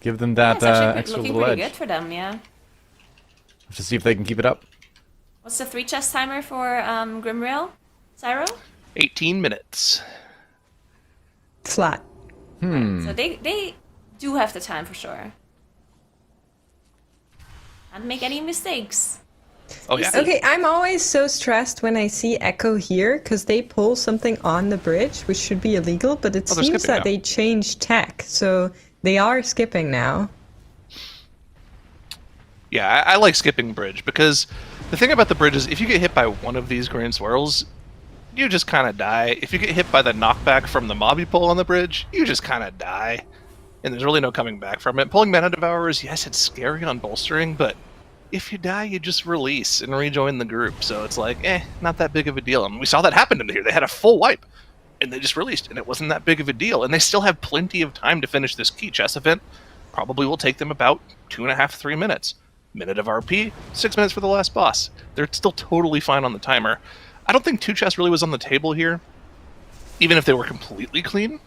Give them Yeah, that it's actually extra looking little pretty edge. good for them, yeah. To see if they can keep it up. What's the 3 chest timer for Grimrail? Cyro? 18 minutes. Flat. So they do have the time for sure. Can't make any mistakes. Oh yeah. Okay, I'm always so stressed when I see Echo here because they pull something on the bridge, which should be illegal, but it Oh, they're seems skipping that now. they changed tech, so they are skipping now. Yeah, I like skipping bridge because the thing about the bridge is if you get hit by one of these green swirls, you just kind of die. If you get hit by the knockback from the mob you pull on the bridge, you just kind of die. And there's really no coming back from it. Pulling Mana Devourers, yes, it's scary on bolstering, but if you die, you just release and rejoin the group. So it's like, not that big of a deal. And we saw that happen in here. They had a full wipe, and they just released, and it wasn't that big of a deal. And they still have plenty of time to finish this key chess event. Probably will take them about 2.5, 3 minutes. Minute of RP, 6 minutes for the last boss. They're still totally fine on the timer. I don't think 2 chests really was on the table here, even if they were completely clean.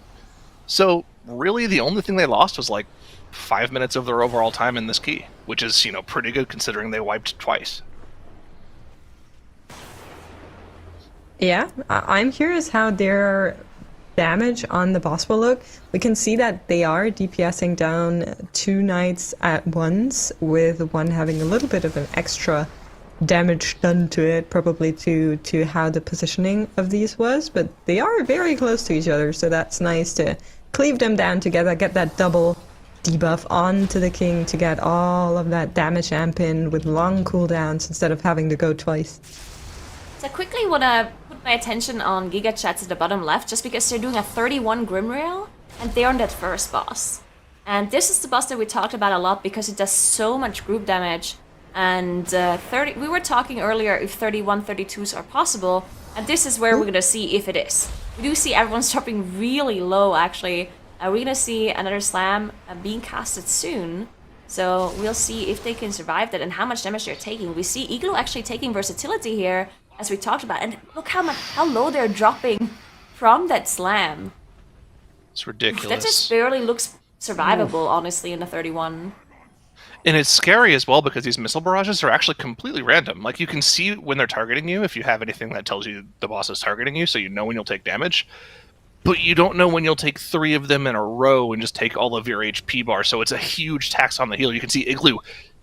So really the only thing they lost was like 5 minutes of their overall time in this key, which is, pretty good considering they wiped twice. Yeah, I'm curious how their damage on the boss will look. We can see that they are DPSing down 2 knights at once, with one having a little bit of an extra damage done to it, probably to how the positioning of these was, but they are very close to each other, so that's nice to cleave them down together, get that double debuff onto the king to get all of that damage amp in with long cooldowns instead of having to go twice. So I quickly want to put my attention on Giga Chats at the bottom left, just because they're doing a 31 Grimrail, and they're on that first boss. And this is the boss that we talked about a lot because it does so much group damage. And we were talking earlier if 31, 32s are possible, and this is where we're going to see if it is. We do see everyone's dropping really low, actually. We're going to see another slam being casted soon. So we'll see if they can survive that and how much damage they're taking. We see Igloo actually taking versatility here, as we talked about. And look how low they're dropping from that slam. It's ridiculous. That just barely looks survivable, honestly, in the 31. And it's scary as well because these missile barrages are actually completely random. Like, you can see when they're targeting you if you have anything that tells you the boss is targeting you, so you know when you'll take damage. But you don't know when you'll take 3 of them in a row and just take all of your HP bar, so it's a huge tax on the heal. You can see Igloo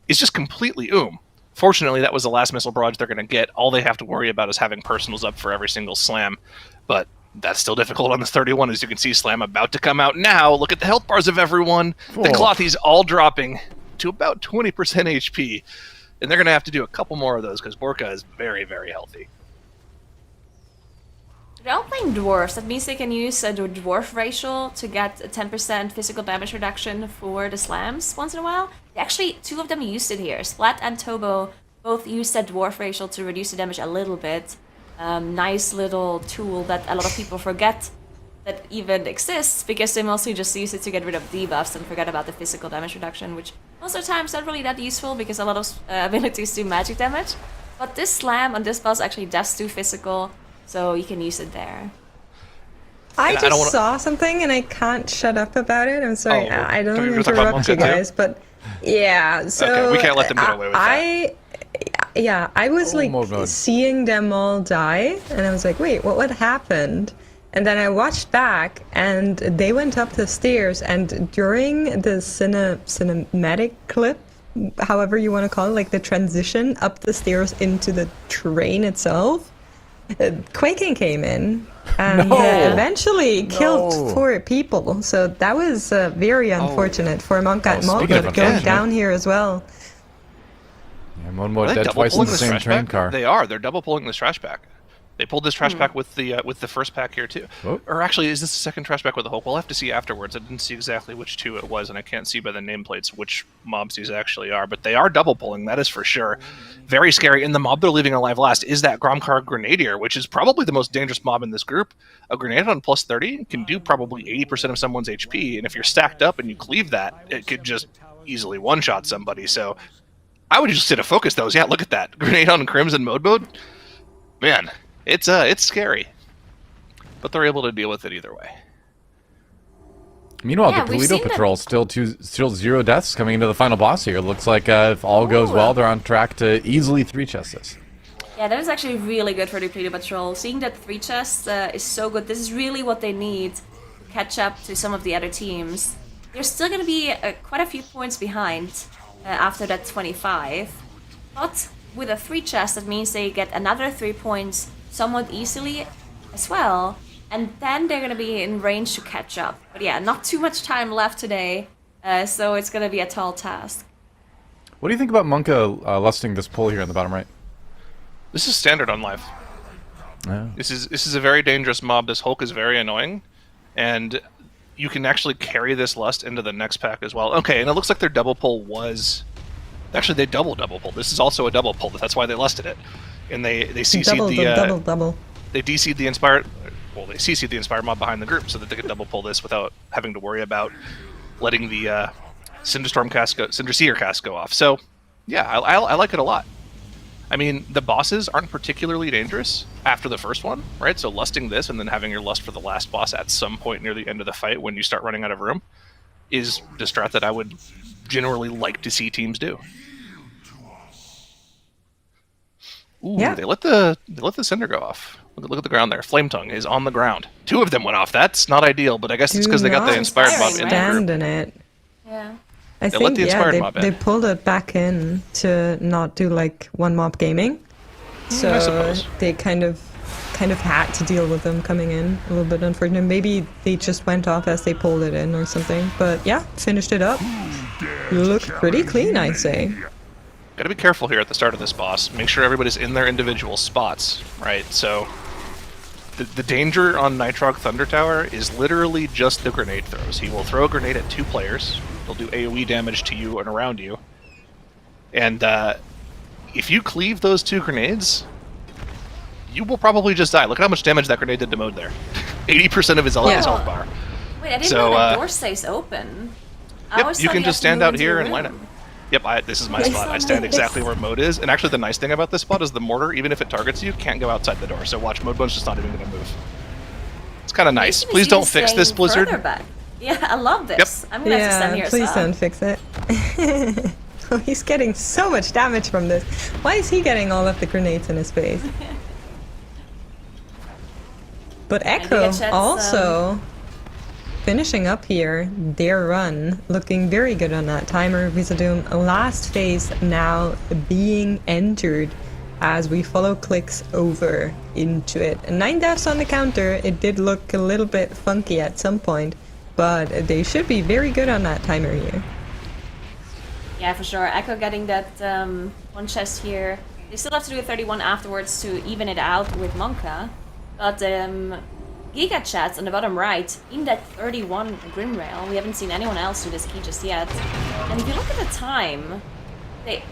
is just completely Fortunately, that was the last missile barrage they're going to get. All they have to worry about is having personals up for every single slam. But that's still difficult on this 31, as you can see Slam about to come out now. Look at the health bars of everyone. The Clothy's all dropping to about 20% HP. And they're going to have to do a couple more of those because Borka is very, very healthy. They're all playing dwarves. That means they can use the dwarf racial to get a 10% physical damage reduction for the slams once in a while. Actually, 2 of them used it here. Splat and Tobo both used that dwarf racial to reduce the damage a little bit. Nice little tool that a lot of people forget that even exists, because they mostly just use it to get rid of debuffs and forget about the physical damage reduction, which most of the time is not really that useful because a lot of abilities do magic damage. But this slam on this boss actually does do physical, so you can use it there. I And I just don't wanna- saw something and I can't shut up about it. I'm sorry, Oh, I don't do you want wanna to talk about interrupt you Monka too? guys, but yeah. So Okay, we can't let them get away with that. I was like mode mode. seeing them all die, and I was like, wait, what happened? And then I watched back, and they went up the stairs, and during the cinematic clip, however you want to call it, like the transition up the stairs into the train itself, Quaking came in and eventually killed 4 people. So that was very unfortunate for Monka and speaking of Molga going unfortunate. down here as well. Yeah, Momo Are they dead double twice in pulling the this same trash train pack? car. They are. They're double pulling this trash pack. They pulled this trash pack with the first pack here too. Oh. Or actually, is this the second trash pack with the Hulk? We'll have to see afterwards. I didn't see exactly which 2 it was, and I can't see by the nameplates which mobs these actually are. But they are double pulling, that is for sure. Very scary. And the mob they're leaving alive last is that Gromkar Grenadier, which is probably the most dangerous mob in this group. A grenade on plus 30 can do probably 80% of someone's HP, and if you're stacked up and you cleave that, it could just easily one-shot somebody. So I would just sit a focus those. Yeah, look at that. Grenade on Crimson mode. Man, it's scary. But they're able to deal with it either way. Meanwhile, Yeah, the we've Polito seen that- Patrol still 0 deaths coming into the final boss here. Looks like if all goes Ooh. well, they're on track to easily 3 chest this. Yeah, that is actually really good for the Depleted Patrol. Seeing that 3 chests is so good. This is really what they need to catch up to some of the other teams. They're still going to be quite a few points behind after that 25. But with a 3 chest, that means they get another 3 points somewhat easily as well. And then they're going to be in range to catch up. But yeah, not too much time left today. So it's going to be a tall task. What do you think about Monka lusting this pull here in the bottom right? This is standard on live. Yeah. This is a very dangerous mob. This Hulk is very annoying, and you can actually carry this lust into the next pack as well. Okay, and it looks like their double pull was actually they double pull. This is also a double pull. That's why they lusted it, and they CC'd Double. they DC'd the inspired. Well, they CC'd the inspired mob behind the group so that they could double pull this without having to worry about letting the Cinderseer cast go off. So yeah, I like it a lot. I mean, the bosses aren't particularly dangerous after the first one, right? So lusting this and then having your lust for the last boss at some point near the end of the fight when you start running out of room is the strat that I would generally like to see teams do. Ooh, Yeah. they let the cinder go off. Look at the ground there. Flame Tongue is on the ground. 2 of them went off. That's not ideal, but I guess it's because they got the inspired mob in the stand group. in it. Yeah. I They let think the inspired mob in. they pulled it back in to not do like one mob gaming, so I suppose. they kind of had to deal with them coming in. A little bit unfortunate. Maybe they just went off as they pulled it in or something. But yeah, finished it up. Looked pretty clean, I'd say. Gotta be careful here at the start of this boss. Make sure everybody's in their individual spots, right? So the danger on Nitrog Thunder Tower is literally just the grenade throws. He will throw a grenade at 2 players. He'll do AoE damage to you and around you. And if you cleave those 2 grenades, you will probably just die. Look at how much damage that grenade did to Mode there. 80% of his health bar. Wait, I didn't So, know that door stays open. I Yep, always you thought can had just to stand move out into here a and line it. room. Yep, this is my Nice. spot. I stand exactly where Mode is. And actually the nice thing about this spot is the mortar, even if it targets you, can't go outside the door. So watch, Mode Bone's just not even going to move. It's kind of nice. Makes me Please see don't this fix this, staying Blizzard. further back. Yeah, I love this. I'm gonna have to stand here Please as well. don't fix it. Oh, he's getting so much damage from this. Why is he getting all of the grenades in his face? But I think Echo it sheds, also finishing up here their run, looking very good on that timer. Wizardom last phase now being entered as we follow clicks over into it. 9 deaths on the counter. It did look a little bit funky at some point, but they should be very good on that timer here. Yeah, for sure. Echo getting that 1 chest here. They still have to do a 31 afterwards to even it out with Monka. But Giga Chats on the bottom right, in that 31 Grim Rail. We haven't seen anyone else do this key just yet. And if you look at the time, they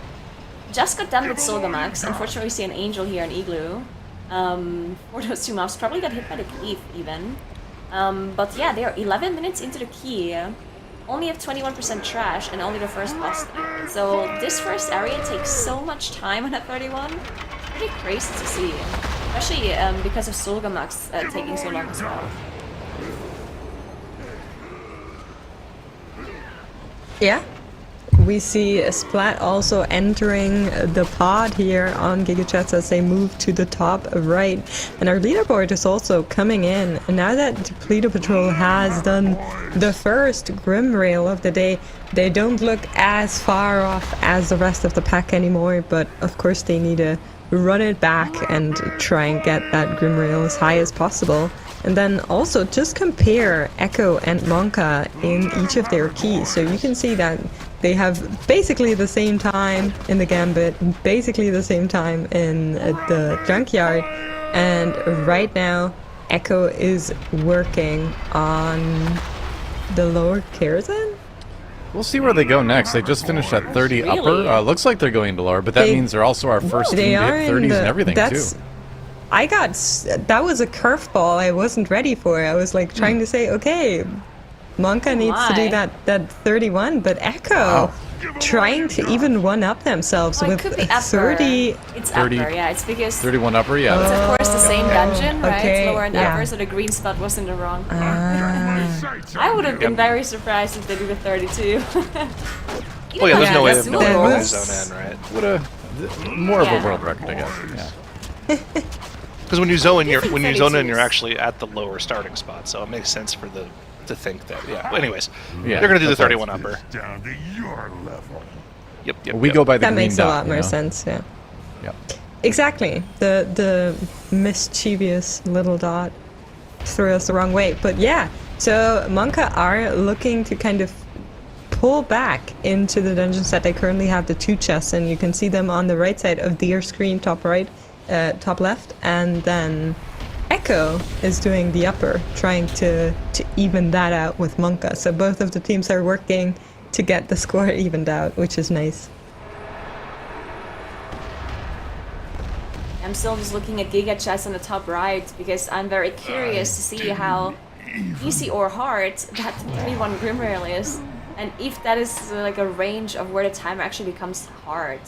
just got done with Solgamax. Unfortunately, we see an Angel here in Igloo. For those 2 mobs, probably got hit by the cleave even. But yeah, they are 11 minutes into the key. Only have 21% trash and only the first boss. So this first area takes so much time on that 31. Pretty crazy to see. Especially because of Solgamax taking so long as well. Yeah. We see Splat also entering the pod here on GigaChats as they move to the top right. And our leaderboard is also coming in. And now that Depleto Patrol has done the first Grim Rail of the day, they don't look as far off as the rest of the pack anymore. But of course they need to run it back and try and get that Grim Rail as high as possible. And then also just compare Echo and Monka in each of their keys. So you can see that they have basically the same time in the Gambit, basically the same time in the Junkyard. And right now, Echo is working on the lower Kerosene? We'll see where they go next. They just finished at 30 Really? upper. Looks like they're going to lower, but that means they're also our first team They to are hit in 30s the, and everything that's, too. that was a curveball I wasn't ready for. I was like trying to say, okay, Monka needs to do my. that 31, but Echo trying to even one-up themselves Oh, it with could be upper. 30. It's 30. upper, yeah. It's because 31 upper, yeah. it's of course the same dungeon, right? okay, It's lower and yeah. upper, so the green spot was in the wrong part. Ah. I would have been very surprised if they do the 32. Well, yeah, there's no way that's of what knowing it when they was. zone in, right? What a more of Yeah. a world record, I guess. Yeah. Because when you zone in, I think when you zone in, 32 you're is- actually at the lower starting spot, so it makes sense for the to think that. Yeah. Well, anyways, Yeah, they're gonna do the that's right. 31 upper. Down to your level. Yep. We go by the That green makes dot, a lot you more know? sense, yeah. Yep. Exactly. The mischievous little dot threw us the wrong way. But yeah, so Monka are looking to kind of pull back into the dungeons that they currently have the 2 chests, and you can see them on the right side of their screen, top right, top left, and then Echo is doing the upper, trying to even that out with Monka. So both of the teams are working to get the score evened out, which is nice. I'm still just looking at Giga Chess on the top right because I'm very curious to see how easy or hard that 31 Grim Rail is, and if that is like a range of where the timer actually becomes hard.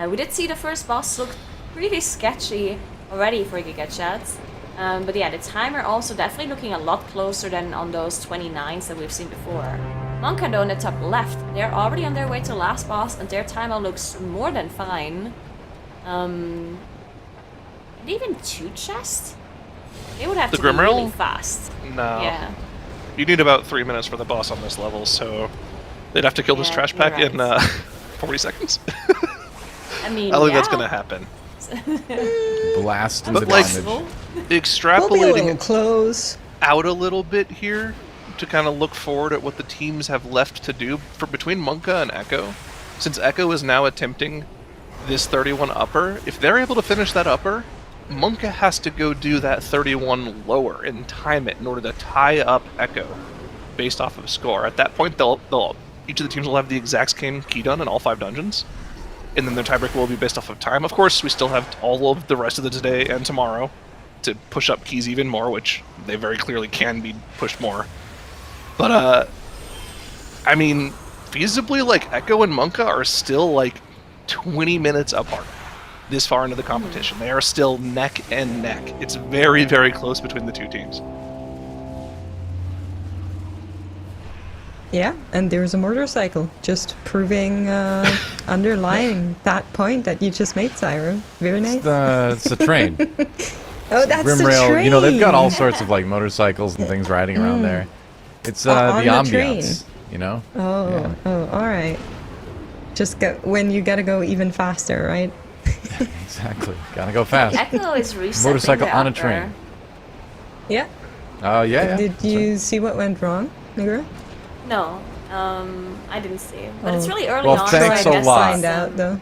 We did see the first boss look pretty sketchy already for Giga Chats, but yeah, the timer also definitely looking a lot closer than on those 29s that we've seen before. Monka though on the top left, they're already on their way to last boss and their timer looks more than fine. And even 2 chests? They would have The to be Grim Rail? really fast. No. Yeah. You need about 3 minutes for the boss on this level, so they'd have to kill this Yeah, trash you're pack in right. 40 seconds. I mean, I don't think yeah. that's gonna happen. Blast But into like- damage. We'll be a Extrapolating little close. out a little bit here to kind of look forward at what the teams have left to do for between Monka and Echo. Since Echo is now attempting this 31 upper, if they're able to finish that upper, Monka has to go do that 31 lower and time it in order to tie up Echo based off of score. At that point, they'll each of the teams will have the exact same key done in all 5 dungeons, and then their tiebreaker will be based off of time. Of course, we still have all of the rest of the today and tomorrow to push up keys even more, which they very clearly can be pushed more. But I mean, feasibly, like Echo and Monka are still like 20 minutes apart this far into the competition. They are still neck and neck. It's very, very close between the 2 teams. Yeah, and there's a motorcycle, just proving, underlying that point that you just made, Syro. Very nice. It's a train. Oh, that's Grim the Rail, train! you know, they've got all sorts of like motorcycles and things riding around there. It's On the the train. ambiance, you know? Oh, Yeah. oh, alright. Just when you gotta go even faster, right? Exactly. Gotta go fast. Echo is resetting Motorcycle the on a upper. train. Yeah. Yeah. Did you see what went wrong, Nigura? No, I didn't see. But it's Oh. really early Well, on, thanks so I a guess lot. Find out, though.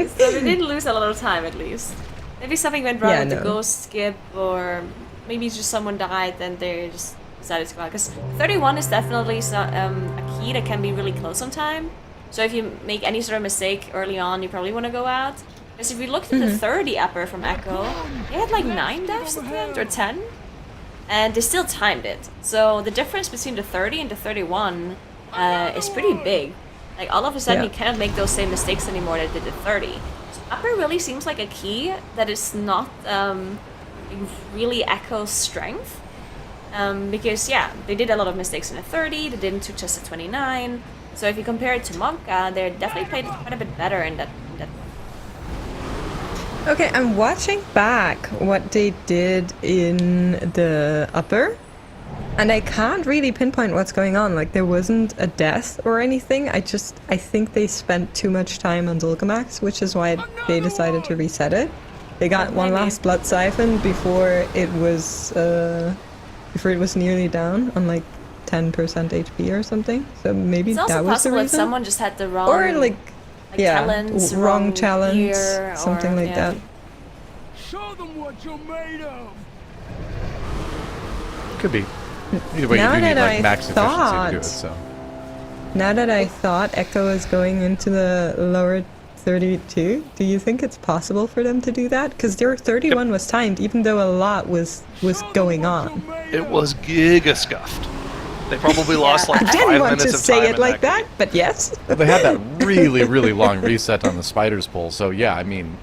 So we didn't lose a lot of time at least. Maybe something went wrong Yeah, with the no. ghost skip, or maybe just someone died and they just decided to go out. Because 31 is definitely a key that can be really close on time. So if you make any sort of mistake early on, you probably want to go out. Because if we looked at the 30 upper from Echo, they had like 9 deaths at the end, or 10? and they still timed it. So the difference between the 30 and the 31 is pretty big. Like all of a sudden, Yeah. you cannot make those same mistakes anymore that did the 30. So upper really seems like a key that is not really Echo's strength. Because yeah, they did a lot of mistakes in the 30, they didn't touch us at 29. So if you compare it to Monka, they definitely played quite a bit better in that. Okay, I'm watching back what they did in the upper, and I can't really pinpoint what's going on. Like, there wasn't a death or anything. I think they spent too much time on Zulgamax, which is why they decided to reset it. They got one last blood siphon before it was nearly down on like 10% HP or something. So maybe It's also that was the possible that reason. someone just had the wrong, Or like yeah, talents, wrong challenge, gear, something or, like yeah. that. Show them what you're made of. Could be. Either way, Now you do need that like I max efficiency to do it. thought- So Now that I thought Echo is going into the lower 32, do you think it's possible for them to do that? Because their 31 was timed, even though a lot was going on. It was giga scuffed. They probably lost like I 5 didn't want minutes to of say time it in like that, game. but yes. they had that really long reset on the spiders pull. So yeah, I mean,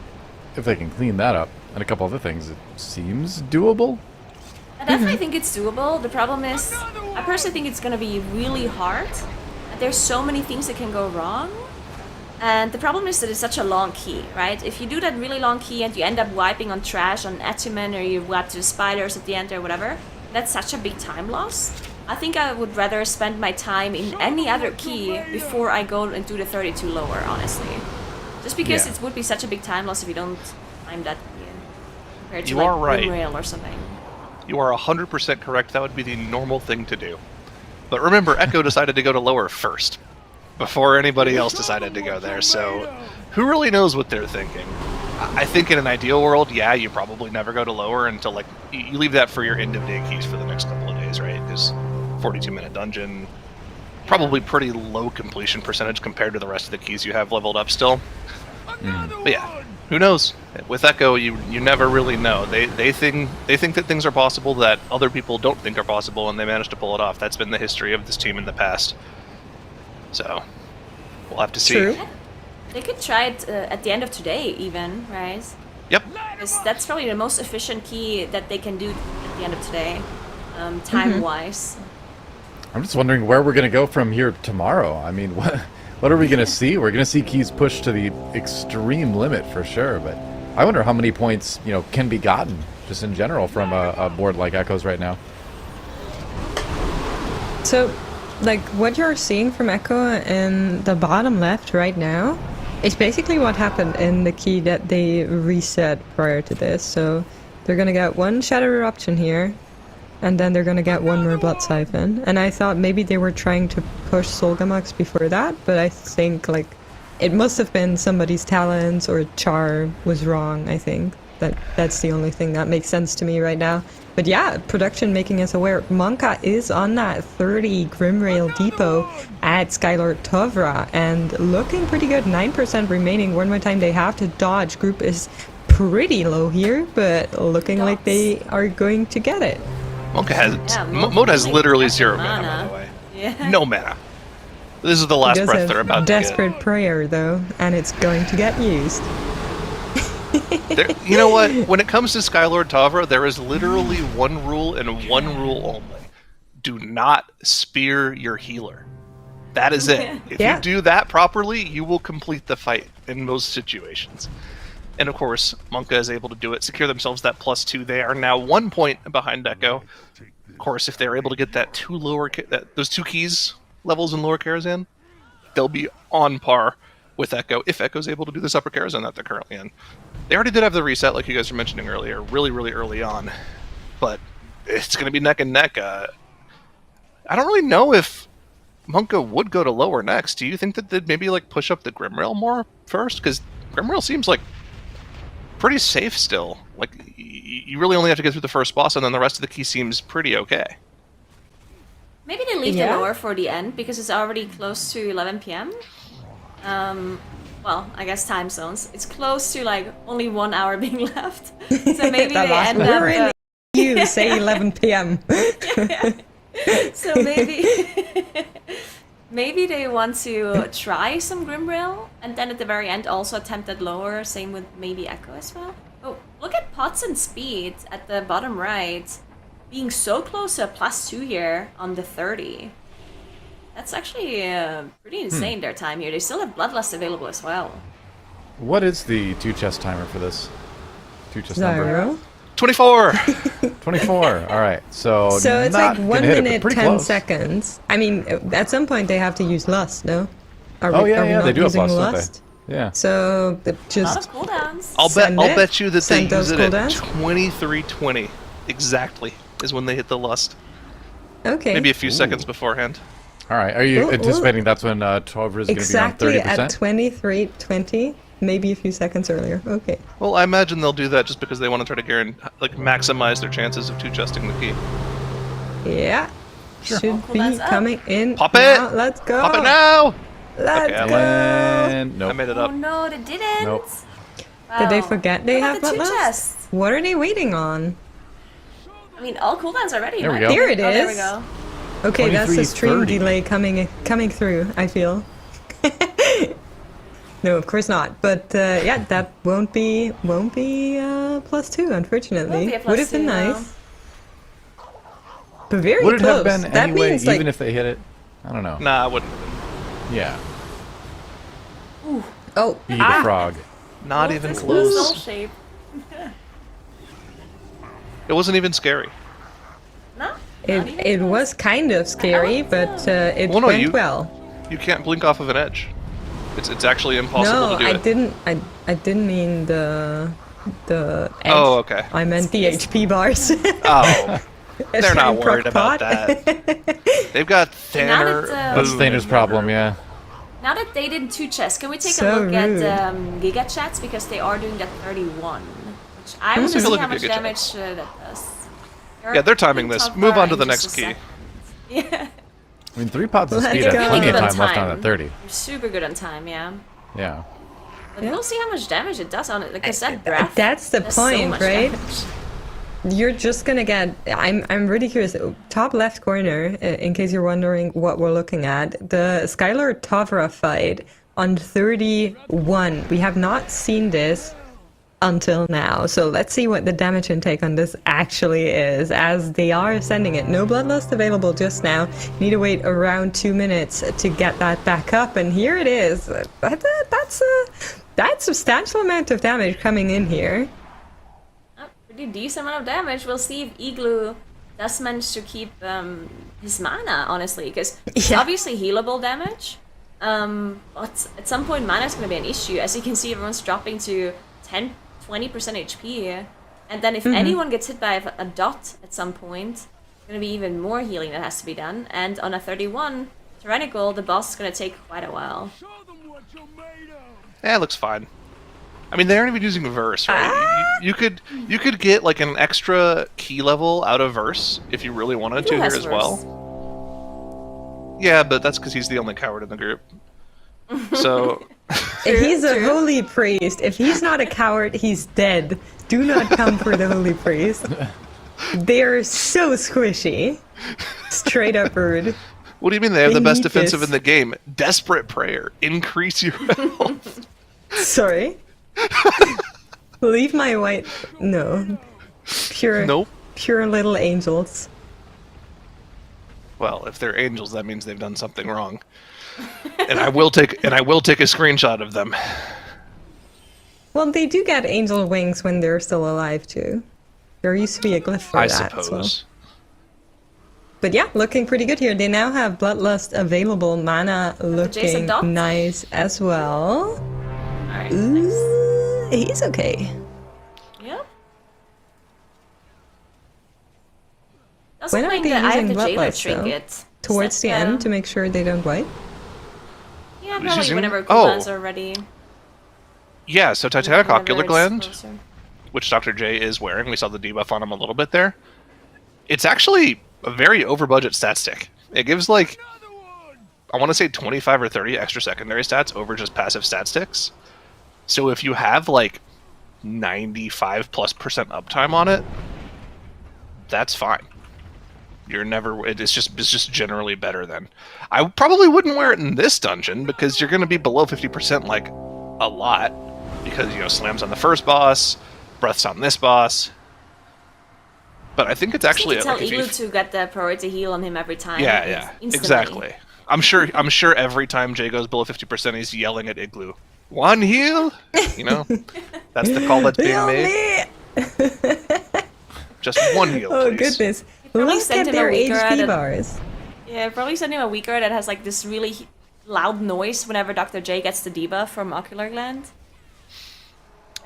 if they can clean that up and a couple other things, it seems doable. I definitely think it's doable. The problem is, I personally think it's going to be really hard. There's so many things that can go wrong. And the problem is that it's such a long key, right? If you do that really long key and you end up wiping on trash on Etumen, or you wipe to the spiders at the end or whatever, that's such a big time loss. I think I would rather spend my time in any other key before I go and do the 32 lower, honestly. Just because Yeah. it would be such a big time loss if you don't time that key compared to You like are right. Rail or something. You are 100% correct. That would be the normal thing to do. But remember, Echo decided to go to lower first, before anybody else decided to go there. So who really knows what they're thinking? I think in an ideal world, yeah, you probably never go to lower until like you leave that for your end of day keys for the next couple of days, right? Because 42-minute dungeon, probably pretty low completion percentage compared to the rest of the keys you have leveled up still. But yeah, who knows? With Echo, you never really know. They think that things are possible that other people don't think are possible, and they manage to pull it off. That's been the history of this team in the past. So we'll have to see. True. They could try it at the end of today, even, right? Yep. Because that's probably the most efficient key that they can do at the end of today, time-wise. I'm just wondering where we're gonna go from here tomorrow. I mean, what are we gonna see? We're gonna see keys pushed to the extreme limit for sure. But I wonder how many points can be gotten just in general from a board like Echoes right now. So, like, what you're seeing from Echo in the bottom left right now is basically what happened in the key that they reset prior to this. So, they're gonna get one Shadow Eruption here, and then they're gonna get one more Blood Siphon. And I thought maybe they were trying to push Solgamax before that, but I think, like, it must have been somebody's talents or char was wrong, I think. That's the only thing that makes sense to me right now. But yeah, production making us aware. Monka is on that 30 Grimrail depot at Skylord Tovra and looking pretty good. 9% remaining. One more time they have to dodge. Group is pretty low here, but looking like they are going to get it. Monka has Yeah, Mode has like literally half zero mana. mana, by the way. Yeah. No mana. This is the last Does breath have they're about desperate prayer though, and it's going to get used. to get. You know what? When it comes to Skylord Tavra, there is literally one rule and one rule only. Do not spear your healer. That is it. If Yeah. you do that properly, you will complete the fight in most situations. And of course, Monka is able to do it, secure themselves that +2. They are now 1 point behind Echo. Of course, if they're able to get that those 2 keys levels in lower Karazhan, they'll be on par with Echo if Echo's able to do this upper Karazhan that they're currently in. They already did have the reset, like you guys were mentioning earlier, really early on, but it's going to be neck and neck. I don't really know if Monka would go to lower next. Do you think that they'd maybe like push up the Grimrail more first? Because Grimrail seems like pretty safe still. Like you really only have to get through the first boss, and then the rest of the key seems pretty okay. Maybe they leave Yeah. the lower for the end because it's already close to 11 p.m. Well, I guess time zones. It's close to like only 1 hour being left. So maybe That they last end one. up. We're in you say 11 p.m. So maybe maybe they want to try some Grimrail, and then at the very end also attempt that lower. Same with maybe Echo as well. Oh, look at Pots and Speed at the bottom right, being so close to a +2 here on the 30. That's actually pretty insane, their time here. They still have Bloodlust available as well. What is the 2-chest timer for this? 2-chest number? Zyro. 24. 24. All right. So So it's not like gonna 1 hit it, but minute, pretty 10 close. seconds. I mean, at some point they have to use Lust, no? Are Oh we yeah, not they do have using Lust, don't Lust? they? Yeah. So A lot just of cooldowns. I'll Send it. bet you that they Send those use it at cooldowns. 23:20 exactly is when they hit the lust. okay. Maybe a few seconds beforehand. All right. Are you Ooh, anticipating that's when 12 is going to exactly be around 30%? at 23:20, maybe a few seconds earlier. Okay. Well, I imagine they'll do that just because they want to try to maximize their chances of 2-chesting the key. Yeah. Should Cool, be that's up. coming in. Pop now. it! Let's go. Pop it now! Let's Okay, go. And I nope. made it Oh up. no, they didn't. Nope. Did they Wow. forget they What have about the two Bloodlust? chests? What are they waiting on? I mean, all cooldowns are ready. There we right? go. Here it Oh, there we is. go. Okay, that's the stream 23:30. delay coming through, I feel. No, of course not. But yeah, that won't be +2, unfortunately. Won't be a Would have been +2, no. nice. But very Would it close. have been that anyway, means even like if they hit it? I don't know. Nah, I wouldn't. Yeah. oh Be the frog. Not Oh, even this little soul close. shape. It wasn't even scary. No? Not it even it close. was kind of scary, but it Well, no, went you- well. You can't blink off of an edge. It's actually impossible No, to do I it. didn't. I didn't mean the edge. Oh, okay. I meant the HP bars. Oh, A they're not shine worried proc about pot. that. They've got Now Thanner. that, That's Boom. Thaner's problem, yeah. Now that they did 2 chests, can we take So a look rude. at Giga Chats, because they are doing that 31, which I want to take a see look how at much Giga damage that does. Yeah, they're timing this. Top Move bar on to the in next just a key. second. Yeah, I mean, 3 pots of Let's speed have go. plenty of Really good time left on time. that 30. you're super good on time, yeah. Yeah. But Yeah. we'll see how much damage it does on it. Like I said, breath. That's the does so point, much right? damage. You're just gonna get. I'm really curious. Top left corner, in case you're wondering what we're looking at, the Skylar Tavra fight on 31. We have not seen this until now. So let's see what the damage intake on this actually is, as they are sending it. No Bloodlust available just now. Need to wait around 2 minutes to get that back up, and here it is. That's substantial amount of damage coming in here. Oh, pretty decent amount of damage. We'll see if Igloo does manage to keep his mana, honestly, because it's Yeah. obviously healable damage. But at some point, mana is going to be an issue. As you can see, everyone's dropping to 10-20% HP. And then if anyone gets hit by a dot at some point, it's going to be even more healing that has to be done. And on a 31 Tyrannical, the boss is going to take quite a while. Show them what you're made of. Yeah, it looks fine. I mean, they aren't even using Verse, right? You could get like an extra key level out of Verse if you really wanted to Who here has as Verse? well. Yeah, but that's because he's the only coward in the group. So He's a holy priest. If he's not a coward, he's dead. Do not come for the holy priest. They're so squishy. Straight up rude. what do you mean they have the They best need defensive this. in the game? Desperate prayer. Increase your health. Sorry. Leave my white. No. Pure. Nope. Pure little angels. Well, if they're angels, that means they've done something wrong. And I will take a screenshot of them. Well, they do get angel wings when they're still alive too. There used to be a glyph for I that as well. suppose. But yeah, looking pretty good here. They now have Bloodlust available. Mana Jason looking Dot? nice as well. Alright, nice. Ooh, he's okay. Yep. Doesn't When are think they that I have using the jailer Bloodlust, though? trinket. Towards Is the that, end to make sure they don't wipe. Yeah, Who's probably using- whenever oh. cooldowns are ready. Yeah, so Titanic Whenever Ocular it's Gland, closer. which Dr. J is wearing, we saw the debuff on him a little bit there. It's actually a very over budget stat stick. It gives like, I want to say 25 or 30 extra secondary stats over just passive stat sticks. So if you have like 95+% uptime on it, that's fine. You're never. It's just generally better then. I probably wouldn't wear it in this dungeon because you're going to be below 50% like a lot because slams on the first boss, breaths on this boss. But I think it's actually Just need to tell Igloo to get the priority heal on him every time. Yeah, instantly. exactly. I'm sure every time Jay goes below 50%, he's yelling at Igloo, "One heal!" That's the call that's being made. Just one heal, Oh please. goodness! Probably Look sent at him a their weaker HP at bars. Yeah, probably send him a weaker that has like this really loud noise whenever Dr. J gets the debuff from Ocular Gland.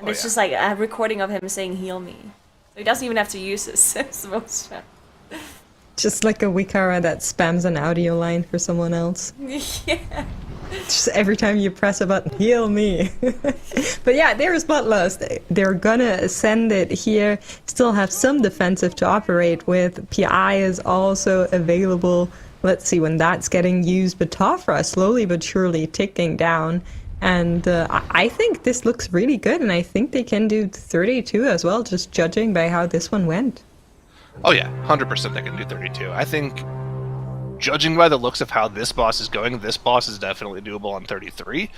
And it's just like a recording of him saying "heal me," so he doesn't even have to use his smoke shot. Just like a Wikara that spams an audio line for someone else. Yeah. Just every time you press a button, heal me. But yeah, there's Bloodlust. They're gonna send it here. Still have some defensive to operate with. PI is also available. Let's see when that's getting used. But Tafra slowly but surely ticking down. And I think this looks really good. And I think they can do 32 as well, just judging by how this one went. Oh yeah, 100% they can do 32. I think, judging by the looks of how this boss is going, this boss is definitely doable on 33.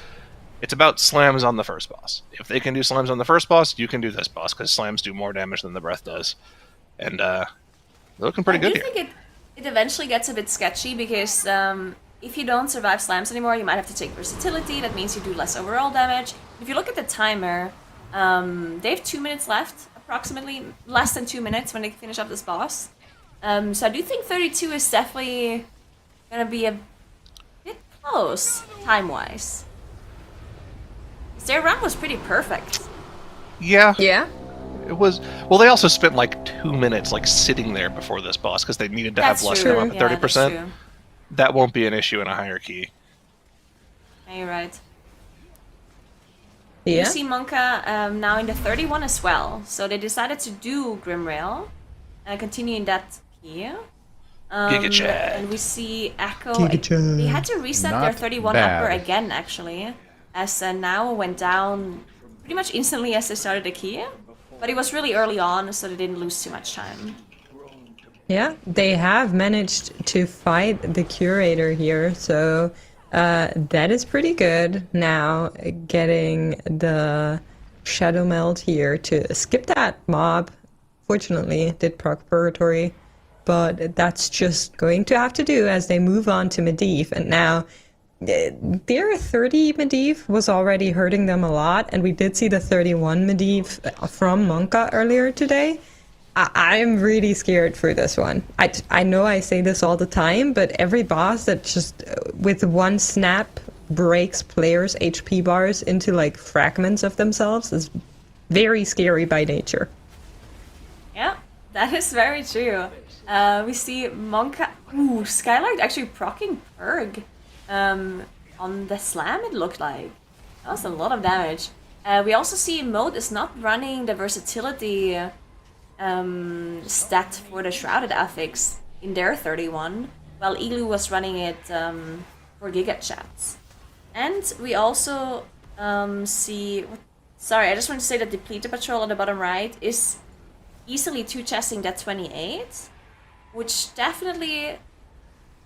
It's about slams on the first boss. If they can do slams on the first boss, you can do this boss, because slams do more damage than the breath does. And they're looking pretty good here. I do think it eventually gets a bit sketchy, because if you don't survive slams anymore, you might have to take versatility. That means you do less overall damage. If you look at the timer, they have 2 minutes left, approximately less than 2 minutes when they finish up this boss. So I do think 32 is definitely gonna be a bit close time-wise. Their run was pretty perfect. Yeah. Yeah. It was. Well, they also spent like 2 minutes like sitting there before this boss because they needed to have Lust come up at 30%. That's true. That won't be an issue in a higher key. Yeah, you're right. Yeah. You see Monka now in the 31 as well. So they decided to do Grimrail and continue in that key. Giga And we see Echo. Giga Chad. They had to reset their Not 31 bad. upper again, actually. As now went down pretty much instantly as they started the key. But it was really early on, so they didn't lose too much time. Yeah, they have managed to fight the curator here, so that is pretty good. Now getting the Shadow Meld here to skip that mob. Fortunately, it did proc Purgatory, but that's just going to have to do as they move on to Medivh. And now their 30 Medivh was already hurting them a lot, and we did see the 31 Medivh from Monka earlier today. I'm really scared for this one. I know I say this all the time, but every boss that just with one snap breaks players' HP bars into like fragments of themselves is very scary by nature. Yeah, that is very true. We see Monka... Ooh, Skylight actually proccing Purg on the slam, it looked like. That was a lot of damage. We also see Mode is not running the versatility stat for the Shrouded affix in their 31, while Igloo was running it for Giga Chats. And we also see... Sorry, I just want to say that Depleted Patrol on the bottom right is easily two-chesting that 28, which definitely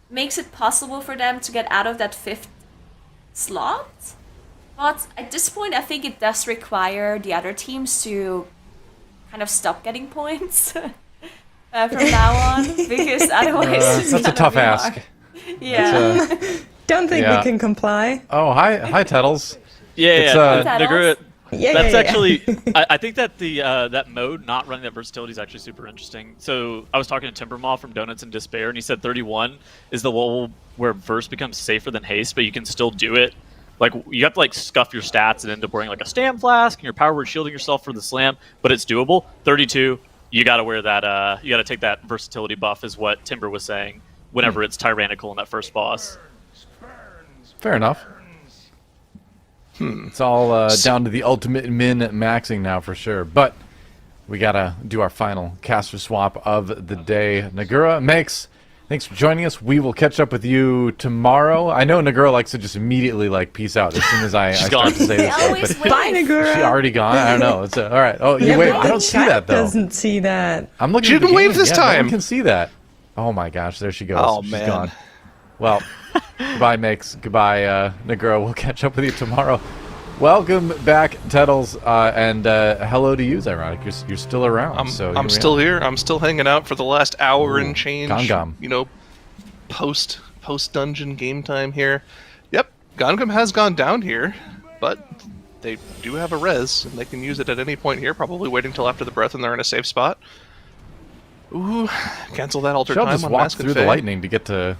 makes it possible for them to get out of that 5th slot. But at this point, I think it does require the other teams to kind of stop getting points from now on, because otherwise it's that's a gonna tough be ask. hard. Yeah. Don't think Yeah. we can comply. Oh, hi, Tettles. Yeah, It's, yeah. Titles? Nagura, Yeah, that's yeah, yeah. actually. I think that the that mode not running that versatility is actually super interesting. So I was talking to Timbermaw from Donuts and Despair, and he said 31 is the level where verse becomes safer than haste, but you can still do it. Like you have to like scuff your stats and end up wearing like a stam flask, and your power word shielding yourself for the slam, but it's doable. 32, you got to wear that. You got to take that versatility buff, is what Timber was saying. Whenever it's tyrannical in that first boss. Fair enough. It's all down to the ultimate min maxing now for sure. But we gotta do our final caster swap of the day. Nagura makes Thanks for joining us. We will catch up with you tomorrow. I know Nagura likes to just immediately like peace out as soon as I start gone. to say They this stuff. always But wave. Bye, Nagura. she already gone? I don't know. It's all right. Oh, you Yeah, wait. but I the don't see chat that though. Doesn't see that. I'm looking. She at the didn't wave game. this Yeah, no one time. can see that. Oh my gosh, there she goes. Oh, She's man. gone. Well, goodbye, Mix. Goodbye, Nagura. We'll catch up with you tomorrow. Welcome back, Tettles, and hello to you, Ironic. You're still around. I'm still here. I'm still hanging out for the last hour and change. Gongam. You know, post dungeon game time here. Yep, Gongam has gone down here, but they do have a res, and they can use it at any point here. Probably waiting till after the breath, and they're in a safe spot. Ooh, cancel that alter Shell time just on walked Mask and through the Fae. lightning to get to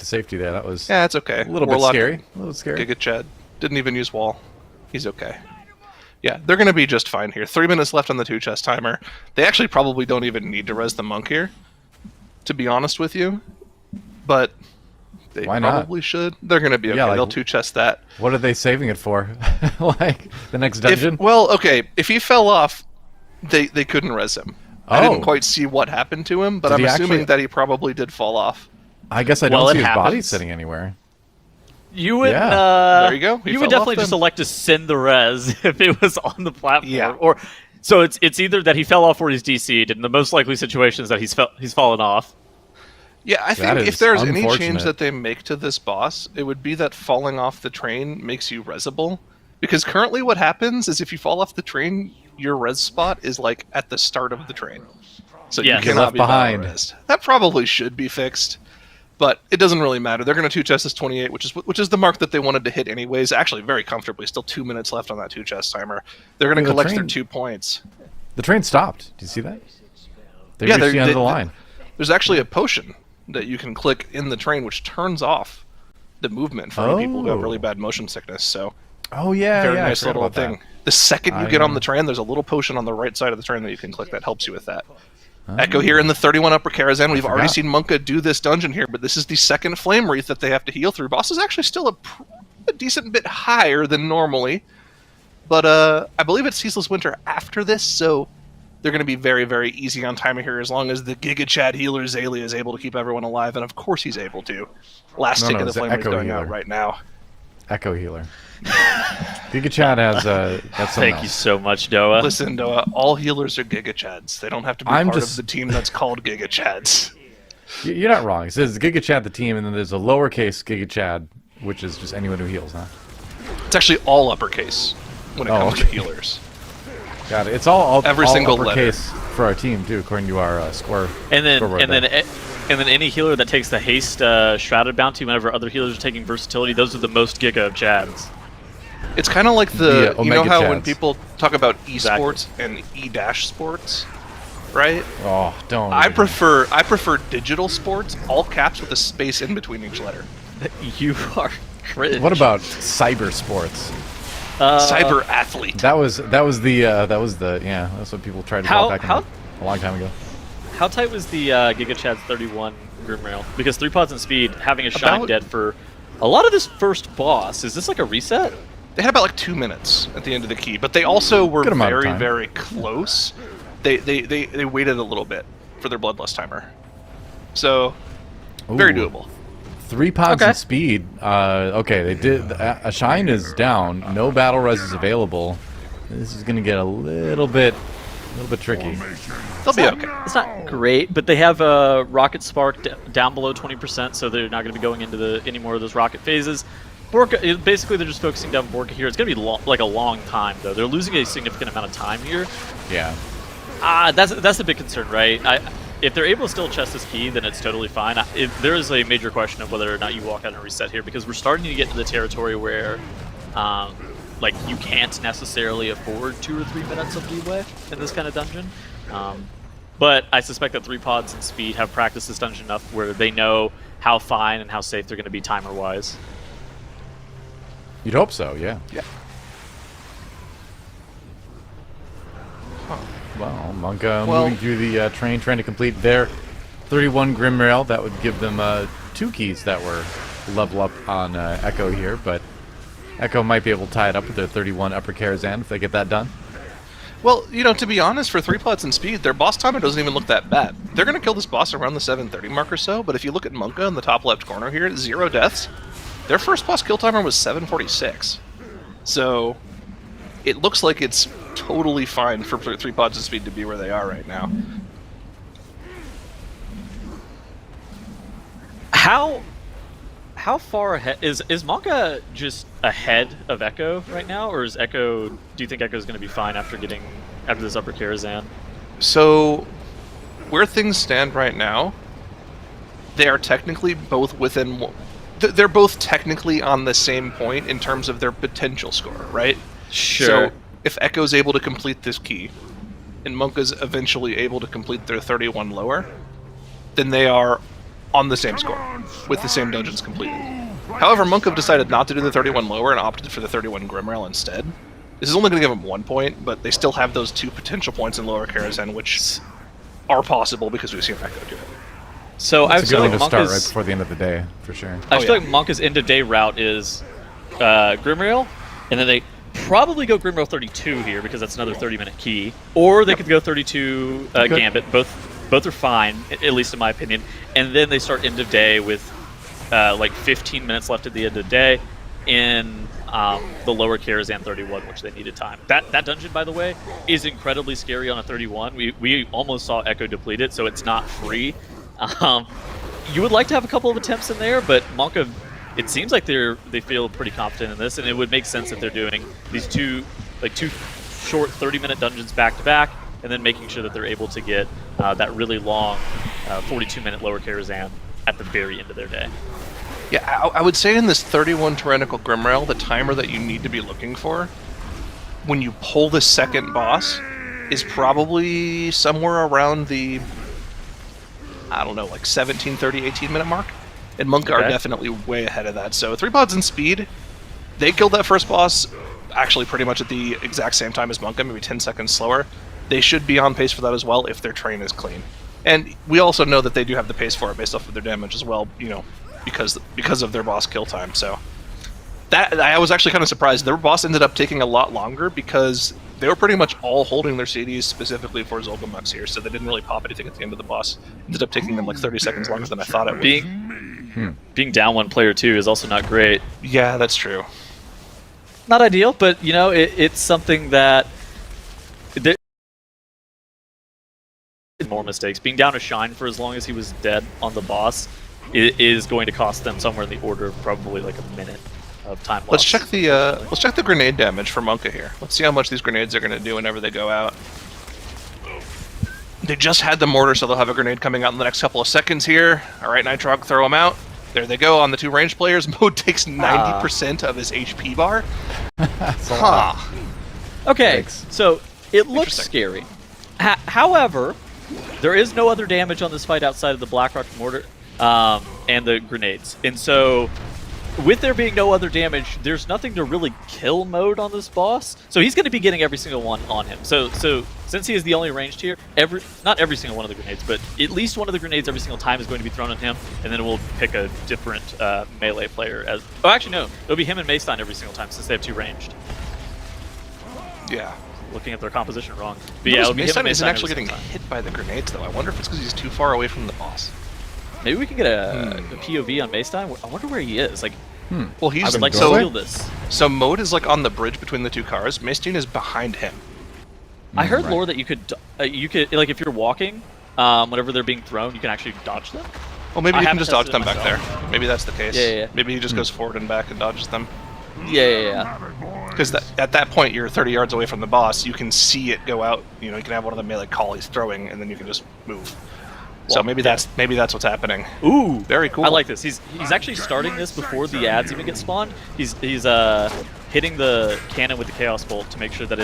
safety there. That was Yeah, it's okay. a little bit scary. A little scary. Giga Chad didn't even use wall. He's okay. Yeah, they're going to be just fine here. 3 minutes left on the 2-chest timer. They actually probably don't even need to res the monk here, to be honest with you. But they Why not? probably should. They're going to be okay. Yeah, like- They'll 2-chest that. What are they saving it for? Like the next dungeon? If he fell off, they couldn't res him. I didn't quite see what happened to him, but Did I'm he assuming actually- that he probably did fall off. I guess I Well, don't it see his body happens. sitting anywhere. You would, Yeah. There you go. He You fell would definitely off just then. elect to send the res if it was on the platform. Yeah. Or so it's either that he fell off or he's DC'd, and the most likely situation is that he's fallen off. Yeah, I That think is if there's any unfortunate. change that they make to this boss, it would be that falling off the train makes you resable. Because currently what happens is if you fall off the train, your res spot is like at the start of the train. So Yeah. you You're cannot left be behind. behind. That probably should be fixed. But it doesn't really matter. They're going to 2-chest this 28, which is the mark that they wanted to hit anyways. Actually, very comfortably. Still 2 minutes left on that 2-chest timer. They're going to Yeah, the collect their train- 2 points. The train stopped. Do you see that? They Yeah, reached the end of the they- line. There's actually a potion that you can click in the train, which turns off the movement for any people who have Oh. really bad motion sickness. So Oh yeah, very yeah. I nice forgot little about that. thing. The second you I, get on uh, the train, there's a little potion on the right side of the train that you can click that helps you with that. Echo here in the 31 upper Karazhan. We've already forgot. seen Monka do this dungeon here, but this is the second Flame Wreath that they have to heal through. Boss is actually still a decent bit higher than normally, but I believe it's Ceaseless Winter after this, so they're going to be very, very easy on timing here as long as the Giga Chad healer Zaylia is able to keep everyone alive, and of course he's able to. Last No, tick no, of the it's the Flame Wreath Echo going healer. out right now. Echo healer. Giga Chad has that's something Thank you else. so much, Doa. Listen, Noah, all healers are Giga Chads. They don't have to be I'm part just- of the team that's called Giga Chads. You're not wrong. It says Giga Chad the team, and then there's a lowercase Giga Chad, which is just anyone who heals, huh? It's actually all uppercase when it Oh, comes to okay. healers. Got it. It's all Every all single letter. uppercase for our team too, according to our score. And then scoreboard and then there. and then any healer that takes the haste shrouded bounty whenever other healers are taking versatility, those are the most giga of Chads. It's kind of like The, you know Omega how when Chads. people talk about esports and e-dash sports, right? Oh, don't. I even- prefer digital sports, all caps with a space in between each letter. You are cringe. What about cyber sports? Cyber athlete. That was the yeah. That's what people tried to How- call back how- a long time ago. How tight was the Giga Chad's 31 Grim Rail? Because 3 pods and speed, having a shine About- dead for a lot of this first boss. Is this like a reset? They had about like 2 minutes at the end of the key, but they also were Good amount of very, time. very close. They waited a little bit for their bloodlust timer, so very Ooh. doable. 3 pods Okay. and speed. Okay, they did. A shine is down. No battle res is available. This is gonna get a little bit tricky. They'll be okay. It's not great, but they have a rocket spark down below 20%, so they're not going to be going into any more of those rocket phases. Borka, basically, they're just focusing down Borka here. It's going to be like a long time, though. They're losing a significant amount of time here. Yeah. That's a big concern, right? If they're able to still chest this key, then it's totally fine. There is a major question of whether or not you walk out and reset here, because we're starting to get into the territory where, like, you can't necessarily afford 2 or 3 minutes of leeway in this kind of dungeon. But I suspect that 3 pods and speed have practiced this dungeon enough where they know how fine and how safe they're going to be timer-wise. You'd hope so. Yeah. Yeah. Well, Monka Well- moving through the train, trying to complete their 31 Grim Rail. That would give them 2 keys that were level up on Echo here, but Echo might be able to tie it up with their 31 Upper Karazhan if they get that done. Well, to be honest, for 3 pots and speed, their boss timer doesn't even look that bad. They're going to kill this boss around the 7:30 mark or so, but if you look at Monka in the top left corner here, 0 deaths. Their first boss kill timer was 7:46. So, it looks like it's totally fine for 3 pots and speed to be where they are right now. How far ahead is Monka just ahead of Echo right now, or is Echo? Do you think Echo is going to be fine after this upper Karazhan? So, where things stand right now, they are technically both within. They're both technically on the same point in terms of their potential score, right? Sure. So, if Echo's able to complete this key, and Monka's eventually able to complete their 31 lower, then they are on the same score, with the same dungeons completed. However, Monk have decided not to do the 31 lower and opted for the 31 Grimrail instead. This is only going to give them 1 point, but they still have those 2 potential points in lower Karazhan, which are possible because we've seen Echo do it. So I It's a feel good like one to start right Monka's, before the end of the day, for sure. I feel like Monka's end of day route is Grimrail, and then they probably go Grimrail 32 here because that's another 30-minute key, or they could go 32 Gambit. Both are fine, at least in my opinion. And then they start end of day with like 15 minutes left at the end of the day in the lower Karazhan 31, which they needed time. That dungeon, by the way, is incredibly scary on a 31. We almost saw Echo deplete it, so it's not free. You would like to have a couple of attempts in there, but Monka, it seems like they feel pretty confident in this, and it would make sense that they're doing these two short 30-minute dungeons back to back, and then making sure that they're able to get that really long 42-minute lower Karazhan at the very end of their day. Yeah, I would say in this 31 Tyrannical Grimrail, the timer that you need to be looking for when you pull the second boss is probably somewhere around the, I don't know, like 17, 30, 18-minute mark. And Monka are definitely way ahead of that. So 3 pods in speed, they killed that first boss actually pretty much at the exact same time as Monka, maybe 10 seconds slower. They should be on pace for that as well if their train is clean. And we also know that they do have the pace for it based off of their damage as well, because of their boss kill time. So that I was actually kind of surprised. Their boss ended up taking a lot longer because they were pretty much all holding their CDs specifically for Zolgamux here, so they didn't really pop anything at the end of the boss. Ended up taking them like 30 seconds longer than I thought it would. Being down one player too is also not great. Yeah, that's true. Not ideal, but it's something that more mistakes. Being down a Shine for as long as he was dead on the boss is going to cost them somewhere in the order of probably like a minute of time lost. Let's check the grenade damage for Monka here. Let's see how much these grenades are going to do whenever they go out. They just had the mortar, so they'll have a grenade coming out in the next couple of seconds here. All right, Nitrog, throw them out. There they go on the 2 ranged players. Mode takes 90% of his HP bar. Okay, Thanks. so it looks scary. However, there is no other damage on this fight outside of the Blackrock mortar and the grenades. And so, with there being no other damage, there's nothing to really kill mode on this boss. So he's going to be getting every single one on him. So since he is the only ranged here, not every single one of the grenades, but at least one of the grenades every single time is going to be thrown on him, and then we'll pick a different melee player as. Oh, actually no, it'll be him and Maystein every single time since they have 2 ranged. Yeah. Looking at their composition wrong. But yeah, it'll be him and Maystein isn't Maystein actually every getting single time. hit by the grenades, though. I wonder if it's because he's too far away from the boss. Maybe we can get a POV on Maystein. I wonder where he is. Like, Well, he's I would like to doorway? steal this. So Mode is like on the bridge between the 2 cars. Maystein is behind him. I heard lore that you could like if you're walking, whenever they're being thrown, you can actually dodge them. Well, maybe I you can haven't just dodge tested them it back there. myself. Maybe that's the case. Yeah. Maybe he just goes forward and back and dodges them. Yeah. Because at that point, you're 30 yards away from the boss. You can see it go out. You can have one of the melee collies throwing, and then you can just move. So maybe that's what's happening. Ooh, Very cool. I like this. He's actually starting this before the ads even get spawned. He's hitting the cannon with the Chaos Bolt to make sure that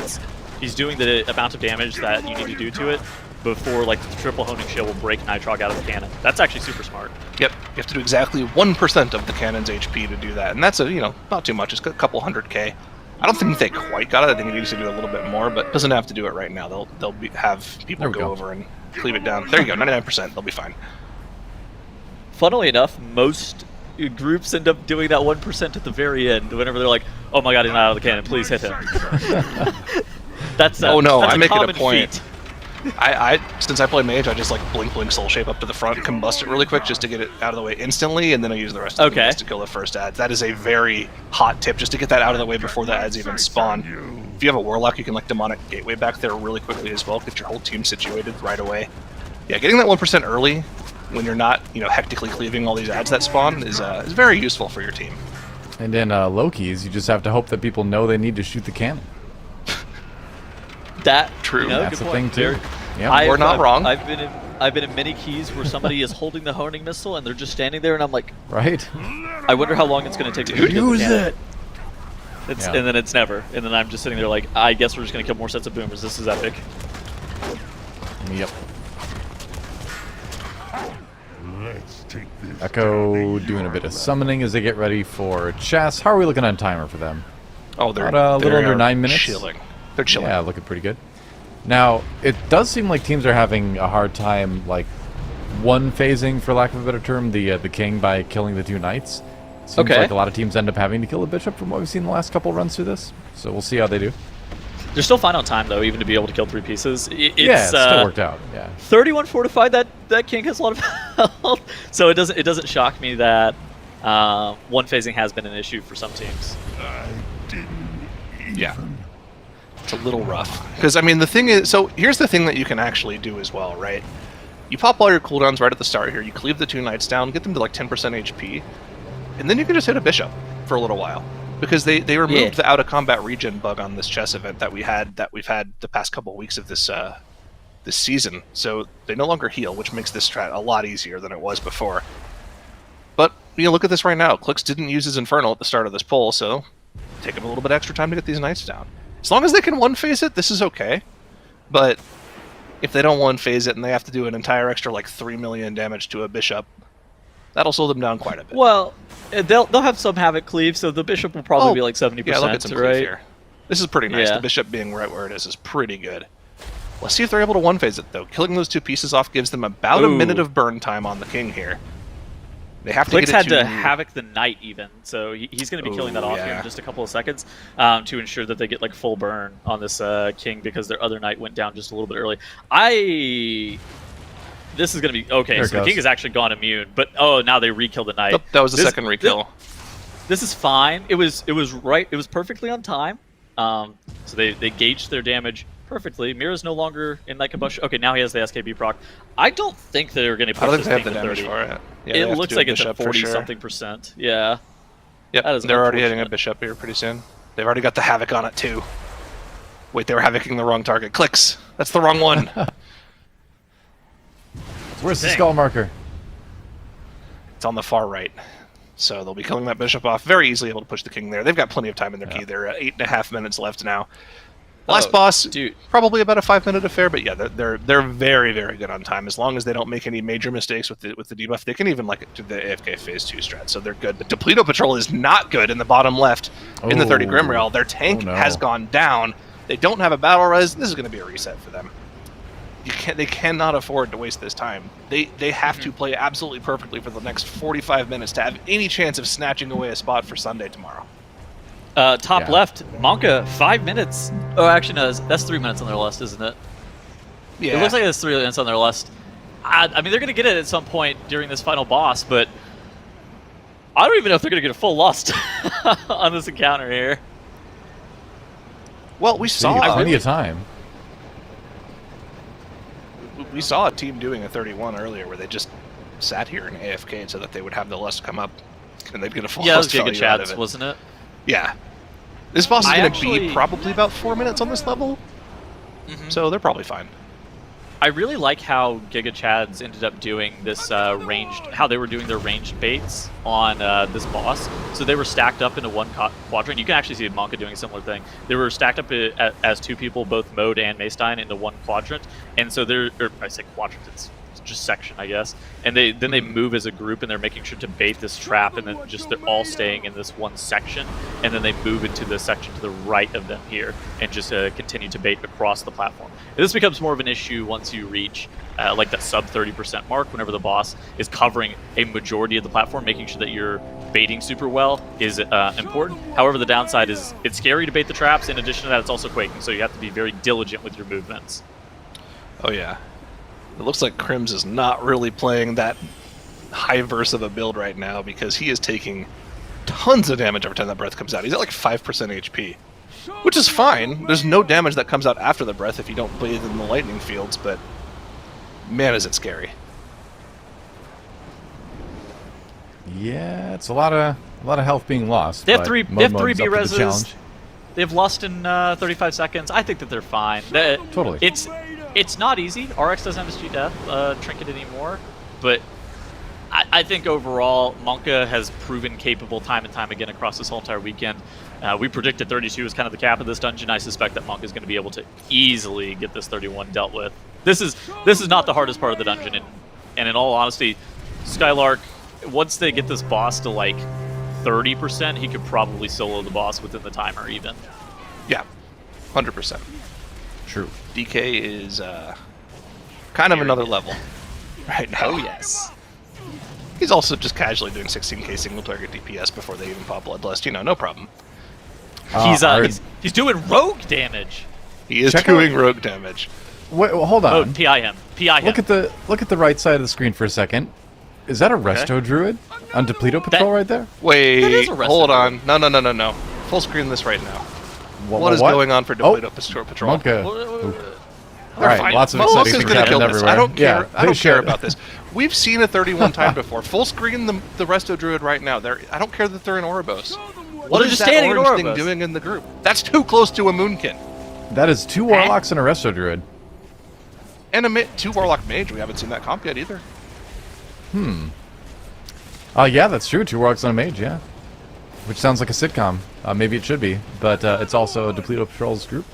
he's doing the amount of damage that you need to do to it before like the triple honing shield will break Nitrog out of the cannon. That's actually super smart. Yep. You have to do exactly 1% of the cannon's HP to do that, and that's not too much. It's a couple 100K. I don't think they quite got it. I think it needs to do a little bit more, but doesn't have to do it right now. They'll have people go over and cleave it down. There you go, 99%. They'll be fine. Funnily enough, most groups end up doing that 1% at the very end whenever they're like, oh my god, he's not out of the cannon, please hit him. That's Oh, no, that's I make it a common point. feat. Since I play mage, I just like blink soul shape up to the front, combust it really quick just to get it out of the way instantly, and then I use the rest of the to kill the first ads. That is a very hot tip, just to get that out of the way before the ads even spawn. If you have a warlock, you can like demonic gateway back there really quickly as well, get your whole team situated right away. Yeah, getting that 1% early when you're not, hectically cleaving all these ads that spawn is very useful for your team. And in Loki's, you just have to hope that people know they need to shoot the cannon. That True. That's good the point. thing too. Yeah. I've- We're not wrong. I've been in many keys where somebody is holding the honing missile and they're just standing there, and I'm like, Right? I wonder how long it's going to take to kill the Use cannon. it! Yeah. And then it's never. And then I'm just sitting there like, I guess we're just going to kill more sets of boomers. This is epic. Yep. Echo doing a bit of summoning as they get ready for chess. How are we looking on timer for them? Oh, they're About a little under 9 minutes. Chilling. They're chilling. Yeah, looking pretty good. Now, it does seem like teams are having a hard time, like, one-phasing, for lack of a better term, the king by killing the 2 knights. Seems Okay. like a lot of teams end up having to kill the bishop from what we've seen the last couple runs through this. So we'll see how they do. They're still fine on time, though, even to be able to kill 3 pieces. It's, Yeah, it still worked out. Yeah. 31 fortified, that king has a lot of health. So it doesn't shock me that one phasing has been an issue for some teams. Yeah. It's a little rough. Because, I mean, the thing is... So, here's the thing that you can actually do as well, right? You pop all your cooldowns right at the start here. You cleave the 2 knights down, get them to, like, 10% HP. And then you can just hit a bishop for a little while. Because they removed the out-of-combat regen bug on this chess event that we've had the past couple of weeks of this season. So, they no longer heal, which makes this strat a lot easier than it was before. But, look at this right now. Clix didn't use his Infernal at the start of this poll, so... take him a little bit extra time to get these knights down. As long as they can one-phase it, this is okay. But if they don't one-phase it and they have to do an entire extra, like, 3 million damage to a bishop, that'll slow them down quite a bit. Well, they'll have some Havoc cleave, so the bishop will probably be like 70%, yeah, they'll get some cleave right? here. This is pretty nice. Yeah. The bishop being right where it is pretty good. Let's see if they're able to one-phase it, though. Killing those 2 pieces off gives them about a minute of burn time on the king here. They have to Clix get it had to Havoc the Knight even, so he's going to be killing that off here in just a couple of seconds to ensure that they get like full burn on this king because their other Knight went down just a little bit early. This is going to be okay. There So the king has actually gone immune, but now they re-kill the Knight. Nope, that was the second re-kill. This is fine. It was right. It was perfectly on time. So they gauged their damage perfectly. Mira's no longer in Night Combustion. Okay, now he has the SKB proc. I don't think they're going to push I don't this think they have king the to 30. damage for it. Yeah, they It have to looks do like a it's at bishop for 40-something%. Yeah. Yep, That is they're already hitting a unfortunate. bishop here pretty soon. They've already got the Havoc on it, too. Wait, they were Havocing the wrong target. Clix! That's the wrong one! Where's the skull marker? It's on the far right. So they'll be killing that bishop off. Very easily able to push the king there. They've got plenty of time in their key. They're at 8.5 minutes left now. Last boss, dude. probably about a 5-minute affair, but yeah, they're very, very good on time. As long as they don't make any major mistakes with the debuff, they can even like do the AFK phase 2 strat, so they're good. But Depleto Patrol is not good in the bottom left in the 30 Grim Rail. Their tank has gone down. They don't have a battle res. This is going to be a reset for them. They cannot afford to waste this time. They have to play absolutely perfectly for the next 45 minutes to have any chance of snatching away a spot for Sunday tomorrow. Top left, Monka, 5 minutes. Oh, actually, no, that's 3 minutes on their list, isn't it? Yeah. It looks like it's 3 minutes on their list. I mean, they're going to get it at some point during this final boss, but I don't even know if they're going to get a full loss on this encounter here. Well, we saw plenty of time. We saw a team doing a 31 earlier where they just sat here and AFK'd so that they would have the lust come up and they'd get a full Yeah, it was lost value Giga out of Chads, it. wasn't it? Yeah. This boss is I going to actually- be probably about 4 minutes on this level, so they're probably fine. I really like how Giga Chads ended up doing this how they were doing their ranged baits on this boss. So they were stacked up into one quadrant. You can actually see Monka doing a similar thing. They were stacked up as 2 people, both Mode and Maystein, into one quadrant. And so I say quadrant, it's just section, I guess. And they move as a group, and they're making sure to bait this trap, and then just they're all staying in this one section, and then they move into the section to the right of them here, and just continue to bait across the platform. And this becomes more of an issue once you reach like that sub 30% mark, whenever the boss is covering a majority of the platform, making sure that you're baiting super well is important. However, the downside is it's scary to bait the traps. In addition to that, it's also quaking, so you have to be very diligent with your movements. Oh yeah. It looks like Crims is not really playing that high verse of a build right now because he is taking tons of damage every time that breath comes out. He's at like 5% HP, which is fine. There's no damage that comes out after the breath if you don't bathe in the lightning fields, but man, is it scary. Yeah, it's a lot of health being lost. They have but three Momo's B up for the reses. challenge. They've lost in 35 seconds. I think that they're fine. Totally. It's not easy. RX doesn't have SG Death trinket anymore, but I think overall Monka has proven capable time and time again across this whole entire weekend. We predicted 32 was kind of the cap of this dungeon. I suspect that Monka is going to be able to easily get this 31 dealt with. This is not the hardest part of the dungeon, and in all honesty, Skylark, once they get this boss to like 30%, he could probably solo the boss within the timer even. Yeah, 100%. True. DK is kind of another level right now. Oh yes. He's also just casually doing 16k single target DPS before they even pop Bloodlust. You know, no problem. He's doing rogue damage. He is Check doing rogue damage. Wait, well, hold Oh, on. PI him. PI him. Look at the right side of the screen for a second. Is that a Resto Druid on Depleto Patrol right there? Wait, That is a hold recipe. on. No. Full screen this right now. What is going on for Depleto Patrol? Monka. All They're right, fine. lots of Monka's exciting things gonna kill happening this. everywhere. I don't care. Yeah, I don't they care should. about this. We've seen a 31 time before. Full screen the Resto Druid right now. I don't care that they're in Oribos. What they're is just that standing in orange thing Oribos. doing in the group? That's too close to a Moonkin. That is 2 Warlocks and a Resto Druid. And a 2 Warlock Mage. We haven't seen that comp yet either. Yeah, that's true. 2 Warlocks and a Mage, yeah. Which sounds like a sitcom. Maybe it should be, but it's also Depleto Patrol's group.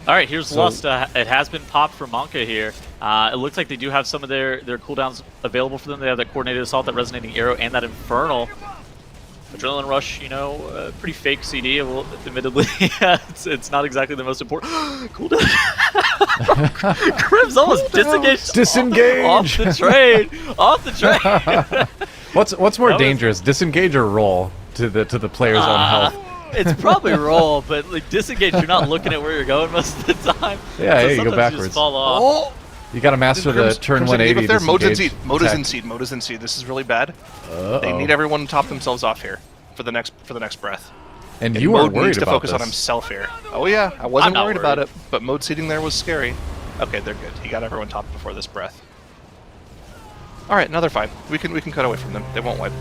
All right, here's Lust. It has been popped for Monka here. It looks like they do have some of their cooldowns available for them. They have that Coordinated Assault, that Resonating Arrow, and that Infernal. Adrenaline Rush, you know, pretty fake CD, admittedly. It's not exactly the most important. Cooldown. Cribs almost disengaged. Disengage! Off the train. Off the train. What's more That was- dangerous, disengage or roll to the player's own health? It's probably roll, but like disengage, you're not looking at where you're going most of the time. Yeah, So hey, you go sometimes backwards. just fall off. You got to master the turn 180 there. Moda's in disengage seed. Moda's in tech. seed. Moda's in seed. This is really bad. Uh-oh. They need everyone to top themselves off here for the next breath. And you were Mode worried needs to about focus this. on himself here. Oh yeah, I wasn't not worried about worried. it, but Mode seeding there was scary. Okay, they're good. He got everyone topped before this breath. All right, now they're fine. We can cut away from them. They won't wipe.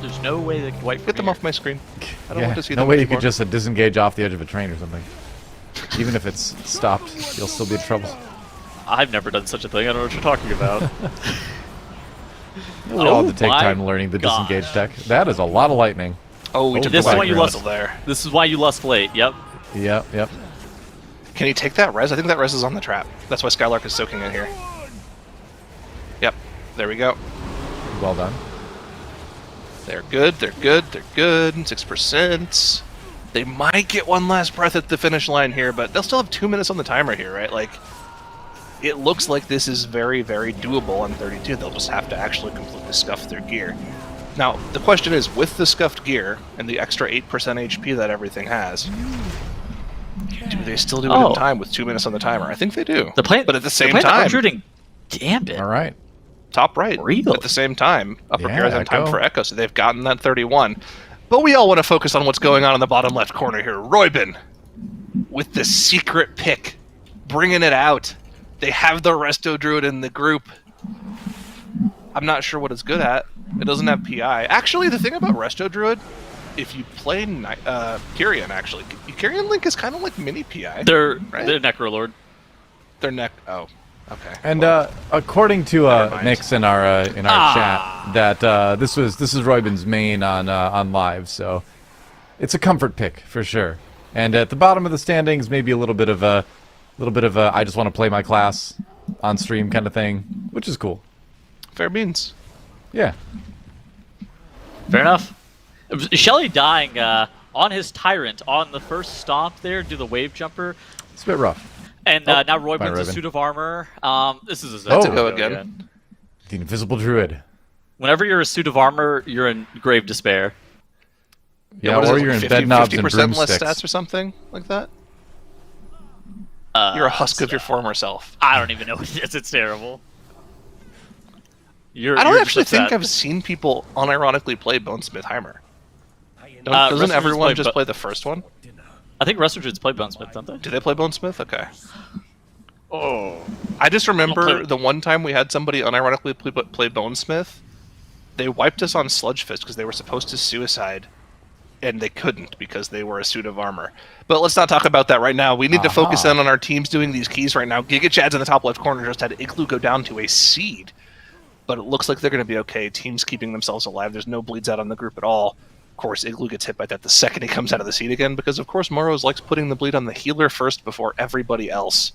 There's no way they could wipe Get them from off my screen. I don't Yeah, want to see no them way you anymore. could just disengage off the edge of a train or something. Even if it's stopped, you'll still be in trouble. here. I've never done such a thing. I don't know what you're talking about. We all have to take my time learning the gosh. disengage deck. That is a lot of lightning. Oh, we took This the is why white you grizzle lost there. This is why you lust late. Yep. Yep. Can he take that res? I think that res is on the trap. That's why Skylark is soaking in here. Yep. There we go. Well done. They're good. 6%. They might get one last breath at the finish line here, but they'll still have 2 minutes on the timer here, right? Like, it looks like this is very, very doable on 32. They'll just have to actually completely scuff their gear. Now, the question is, with the scuffed gear and the extra 8% HP that everything has, do they still do it in time with 2 minutes on the timer? I think they do. The plan, but at the same plan time, shooting. Damn it. All right. top right Really? at the same time. Upper Yeah, Paradigm time Echo. for Echo, so they've gotten that 31. But we all want to focus on what's going on in the bottom left corner here. Roybin with the secret pick, bringing it out. They have the Resto Druid in the group. I'm not sure what it's good at. It doesn't have PI. Actually, the thing about Resto Druid, if you play Kyrian, actually, Kyrian Link is kind of like mini PI. They're Right? Necrolord. Their neck. Oh, okay. And Well, according to Never mind. Nix in our chat, that this is Roybin's main on live, so it's a comfort pick for sure. And at the bottom of the standings, maybe a little bit of a I just want to play my class on stream kind of thing, which is cool. fair beans. Yeah. Fair enough. Shelly dying on his Tyrant on the first stomp there, do the wave jumper. It's a bit rough. And now Roy Fine, brings a Raven. suit of armor. This is a That's a Oh. go again. The invisible druid. Whenever you're a suit of armor, you're in grave despair. Yeah, what is or it, you're in 50, bed knobs and 50% less broomsticks. stats or something like that. You're a husk of your former self. I don't even know what it is. It's terrible. I don't actually think I've seen people unironically play Bonesmith Heimer. Doesn't Wrestlers everyone play just play the first one? I think Wrestler Druids play Bonesmith, don't they? Do they play Bonesmith? Okay. Oh. I just remember I'll play- the one time we had somebody unironically play Bonesmith. They wiped us on Sludgefist because they were supposed to suicide, and they couldn't because they were a suit of armor. But let's not talk about that right now. We need to focus in on our teams doing these keys right now. Giga Chad's in the top left corner just had Igloo go down to a seed. But it looks like they're going to be okay. Teams keeping themselves alive. There's no bleeds out on the group at all. Of course, Igloo gets hit by that the second he comes out of the seed again, because of course Morrows likes putting the bleed on the healer first before everybody else.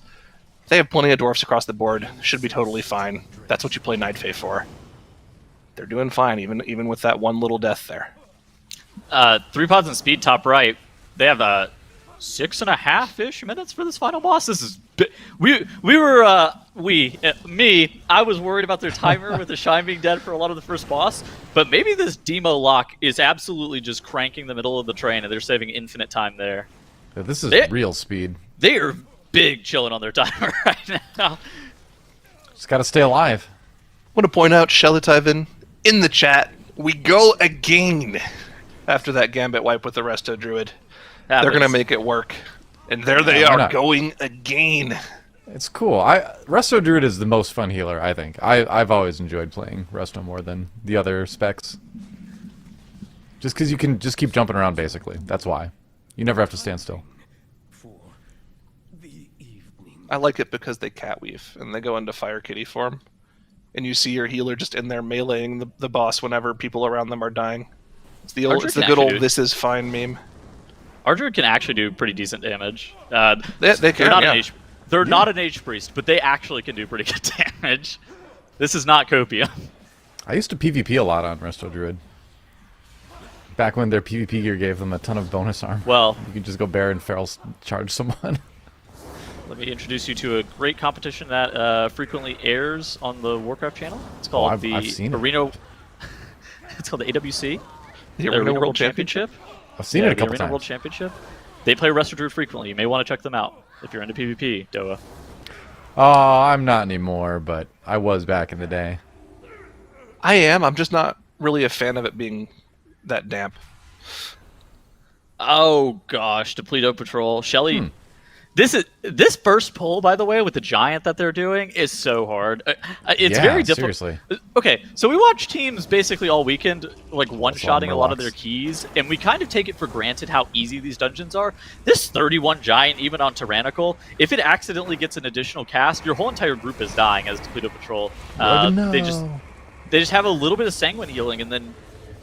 They have plenty of dwarfs across the board. Should be totally fine. That's what you play Night Fae for. They're doing fine, even with that one little death there. 3 pods and speed top right. They have 6.5-ish minutes for this final boss. This is I was worried about their timer with the Shine being dead for a lot of the first boss, but maybe this Demo lock is absolutely just cranking the middle of the train and they're saving infinite time there. Yeah, this is real speed. They are big chilling on their timer right now. Just gotta stay alive. I want to point out, Shelitiven, in the chat, we go again after that Gambit wipe with the Resto Druid. They're going to make it work. And there they why are, not? going again. It's cool. Resto Druid is the most fun healer, I think. I've always enjoyed playing Resto more than the other specs. Just because you can just keep jumping around, basically. That's why. You never have to stand still. I like it because they catweave, and they go into Fire Kitty form. And you see your healer just in there meleeing the boss whenever people around them are dying. It's the Archer good can old actually do- "this is fine" meme. Our Druid can actually do pretty decent damage. They They're can, not yeah. an H. They're not an H priest, but they actually can do pretty good damage. This is not copium. I used to PvP a lot on Resto Druid. Back when their PvP gear gave them a ton of bonus arm. Well, You could just go Bear and Feral charge someone. let me introduce you to a great competition that frequently airs on the Warcraft channel. It's called I've seen it. Arena. It's called the AWC, The Arena World Championship. I've seen Yeah, it a the couple Arena World times. Championship. They play Resto Druid frequently. You may want to check them out if you're into PvP, Doa. Oh, I'm not anymore, but I was back in the day. I am. I'm just not really a fan of it being that damp. Oh gosh, Depleto Patrol, Shelly. This first pull, by the way, with the giant that they're doing is so hard. It's Yeah, very difficult. seriously. Okay, so we watch teams basically all weekend, like one-shotting a lot of Murlocs. their keys, and we kind of take it for granted how easy these dungeons are. This 31 giant, even on Tyrannical, if it accidentally gets an additional cast, your whole entire group is dying as Depleto Patrol. They just have a little bit of sanguine healing, and then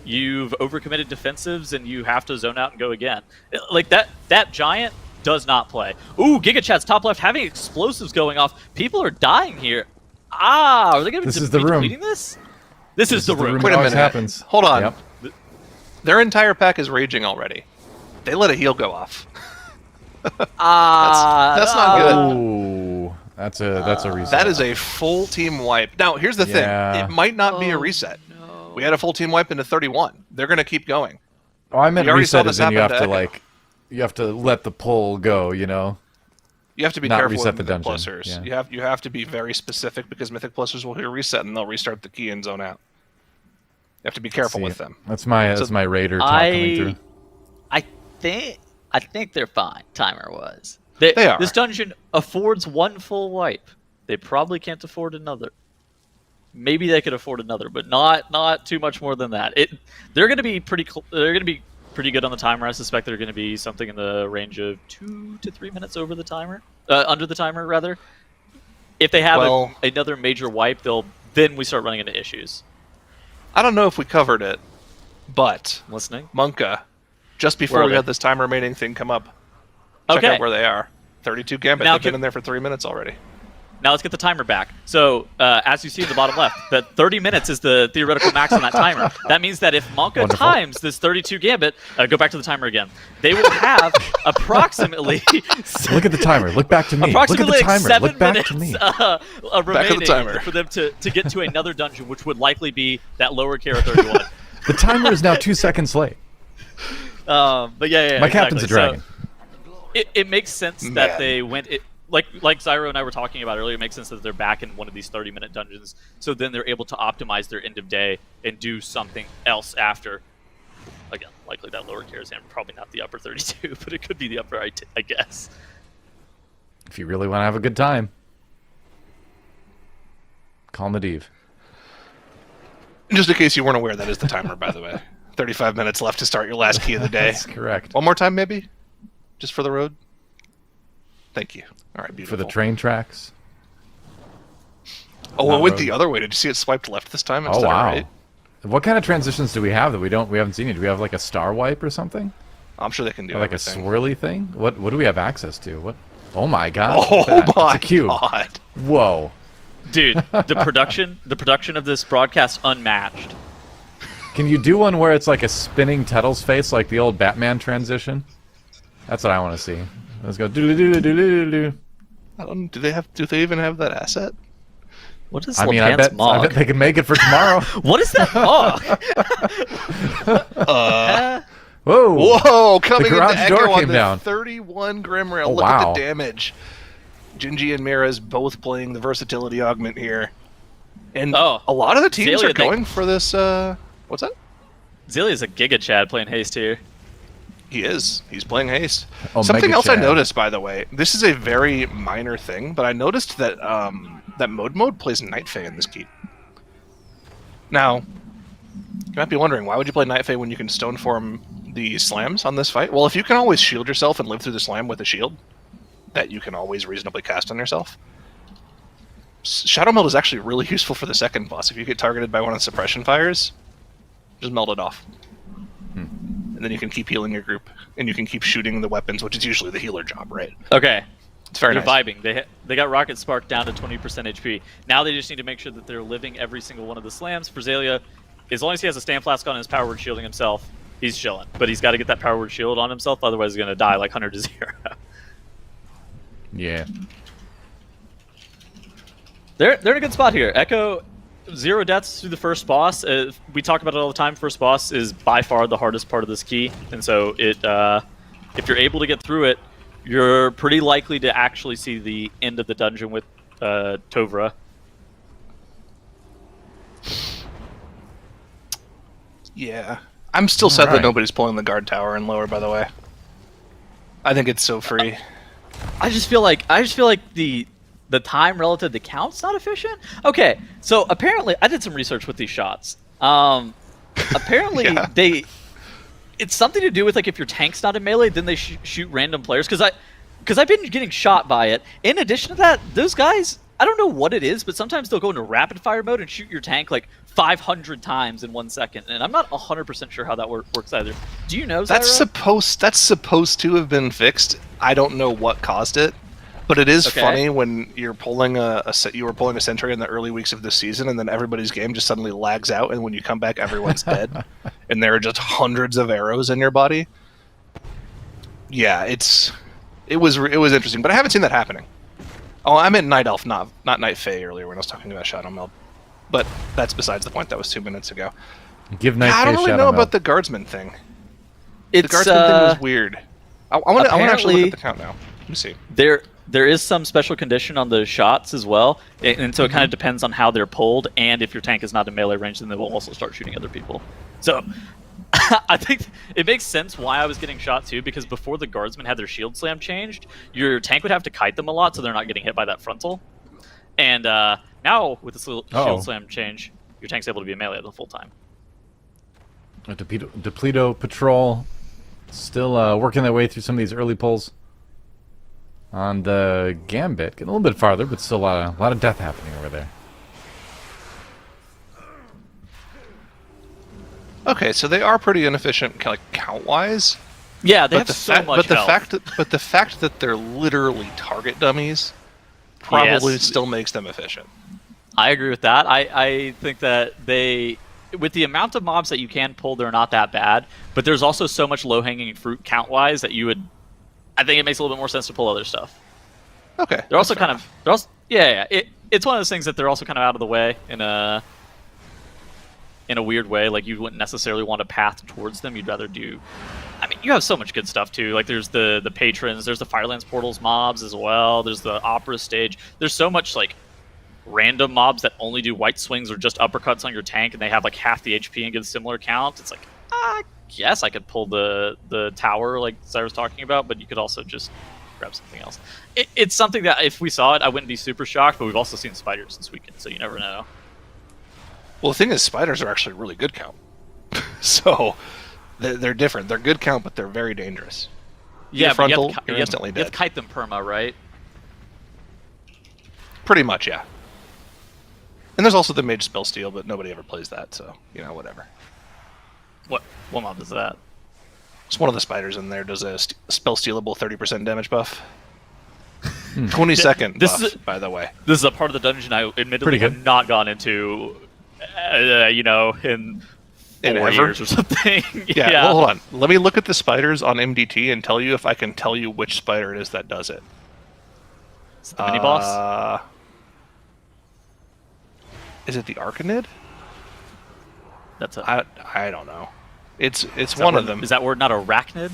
you've overcommitted defensives, and you have to zone out and go again. Like that giant does not play. Ooh, Giga Chat's top left having explosives going off. People are dying here. Are they going to This be is the room. depleting this? This is the room. Wait a Always minute. happens. Hold on. Yep. Their entire pack is raging already. They let a heal go off. That's not good. Oh, that's a reset. That is a full team wipe. Now, here's the Yeah. thing. It might not be a reset. We had a full team wipe into 31. They're going to keep going. Oh, I meant We already saw reset this as in you have happen to to Echo. you have to let the pull go. You know. You have to be Not careful reset with the Mythic dungeon, Plusers. yeah. You have to be very specific because Mythic Plusers will hear reset and they'll restart the key and zone out. You have to be careful See, with them. That's my Raider talk coming through. I think they're fine. Timer was. They are. This dungeon affords one full wipe. They probably can't afford another. Maybe they could afford another, but not too much more than that. They're going to be pretty good on the timer. I suspect they're going to be something in the range of 2 to 3 minutes over the timer, under the timer rather. If they have another major wipe, then we start running into issues. I don't know if we covered it, but Listening. Monka, just Where before are we they? had this time remaining thing come up, check Okay. out where they are. 32 Gambit. Now They've been can- in there for 3 minutes already. Now let's get the timer back. So, as you see in the bottom left, that 30 minutes is the theoretical max on that timer. That means that if Monka Wonderful. times this 32 gambit, go back to the timer again, they will have approximately... Look at the timer. Look back to me. Look at Approximately the timer. 7 Look back minutes to me. remaining the timer. for them to get to another dungeon, which would likely be that lower Kara 31. The timer is now 2 seconds late. But yeah, My captain's a exactly. dragon. So, it makes sense that they went... Like Zyro and I were talking about earlier, it makes sense that they're back in one of these 30-minute dungeons, so then they're able to optimize their end of day and do something else after. Again, likely that lower Karazhan, probably not the upper 32, but it could be the upper, I guess. If you really want to have a good time, call Medivh. Just in case you weren't aware, that is the timer, by the way. 35 minutes left to start your last key of the day. That's correct. One more time, maybe? Just for the road? Thank you. All right, For beautiful. the train tracks. Oh, Not it went road. the other way. Did you see it swiped left this time Oh, instead wow. of right? What kind of transitions do we have that we haven't seen yet? Do we have like a star wipe or something? I'm sure they can do Or like everything. a swirly thing? What do we have access to? What? Oh my god. Oh look at that. my It's a cube. god. Whoa. Dude, the production of this broadcast unmatched. Can you do one where it's like a spinning Tettle's face, like the old Batman transition? That's what I want to see. Let's go. Do. I don't. Do they even have that asset? What is I mean, I bet they can make it for tomorrow. What is that mog? Whoa. Whoa! Coming into garage door Echo on came the down. 31 Grim Rail. Oh, Look wow. at the damage. Gingy and Mira's both playing the versatility augment here, and Oh, a lot of the teams Zelia, are going for this. What's that? Zelia's a Giga Chad playing haste here. He is. He's playing haste. Oh, Something Mega else I Chad. noticed, by the way, this is a very minor thing, but I noticed that that mode plays Night Fae in this keep. Now, you might be wondering, why would you play Night Fae when you can stone form the slams on this fight? Well, if you can always shield yourself and live through the slam with a shield that you can always reasonably cast on yourself, Shadow Meld is actually really useful for the second boss. If you get targeted by one of the suppression fires, just meld it off. And then you can keep healing your group, and you can keep shooting the weapons, which is usually the healer job, right? Okay. It's very They're nice. vibing. They got Rocket Spark down to 20% HP. Now they just need to make sure that they're living every single one of the slams. For Zelia, as long as he has a stand flask on his power word shielding himself, he's chilling. But he's got to get that power word shield on himself, otherwise he's going to die like 100 to 0. Yeah. They're in a good spot here. Echo, 0 deaths through the first boss. We talk about it all the time. First boss is by far the hardest part of this key. And so if you're able to get through it, you're pretty likely to actually see the end of the dungeon with Tovra. Yeah. I'm still sad Alright. that nobody's pulling the guard tower and lower, by the way. I think it's so free. I just feel like the time relative to count's not efficient. Okay, so apparently I did some research with these shots. Apparently Yeah. it's something to do with like if your tank's not in melee, then they shoot random players. Because I've been getting shot by it. In addition to that, those guys, I don't know what it is, but sometimes they'll go into rapid fire mode and shoot your tank like 500 times in 1 second, and I'm not 100% sure how that works either. Do you know, That's Zyra? supposed to have been fixed. I don't know what caused it, but it is Okay. funny when you're pulling you were pulling a sentry in the early weeks of the season, and then everybody's game just suddenly lags out, and when you come back, everyone's dead, and there are just hundreds of arrows in your body. Yeah, it was interesting, but I haven't seen that happening. Oh, I meant Night Elf, not Night Fae earlier when I was talking about Shadow Meld. But that's besides the point. That was 2 minutes ago. Give Night I don't Fae really Shadow know Meld. about the guardsman thing. It's, The guardsman thing was weird. I want to actually look apparently- at the count now. Let me see. There is some special condition on the shots as well, and so it kind of depends on how they're pulled, and if your tank is not in melee range, then they will also start shooting other people. So I think it makes sense why I was getting shot too, because before the guardsmen had their shield slam changed, your tank would have to kite them a lot so they're not getting hit by that frontal. And now with the shield slam change, your tank's able to be in melee the full time. Depleto Patrol still working their way through some of these early pulls on the Gambit. Getting a little bit farther, but still a lot of death happening over there. Okay, so they are pretty inefficient, like count-wise. Yeah, they But have so much health. the fact that they're literally target dummies probably Yes. still makes them efficient. I agree with that. I think that with the amount of mobs that you can pull, they're not that bad. But there's also so much low-hanging fruit count-wise that I think it makes a little bit more sense to pull other stuff. Okay. They're also it's one of those things that they're also kind of out of the way in a weird way. Like, you wouldn't necessarily want a path towards them. You'd rather do. I mean, you have so much good stuff too. Like, there's the patrons, there's the Firelands portals mobs as well. There's the opera stage. There's so much like random mobs that only do white swings or just uppercuts on your tank, and they have like half the HP and give a similar count. It's like, I guess I could pull the tower like Zyra was talking about, but you could also just grab something else. It's something that if we saw it, I wouldn't be super shocked, but we've also seen spiders this weekend, so you never know. Well, the thing is, spiders are actually really good count. So they're different. They're good count, but they're very dangerous. Yeah, Your but you frontal, have you're to, instantly you have dead. to kite them perma, right? Pretty much, yeah. And there's also the mage spell steal, but nobody ever plays that, so whatever. What mob is that? It's one of the spiders in there does a spell stealable 30% damage buff. 20-second This buff, is by the way. This is a part of the dungeon I admittedly Pretty good. have not gone into, in 4 ever? years or something. Yeah, well, hold on. Let me look at the spiders on MDT and tell you if I can tell you which spider it is that does it. Is it the mini boss? Is it the Arcanid? That's a. I don't know. It's is that one word- of them. Is that word not arachnid?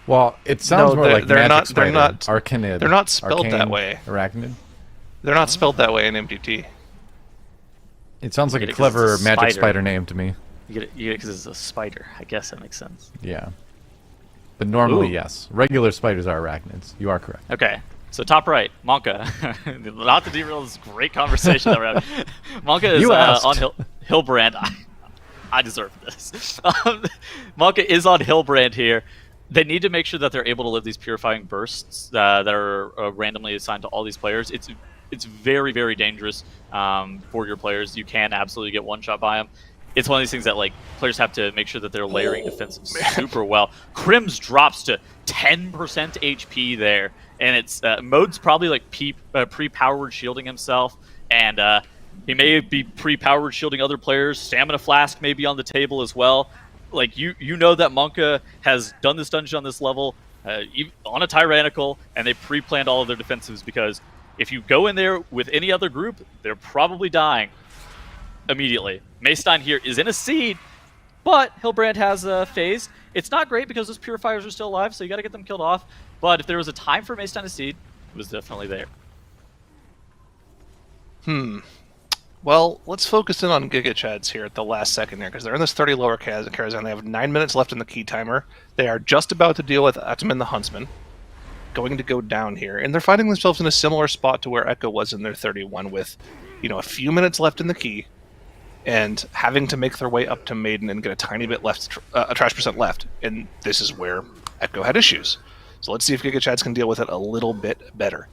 Well, it sounds No, more like they're magic not- spider. they're not- Arcanid. they're not spelled that arcane, way. Arachnid. They're not spelled that way in MDT. It sounds like Get a it 'cause it's clever a magic spider. spider name to me. You get it because it's a spider. I guess that makes sense. Yeah. But normally, Ooh. yes. Regular spiders are arachnids. You are correct. Okay, so top right, Monka. Not to derail this great conversation that we're having. Monka is You asked. on Hillbrand. I deserve this. Monka is on Hillbrand here. They need to make sure that they're able to live these purifying bursts that are randomly assigned to all these players. It's very, very dangerous for your players. You can absolutely get one shot by them. It's one of these things that like players have to make sure that they're layering defensive super well. Crims drops to 10% HP there, and it's Mode's probably like pre-powered shielding himself, and he may be pre-powered shielding other players. Stamina Flask may be on the table as well. Like you know that Monka has done this dungeon on this level on a Tyrannical, and they pre-planned all of their defensives because if you go in there with any other group, they're probably dying immediately. Maystein here is in a seed, but Hillbrand has a phase. It's not great because those purifiers are still alive, so you got to get them killed off. But if there was a time for Maystein to seed, it was definitely there. Well, let's focus in on Giga Chads here at the last second here, because they're in this 30 lower Karazhan. They have 9 minutes left in the key timer. They are just about to deal with Ataman the Huntsman, going to go down here, and they're finding themselves in a similar spot to where Echo was in their 31, with a few minutes left in the key, and having to make their way up to Maiden and get a tiny bit left, a trash percent left. And this is where Echo had issues. So let's see if Giga Chads can deal with it a little bit better.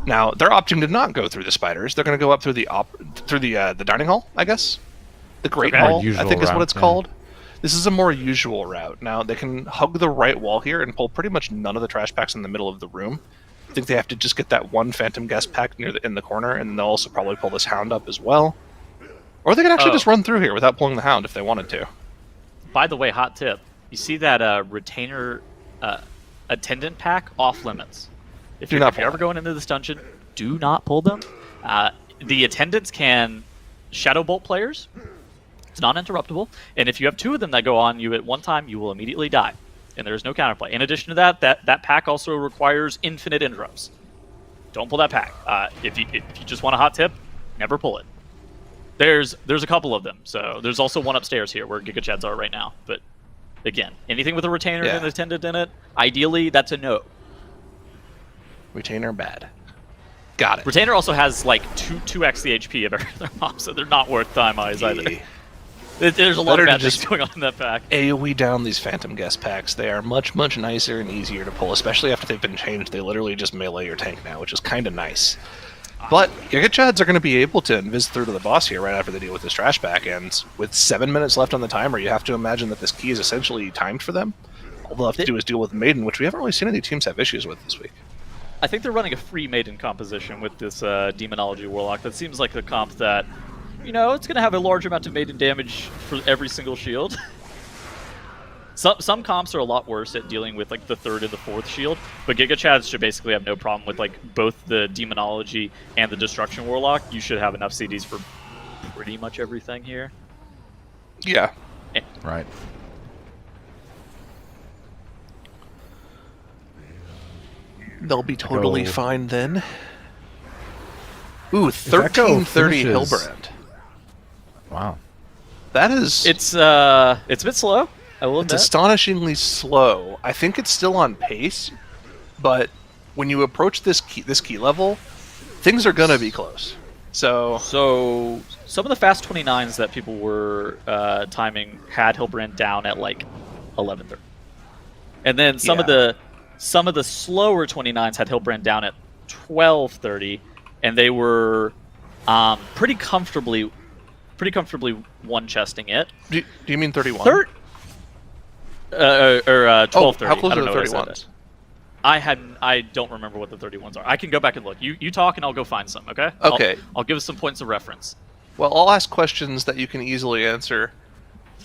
Now they're opting to not go through the spiders. They're going to go up through the dining hall, I guess. The Great Okay. Hall, I Usual think is what route, it's yeah. called. This is a more usual route. Now they can hug the right wall here and pull pretty much none of the trash packs in the middle of the room. I think they have to just get that one Phantom Gas pack in the corner, and they'll also probably pull this Hound up as well. Or they could actually just run through here without pulling the Hound if they wanted to. By the way, hot tip. You see that retainer attendant pack off limits. If you're ever going into this dungeon, do not pull them. The attendants can shadow bolt players. It's non-interruptible. And if you have 2 of them that go on you at one time, you will immediately die. And there's no counterplay. In addition to that pack also requires infinite interrupts. Don't pull that pack. If you just want a hot tip, never pull it. There's a couple of them. So there's also one upstairs here where Giga Chads are right now. But again, anything with a retainer and an attendant in it, ideally that's a no. Retainer bad. Got it. Retainer also has like 2x the HP of every mob, so they're not worth time eyes either. There's a lot Better of to bad things just going on in that pack. AoE down these Phantom Gas packs. They are much, much nicer and easier to pull, especially after they've been changed. They literally just melee your tank now, which is kind of nice. But Giga Chads are going to be able to invis through to the boss here right after they deal with this trash pack, and with 7 minutes left on the timer, you have to imagine that this key is essentially timed for them. All they'll have to do is deal with Maiden, which we haven't really seen any teams have issues with this week. I think they're running a free maiden composition with this Demonology Warlock. That seems like the comp that, you know, it's going to have a large amount of maiden damage for every single shield. Some comps are a lot worse at dealing with like the 3rd and the 4th shield, but Giga Chads should basically have no problem with like both the Demonology and the Destruction Warlock. You should have enough CDs for pretty much everything here. Yeah. Right. They'll be totally Echo. fine then. Ooh, Echo 1330 finishes- Hillbrand. Wow. That is... It's a bit slow. I will It's admit. astonishingly slow. I think it's still on pace, but when you approach this key level, things are gonna be close. So So some of the fast 29s that people were timing had Hillbrand down at like 11:30, and then some of the slower 29s had Hillbrand down at 12:30, and they were pretty comfortably one chesting it. do you mean 31? 12:30. Oh, how close I are don't the know what I said 31s? I don't remember what the 31s are. I can go back and look. You talk and I'll go find some, okay? Okay. I'll give us some points of reference. Well, I'll ask questions that you can easily answer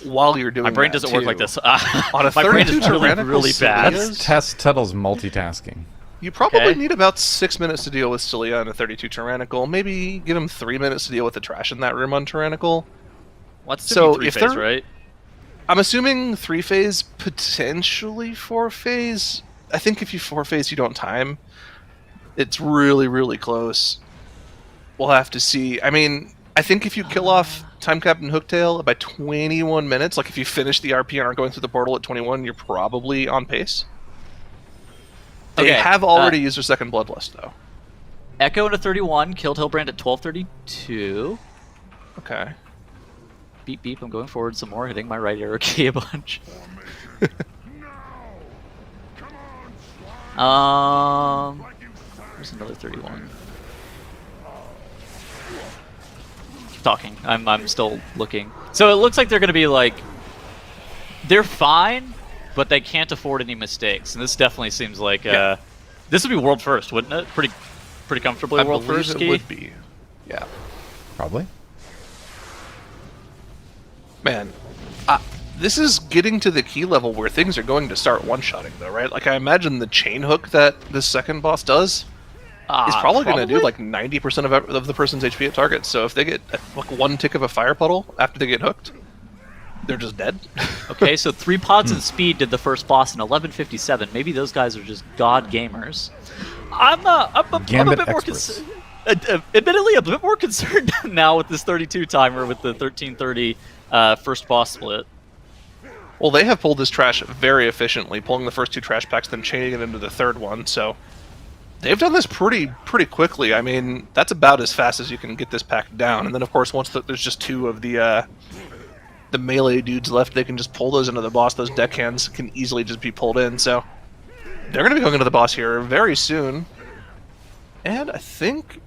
while you're doing My brain that, doesn't work too. like this. On a My brain 32 is really, tyrannical really bad. Celia's, Let's test Tuttle's multitasking. you probably Okay. need about 6 minutes to deal with Cilia and a 32 tyrannical. Maybe give him 3 minutes to deal with the trash in that room on tyrannical. What's So, so if phase, they're- right? I'm assuming 3-phase, potentially 4-phase. I think if you 4-phase, you don't time. It's really, really close. We'll have to see. I mean, I think if you kill off Time Captain Hooktail by 21 minutes, like if you finish the RP and aren't going through the portal at 21, you're probably on pace. They Okay, have already used their second Bloodlust, though. Echo into 31 killed Hillbrand at 12:32. Okay. Beep beep. I'm going forward some more, hitting my right arrow key a bunch. There's another 31. Keep talking. I'm still looking. So it looks like they're going to be like, they're fine, but they can't afford any mistakes. And this definitely seems like Yeah. this would be world first, wouldn't it? Pretty comfortably I world believe first. it Key? would be. Yeah. Probably. Man, this is getting to the key level where things are going to start one-shotting, though, right? Like, I imagine the chain hook that this second boss does is probably going to do like 90% of the person's HP at target. So if they get like one tick of a fire puddle after they get hooked, they're just dead. Okay, so 3 pods and speed did the first boss in 11:57. Maybe those guys are just god gamers. I'm a Gambit bit more experts. admittedly a bit more concerned now with this 32 timer with the 13:30 first boss split. Well, they have pulled this trash very efficiently, pulling the first 2 trash packs, then chaining it into the third one. So they've done this pretty quickly. I mean, that's about as fast as you can get this pack down. And then, of course, once there's just 2 of the melee dudes left, they can just pull those into the boss. Those deckhands can easily just be pulled in. So they're going to be going into the boss here very soon. And I think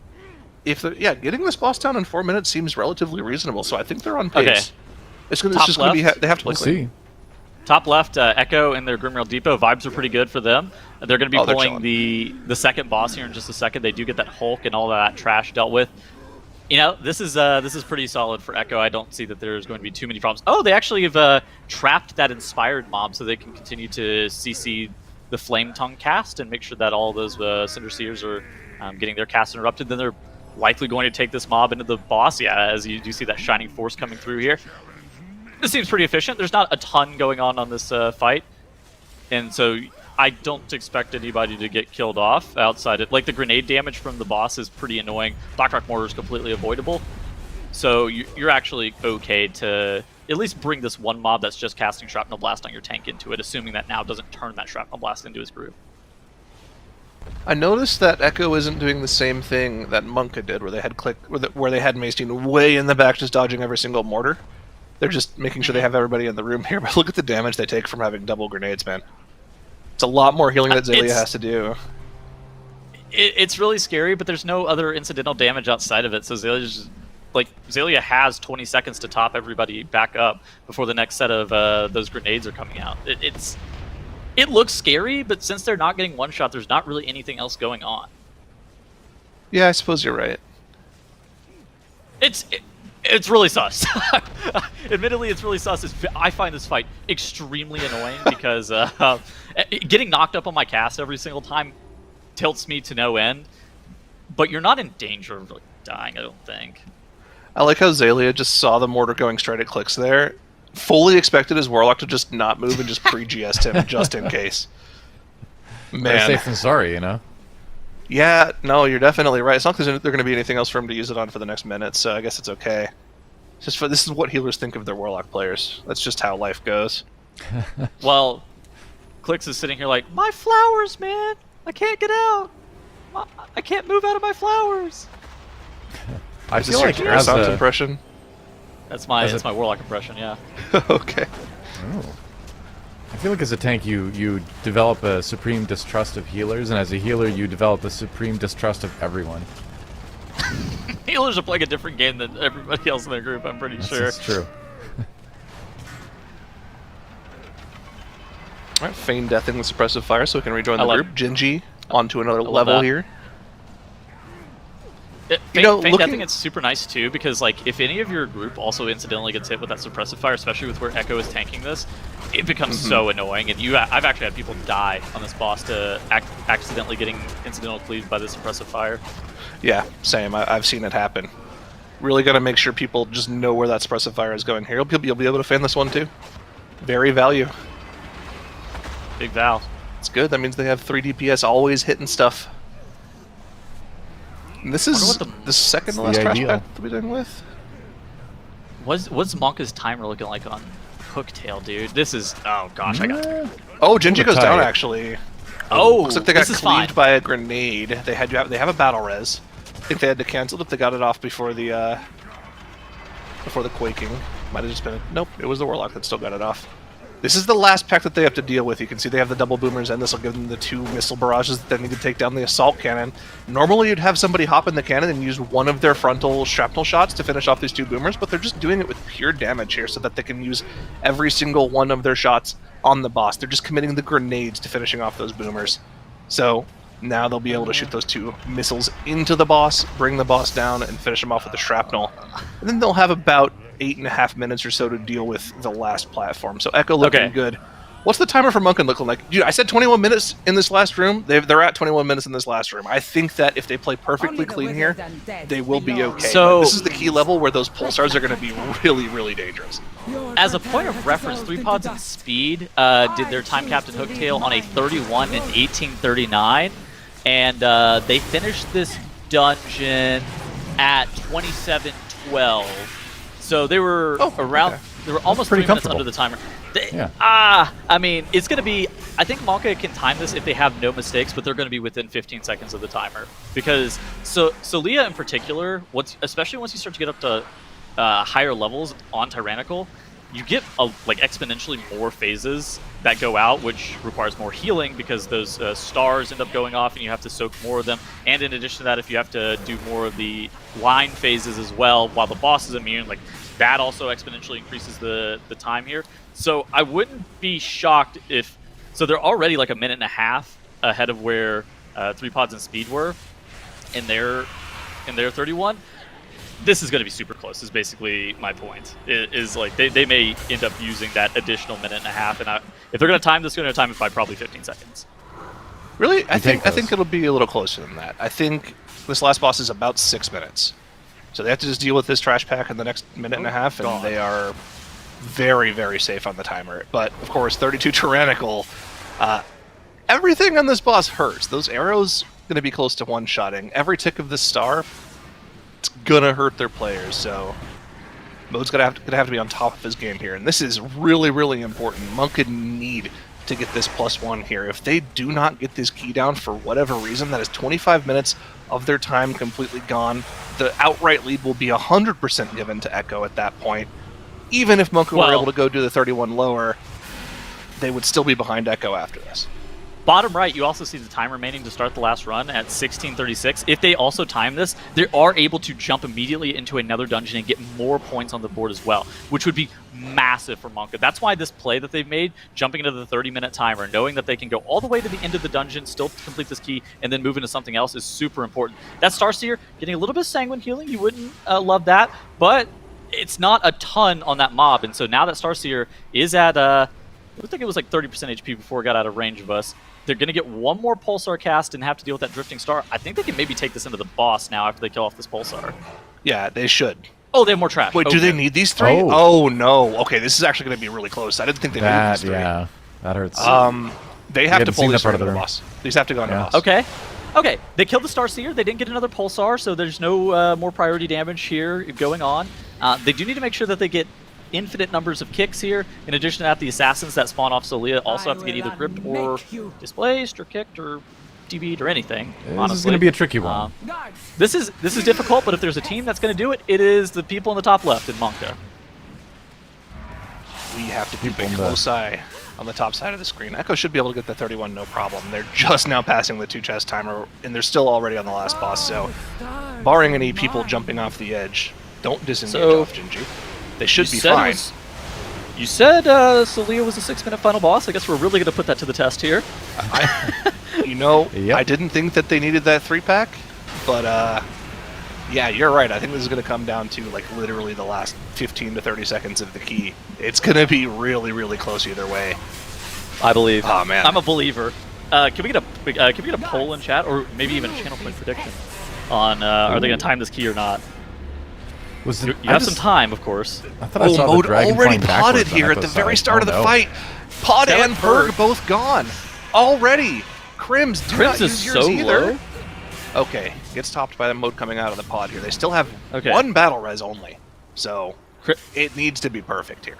getting this boss down in 4 minutes seems relatively reasonable. So I think they're on pace. Okay. It's Top just going to be. left. They have to play We'll clean. see. Top left, Echo and their Grim Rail Depot vibes are pretty good for them. They're going to be They're pulling chilling. the second boss here in just a second. They do get that Hulk and all that trash dealt with. You know, this is pretty solid for Echo. I don't see that there's going to be too many problems. Oh, they actually have trapped that inspired mob so they can continue to CC the Flame Tongue cast and make sure that all those Cinder Seers are getting their cast interrupted. Then they're likely going to take this mob into the boss. Yeah, as you do see that Shining Force coming through here. This seems pretty efficient. There's not a ton going on this fight, and so I don't expect anybody to get killed off outside it. Like, the grenade damage from the boss is pretty annoying. Blackrock Mortar is completely avoidable, so you're actually okay to at least bring this one mob that's just casting Shrapnel Blast on your tank into it, assuming that now doesn't turn that Shrapnel Blast into his groove. I noticed that Echo isn't doing the same thing that Monka did, where they had Mace Team way in the back, just dodging every single mortar. They're just making sure they have everybody in the room here. But look at the damage they take from having double grenades, man. It's a lot more healing that Xaylia has to do. It's really scary, but there's no other incidental damage outside of it. So Xaylia has 20 seconds to top everybody back up before the next set of those grenades are coming out. it looks scary, but since they're not getting one shot, there's not really anything else going on. Yeah, I suppose you're right. It's really sus. Admittedly, it's really sus. I find this fight extremely annoying because getting knocked up on my cast every single time tilts me to no end. But you're not in danger of like, dying, I don't think. I like how Zalia just saw the mortar going straight at clicks there. Fully expected his Warlock to just not move and just pre-GS'd him just in case. Better Man. safe than sorry, you know? Yeah, no, you're definitely right. It's not because there's going to be anything else for him to use it on for the next minute, so I guess it's okay. It's just this is what healers think of their Warlock players. That's just how life goes. Well, Clicks is sitting here like, my flowers, man! I can't get out! I can't move out of my flowers! I Is feel this like your as Renaissance a... impression? That's my Warlock impression, yeah. Okay. Oh. I feel like as a tank, you develop a supreme distrust of healers, and as a healer, you develop a supreme distrust of everyone. Healers are playing a different game than everybody else in their group, I'm pretty sure. That's true. Alright, feign deathing with suppressive fire so we can rejoin I the love group. Genji onto another love level that. here. Feign looking- deathing is super nice too, because like if any of your group also incidentally gets hit with that suppressive fire, especially with where Echo is tanking this, it becomes so annoying. And I've actually had people die on this boss to accidentally getting incidental cleaved by the suppressive fire. Yeah, same. I've seen it happen. Really got to make sure people just know where that suppressive fire is going here. You'll be able to fan this one too. Very value. Big Val. It's good. That means they have 3 DPS always hitting stuff. And this is wonder what the second to the last trash ideal. pack that we're dealing with. What's Monka's timer looking like on Hooktail, dude? This is... Oh, gosh, I got... Oh, Genji goes down tight. actually. Oh, Looks like they got this is fine. cleaved by a grenade. They have a battle res. I think they had to cancel it. They got it off before the quaking. Might have just been nope. It was the Warlock that still got it off. This is the last pack that they have to deal with. You can see they have the double boomers, and this will give them the 2 missile barrages that they need to take down the assault cannon. Normally, you'd have somebody hop in the cannon and use one of their frontal shrapnel shots to finish off these 2 boomers, but they're just doing it with pure damage here so that they can use every single one of their shots on the boss. They're just committing the grenades to finishing off those boomers. So now they'll be able to shoot those 2 missiles into the boss, bring the boss down, and finish him off with the shrapnel. And then they'll have about 8.5 minutes or so to deal with the last platform. So Echo looking Okay. good. What's the timer for Munkin looking like? Dude, I said 21 minutes in this last room. They're at 21 minutes in this last room. I think that if they play perfectly clean here, they will be okay. So- But this is the key level where those pulsars are going to be really, really dangerous. As a point of reference, 3 Pods and Speed did their time captain Hooktail on a 31 in 1839, and they finished this dungeon at 27:12. So they were around. okay. They were almost 3 pretty minutes comfortable. under the timer. Yeah. I mean, it's going to be... I think Monka can time this if they have no mistakes, but they're going to be within 15 seconds of the timer. Because, so Leah in particular, especially once you start to get up to higher levels on Tyrannical, you get like exponentially more phases that go out, which requires more healing because those stars end up going off and you have to soak more of them. And in addition to that, if you have to do more of the line phases as well while the boss is immune, like that also exponentially increases the time here. So I wouldn't be shocked if... So they're already like a minute and a half ahead of where 3 Pods and Speed were in their 31. This is going to be super close, is basically my point. Is like they may end up using that additional minute and a half, and if they're going to time this, they're going to time it by probably 15 seconds. Really? I think those. it'll be a little closer than that. I think this last boss is about 6 minutes. So they have to just deal with this trash pack in the next minute and a half, and God. they are very, very safe on the timer. But, of course, 32 Tyrannical. Everything on this boss hurts. Those arrows going to be close to one-shotting. Every tick of the star, it's going to hurt their players. So Mode's going to have to be on top of his game here. And this is really, really important. Monk could need to get this +1 here. If they do not get this key down for whatever reason, that is 25 minutes of their time completely gone. The outright lead will be 100% given to Echo at that point. Even if Monk were able to go do the 31 lower, they would still be behind Echo after this. Bottom right, you also see the time remaining to start the last run at 16:36. If they also time this, they are able to jump immediately into another dungeon and get more points on the board as well, which would be massive for Monka. That's why this play that they've made, jumping into the 30-minute timer, knowing that they can go all the way to the end of the dungeon, still complete this key, and then move into something else is super important. That Starseer, getting a little bit of Sanguine healing, you wouldn't love that, but it's not a ton on that mob, and so now that Starseer is at, I think it was like 30% HP before it got out of range of us. They're going to get one more Pulsar cast and have to deal with that Drifting Star. I think they can maybe take this into the boss now after they kill off this Pulsar. Yeah, they should. Oh, they have more trash. Wait, okay. do they need these 3? Oh, no. Okay, this is actually going to be really close. I didn't think they needed these 3. Yeah, that hurts. They have to pull these part into of the the boss. These have to go into the boss. Okay. Okay, they killed the Starseer. They didn't get another Pulsar, so there's no more priority damage here going on. They do need to make sure that they get infinite numbers of kicks here. In addition to that, the assassins that spawn off Solia also have to get either gripped or displaced or kicked or DB'd or anything. This is going to be a tricky one. This is difficult, but if there's a team that's going to do it, it is the people in the top left in Monka. We have to keep a close eye on the top side of the screen. Echo should be able to get the 31 no problem. They're just now passing the 2 chest timer, and they're still already on the last boss, so barring any people jumping off the edge, don't disengage off Jinju. They should be fine. You said Solia was a 6-minute final boss. I guess we're really going to put that to the test here. I didn't think that they needed that 3-pack, but yeah, you're right. I think this is going to come down to like literally the last 15 to 30 seconds of the key. It's going to be really, really close either way. I believe. Oh man, I'm a believer. Can we get a poll in chat, or maybe even a channel point prediction on are they going to time this key or not? You have some time, of course. I thought I saw the dragon already flying potted backwards on here at the Echo's very side. start of the fight. Pod and Berg both gone already. Crims do not use yours either. Low. Okay, gets topped by the mode coming out of the pod here. They still have Okay. 1 battle res only, so it needs to be perfect here.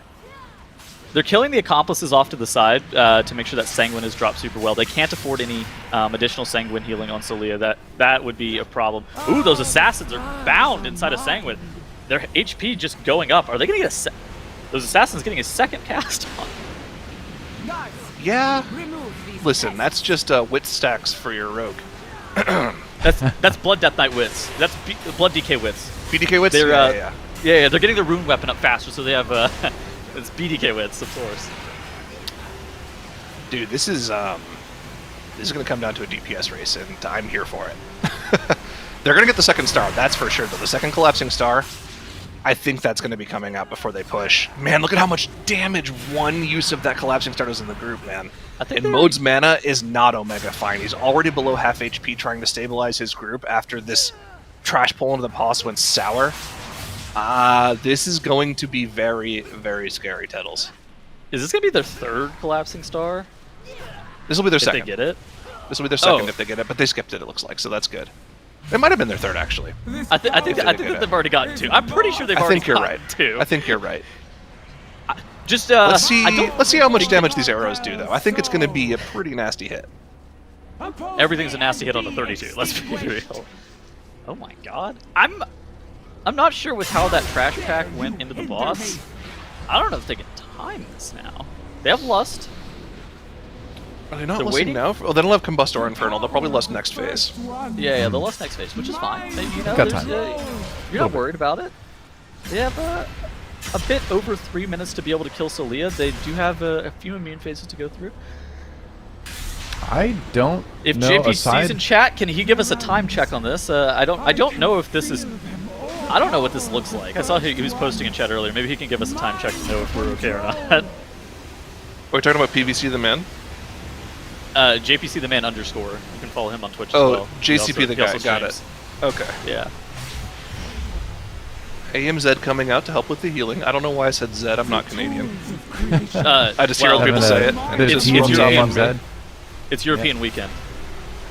They're killing the accomplices off to the side to make sure that Sanguine is dropped super well. They can't afford any additional Sanguine healing on Solia. That would be a problem. Ooh, those assassins are bound inside of Sanguine. Their HP just going up. Are they going to get those assassins getting a second cast on? Yeah. Listen, that's just wit stacks for your rogue. That's Blood Death Knight wits. That's Blood DK wits. BDK wits? They're, Yeah. Yeah, they're getting the rune weapon up faster, so they have it's BDK wits, of course. Dude, this is going to come down to a DPS race, and I'm here for it. They're going to get the second star, that's for sure, though. The second collapsing star, I think that's going to be coming out before they push. Man, look at how much damage one use of that collapsing star does in the group, man. And Mode's mana is not Omega fine. He's already below half HP trying to stabilize his group after this trash pull into the boss went sour. This is going to be very, very scary, Tettles. Is this going to be their third collapsing star? This will be their second. If they get it? This will be their second if they get it, but they skipped it, it looks like, so that's good. It might have been their third, actually. I think that they've already gotten 2. I'm pretty sure they've already gotten 2. I think you're right. Just let's see how much damage these arrows do, though. I think it's going to be a pretty nasty hit. Everything's a nasty hit on the 32. Let's be real. Oh my god. I'm not sure with how that trash pack went into the boss. I don't know if they can time this now. They have Lust. Are they not lusting now? Oh, they don't have Combust or Infernal. They'll probably lust next phase. Yeah, they'll lust next phase, which is fine. You know, Got time. You're not worried about it. They have a bit over 3 minutes to be able to kill Solia. They do have a few immune phases to go through. I don't If know. JPC's in chat, can he give us a time check on this? I don't know if this is... I don't know what this looks like. I saw he was posting in chat earlier. Maybe he can give us a time check to know if we're okay or not. Are we talking about PVC the man? JPC the man _. You can follow him on Twitch as well. Oh, JCP the guy. Got it. Okay. Yeah. AMZ coming out to help with the healing. I don't know why I said Z. I'm not Canadian. I just hear other people say it. And it just it's rubs off on me. It's European weekend.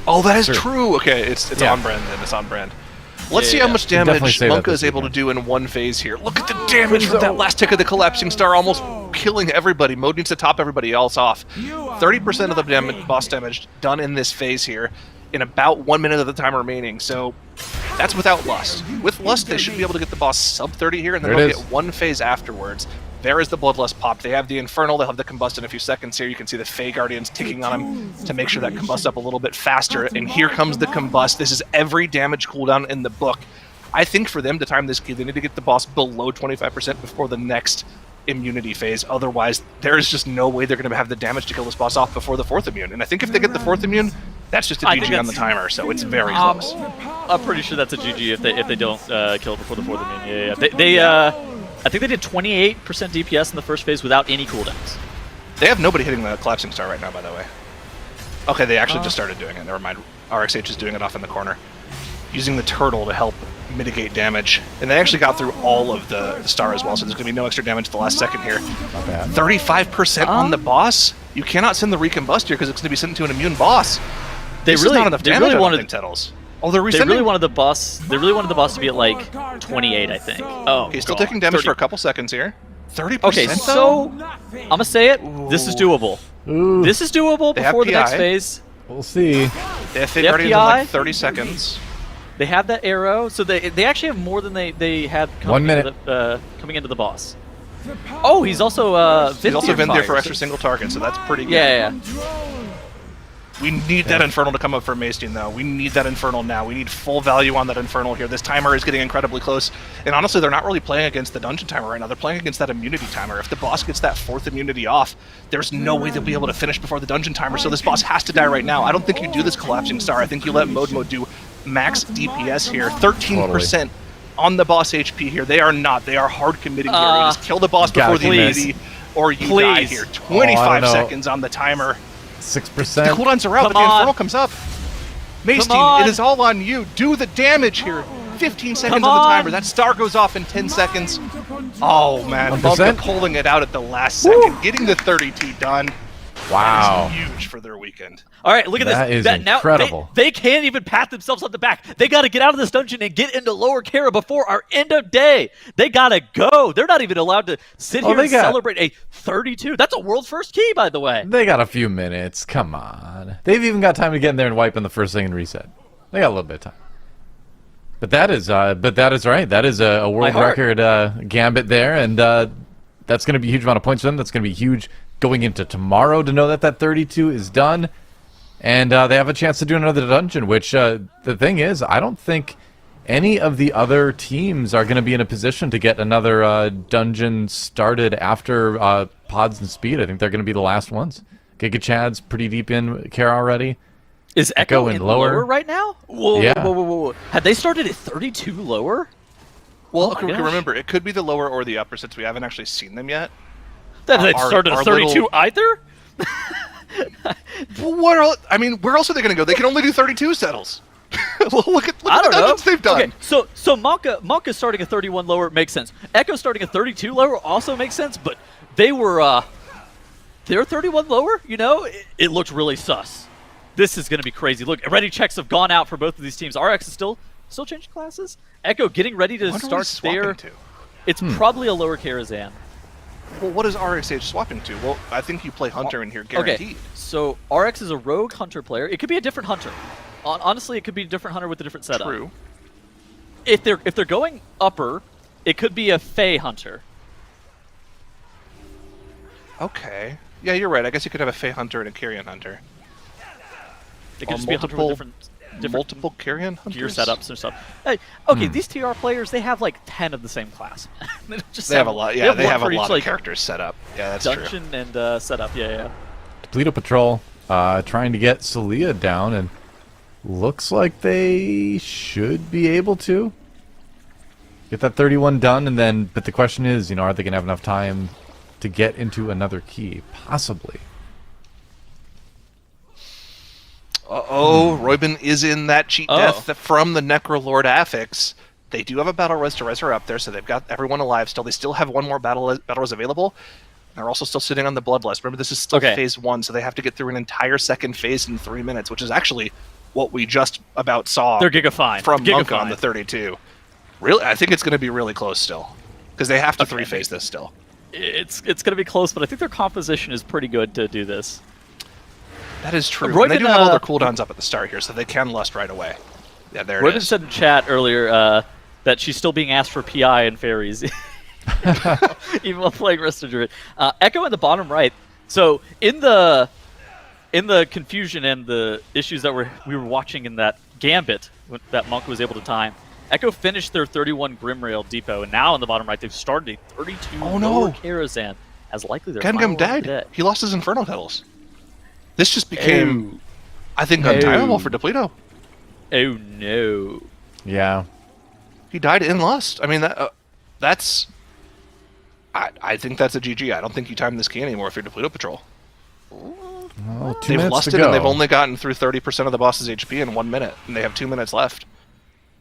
Oh, that is true. Okay, it's on brand then. It's on brand. Let's see how much damage Monka is able to do in one phase here. Look at the damage from that last tick of the collapsing star, almost killing everybody. Mode needs to top everybody else off. 30% of the boss damage done in this phase here in about 1 minute of the time remaining. So that's without Lust. With Lust, they should be able to get the boss sub 30 here, and then they'll get one phase afterwards. There is the Bloodlust pop. They have the Infernal. They'll have the Combust in a few seconds here. You can see the Fey Guardians ticking on him to make sure that Combust up a little bit faster. And here comes the Combust. This is every damage cooldown in the book. I think for them to time this key, they need to get the boss below 25% before the next immunity phase. Otherwise, there is just no way they're going to have the damage to kill this boss off before the 4th immune. And I think if they get the 4th immune, that's just a GG on the timer, so it's very close. I'm pretty sure that's a GG if they don't kill it before the 4th immune. I think they did 28% DPS in the first phase without any cooldowns. They have nobody hitting the collapsing star right now, by the way. Okay, they actually just started doing it. Never mind. RxH is doing it off in the corner, using the turtle to help mitigate damage. And they actually got through all of the star as well, so there's going to be no extra damage at the last second here. 35% on the boss? You cannot send the Recombust here because it's going to be sent to an immune boss. This is not enough damage, I don't think, Tettles. Oh, they're resending? They really wanted the boss to be at like 28, I think. Oh, he's still taking damage 30. for a couple seconds here. 30%. Okay, so I'm gonna say it. This is doable. Ooh. This is doable before the next phase. We'll see. They have Fey Guardians in like 30 seconds. They have that arrow, so they actually have more than they had coming into the boss. Oh, he's also he's also been there for extra single target, so that's pretty good. Yeah. We need that Infernal to come up for Maestine, though. We need that Infernal now. We need full value on that Infernal here. This timer is getting incredibly close. And honestly, they're not really playing against the dungeon timer right now. They're playing against that immunity timer. If the boss gets that 4th immunity off, there's no way they'll be able to finish before the dungeon timer, so this boss has to die right now. I don't think you do this Collapsing Star. I think you let Modemo do max DPS here. 13% on the boss HP here. They are not. They are hard committing here. You just kill the boss before the immunity, or you die here. 25 seconds on the timer. 6%. The cooldowns are out, but the Infernal comes up. Maestine, it is all on you. Do the damage here. 15 seconds on the timer. That star goes off in 10 seconds. Oh, man. Bunka pulling it out at the last second. Getting the 32 done. Wow. That is huge for their weekend. All right, look at that this. Is incredible. Now they can't even pat themselves on the back. They got to get out of this dungeon and get into Lower Kara before our end of day. They got to go. They're not even allowed to sit here and celebrate a 32. That's a world first key, by the way. They got a few minutes. Come on. They've even got time to get in there and wipe in the first thing and reset. They got a little bit of time. But that is right. That is a world record gambit there, and that's going to be a huge amount of points for them. That's going to be huge going into tomorrow to know that that 32 is done. And they have a chance to do another dungeon, which the thing is, I don't think any of the other teams are going to be in a position to get another dungeon started after Pods and Speed. I think they're going to be the last ones. Giga Chad's pretty deep in Kara already. Is Echo in lower right now? Whoa, yeah. Whoa. Had they started at 32 lower? Well, remember, it could be the lower or the upper since we haven't actually seen them yet. Then they started at 32 either? Where else are they going to go? They can only do 32 settles. look at the dungeons they've done. Okay, so Monka starting at 31 lower makes sense. Echo starting at 32 lower also makes sense, but they're 31 lower, it looked really sus. This is going to be crazy. Look, ready checks have gone out for both of these teams. RX is still changing classes. Echo getting ready to start there. It's probably a lower Karazhan. Well, what is RxH swapping to? Well, I think you play Hunter in here, guaranteed. Okay, so RX is a rogue Hunter player. It could be a different Hunter. Honestly, it could be a different Hunter with a different setup. True. If they're going upper, it could be a Fey Hunter. Okay. Yeah, you're right. I guess you could have a Fey Hunter and a Carrion Hunter. It could just be a Hunter with different multiple Carrion Hunters? Gear setups and stuff. Hey, okay, these TR players, they have like 10 of the same class. they have a lot. Yeah, they have a lot of characters set up. Yeah, that's true. Dungeon and setup. Yeah. Toledo Patrol trying to get Celia down, and looks like they should be able to get that 31 done. And then, but the question is, are they gonna have enough time to get into another key? Possibly. Royben is in that cheat death from the Necrolord Affix. They do have a Battle Res to res her up there, so they've got everyone alive still. They still have one more Battle Res available. They're also still sitting on the Bloodlust. Remember, this is still phase 1, so they have to get through an entire second phase in 3 minutes, which is actually what we just about saw. They're Gigafine. From Monka on the 32. Really, I think it's going to be really close still, because they have to 3-phase this still. It's going to be close, but I think their composition is pretty good to do this. That is true. And they do have all their cooldowns up at the start here, so they can lust right away. Yeah, there it is. Royben said in chat earlier that she's still being asked for PI and fairies. even while playing Resto Druid. Echo in the bottom right. So in the confusion and the issues that we were watching in that gambit that Monk was able to time, Echo finished their 31 Grimrail depot, and now in the bottom right they've started a 32 lower Karazhan as likely their final Gengam run of the died. day. He lost his Inferno Titles. This just became, I think, untimable for Depleto. Oh no. Yeah. He died in Lust. I mean, that's... I think that's a GG. I don't think you time this key anymore if you're Depleto Patrol. Well, 2 They've minutes lusted to go. and they've only gotten through 30% of the boss's HP in 1 minute, and they have 2 minutes left.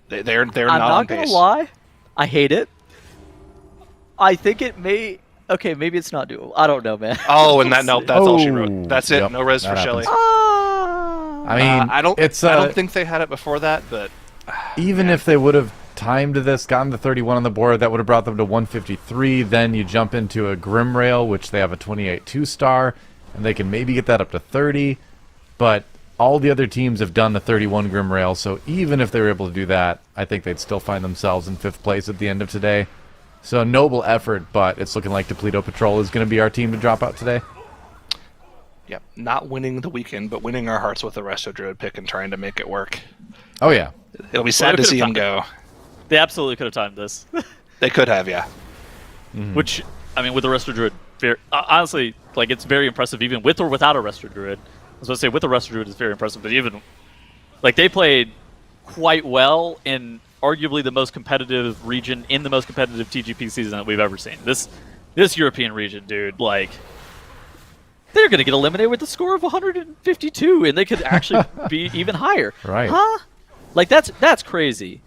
They're I'm not on not pace. gonna lie, I hate it. I think it may. Okay, maybe it's not doable. I don't know, man. Oh, and that's all she Oh, wrote. That's it. yep, No res that for happens. Shelly. I mean, I don't. It's, I don't think they had it before that, but even if they would have timed this, gotten to 31 on the board, that would have brought them to 153. Then you jump into a Grimrail, which they have a 28 2-star, and they can maybe get that up to 30. But all the other teams have done the 31 Grimrail, so even if they were able to do that, I think they'd still find themselves in 5th place at the end of today. So a noble effort, but it's looking like Depleto Patrol is going to be our team to drop out today. yep, not winning the weekend, but winning our hearts with the Resto Druid pick and trying to make it work. Oh, yeah. It'll be sad to could've see him done go. They absolutely could have timed this. They could have, yeah. Which, I mean, with the Resto Druid, honestly, like, it's very impressive even with or without a Resto Druid. I was going to say, with the Resto Druid, it's very impressive, but even, like, they played quite well in arguably the most competitive region in the most competitive TGP season that we've ever seen. This European region, dude, like, they're going to get eliminated with a score of 152, and they could actually be even higher. Right. Huh? Like, that's crazy.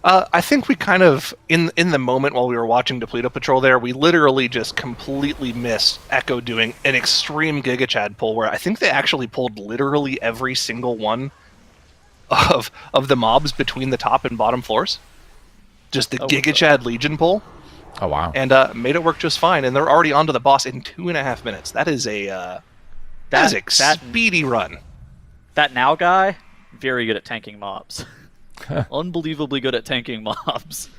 I think we kind of, in the moment while we were watching Depleto Patrol there, we literally just completely missed Echo doing an extreme Giga Chad pull where I think they actually pulled literally every single one of the mobs between the top and bottom floors. Just the Giga Chad Legion pull. Oh, wow. And made it work just fine, and they're already onto the boss in 2.5 minutes. That is a speedy run. That now guy, very good at tanking mobs. Unbelievably good at tanking mobs.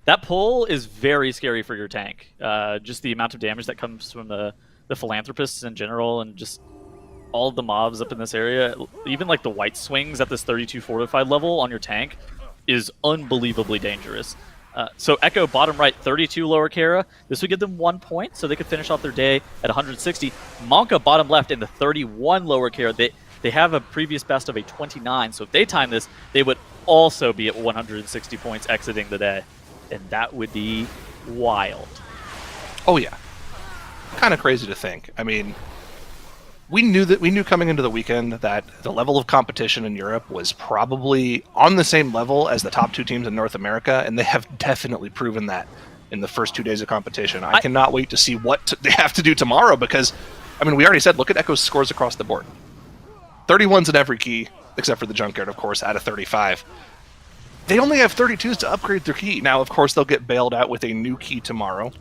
That pull is very scary for your tank. Just the amount of damage that comes from the philanthropists in general, and just all of the mobs up in this area. Even like the white swings at this 32 fortified level on your tank is unbelievably dangerous. So Echo bottom right, 32 lower Kara. This would give them 1 point, so they could finish off their day at 160. Monka bottom left in the 31 lower Kara. They have a previous best of a 29, so if they time this, they would also be at 160 points exiting the day. And that would be wild. Oh yeah, kind of crazy to think. I mean, we knew coming into the weekend that the level of competition in Europe was probably on the same level as the top 2 teams in North America, and they have definitely proven that in the first 2 days of competition. I cannot wait to see what they have to do tomorrow because, I mean, we already said, look at Echo's scores across the board. 31's in every key, except for the Junkyard, of course, out of 35. They only have 32s to upgrade their key. Now, of course, they'll get bailed out with a new key tomorrow.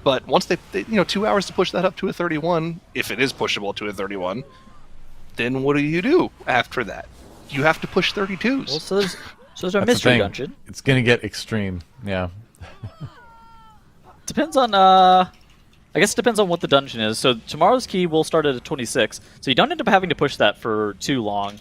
But once they 2 hours to push that up to a 31, if it is pushable to a 31, then what do you do after that? You have to push 32s. Well, so there's a That's the mystery thing. dungeon. It's going to get extreme. Yeah. Depends on, I guess it depends on what the dungeon is. So tomorrow's key will start at a 26, so you don't end up having to push that for too long,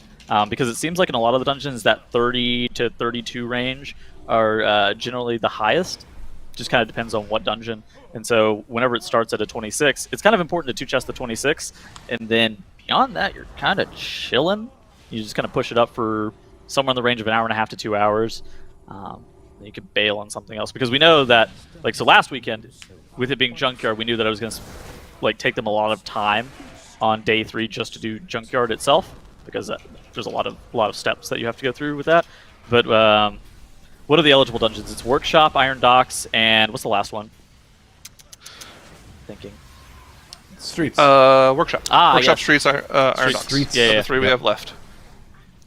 because it seems like in a lot of the dungeons that 30 to 32 range are generally the highest. Just kind of depends on what dungeon. And so whenever it starts at a 26, it's kind of important to two-chest the 26, and then beyond that, you're kind of chilling. You just kind of push it up for somewhere in the range of an hour and a half to 2 hours. You could bail on something else, because we know that, like, so last weekend, with it being Junkyard, we knew that I was going to like take them a lot of time on day 3 just to do Junkyard itself, because there's a lot of steps that you have to go through with that. But what are the eligible dungeons? It's Workshop, Iron Docks, and what's the last one? Thinking. Streets. Workshop. Ah, Workshop, yes. Streets, Iron Docks. Streets. Yeah, The yeah. 3 we have left.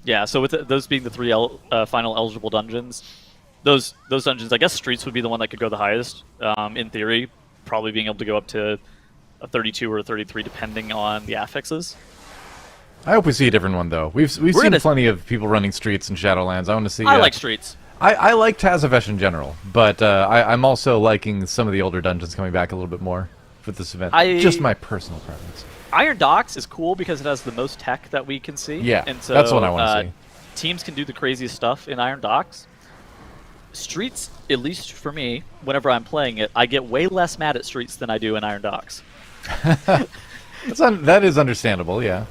Yeah, so with those being the 3 final eligible dungeons, those dungeons, I guess Streets would be the one that could go the highest, in theory, probably being able to go up to a 32 or a 33 depending on the affixes. I hope we see a different one, though. We've seen gonna- plenty of people running Streets in Shadowlands. I want to see... I like Streets. I like Tazavesh in general, but I'm also liking some of the older dungeons coming back a little bit more for this event. Just my personal preference. Iron Docks is cool because it has the most tech that we can see. Yeah, and so, that's what I want to see. Teams can do the craziest stuff in Iron Docks. Streets, at least for me, whenever I'm playing it, I get way less mad at Streets than I do in Iron Docks. That is understandable, yeah.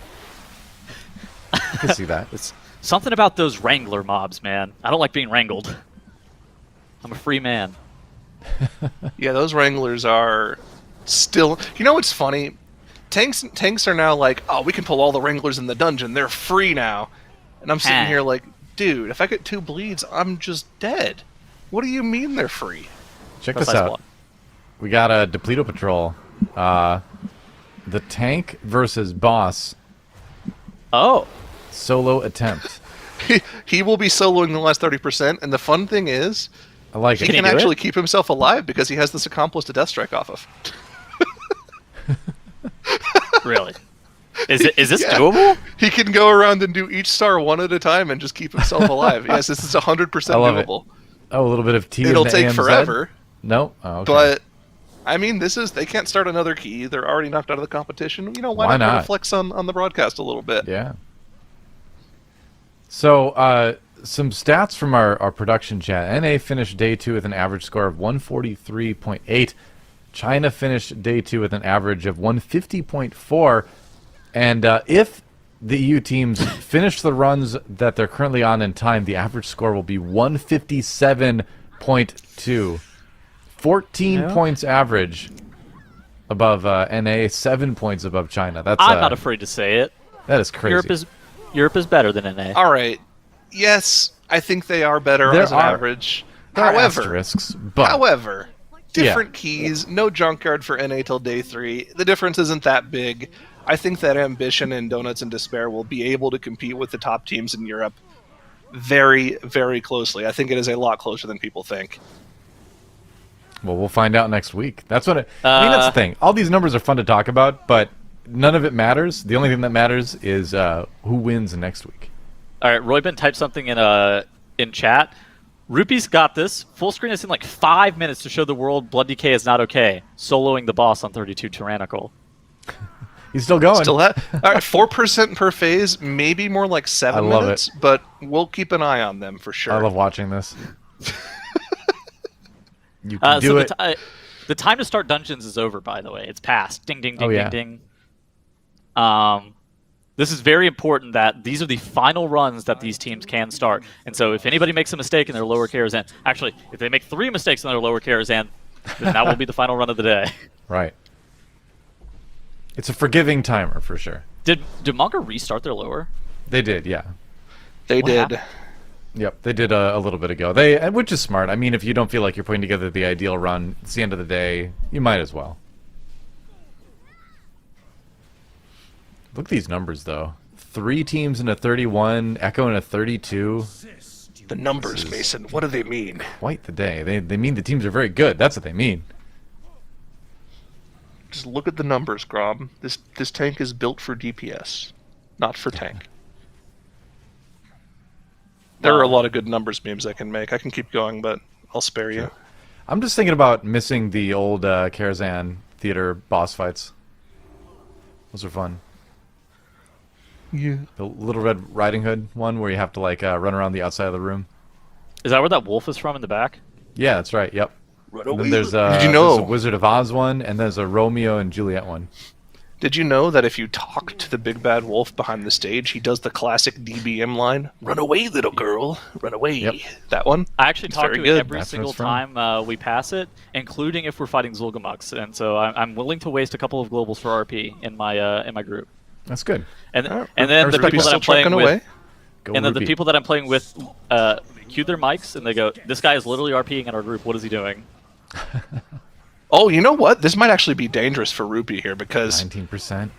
I can see that. It's something about those Wrangler mobs, man. I don't like being wrangled. I'm a free man. Yeah, those Wranglers are still... You know what's funny? Tanks are now like, oh, we can pull all the Wranglers in the dungeon. They're free now. And I'm sitting here like, dude, if I get 2 bleeds, I'm just dead. What do you mean they're free? Check this out. We got a Depleto Patrol. The tank versus boss. Oh. Solo attempt. He will be soloing the last 30%, and the fun thing is, I like he it. can actually keep himself alive because he has this accomplice to Death Strike off of. Really? Is this doable? He can go around and do each star one at a time and just keep himself alive. Yes, this is 100% doable. Oh, a little bit of T. It'll in the take AMZ? forever. No, oh, okay. But I mean, they can't start another key. They're already knocked out of the competition. You know, why not flex on the broadcast a little bit? Yeah. So, some stats from our production chat. NA finished day 2 with an average score of 143.8. China finished day 2 with an average of 150.4. And if the EU teams finish the runs that they're currently on in time, the average score will be 157.2. 14 points average above NA, 7 points above China. That's I'm not afraid to say it. That is crazy. Europe is better than NA. All right. Yes, I think they are better as an average. There are However, asterisks, but different keys, no junkyard for NA till day 3. The difference isn't that big. I think that Ambition and Donuts and Despair will be able to compete with the top teams in Europe very, very closely. I think it is a lot closer than people think. Well, we'll find out next week. That's what I mean, that's the thing. All these numbers are fun to talk about, but none of it matters. The only thing that matters is who wins next week. All right, Roybin typed something in chat. Rupee's got this. Full screen is in like 5 minutes to show the world Blood DK is not okay. Soloing the boss on 32 Tyrannical. He's still going. All right, 4% per phase, maybe more like 7 minutes, but we'll keep an eye on them for sure. I love watching this. You can do it. The time to start dungeons is over, by the way. It's past. Ding, ding, ding, ding, ding. This is very important that these are the final runs that these teams can start. And so if anybody makes a mistake in their lower KRZ, actually, if they make 3 mistakes in their lower KRZ, then that will be the final run of the day. Right. It's a forgiving timer for sure. Did Monka restart their lower? They did, yeah. They did. Yep, they did a little bit ago. Which is smart. I mean, if you don't feel like you're putting together the ideal run, it's the end of the day, you might as well. Look at these numbers, though. 3 teams in a 31, Echo in a 32. The numbers, Mason. What do they mean? Quite the day. They mean the teams are very good. That's what they mean. Just look at the numbers, Grob. This tank is built for DPS, not for tank. There are a lot of good numbers memes I can make. I can keep going, but I'll spare you. I'm just thinking about missing the old Karazhan Theater boss fights. Those are fun. Yeah. The Little Red Riding Hood one where you have to like run around the outside of the room. Is that where that wolf is from in the back? Yeah, that's right. Yep. And then there's Did you know? there's a Wizard of Oz one, and there's a Romeo and Juliet one. Did you know that if you talk to the big bad wolf behind the stage, he does the classic DBM line, "Run away, little girl, run away." Yep. That one? I actually talk to it every That's single where it's time we pass it, including if we're fighting Zul'Gamux, and so I'm willing to waste a couple of globals for RP in my group. That's good. And then the people that I'm playing with, the people that I'm playing with, cue their mics and they go, "This guy is literally RPing in our group. What is he doing?" Oh, you know what? This might actually be dangerous for Rupee here because 19%.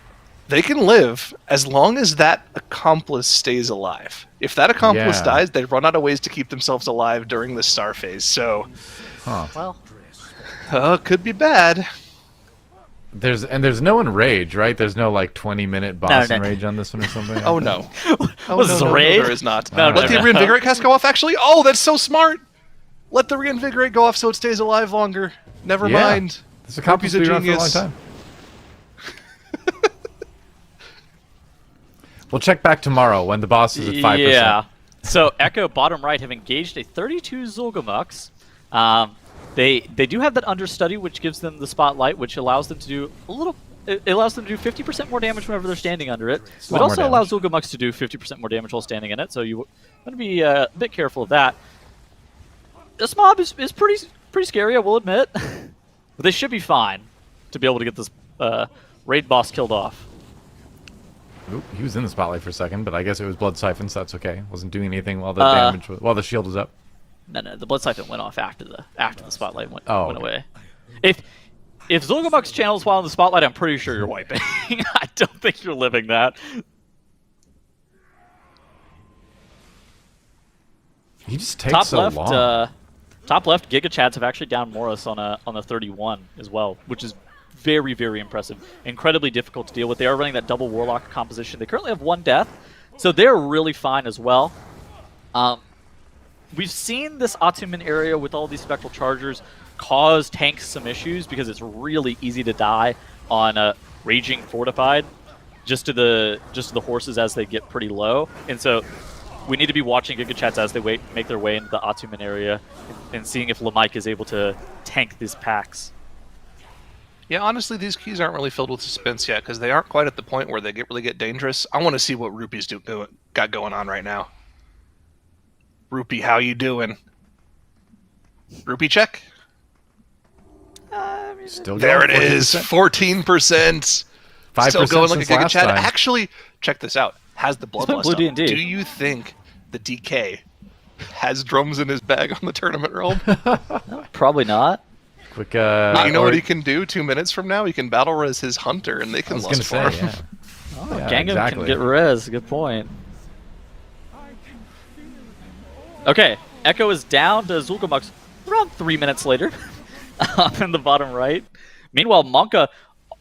they can live as long as that accomplice stays alive. If that accomplice dies, they run out of ways to keep themselves alive during the star phase. So, Well, could be bad. There's no enrage, right? There's no like 20-minute boss no. enrage on this one or something. Oh no. Oh, Was this a no, raid? there is not. No, Let the reinvigorate cast go off. Actually, oh, that's so smart. Let the reinvigorate go off so it stays alive longer. Never Yeah. mind. This is a comp Rupee's been a around for a long genius. time. We'll check back tomorrow when the boss is at 5%. Yeah. So Echo bottom right have engaged a 32 Zulgamux. They do have that understudy, which gives them the spotlight, which allows them to do a little. It allows them to do 50% more damage whenever they're standing under it. a lot It also more allows Zulgamux to do 50% more damage while standing in it. So you want to be a bit careful of that. This mob is pretty scary, I will admit, but they should be fine to be able to get this raid boss killed off. Oop, he was in the spotlight for a second, but I guess it was blood siphon, so that's okay. Wasn't doing anything while while the shield was up. No, the blood siphon went off after the spotlight went Okay. away. If Zulgamux channels while in the spotlight, I'm pretty sure you're wiping. I don't think you're living that. He just takes so long. Top left, Giga Chads have actually downed Morris on a 31 as well, which is very, very impressive. Incredibly difficult to deal with. They are running that double Warlock composition. They currently have 1 death, so they're really fine as well. We've seen this Ottoman area with all these Spectral Chargers cause tanks some issues because it's really easy to die on Raging Fortified just to the horses as they get pretty low. And so we need to be watching Giga Chats as they make their way into the Ottoman area and seeing if Lamike is able to tank these packs. Yeah, honestly, these keys aren't really filled with suspense yet because they aren't quite at the point where they really get dangerous. I want to see what Rupee's got going on right now. Rupee, how you doing? Rupee check. Still There it going, is, 14%. 5% Still going like a since Giga last Chad. time. Actually, check this out. Has the playing bloodlust Blue up. D&D. Do you think the DK has drums in his bag on the tournament realm? Probably not. Quick. You know or- what he can do 2 minutes from now? He can battle res his hunter, and they I can was lust gonna for say, him. yeah. Yeah, Gangnam exactly. can get res. Good point. Okay, Echo is down to Zulgamux around 3 minutes later in the bottom right. Meanwhile, Monka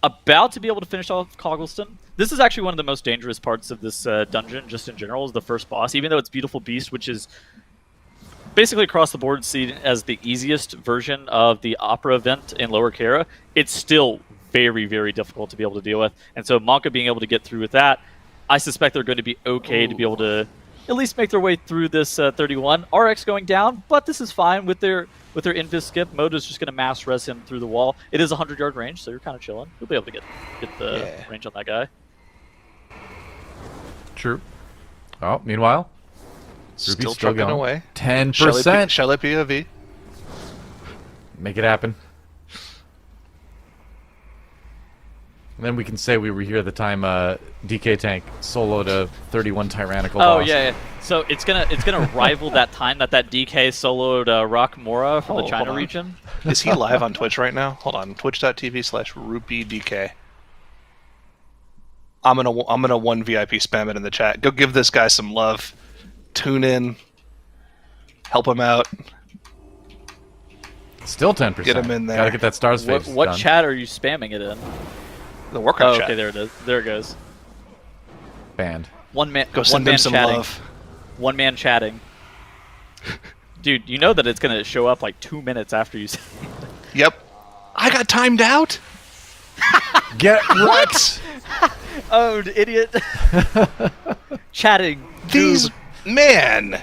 about to be able to finish off Coggleston. This is actually one of the most dangerous parts of this dungeon, just in general, is the first boss. Even though it's Beautiful Beast, which is basically across the board seen as the easiest version of the Opera event in Lower Kara, it's still very, very difficult to be able to deal with. And so Monka being able to get through with that, I suspect they're going to be okay to be able to at least make their way through this 31. RX going down, but this is fine with their invis skip. Moto's just going to mass res him through the wall. It is a 100-yard range, so you're kind of chilling. You'll be able to get the range on that guy. True. Oh, meanwhile, Still Rupee's trucking going. away. 10%. Shall it be a V? Make it happen. And then we can say we were here at the time DK Tank soloed a 31 Tyrannical Oh boss. yeah. So it's gonna rival that time that DK soloed Rock Mora from the Oh, China hold on. region. Is he live on Twitch right now? Hold on. Twitch.tv/RupeeDK. I'm gonna one VIP spam it in the chat. Go give this guy some love. Tune in. Help him out. Still 10%. Get him in there. Gotta get that stars face What done. chat are you spamming it in? The Warcraft Oh, chat. okay, there it is. There it goes. Banned. One man. Go one send man him some chatting. love. One man chatting. Dude, you know that it's gonna show up like 2 minutes after you say Yep. I got timed out. Get wrecked! Oh, idiot. Chatting. These man.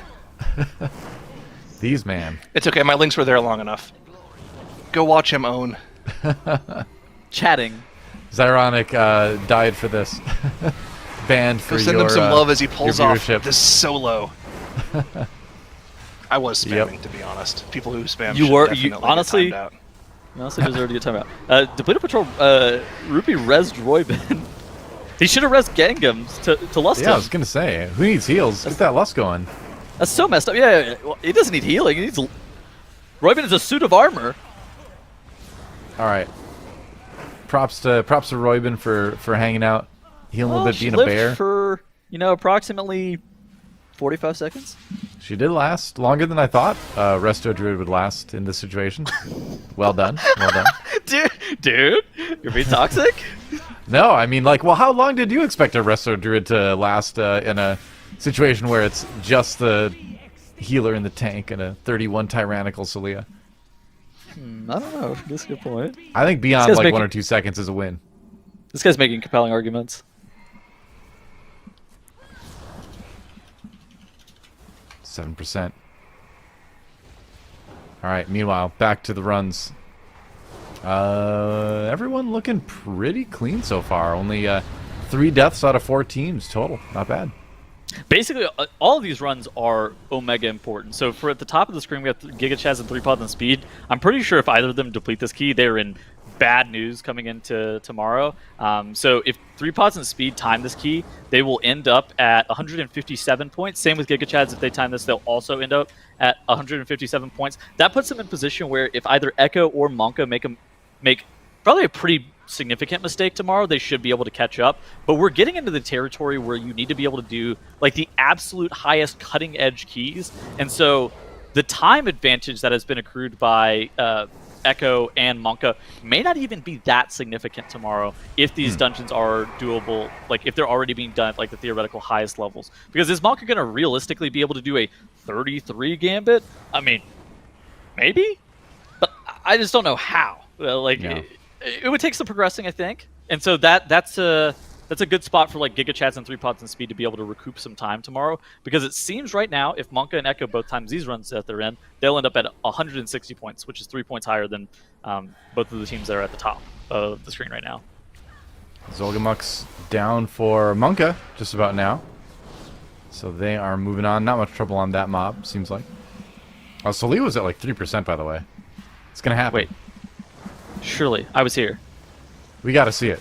These man. It's okay. My links were there long enough. Go watch him own. Chatting. Zyronic died for this. Banned for Go send your him some love as he pulls your off viewership. this solo. I was spamming, Yep. to be honest. People who spam You should were- definitely you- get honestly- timed out. You honestly deserve to get time out. Depleted Patrol, Rupee resed Roybin. He should have resed Gangam to lust Yeah, I him. was gonna say, who needs heals? Get that lust going. That's so messed up. Yeah. Well, he doesn't need healing. He needs. Roybin is a suit of armor. All right. Props to Roybin for hanging out, healing a Well, little bit, she being a lived bear. for approximately 45 seconds. She did last longer than I thought. Resto Druid would last in this situation. Well done. Well done. Dude, You're being toxic? No, I mean, like, well, how long did you expect a Resto Druid to last in a situation where it's just the healer in the tank and a 31 Tyrannical Celia? I don't know. That's a good point. I think beyond guy's like making- 1 or 2 seconds is a win. This guy's making compelling arguments. 7%. All right, meanwhile, back to the runs. Everyone looking pretty clean so far. Only 3 deaths out of 4 teams total. Not bad. Basically, all of these runs are Omega important. So for at the top of the screen, we have Giga Chaz and 3 pods and speed. I'm pretty sure if either of them deplete this key, they're in bad news coming into tomorrow. So if 3 pods and speed time this key, they will end up at 157 points. Same with Giga Chads. If they time this, they'll also end up at 157 points. That puts them in position where if either Echo or Monka make probably a pretty significant mistake tomorrow, they should be able to catch up. But we're getting into the territory where you need to be able to do like the absolute highest cutting edge keys. And so the time advantage that has been accrued by Echo and Monka may not even be that significant tomorrow if these dungeons are doable, like if they're already being done at like the theoretical highest levels. Because is Monka going to realistically be able to do a 33 gambit? I mean, maybe, but I just don't know how. Like, Yeah. it would take some progressing, I think. And so that's a good spot for like Giga Chats and 3 pods and speed to be able to recoup some time tomorrow, because it seems right now if Monka and Echo both times these runs that they're in, they'll end up at 160 points, which is 3 points higher than both of the teams that are at the top of the screen right now. Zolgamuk's down for Monka just about now. So they are moving on. Not much trouble on that mob, seems like. Oh, Solia was at like 3%, by the way. It's going to happen. Wait. Surely. I was here. We got to see it.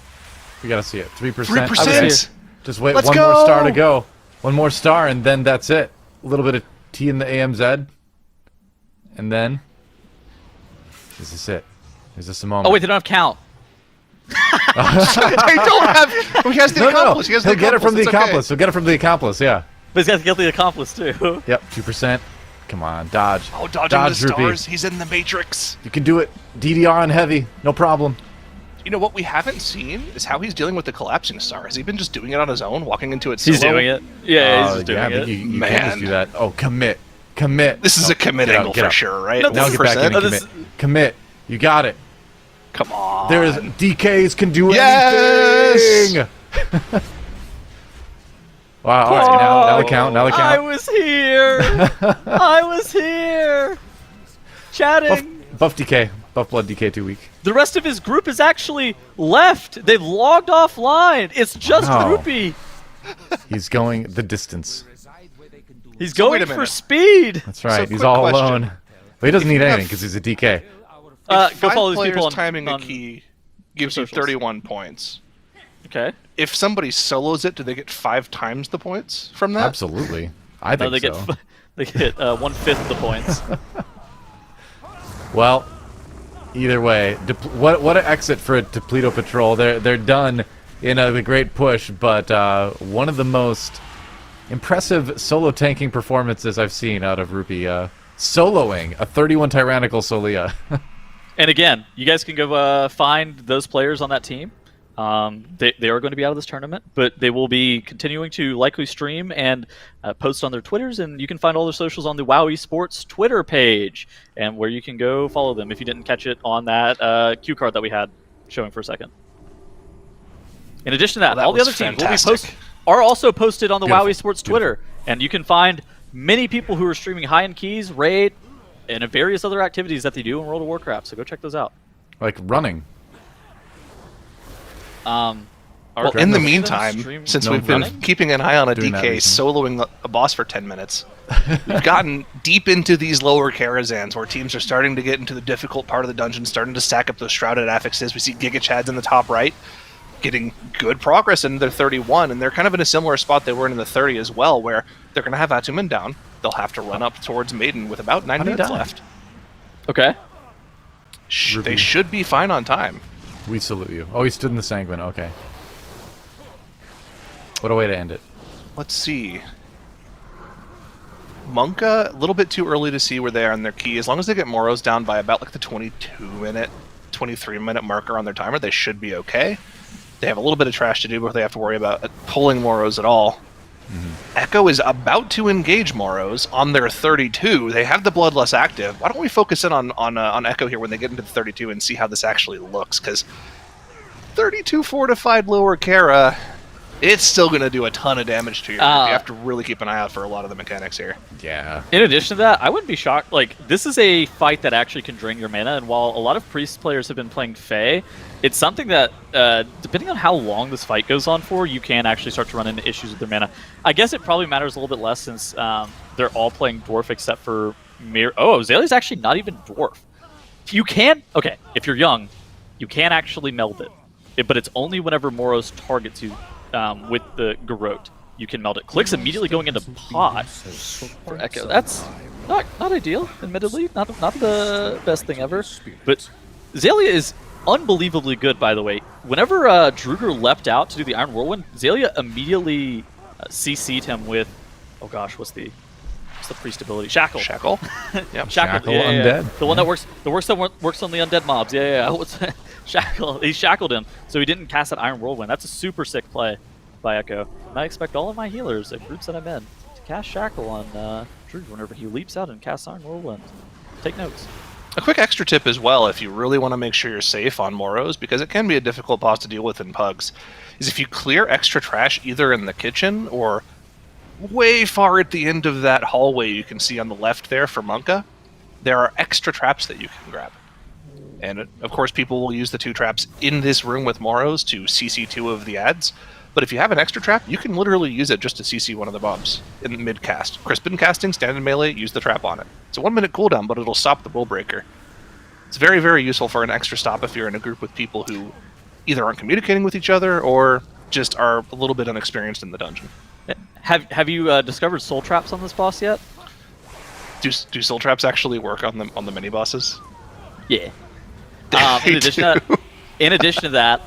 We got to see it. 3%. 3%. Just wait. Let's one go! more star to go. One more star, and then that's it. A little bit of T in the AMZ. And then... Is this it? Is this the moment? Oh, wait, they don't have count. I don't have. He has the No. accomplice. He has the He'll get it from the It's okay. accomplice. He'll get it from the accomplice, yeah. But he's got to get the accomplice, too. Yep, 2%. Come on, dodge. Oh, dodging Dodge, the Rupee. stars. He's in the Matrix. You can do it. DDR on heavy. No problem. You know what we haven't seen is how he's dealing with the collapsing star. Has he been just doing it on his own, walking into it He's solo? doing it. Yeah, he's just doing yeah, it. but you Man. can't just do that. Oh, commit. Commit. This is Oh, a commit get out, angle get for out. sure, right? No, Now get back in and 1%? this- commit. Commit. You got it. Come on. There is DKs can do Yes! anything. Wow. All right. Now the count. Now the I count. was here. I was here. Chatting. Buff DK. Buff blood DK 2 week. The rest of his group is actually left. They've logged offline. It's just Wow. Rupee. He's going the distance. He's So wait going a for minute. speed. That's right. So He's quick all question. alone. But he doesn't need you have- anything because he's a DK. Go Five follow these players people on timing a on- key gives you socials. 31 points. Okay. If somebody solos it, do they get 5 times the points from that? Absolutely. I No, think they so. get they get 1/5 the points. Well, either way, what an exit for Depleto Patrol. They're done in the great push, but one of the most impressive solo tanking performances I've seen out of Rupee. Soloing a 31 Tyrannical Solia. And again, you guys can go find those players on that team. They are going to be out of this tournament, but they will be continuing to likely stream and post on their Twitters, and you can find all their socials on the WoW Esports Twitter page, and where you can go follow them if you didn't catch it on that cue card that we had showing for a second. In addition to that, Well, that all the was other teams fantastic. are also posted on the WoW Beautiful. Esports Twitter, and you can find many people who are streaming high-end keys, raid, and various other activities that they do in World of Warcraft, so go check those out. Like running. Well, Our- in the Stream- meantime, since No we've been running? keeping an eye on a Doing that DK recently. soloing a boss for 10 minutes, we've gotten deep into these lower Karazhans where teams are starting to get into the difficult part of the dungeon, starting to stack up those shrouded affixes. We see Giga Chads in the top right, getting good progress in their 31, and they're kind of in a similar spot they were in the 30 as well, where they're going to have Atuman down. They'll have to run up towards Maiden with about 9 How'd he minutes die? left. Okay. They Rupee. should be fine on time. We salute you. Oh, he stood in the Sanguine. Okay. What a way to end it. Let's see. Monka, a little bit too early to see where they are in their key. As long as they get Moros down by about like the 22-minute 23-minute marker on their timer, they should be okay. They have a little bit of trash to do before they have to worry about pulling Moros at all. Echo is about to engage Moros on their 32. They have the Bloodlust active. Why don't we focus in on Echo here when they get into the 32 and see how this actually looks? Because 32 fortified lower Kara, it's still going to do a ton of damage to you. You have to really keep an eye out for a lot of the mechanics here. Yeah. In addition to that, I wouldn't be shocked. Like, this is a fight that actually can drain your mana, and while a lot of Priest players have been playing Fae, it's something that, depending on how long this fight goes on for, you can actually start to run into issues with their mana. I guess it probably matters a little bit less since they're all playing Dwarf except for Mir. Oh, Azalea's actually not even Dwarf. You can... Okay, if you're young, you can actually meld it. But it's only whenever Moros targets you with the Garrote. You can meld it. Clicks immediately going into pot for Echo. That's not ideal, admittedly. Not the best thing ever. But Azalea is unbelievably good, by the way. Whenever Druger leapt out to do the Iron Whirlwind, Azalea immediately CC'd him with... Oh gosh, what's the priest ability? Shackle. Shackle? Yep. Shackle Yeah. undead. The one that works on the undead mobs. Yeah. What's Shackle? He shackled him, so he didn't cast that Iron Whirlwind. That's a super sick play by Echo. And I expect all of my healers at groups that I'm in to cast Shackle on Drew whenever he leaps out and casts Iron Whirlwind. Take notes. A quick extra tip as well, if you really want to make sure you're safe on Moros, because it can be a difficult boss to deal with in pugs, is if you clear extra trash either in the kitchen or way far at the end of that hallway you can see on the left there for Monka, there are extra traps that you can grab. And of course people will use the 2 traps in this room with Moros to CC 2 of the ads, but if you have an extra trap, you can literally use it just to CC one of the mobs in mid-cast. Crispin casting, stand in melee, use the trap on it. It's a 1-minute cooldown, but it'll stop the bull breaker. It's very, very useful for an extra stop if you're in a group with people who either aren't communicating with each other or just are a little bit unexperienced in the dungeon. Have you discovered soul traps on this boss yet? Do soul traps actually work on the mini bosses? Yeah. They In addition to that,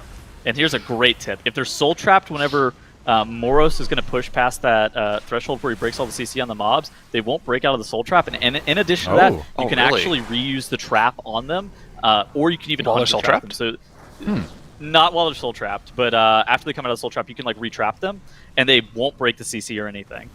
and here's a great tip: if they're soul trapped whenever Moros is going to push past that threshold where he breaks all the CC on the mobs, they won't break out of the soul trap. And in addition to that, you can really? actually reuse the trap on them, or you can even While they're soul trap trapped? them. So, not while they're soul trapped, but after they come out of the soul trap, you can like retrap them, and they won't break the CC or anything.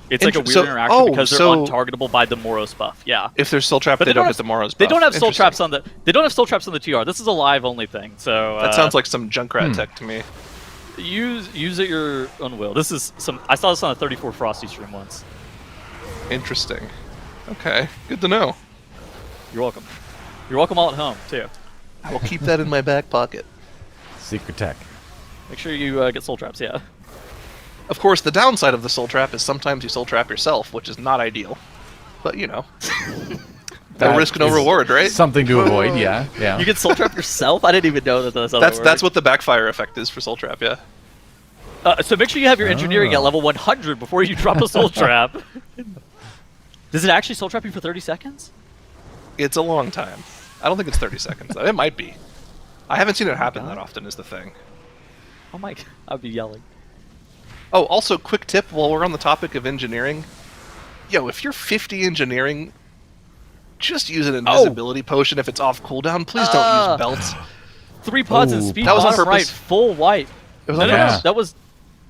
It's like a weird interaction because they're untargetable by the Moros buff. Yeah. If they're soul trapped, But they don't get the Moros buff. They don't have soul traps on the. They don't have soul traps on the TR. This is a live only thing. So That sounds like some Junkrat tech to me. use at your own will. This is some. I saw this on a 34 Frosty stream once. Interesting. Okay, good to know. You're welcome. You're welcome all at home too. I will keep that in my back pocket. Secret tech. Make sure you get soul traps. Yeah. Of course, the downside of the soul trap is sometimes you soul trap yourself, which is not ideal. But, you know, no risk, no is reward, right? Something to avoid, yeah. You can soul trap yourself. I didn't even know that. That's what the backfire effect is for soul trap, yeah. So make sure you have your engineering at level 100 before you drop a soul trap. Does it actually soul trap you for 30 seconds? It's a long time. I don't think it's 30 seconds, though. It might be. I haven't seen it happen that often, is the thing. Oh my! I'd be yelling. Oh, also, quick tip while we're on the topic of engineering. Yo, if you're 50 engineering, just use an invisibility potion if it's off cooldown. Please don't use belts. 3 pods and speed. That was on bottom purpose. Right, full wipe. It was No, on no, no, purpose. that was.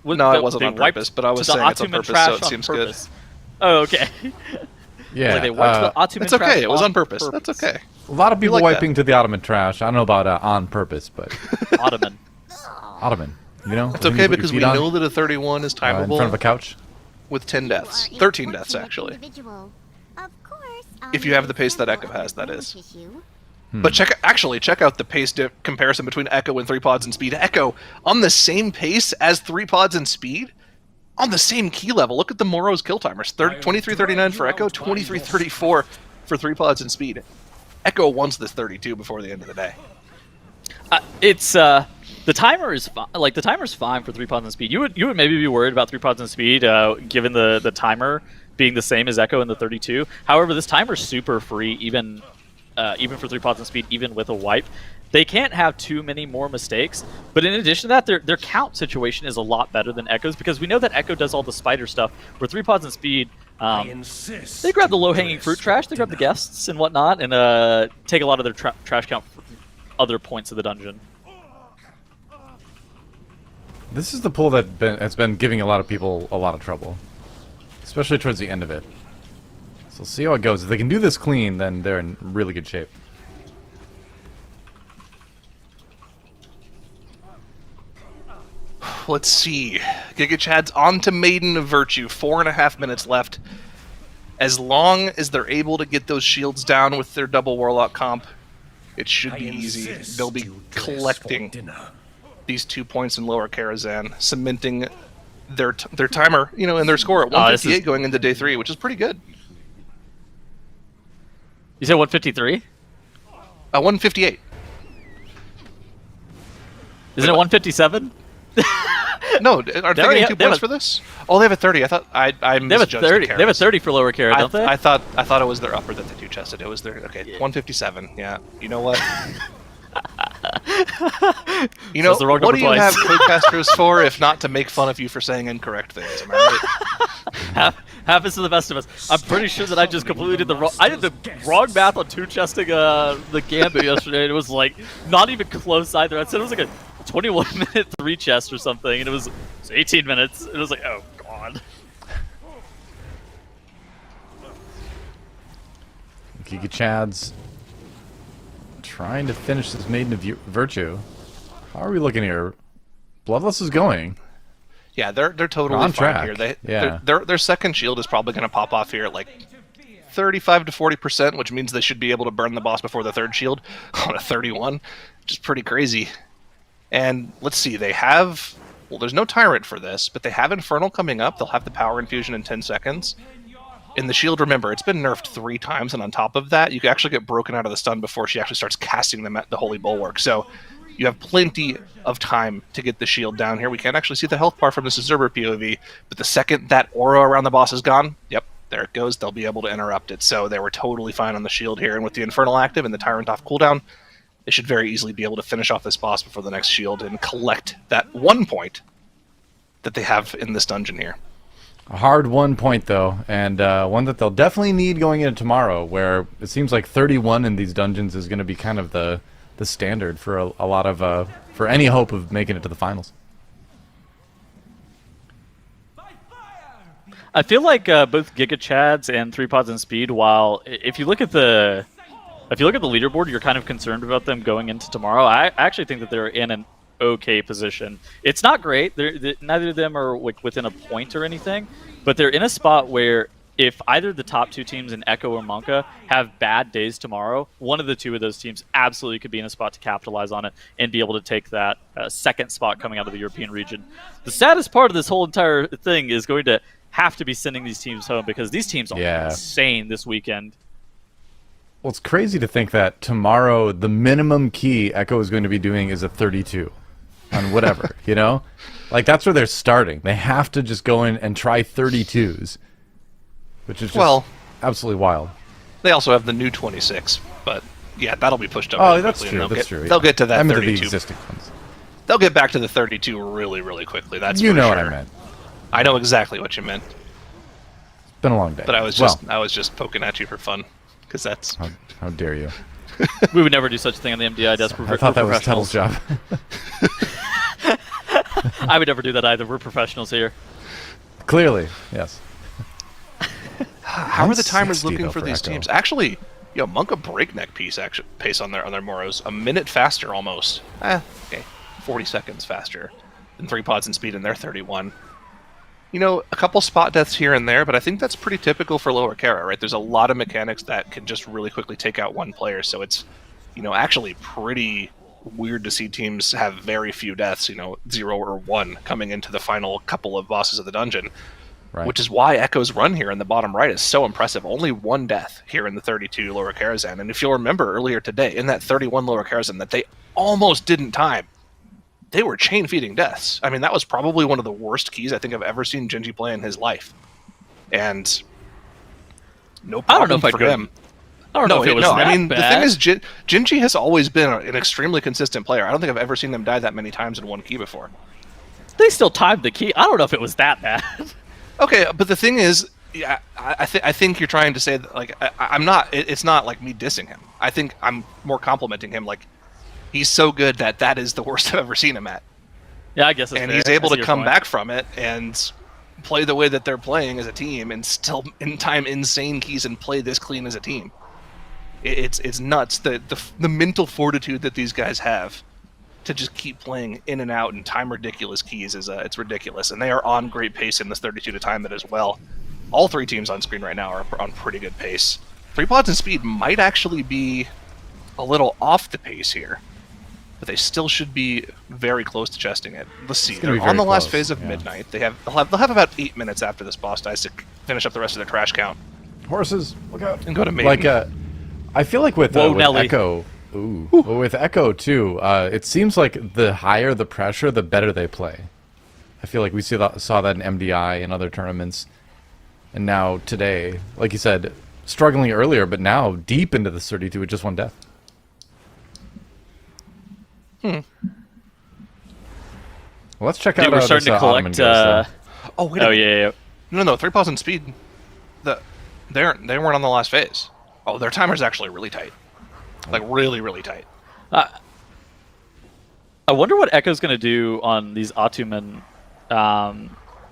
No, it wasn't they on wiped purpose, but I was the saying it's on Atuman purpose, trash so it on seems purpose. Oh, okay. Yeah. Like they wiped the Atuman It's trash okay. It was on purpose. That's okay. A lot of people like wiping to the Ottoman trash. I don't know about on purpose, but Ottoman. Ottoman. You know? It's okay because we know that a 31 is in front of a timeable couch. with 10 deaths. 13 deaths, actually. If you have the pace that Echo has, that is. But check out the pace comparison between Echo and 3 pods and speed. Echo on the same pace as 3 pods and speed, on the same key level. Look at the Moros kill timers: 23:39 for Echo, 23:34 for 3 pods and speed. Echo wants this 32 before the end of the day. It's the timer is like the timer's fine for 3 pods and speed. You would maybe be worried about 3 pods and speed, given the timer being the same as Echo in the 32. However, this timer's super free, even for 3 pods and speed, even with a wipe. They can't have too many more mistakes, but in addition to that, their count situation is a lot better than Echo's, because we know that Echo does all the spider stuff, where 3 pods and speed, they grab the low-hanging fruit trash, they grab the guests and whatnot, and take a lot of their trash count other points of the dungeon. This is the pool that's been giving a lot of people a lot of trouble, especially towards the end of it. So we'll see how it goes. If they can do this clean, then they're in really good shape. Let's see. Giga Chad's on to Maiden of Virtue. 4.5 minutes left. As long as they're able to get those shields down with their double Warlock comp, it should be easy. They'll be collecting these 2 points in Lower Karazhan, cementing their timer, and their score at 158 going into day 3, which is pretty good. You said 153? 158. Isn't it 157? No, aren't they getting 2 points for this? Oh, they have a 30. I thought I misjudged the 30. They have a 30 for Lower Kara, don't they? I thought it was their upper that they two chested. It was their 157. Yeah. You know what? What do you have codecasters for if not to make fun of you for saying incorrect things? Am I right? Happens to the best of us. I'm pretty sure that I just completely did the wrong. I did the wrong math on two chesting the Gambit yesterday, and it was like not even close either. I said it was like a 21-minute 3 chest or something, and it was 18 minutes. It was like, oh god. Giga Chad's trying to finish this Maiden of Virtue. How are we looking here? Bloodlust is going. Yeah, they're totally on fine track. here. Their second shield is probably going to pop off here at like 35 to 40%, which means they should be able to burn the boss before the third shield on a 31, which is pretty crazy. And let's see, they have... Well, there's no Tyrant for this, but they have Infernal coming up. They'll have the Power Infusion in 10 seconds. In the shield, remember, it's been nerfed 3 times, and on top of that, you can actually get broken out of the stun before she actually starts casting them at the Holy Bulwark. So you have plenty of time to get the shield down here. We can't actually see the health bar from this Zerber POV, but the second that aura around the boss is gone, yep, there it goes. They'll be able to interrupt it. So they were totally fine on the shield here, and with the Infernal active and the Tyrant off cooldown, they should very easily be able to finish off this boss before the next shield and collect that 1 point that they have in this dungeon here. A hard 1 point, though, and one that they'll definitely need going into tomorrow, where it seems like 31 in these dungeons is going to be kind of the standard for a lot of for any hope of making it to the finals. I feel like both Giga Chads and 3 Pods and Speed, while if you look at the leaderboard, you're kind of concerned about them going into tomorrow. I actually think that they're in an okay position. It's not great. Neither of them are like within a point or anything, but they're in a spot where if either the top 2 teams in Echo or Monka have bad days tomorrow, one of the 2 of those teams absolutely could be in a spot to capitalize on it and be able to take that second spot coming out of the European region. The saddest part of this whole entire thing is going to have to be sending these teams home, because these teams are insane this weekend. Well, it's crazy to think that tomorrow the minimum key Echo is going to be doing is a 32 on whatever, you know? Like, that's where they're starting. They have to just go in and try 32s, which is just absolutely wild. They also have the new 26, but yeah, that'll be pushed up. Oh, that's true. They'll get to that 32. The existing ones. They'll get back to the 32 really, really quickly. That's you for know sure. what I meant. I know exactly what you meant. It's been a long day. But I was just poking at you for fun, because that's how dare you. We would never do such a thing on the MDI desk. I thought that was Tuttle's job. I would never do that either. We're professionals here. Clearly, yes. How are the timers looking for these Echo. teams? Actually, Monk a breakneck pace on their Moros, a minute faster almost. Okay, 40 seconds faster than 3 Pods and Speed, and they're 31. A couple spot deaths here and there, but I think that's pretty typical for Lower Kara, right? There's a lot of mechanics that can just really quickly take out one player, so it's, actually pretty weird to see teams have very few deaths, 0 or 1 coming into the final couple of bosses of the dungeon. Right. Which is why Echo's run here in the bottom right is so impressive. Only 1 death here in the 32 Lower Karazhan. And if you'll remember earlier today, in that 31 Lower Karazhan that they almost didn't time, they were chain-feeding deaths. I mean, that was probably one of the worst keys I think I've ever seen Genji play in his life. And no problem for him. I don't know if it was that bad. The thing is, Genji has always been an extremely consistent player. I don't think I've ever seen them die that many times in one key before. They still timed the key. I don't know if it was that bad. Okay, but the thing is, I think you're trying to say that, like, I'm not. It's not like me dissing him. I think I'm more complimenting him. Like, He's so good that is the worst I've ever seen him at. Yeah, I guess it's And fair. he's able I see to your come point. back from it and play the way that they're playing as a team and still in time insane keys and play this clean as a team. It's nuts, the mental fortitude that these guys have to just keep playing in and out and time ridiculous keys is it's ridiculous, and they are on great pace in this 32 to time it as well. All three teams on screen right now are on pretty good pace. 3 pods and speed might actually be a little off the pace here, but they still should be very close to chesting it. Let's see, gonna be they're on very the last close, phase of yeah. midnight. They'll have about 8 minutes after this boss dies to finish up the rest of their trash count Horses, look out. and go to maiden. Like, I feel like with Nelly. Echo, well, with Echo too, it seems like the higher the pressure, the better they play. I feel like we saw that in MDI and other tournaments, and now today, like you said, struggling earlier, but now deep into the 32 with just 1 death. Well, let's check Dude, out we're how starting this, to Ottoman collect. goes, though. Oh wait, Oh yeah. no, 3 pods and speed. They weren't on the last phase. Oh, their timer's actually really tight, like really really tight. I wonder what Echo's going to do on these Atumen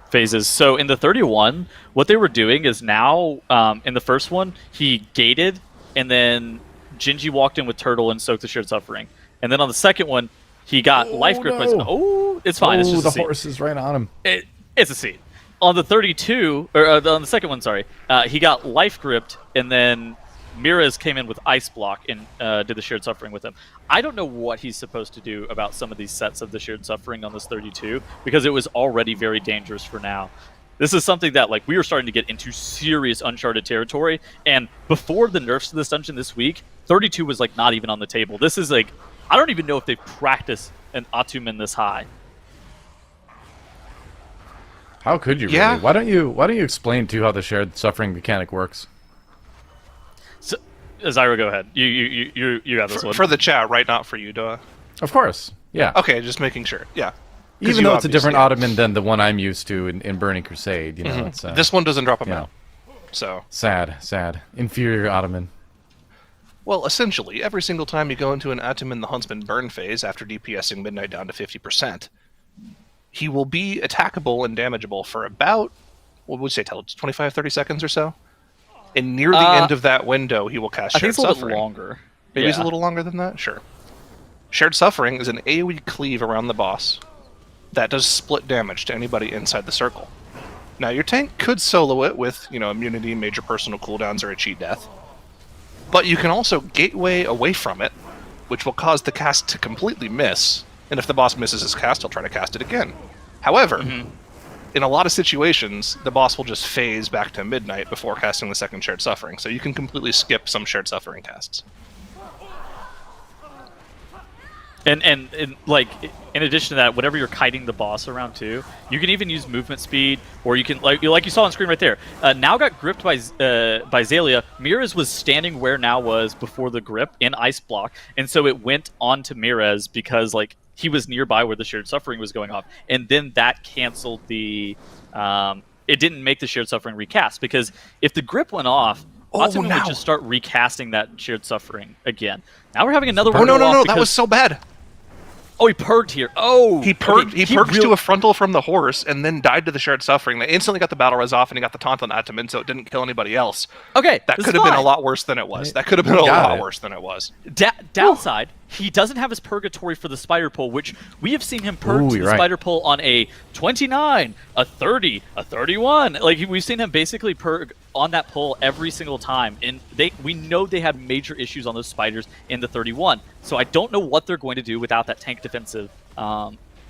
phases. So in the 31, what they were doing is now, in the first one, he gated, and then Gingy walked in with Turtle and soaked the Shared Suffering. And then on the second one, he got Life Grip. no. Oh, it's fine. It's Oh, just the a seed. horse is right on him. It's a seed. On the 32, or on the second one, sorry, he got Life Gripped, and then Miraz came in with Ice Block and did the Shared Suffering with him. I don't know what he's supposed to do about some of these sets of the Shared Suffering on this 32, because it was already very dangerous for now. This is something that, like, we were starting to get into serious uncharted territory, and before the nerfs to this dungeon this week, 32 was, like, not even on the table. This is, like, I don't even know if they've practiced an Atumen this high. How could you? Yeah. Really? Why don't you explain to how the shared suffering mechanic works? So, Zyra, go ahead. You have this one. For the chat, right? Not for you, Doa. Of course, yeah. Okay, just making sure. Yeah. 'Cause Even you though it's a different obviously- Ottoman than the one I'm used to in Burning Crusade, you know, it's This one doesn't drop a yeah. mount. So, sad, inferior Ottoman. well, essentially, every single time you go into an Atumen the Huntsman burn phase after DPSing Midnight down to 50%, he will be attackable and damageable for about, what would we say, 25, 30 seconds or so? And near the end of that window, he will cast I think Shared it's a little bit Suffering. longer. Maybe it's a Yeah. little longer than that? Sure. Shared Suffering is an AoE cleave around the boss that does split damage to anybody inside the circle. Now, your tank could solo it with, immunity, major personal cooldowns, or a cheat death. But you can also gateway away from it, which will cause the cast to completely miss, and if the boss misses his cast, he'll try to cast it again. However, in a lot of situations, the boss will just phase back to midnight before casting the second Shared Suffering, so you can completely skip some Shared Suffering casts. And like, in addition to that, whenever you're kiting the boss around too, you can even use movement speed, or you can, like you saw on screen right there. Now got gripped by Zalia. Miraz was standing where Now was before the grip in Ice Block, and so it went on to Miraz because, like, he was nearby where the Shared Suffering was going off, and then that canceled the. It didn't make the Shared Suffering recast, because if the grip went off, Ottoman would just start recasting that Shared Suffering again. Now we're having another one. Oh, no, off that was so bad! Oh, he purged here. Oh, He purged okay, to a frontal from the horse and then died to the Shared Suffering. They instantly got the battle res off and he got the taunt on Ataman, so it didn't kill anybody else. Okay, That this could is have been a fine. lot worse than it was. That could have been a Got lot it. worse than it was. Downside, he doesn't have his purgatory for the spider pull, which we have seen him purge Ooh, the you're right. spider pull on a 29, a 30, a 31. Like, we've seen him basically purg on that pull every single time, and we know they had major issues on those spiders in the 31. So I don't know what they're going to do without that tank defensive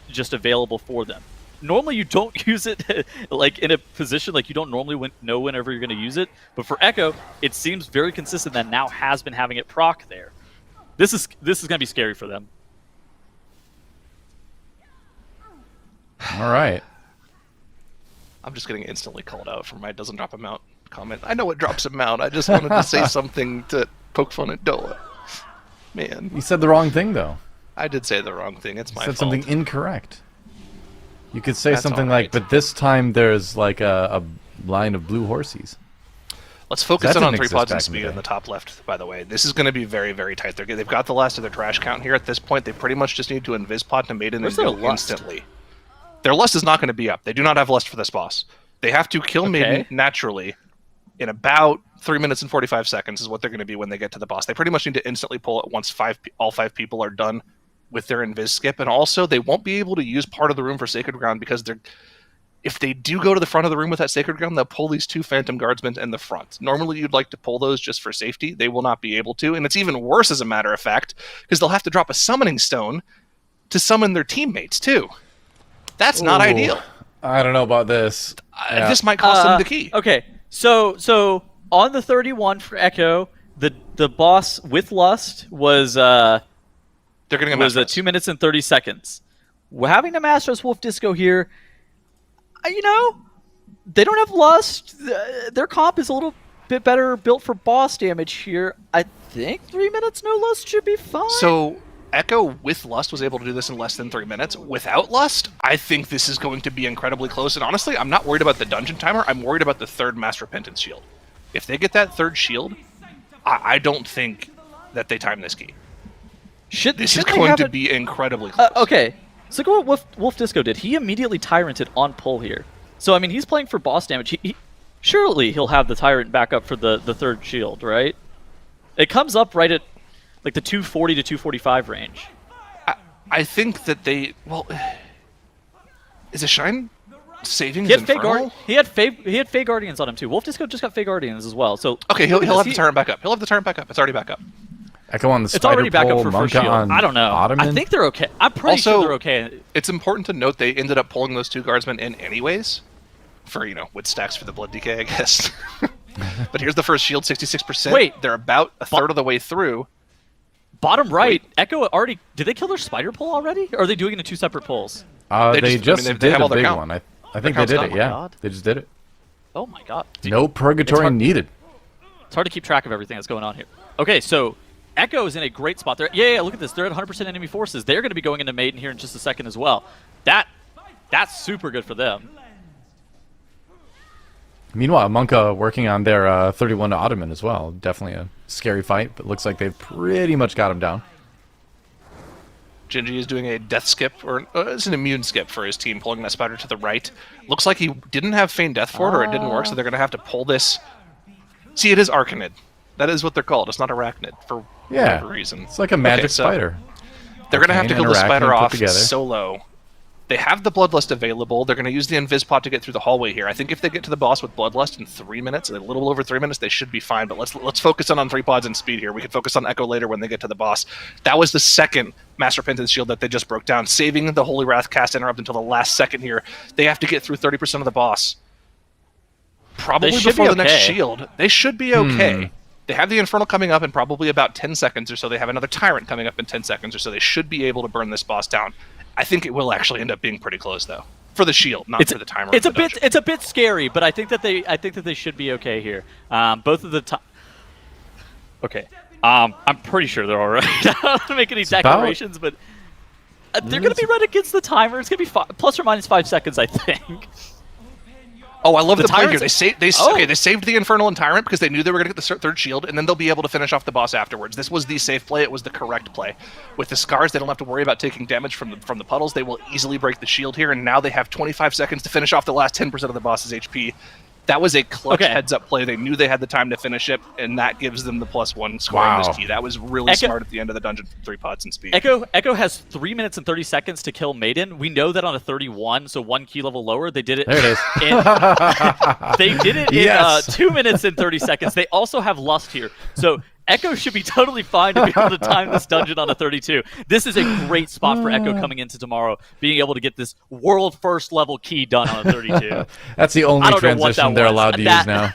just available for them. Normally you don't use it like in a position, like, you don't normally know whenever you're going to use it, but for Echo, it seems very consistent that Now has been having it proc there. This is going to be scary for them. All right. I'm just getting instantly called out for my doesn't drop a mount comment. I know it drops a mount. I just wanted to say something to poke fun at Doa. Man, You said the wrong thing, though. I did say the wrong thing. It's You my said fault. something incorrect. You could say That's something all right. like, but this time there's like a line of blue horsies. Let's focus That in on didn't 3 exist pods and back in the speed in day. the top left, by the way. This is going to be very, very tight. They've got the last of their trash count here at this point. They pretty much just need to invis pod to Maiden and Where's their go lust? instantly. Their lust is not going to be up. They do not have lust for this boss. They have to kill Maiden Okay. naturally in about 3 minutes and 45 seconds is what they're going to be when they get to the boss. They pretty much need to instantly pull it once all 5 people are done with their invis skip. And also, they won't be able to use part of the room for Sacred Ground because if they do go to the front of the room with that Sacred Ground, they'll pull these 2 Phantom Guardsmen in the front. Normally, you'd like to pull those just for safety. They will not be able to. And it's even worse, as a matter of fact, because they'll have to drop a summoning stone to summon their teammates, too. That's not Ooh, ideal. I don't know about this. Yeah. This might cost them the key. Okay, so on the 31 for Echo, the boss with Lust was They're getting a was Master 2 minutes and 30 seconds. Having a Masters Wolf Disco here, they don't have Lust. Their comp is a little bit better built for boss damage here. I think 3 minutes no Lust should be fine. So Echo with Lust was able to do this in less than 3 minutes. Without Lust, I think this is going to be incredibly close. And honestly, I'm not worried about the dungeon timer. I'm worried about the 3rd Master Repentance shield. If they get that 3rd shield, I don't think that they time this key. This is they going have to it- be incredibly close. Okay, so look at what Wolf Disco did. He immediately Tyranted on pull here. So, I mean, he's playing for boss damage. Surely he'll have the Tyrant back up for the 3rd shield, right? It comes up right at like the 240 to 245 range. I think that is a Shine saving He his had Fey Infernal? He had Fey Guardians on him too. Wolf Disco just got Fey Guardians as well. So Okay, he'll have the he- Tyrant back up. He'll have the Tyrant back up. It's already back up. Echo on the It's spider already back pole, up for first Monka shield. on I don't know. Ottoman. I think they're okay. I'm pretty Also, sure they're okay. It's important to note they ended up pulling those 2 guardsmen in anyways. For, wood stacks for the blood decay, I guess. But here's the first shield, 66%. Wait. They're about a third of the way through. Bottom right, Echo already. Did they kill their spider pull already? Or are they doing it in 2 separate pulls? They they just they did have a all their big count. one. I think they count's did done. it, Oh my yeah. God. They just did it. Oh my god. No purgatory hard- needed. It's hard to keep track of everything that's going on here. Okay, so Echo is in a great spot. Yeah, look at this. They're at 100% enemy forces. They're going to be going into Maiden here in just a second as well. That's super good for them. Meanwhile, Monka working on their 31 to Ottoman as well. Definitely a scary fight, but looks like they've pretty much got him down. Gingy is doing a death skip, or it's an immune skip for his team, pulling that spider to the right. Looks like he didn't have Feign Death for it, or it didn't work, so they're going to have to pull this. See, it is Arcanid. That is what they're called. It's not Arachnid, for whatever reason. It's like a magic Okay, so spider. They're going to have to Arcane kill the and spider Arachnid put off together. solo. They have the Bloodlust available. They're going to use the Invis Pot to get through the hallway here. I think if they get to the boss with Bloodlust in 3 minutes, a little over 3 minutes, they should be fine. But let's focus on 3 pods and speed here. We can focus on Echo later when they get to the boss. That was the 2nd Master Repentance shield that they just broke down, saving the Holy Wrath cast interrupt until the last second here. They have to get through 30% of the boss. Probably They should before be the next okay. shield. They should be okay. They have the Infernal coming up in probably about 10 seconds or so. They have another Tyrant coming up in 10 seconds or so. They should be able to burn this boss down. I think it will actually end up being pretty close, though, for the shield, not for the timer. It's of a the bit. dungeon. It's a bit scary, but I think that they should be okay here. Both of the Okay. I'm pretty sure they're all right. I don't want to make any declarations, but they're going to be right against the timer. It's going to be plus or minus 5 seconds, I think. Oh, I love the play here. Tyrants- They saved the Infernal and Tyrant because they knew they were going to get the 3rd shield, and then they'll be able to finish off the boss afterwards. This was the safe play. It was the correct play. With the Scars, they don't have to worry about taking damage from the puddles. They will easily break the shield here, and now they have 25 seconds to finish off the last 10% of the boss's HP. That was a clutch Okay. heads-up play. They knew they had the time to finish it, and that gives them the +1 scoring Wow. this key. That was really Echo- smart at the end of the dungeon for 3 pods and speed. Echo has 3 minutes and 30 seconds to kill Maiden. We know that on a 31, so 1 key level lower. They did it. There it is. They did it in Yes. 2 minutes and 30 seconds. They also have Lust here. So Echo should be totally fine to be able to time this dungeon on a 32. This is a great spot for Echo coming into tomorrow, being able to get this world first level key done on a 32. That's the I only don't know what transition that they're was. allowed to use now.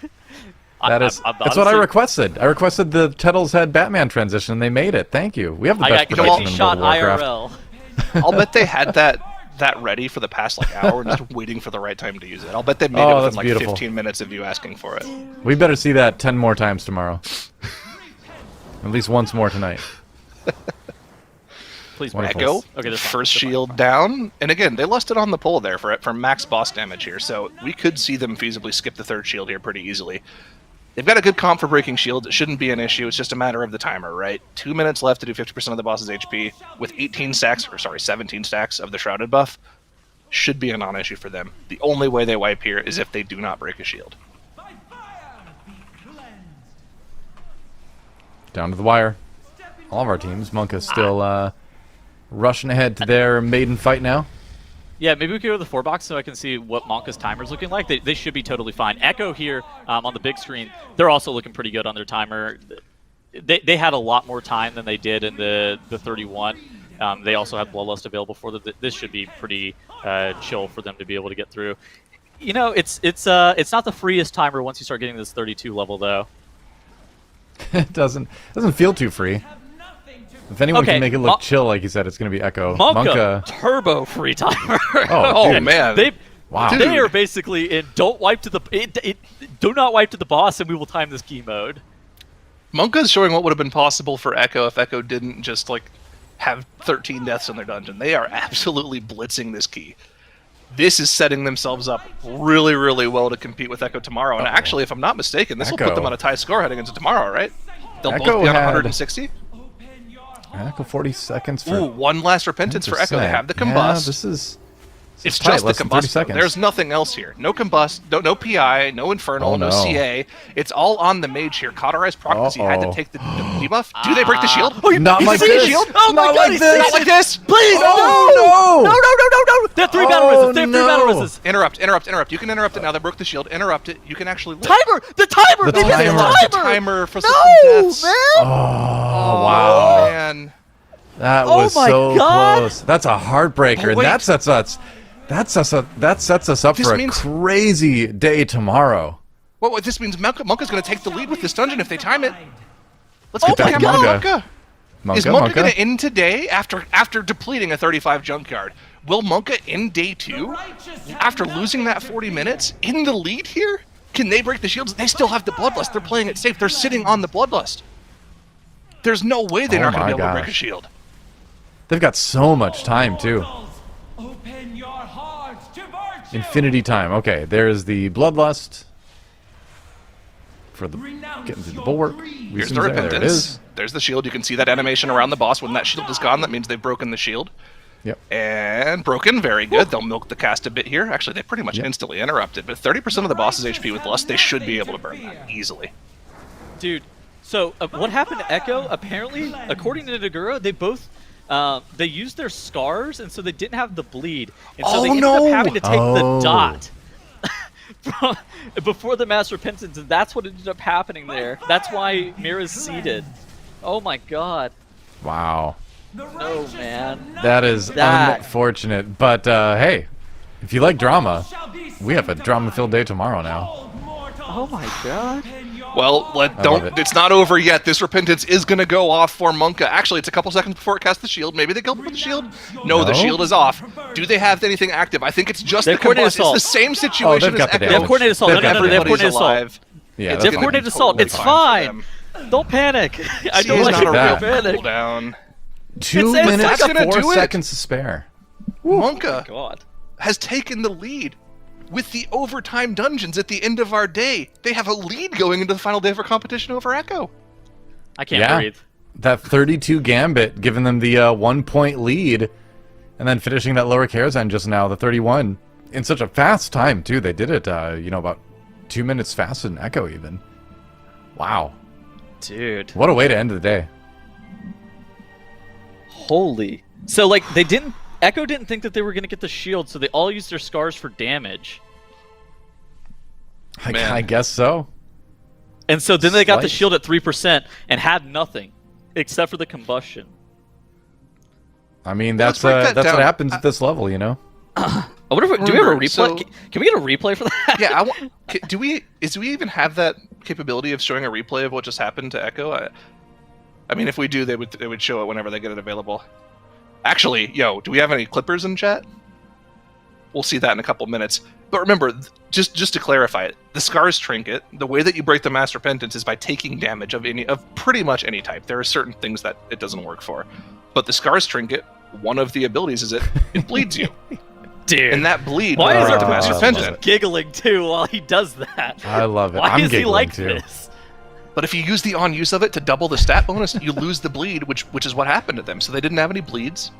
That's what I honestly- requested. I requested the Tettle's Head Batman transition, and they made it. Thank you. We have the I best got production crazy in shot World of Warcraft. IRL. I'll bet they had that ready for the past hour and just waiting for the right time to use it. I'll bet they made Oh, it that's within beautiful. 15 minutes of you asking for it. We better see that 10 more times tomorrow. At least once more tonight. Please, Wonderful. Echo, Okay, they're fine. first They're fine, shield down, and again, they lusted on the pull there for max boss damage here, so we could see them feasibly skip the 3rd shield here pretty easily. They've got a good comp for breaking shields. It shouldn't be an issue. It's just a matter of the timer, right? 2 minutes left to do 50% of the boss's HP with 17 stacks of the Shrouded buff. Should be a non-issue for them. The only way they wipe here is if they do not break a shield. Down to the wire. All of our teams. Monka's still rushing ahead to their maiden fight now. Yeah, maybe we could go to the 4-box so I can see what Monka's timer's looking like. They should be totally fine. Echo here on the big screen, they're also looking pretty good on their timer. They had a lot more time than they did in the 31. They also had Bloodlust available for them. This should be pretty chill for them to be able to get through. You know, it's not the freest timer once you start getting this 32 level, though. It doesn't feel too free. If anyone can make it look chill, like you said, it's going to be Echo. Monka turbo free timer. Oh man, they Dude. are basically in do not wipe to the boss, and we will time this key mode. Monka's showing what would have been possible for Echo if Echo didn't just like have 13 deaths in their dungeon. They are absolutely blitzing this key. This is setting themselves up really, really well to compete with Echo tomorrow. And actually, if I'm not mistaken, this will put them on a tie score heading into tomorrow, right? They'll both be on 160. Echo 40 seconds for... Ooh, one last repentance for Echo. They have the combust. Yeah, this is... It's tight, just the less than 30 combust. seconds. There's nothing else here. No combust, no PI, no Infernal, no CA. It's all on the mage here. Cauterized proc because he had to take the debuff. Do they break the shield? Not like this. Shield? Oh my god, Not like this! Please! Oh, No! They have 3 battle resist. They have 3 battle resist. Interrupt. You can interrupt it now. They broke the shield. Interrupt it. You can actually live. Timer! The timer! The They missed timer. the The timer for some No, deaths. man! Oh, wow. Man. That Oh was my so God. close. That's a heartbreaker. Oh, And wait. that sets us up This for a means- crazy day tomorrow. What this means, Monka's going to take the lead with this dungeon if they time it. Let's Oh get my back God. Monka. Is Monka going to end today after depleting a 35 junkyard? Will Monka end day 2 after losing that 40 minutes in the lead here? Can they break the shields? They still have the Bloodlust. They're playing it safe. They're sitting on the Bloodlust. There's no way they're not going to be able to break a shield. They've got so much time, too. Open your hearts to virtue. Infinity time. Okay, there's the Bloodlust. For the getting through the bulwark. Here's the repentance. There it is. There's the shield. You can see that animation around the boss. When that shield is gone, that means they've broken the shield. Yep. And broken, very good. They'll milk the cast a bit here. Actually, they pretty much instantly interrupted. But 30% of the boss's HP with Lust, they should be able to burn that easily. Dude, so what happened to Echo? Apparently, according to Nagura, they both they used their scars, and so they didn't have the bleed, and so they ended up having to take the dot before the mass repentance, and that's what ended up happening there. That's why Mira's seated. Oh my god. Wow. No, man. That is That- unfortunate. But, hey, if you like drama, we have a drama-filled day tomorrow now. Oh my god. Well, love it. it's not over yet. This repentance is going to go off for Monka. Actually, it's a couple seconds before it casts the shield. Maybe they kill him with the shield. No, the No? shield is off. Do they have anything active? I think it's just They the have coordinated combust. It's the assault. same situation got as the Echo. damage. They have coordinated assault. They've No, got no, the they have damage. coordinated assault. Alive. Yeah, It's They have gonna be coordinated assault. totally It's for fine. them. Don't panic. I See, don't it's like not a it. real that. Panic. cooldown. 2 it's minutes, not gonna 4 do it. seconds to spare. Monka God. has taken the lead with the overtime dungeons at the end of our day. They have a lead going into the final day of our competition over Echo. I can't Yeah. breathe. That 32 gambit giving them the 1-point lead, and then finishing that lower Karazhan just now, the 31, in such a fast time, too. They did it, about 2 minutes faster than Echo, even. Wow. Dude. What a way to end the day. Holy. So, like, Echo didn't think that they were going to get the shield, so they all used their scars for damage. Man. I guess so. And so then they got the Slice. shield at 3% and had nothing, except for the combustion. I mean, Let's that's break that that's what down. happens at this level, you know? I wonder if do we have a Remember, replay? so- Can we get a replay for that? Yeah, do we even have that capability of showing a replay of what just happened to Echo? I mean, if we do, they would show it whenever they get it available. Actually, do we have any clippers in chat? We'll see that in a couple minutes. But remember, just to clarify it, the Scars trinket, the way that you break the Mass Repentance is by taking damage of pretty much any type. There are certain things that it doesn't work for. But the Scars trinket, one of the abilities is it bleeds you. Dude, And that bleed why will is break our the Master producer just Pendant. giggling too while he does that? I love it. Why I'm is he giggling like too. this? But if you use the on use of it to double the stat bonus, you lose the bleed, which is what happened to them. So they didn't have any bleeds.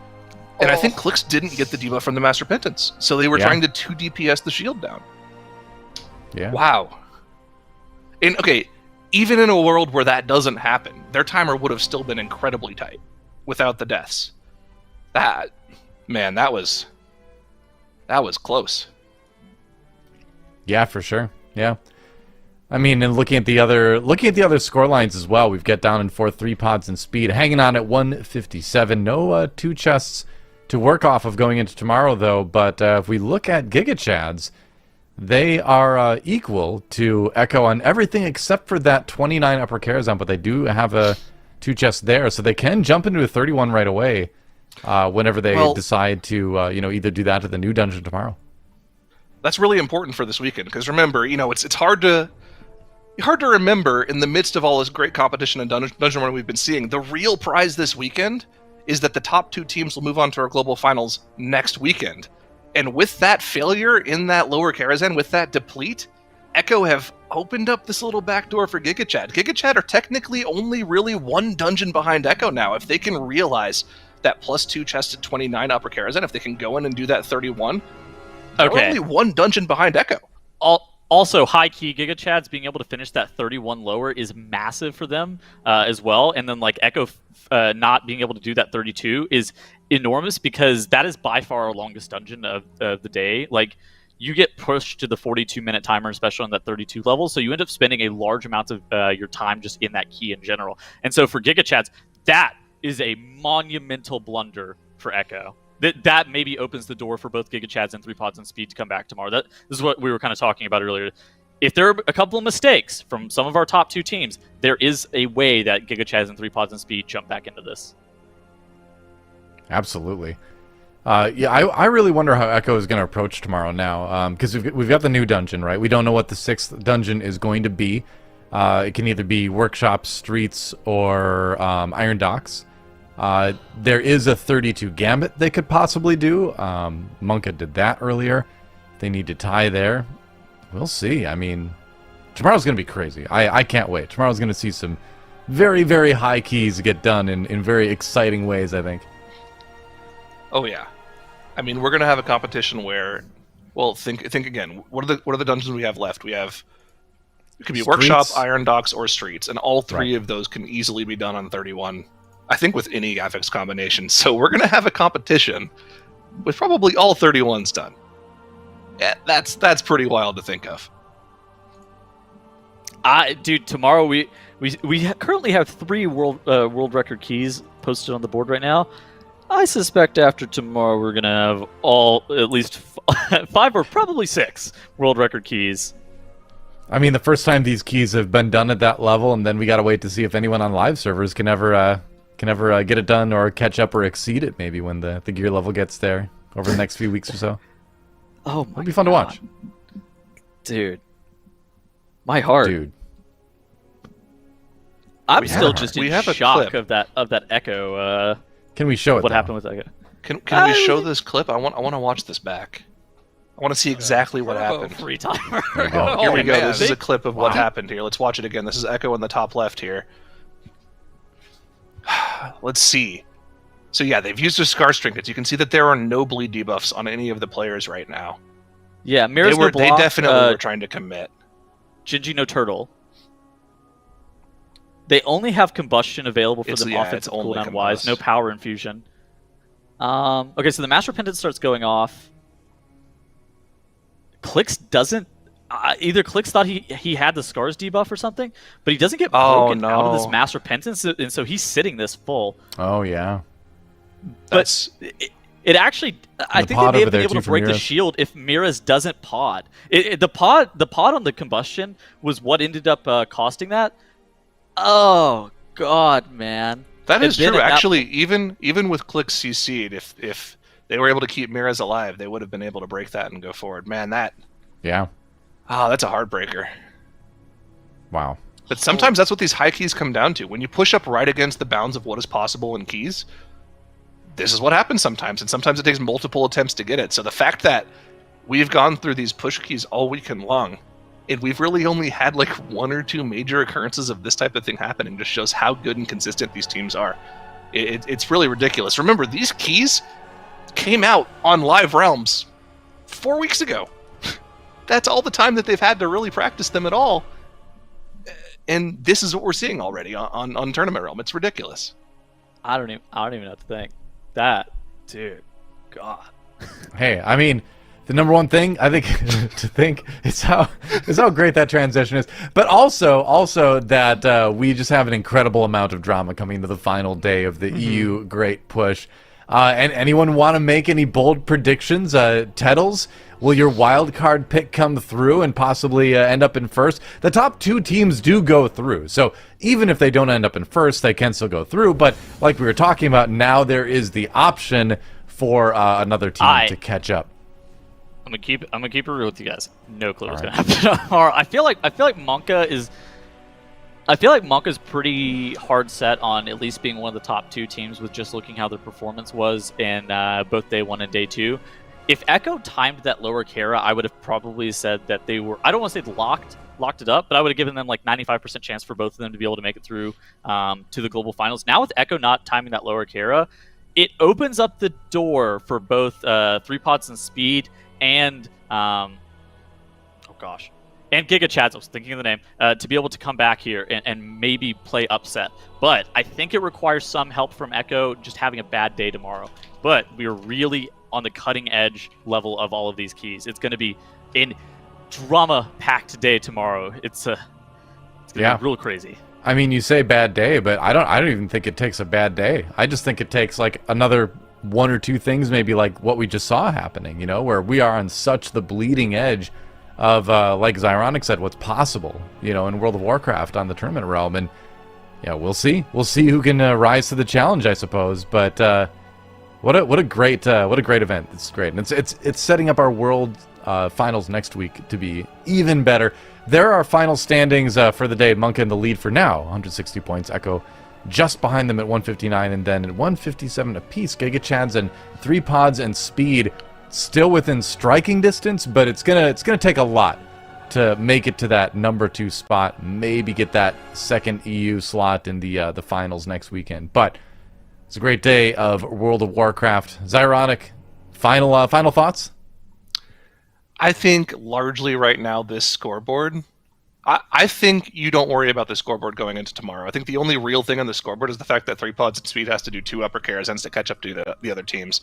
And I think Clix didn't get the debuff from the Master Penance. So they were trying to 2 DPS the shield down. Yeah. Wow. And okay, even in a world where that doesn't happen, their timer would have still been incredibly tight without the deaths. That was close. Yeah, for sure. Yeah. I mean, and looking at the other score lines as well, we've got down in fourth 3 pods in speed, hanging on at 157. No 2 chests to work off of going into tomorrow, though. But if we look at Giga Chads, they are equal to Echo on everything except for that 29 upper Karazhan, but they do have a 2 chests there, so they can jump into a 31 right away whenever they decide to either do that or the new dungeon tomorrow. That's really important for this weekend, because remember, it's hard to remember in the midst of all this great competition and dungeon run we've been seeing. The real prize this weekend is that the top 2 teams will move on to our global finals next weekend. And with that failure in that lower Karazhan, with that deplete, Echo have opened up this little backdoor for Giga Chad. Giga Chad are technically only really 1 dungeon behind Echo now. If they can realize that +2 chested 29 upper Karazhan, if they can go in and do that 31, they're only 1 dungeon behind Echo. Also, high key Giga Chads being able to finish that 31 lower is massive for them as well. And then like Echo not being able to do that 32 is enormous, because that is by far our longest dungeon of the day. Like, you get pushed to the 42-minute timer, especially on that 32 level, so you end up spending a large amount of your time just in that key in general. And so for Giga Chads, that is a monumental blunder for Echo. That maybe opens the door for both Giga Chads and 3 pods and speed to come back tomorrow. This is what we were kind of talking about earlier. If there are a couple of mistakes from some of our top 2 teams, there is a way that Giga Chads and 3 pods and speed jump back into this. Absolutely. I really wonder how Echo is going to approach tomorrow now, because we've got the new dungeon, right? We don't know what the 6th dungeon is going to be. It can either be Workshops, Streets, or Iron Docks. There is a 32 Gambit they could possibly do. Monka did that earlier. They need to tie there. We'll see. I mean, tomorrow's going to be crazy. I can't wait. Tomorrow's going to see some very, very high keys get done in very exciting ways, I think. Oh yeah, I mean, we're gonna have a competition where, well, think again. What are the dungeons we have left? It could be Streets. Workshop, Iron Docks, or Streets, and all 3 Right. of those can easily be done on 31. I think with any affix combination. So we're gonna have a competition with probably all 31s done. Yeah, that's pretty wild to think of. Dude, tomorrow we currently have 3 world record keys posted on the board right now. I suspect after tomorrow we're gonna have at least 5 or probably 6 world record keys. I mean, the first time these keys have been done at that level, and then we gotta wait to see if anyone on live servers can ever get it done or catch up or exceed it. Maybe when the gear level gets there over the next few weeks or so. Oh my! It'll be fun to watch, dude. My heart, dude. I'm We still have- just we in have a shock clip. of that Echo. Can we show it? What though? happened with Echo? Can we show this clip? I want to watch this back. I want to see exactly what happened. Free timer. There we go. Here we go. man. This is a clip of what happened here. Let's watch it again. This is Echo in the top left here. Let's see. So yeah, they've used their Scar Trinkets. You can see that there are no bleed debuffs on any of the players right now. Yeah, Mirror's no They block, definitely were trying to commit. Gingy no turtle. They only have combustion available for them It's offensive only cooldown wise, combust. no power infusion. Okay, so the Master Pendant starts going off. Clix doesn't. Either Clix thought he had the Scars debuff or something, but he doesn't get broken out of this no. Master Pendant, and so he's sitting this full. Oh yeah. That's It actually, I The think pod they may over have been there, able too, to for break the Miraz. shield if Miraz doesn't pod. The pod on the combustion was what ended up costing that. Oh God, man. that is And then true. at that Actually, even with Click CC'd, if they were able to keep Miraz alive, they would have been able to break that and go forward. Man, Yeah. that's a heartbreaker. Wow. But sometimes that's what these high keys come down to. When you push up right against the bounds of what is possible in keys, this is what happens sometimes, and sometimes it takes multiple attempts to get it. So the fact that we've gone through these push keys all weekend long, and we've really only had like 1 or 2 major occurrences of this type of thing happening just shows how good and consistent these teams are. It's really ridiculous. Remember, these keys came out on Live Realms 4 weeks ago. That's all the time that they've had to really practice them at all. And this is what we're seeing already on Tournament Realm. It's ridiculous. I don't even know what to think. That, dude, God. Hey, I mean, the number one thing I think to think is how great that transition is, but also that we just have an incredible amount of drama coming to the final day of the EU Great Push. And anyone want to make any bold predictions? Tettles, will your wild card pick come through and possibly end up in first? The top 2 teams do go through, so even if they don't end up in first, they can still go through. But like we were talking about, now there is the option for another team to catch up. I'm gonna keep it real with you guys. No clue what's gonna happen tomorrow. I feel like Monka is pretty hard set on at least being one of the top 2 teams with just looking how their performance was in both day 1 and day 2. If Echo timed that lower Kara, I would have probably said that they were, I don't want to say locked it up, but I would have given them like 95% chance for both of them to be able to make it through to the global finals. Now with Echo not timing that lower Kara, it opens up the door for both 3 pods and speed and and Giga Chads, I was thinking of the name, to be able to come back here and maybe play upset. But I think it requires some help from Echo just having a bad day tomorrow. But we are really on the cutting edge level of all of these keys. It's going to be a drama-packed day tomorrow. It's going to be real crazy. I mean, you say bad day, but I don't even think it takes a bad day. I just think it takes like another 1 or 2 things, maybe like what we just saw happening, you know, where we are on such the bleeding edge of, like Zyronic said, what's possible, you know, in World of Warcraft on the tournament realm. And yeah, we'll see who can rise to the challenge, I suppose. But what a great event. It's great, and it's setting up our world finals next week to be even better. There are final standings for the day. Monka in the lead for now, 160 points. Echo just behind them at 159, and then at 157 apiece. Giga Chads and 3 pods and speed still within striking distance, but it's gonna take a lot to make it to that number 2 spot. Maybe get that second EU slot in the finals next weekend. But it's a great day of World of Warcraft. Zyronic, final thoughts? I think largely right now this scoreboard, I think you don't worry about the scoreboard going into tomorrow. I think the only real thing on the scoreboard is the fact that 3 pods and speed has to do 2 upper Karazhens to catch up to the other teams.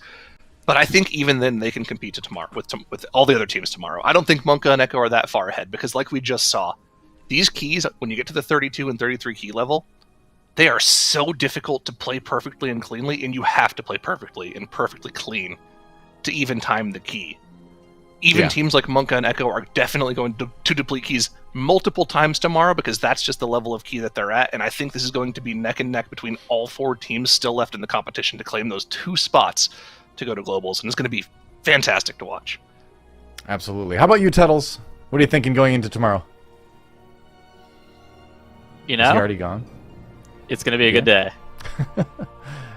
But I think even then they can compete tomorrow with all the other teams tomorrow. I don't think Monka and Echo are that far ahead because like we just saw, these keys, when you get to the 32 and 33 key level, they are so difficult to play perfectly and cleanly, and you have to play perfectly and perfectly clean to even time the key. Even teams like Monka and Echo are definitely going to deplete keys multiple times tomorrow because that's just the level of key that they're at. And I think this is going to be neck and neck between all 4 teams still left in the competition to claim those 2 spots to go to globals. And it's going to be fantastic to watch. Absolutely. How about you, Tettles? What are you thinking going into tomorrow? You know, is he already gone? It's going to be a good day.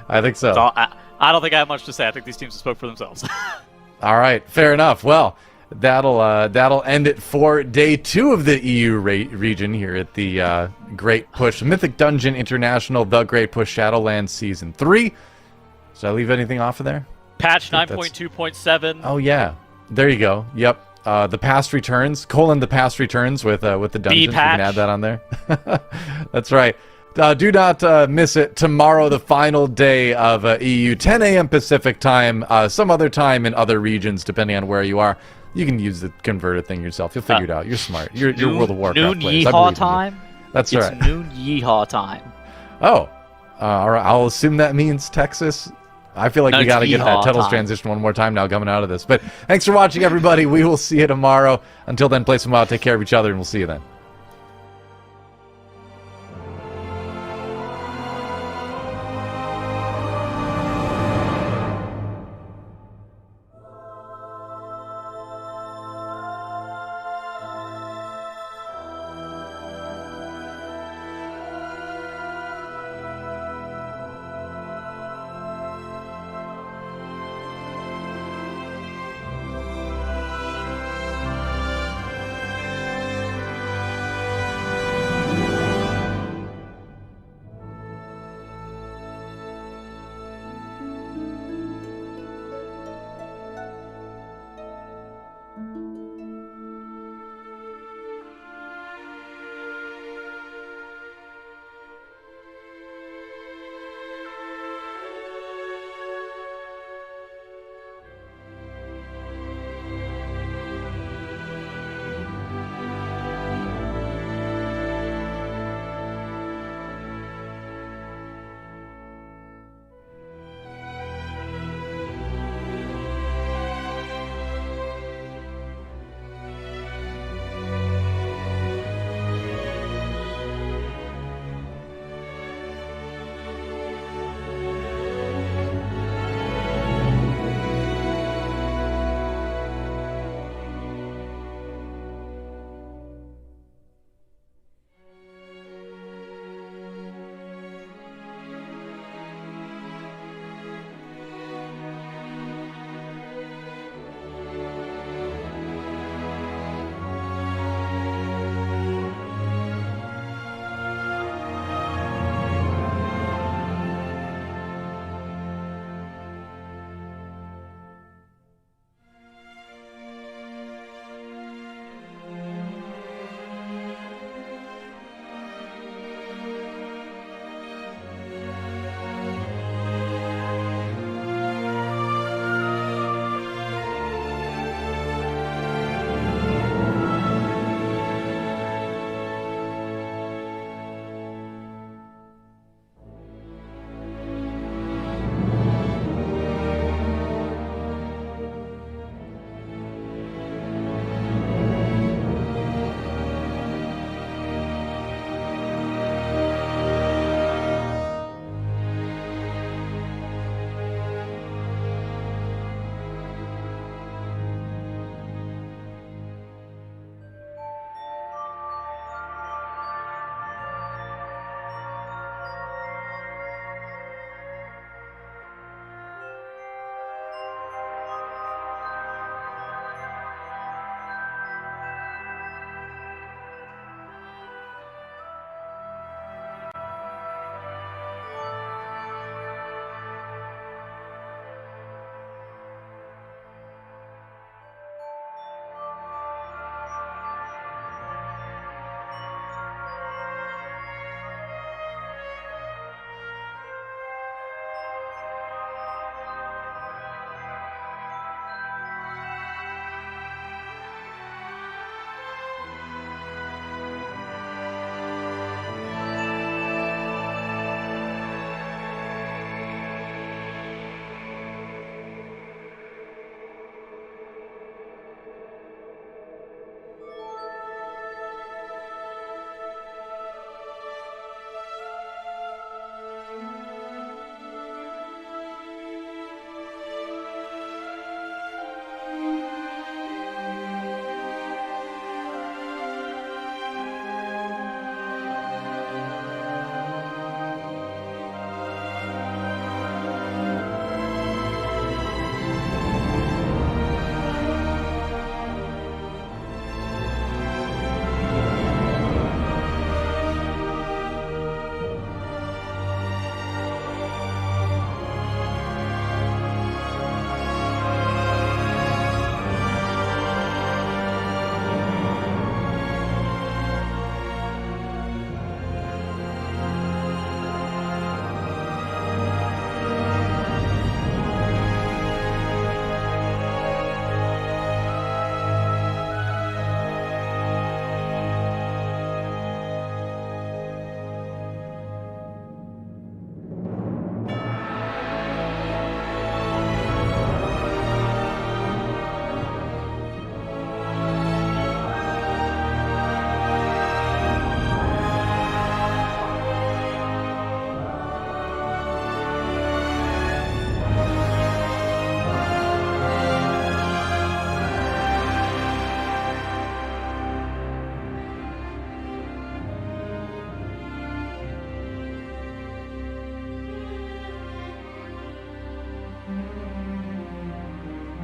I think so. I don't think I have much to say. I think these teams have spoke for themselves. All right, fair enough. Well, that'll end it for day 2 of the EU region here at the Great Push Mythic Dungeon International, the Great Push Shadowlands Season 3. Did I leave anything off of there? Patch 9.2.7. Oh yeah, there you go. Yep. The past returns, the past returns with the dungeons. We can add that on there. That's right. Do not miss it. Tomorrow, the final day of EU, 10 a.m. Pacific time, some other time in other regions, depending on where you are. You can use the converter thing yourself. You'll figure it out. You're smart. You're World of Warcraft noon players. Yeehaw time? That's right. It's noon yeehaw time. Oh. All right. I'll assume that means Texas. I feel like we got to get that Tuttle's transition one more time now coming out of this. But thanks for watching, everybody. We will see you tomorrow. Until then, play some WoW. Take care of each other, and we'll see you then.